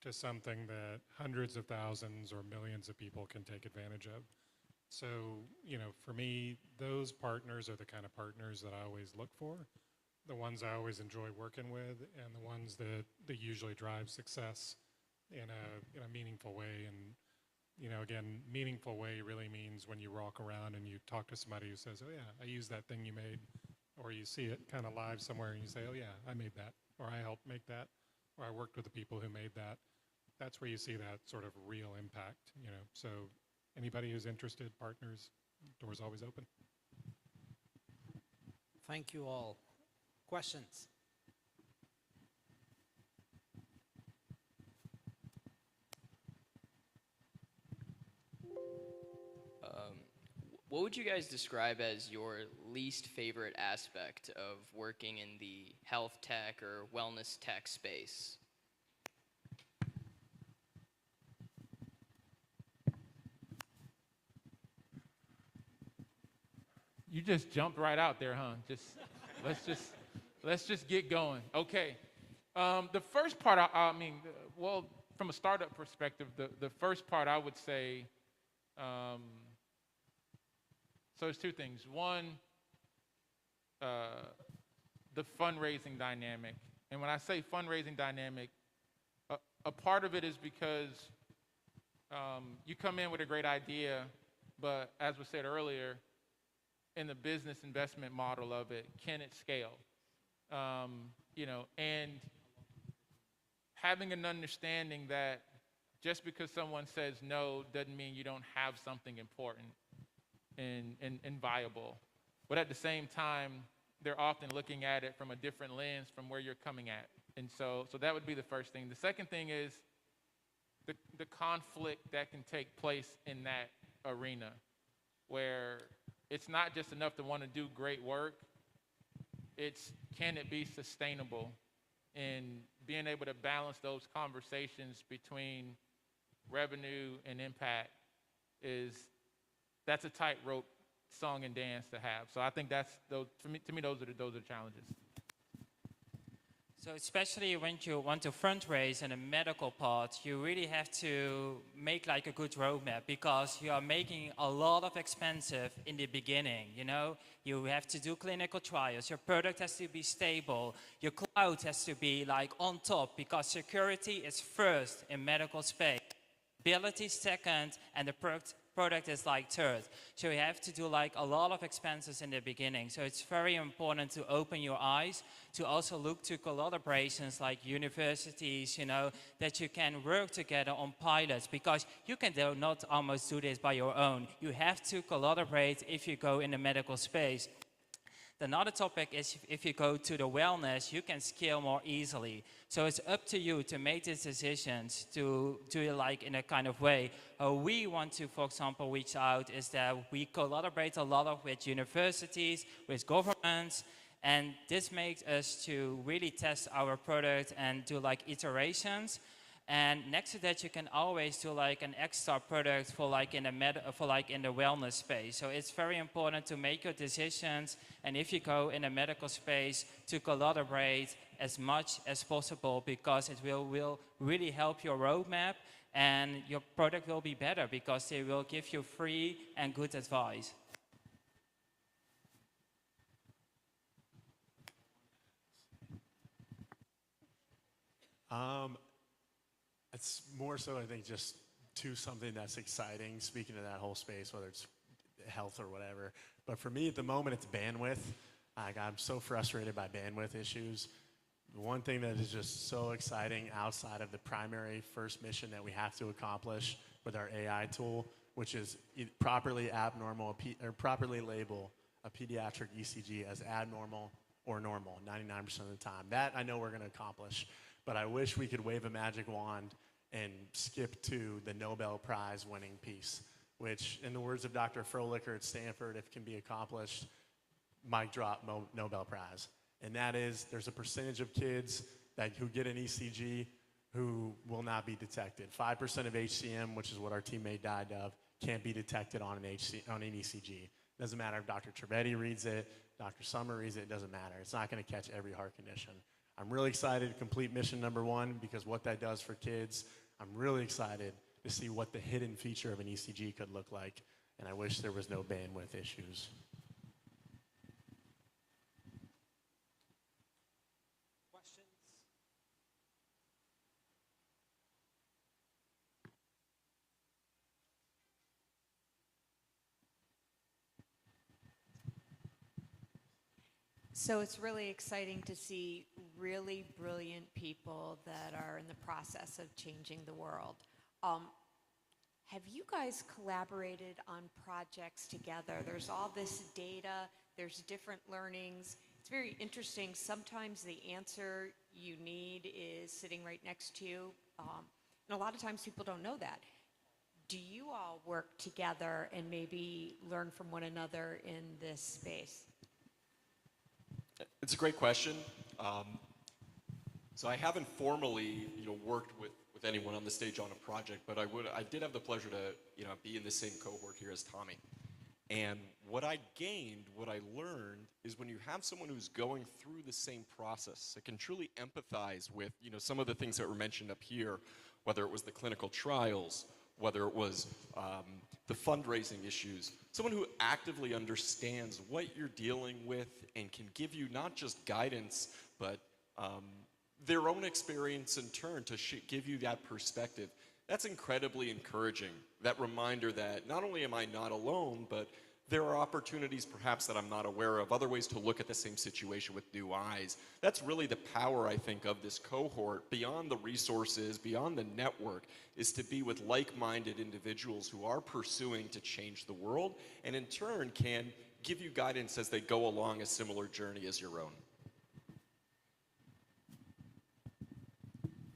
Speaker 18: to something that hundreds of thousands or millions of people can take advantage of? So, you know, for me, those partners are the kind of partners that I always look for, the ones I always enjoy working with, and the ones that usually drive success in a meaningful way. And, you know, again, meaningful way really means when you walk around and you talk to somebody who says, oh yeah, I used that thing you made. Or you see it kind of live somewhere and you say, oh yeah, I made that, or I helped make that, or I worked with the people who made that. That's where you see that sort of real impact, you know. So anybody who's interested, partners, door's always open.
Speaker 2: Thank you all. Questions?
Speaker 19: What would you guys describe as your least favorite aspect of working in the health tech or wellness tech space?
Speaker 16: You just jumped right out there, huh? Let's just get going. Okay. The first part, well, from a startup perspective, the first part I would say, so there's two things. One, the fundraising dynamic. And when I say fundraising dynamic, a part of it is because you come in with a great idea, but as was said earlier, in the business investment model of it, can it scale? You know, and having an understanding that just because someone says no doesn't mean you don't have something important and viable. But at the same time, they're often looking at it from a different lens from where you're coming at. And so that would be the first thing. The second thing is the conflict that can take place in that arena, where it's not just enough to want to do great work, it's can it be sustainable? And being able to balance those conversations between revenue and impact that's a tightrope song and dance to have. So I think to me those are the challenges.
Speaker 17: So especially when you want to fundraise in a medical part, you really have to make like a good roadmap, because you are making a lot of expensive in the beginning, you know? You have to do clinical trials, your product has to be stable, your cloud has to be like on top, because security is first in medical space, ability second, and the product is like third. So you have to do like a lot of expenses in the beginning. So it's very important to open your eyes, to also look to collaborations like universities, you know, that you can work together on pilots, because you can not almost do this by your own. You have to collaborate if you go in the medical space. Another topic is if you go to the wellness, you can scale more easily. So it's up to you to make these decisions, to do it like in a kind of way. How we want to, for example, reach out is that we collaborate a lot with universities, with governments, and this makes us to really test our product and do like iterations. And next to that, you can always do like an extra product for like in the wellness space. So it's very important to make your decisions, and if you go in the medical space, to collaborate as much as possible, because it will really help your roadmap, and your product will be better because they will give you free and good advice.
Speaker 14: It's more so, I think, just to something that's exciting, speaking of that whole space, whether it's health or whatever. But for me, at the moment, it's bandwidth. Like, I'm so frustrated by bandwidth issues. The one thing that is just so exciting outside of the primary first mission that we have to accomplish with our AI tool, which is properly properly label a pediatric ECG as abnormal or normal 99% of the time. That I know we're going to accomplish, but I wish we could wave a magic wand and skip to the Nobel Prize winning piece, which, in the words of Dr. Frohlicher at Stanford, if it can be accomplished, mic drop, Nobel Prize. And that is, there's a percentage of kids who get an ECG who will not be detected. 5% of HCM, which is what our teammate died of, can't be detected on an ECG. Doesn't matter if Dr. Trivedi reads it, Dr. Summer reads it doesn't matter. It's not going to catch every heart condition. I'm really excited to complete mission number 1 because what that does for kids, I'm really excited to see what the hidden feature of an ECG could look like, and I wish there was no bandwidth issues.
Speaker 20: So it's really exciting to see really brilliant people that are in the process of changing the world. Have you guys collaborated on projects together? There's all this data, there's different learnings. It's very interesting. Sometimes the answer you need is sitting right next to you. And a lot of times people don't know that. Do you all work together and maybe learn from one another in this space?
Speaker 13: It's a great question. So I haven't formally, worked with anyone on the stage on a project, but I did have the pleasure to, be in the same cohort here as Tommy. And what I gained, what I learned, is when you have someone who's going through the same process, it can truly empathize with, some of the things that were mentioned up here, whether it was the clinical trials, whether it was the fundraising issues, someone who actively understands what you're dealing with and can give you not just guidance, but their own experience in turn to give you that perspective. That's incredibly encouraging. That reminder that not only am I not alone, but there are opportunities perhaps that I'm not aware of, other ways to look at the same situation with new eyes. That's really the power, I think, of this cohort, beyond the resources, beyond the network, is to be with like-minded individuals who are pursuing to change the world, and in turn can give you guidance as they go along a similar journey as your own.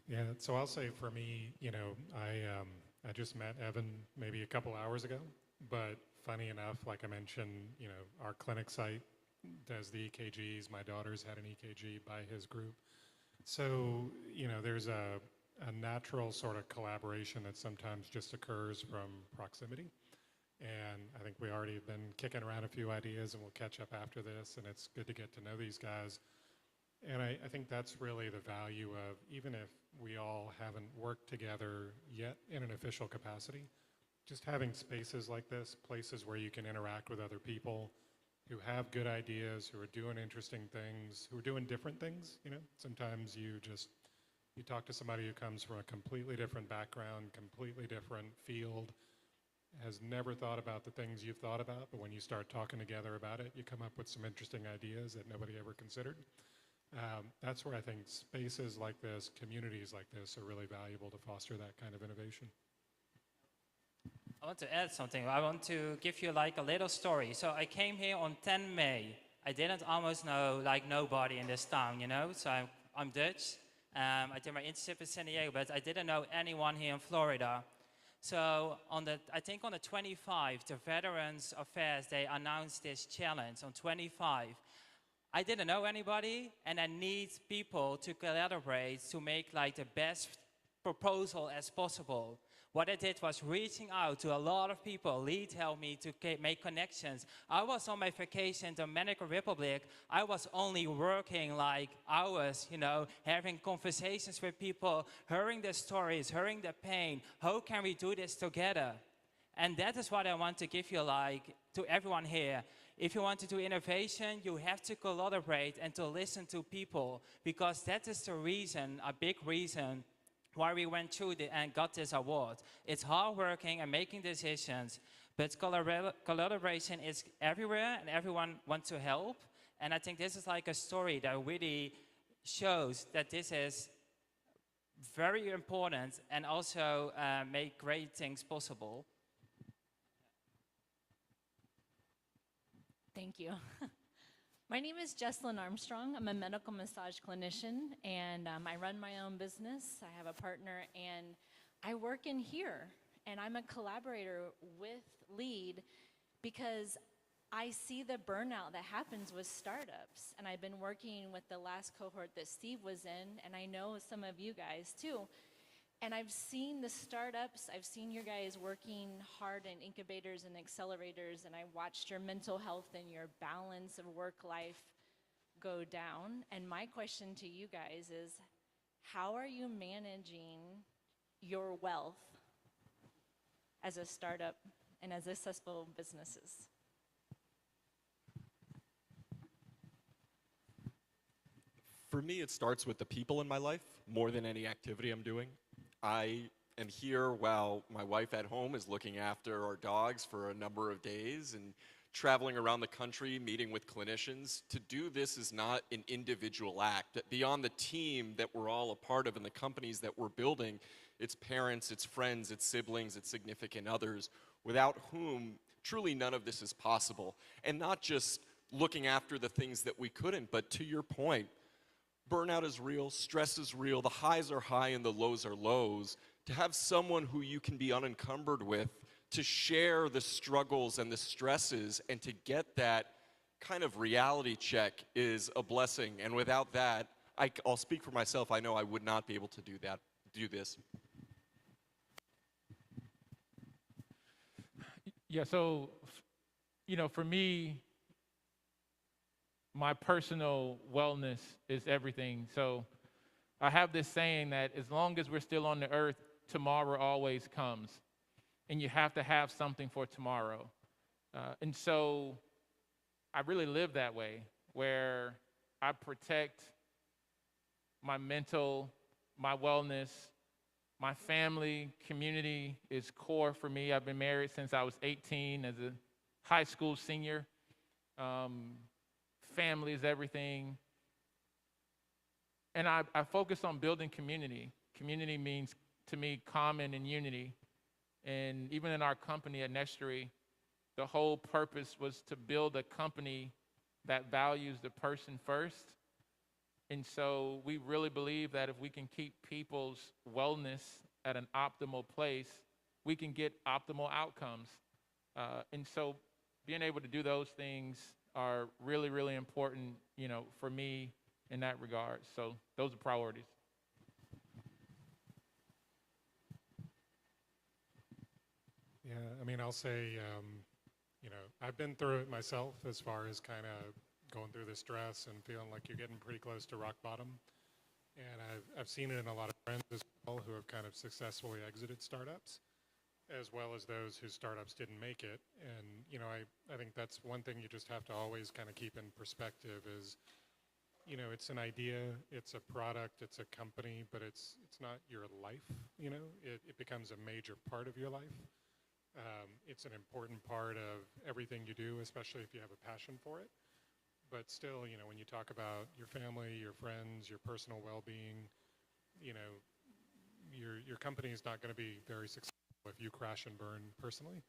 Speaker 18: Yeah, so I'll say for me, I just met Evan maybe a couple hours ago, but funny enough, like I mentioned, our clinic site does the EKGs. My daughter's had an EKG by his group. So, there's a natural sort of collaboration that sometimes just occurs from proximity. And I think we already have been kicking around a few ideas, and we'll catch up after this, and it's good to get to know these guys. And I think that's really the value of, even if we all haven't worked together yet in an official capacity, just having spaces like this, places where you can interact with other people who have good ideas, who are doing interesting things, who are doing different things, Sometimes you talk to somebody who comes from a completely different background, completely different field, has never thought about the things you've thought about, but when you start talking together about it, you come up with some interesting ideas that nobody ever considered. That's where I think spaces like this, communities like this, are really valuable to foster that kind of innovation.
Speaker 17: I want to add something. I want to give you like a little story. So I came here on 10 May. I didn't almost know like nobody in this town, So I'm Dutch. I did my internship in San Diego, but I didn't know anyone here in Florida. So I think on the 25th, the Veterans Affairs, they announced this challenge on 25. I didn't know anybody, and I need people to collaborate to make like the best proposal as possible. What I did was reaching out to a lot of people. Lead helped me to make connections. I was on my vacation in the Dominican Republic. I was only working like hours, having conversations with people, hearing their stories, hearing their pain. How can we do this together? And that is what I want to give you, like, to everyone here. If you want to do innovation, you have to collaborate and to listen to people, because that is the reason, a big reason, why we went through and got this award. It's hard working and making decisions, but collaboration is everywhere and everyone wants to help. And I think this is like a story that really shows that this is very important and also make great things possible.
Speaker 21: Thank you. My name is Jessalyn Armstrong. I'm a medical massage clinician, and I run my own business. I have a partner, and I work in here, and I'm a collaborator with LEAD because I see the burnout that happens with startups, and I've been working with the last cohort that Steve was in, and I know some of you guys too. And I've seen the startups, I've seen you guys working hard in incubators and accelerators, and I watched your mental health and your balance of work life go down. And my question to you guys is, how are you managing your wealth as a startup and as successful businesses?
Speaker 13: For me, it starts with the people in my life more than any activity I'm doing. I am here while my wife at home is looking after our dogs for a number of days and traveling around the country, meeting with clinicians. To do this is not an individual act. Beyond the team that we're all a part of and the companies that we're building, it's parents, it's friends, it's siblings, it's significant others, without whom truly none of this is possible. And not just looking after the things that we couldn't, but to your point, burnout is real, stress is real, the highs are high and the lows are lows. To have someone who you can be unencumbered with, to share the struggles and the stresses, and to get that kind of reality check is a blessing. And without that, I'll speak for myself, I know I would not be able to do this.
Speaker 16: Yeah, so, for me, my personal wellness is everything. So I have this saying that as long as we're still on the earth, tomorrow always comes. And you have to have something for tomorrow. And so I really live that way, where I protect my mental, my wellness, my family, community is core for me. I've been married since I was 18 as a high school senior. Family is everything. And I focus on building community. Community means, to me, common and unity. And even in our company at Nestry, the whole purpose was to build a company that values the person first. And so we really believe that if we can keep people's wellness at an optimal place, we can get optimal outcomes. And so being able to do those things are really, really important, for me in that regard. So those are priorities.
Speaker 18: Yeah, I mean, I'll say, I've been through it myself as far as kind of going through the stress and feeling like you're getting pretty close to rock bottom. And I've seen it in a lot of friends as well who have kind of successfully exited startups, as well as those whose startups didn't make it. And, I think that's one thing you just have to always kind of keep in perspective is, it's an idea, it's a product, it's a company, but it's not your life, It becomes a major part of your life. It's an important part of everything you do, especially if you have a passion for it. But still, when you talk about your family, your friends, your personal well-being, your company is not going to be very successful if you crash and burn personally.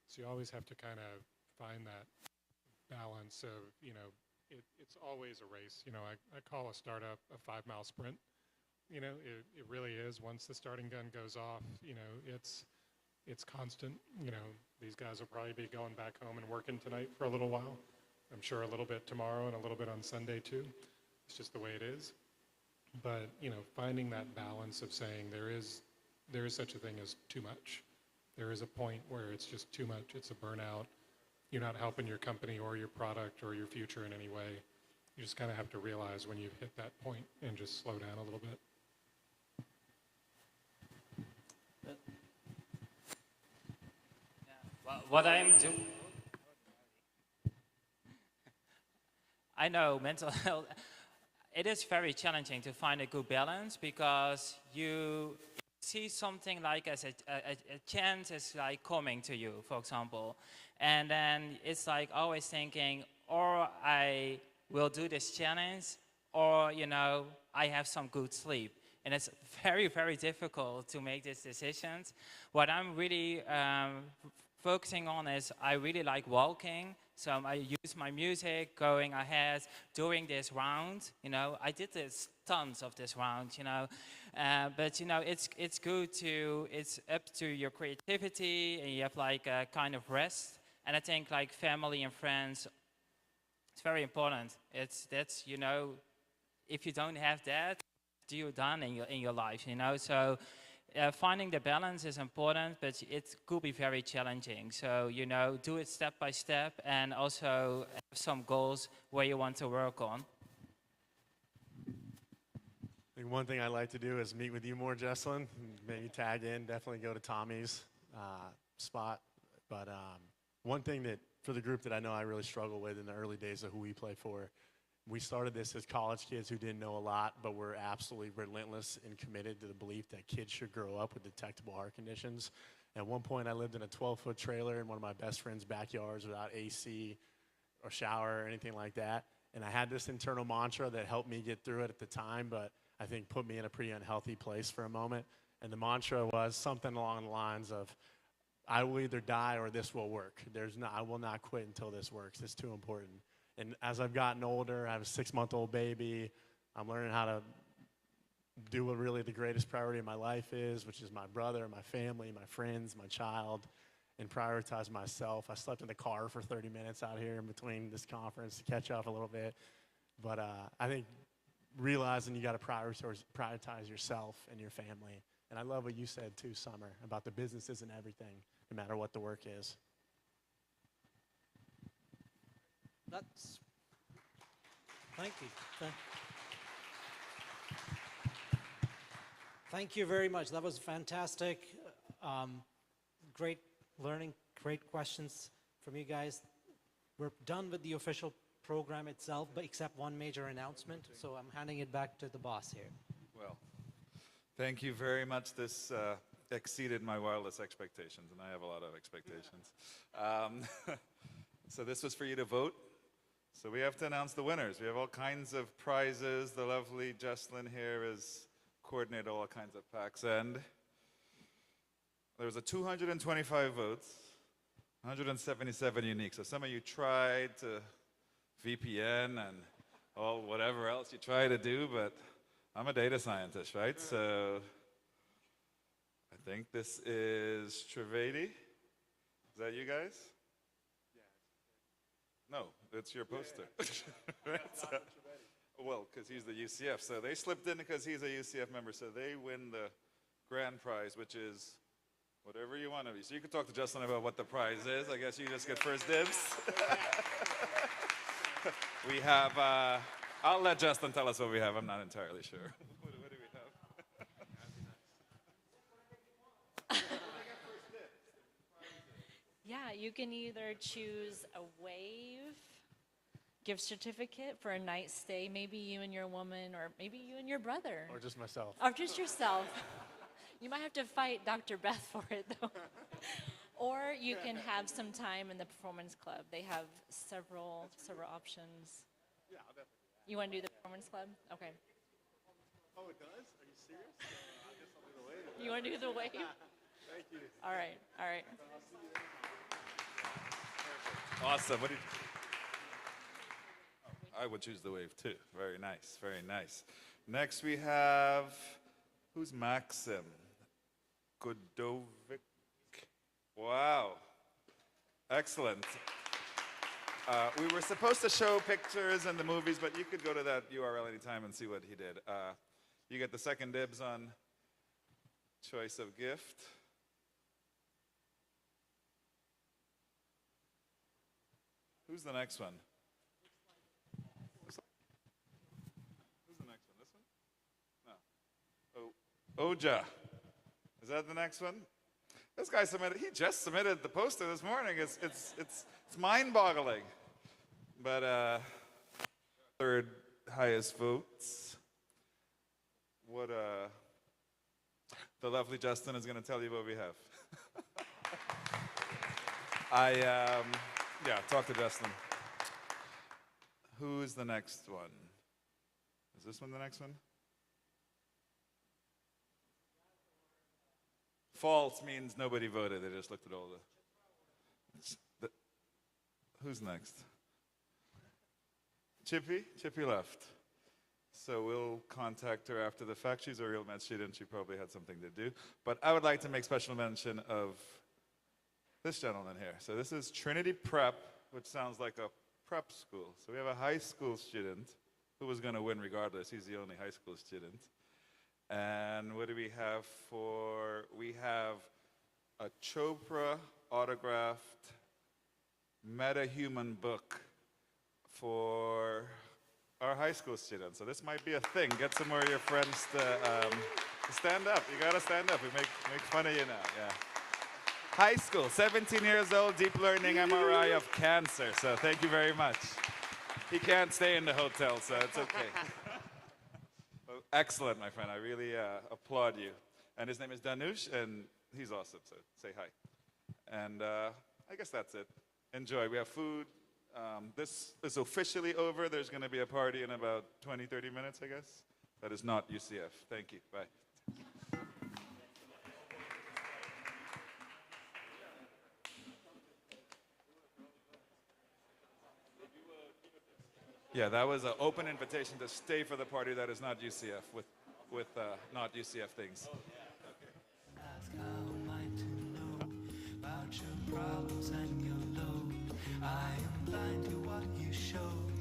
Speaker 18: So you always have to kind of find that balance of, it's always a race. I call a startup a 5-mile sprint. It really is. Once the starting gun goes off, it's constant. These guys will probably be going back home and working tonight for a little while. I'm sure a little bit tomorrow and a little bit on Sunday too. It's just the way it is. But, finding that balance of saying there is such a thing as too much. There is a point where it's just too much. It's a burnout. You're not helping your company or your product or your future in any way. You just kind of have to realize when you've hit that point and just slow down a little bit.
Speaker 17: What I'm doing, I know mental health, it is very challenging to find a good balance because you see something like as a chance is like coming to you, for example. And then it's like always thinking, or I will do this challenge, or, you know, I have some good sleep. And it's very, very difficult to make these decisions. What I'm really focusing on is I really like walking. So I use my music, going ahead, doing this round. You know, I did this tons of this round. You know, but you know, it's good to it's up to your creativity, and you have like a kind of rest. And I think like family and friends, it's very important. That's you know, if you don't have that, you're done in your life. You know, so. Finding the balance is important, but it could be very challenging. So, you know, do it step by step and also have some goals where you want to work on.
Speaker 14: I think one thing I like to do is meet with you more, Jesselyn. Maybe tag in, definitely go to Tommy's spot. But one thing that, for the group that I know I really struggle with in the early days of who we play for, we started this as college kids who didn't know a lot, but we're absolutely relentless and committed to the belief that kids should grow up with detectable heart conditions. At one point, I lived in a 12-foot trailer in one of my best friend's backyards without AC or shower or anything like that. And I had this internal mantra that helped me get through it at the time, but I think put me in a pretty unhealthy place for a moment. And the mantra was something along the lines of, I will either die or this will work. I will not quit until this works. It's too important. And as I've gotten older, I have a 6-month-old baby. I'm learning how to do what really the greatest priority of my life is, which is my brother, my family, my friends, my child, and prioritize myself. I slept in the car for 30 minutes out here in between this conference to catch up a little bit. But I think realizing you got to prioritize yourself and your family. And I love what you said too, Summer, about the business isn't everything, no matter what the work is.
Speaker 2: Thank you. Thank you very much. That was fantastic. Great learning, great questions from you guys. We're done with the official program itself, but except one major announcement. So I'm handing it back to the boss here.
Speaker 1: Well, thank you very much. This exceeded my wildest expectations, and I have a lot of expectations. So this was for you to vote. So we have to announce the winners. We have all kinds of prizes. The lovely Jesselyn here has coordinated all kinds of packs. And there was 225 votes, 177 unique. So some of you tried to VPN and all whatever else you try to do, but I'm a data scientist, right? So I think this is Trivedi. Is that you guys? No, it's your poster. Right? So, well, because he's the UCF. So they slipped in because he's a UCF member. So they win the grand prize, which is whatever you want to be. So you can talk to Justin about what the prize is. I guess you just get first dibs. We have, I'll let Justin tell us what we have. I'm not entirely sure. What do we have?
Speaker 21: Yeah, you can either choose a wave gift certificate for a night stay, maybe you and your woman, or maybe you and your brother.
Speaker 14: Or just myself.
Speaker 21: Or just yourself. You might have to fight Dr. Beth for it, though. Or you can have some time in the Performance Club. They have several options.
Speaker 14: Yeah, I'll definitely.
Speaker 21: You want to do the Performance Club? Okay.
Speaker 14: Oh, it does? Are you serious? I guess I'll do the wave.
Speaker 21: You want to do the wave?
Speaker 14: Thank you.
Speaker 21: All right, all right.
Speaker 1: Awesome. What did I would choose the wave too. Very nice, very nice. Next we have, who's Maxim? Godovic. Wow. Excellent. We were supposed to show pictures and the movies, but you could go to that URL anytime and see what he did. You get the second dibs on choice of gift. Who's the next one? Who's the next one? This one? No. Oh, Oja. Is that the next one? This guy he just submitted the poster this morning. It's mind-boggling. But third highest votes. The lovely Justin is going to tell you what we have. Yeah, talk to Justin. Who's the next one? Is this one the next one? False means nobody voted. They just looked at all the who's next? Chippy? Chippy left. So we'll contact her after the fact. She's a real med student. She probably had something to do. But I would like to make special mention of this gentleman here. So this is Trinity Prep, which sounds like a prep school. So we have a high school student who was going to win regardless. He's the only high school student. And what do we have for? We have a Chopra autographed meta-human book for our high school students. So this might be a thing. Get some more of your friends to stand up. You gotta stand up. We make fun of you now, yeah. High school, 17 years old, deep learning MRI of cancer. So thank you very much. He can't stay in the hotel, so it's okay. Well, excellent, my friend. I really applaud you. And his name is Danush, and he's awesome, so say hi. And I guess that's it. Enjoy. We have food. This is officially over. There's going to be a party in about 20, 30 minutes, I guess. That is not UCF. Thank you. Bye. Yeah, that was an open invitation to stay for the party that is not UCF with not UCF things.
Speaker 3: Ask how am I to know about your problems and your load. I am blind to what you show.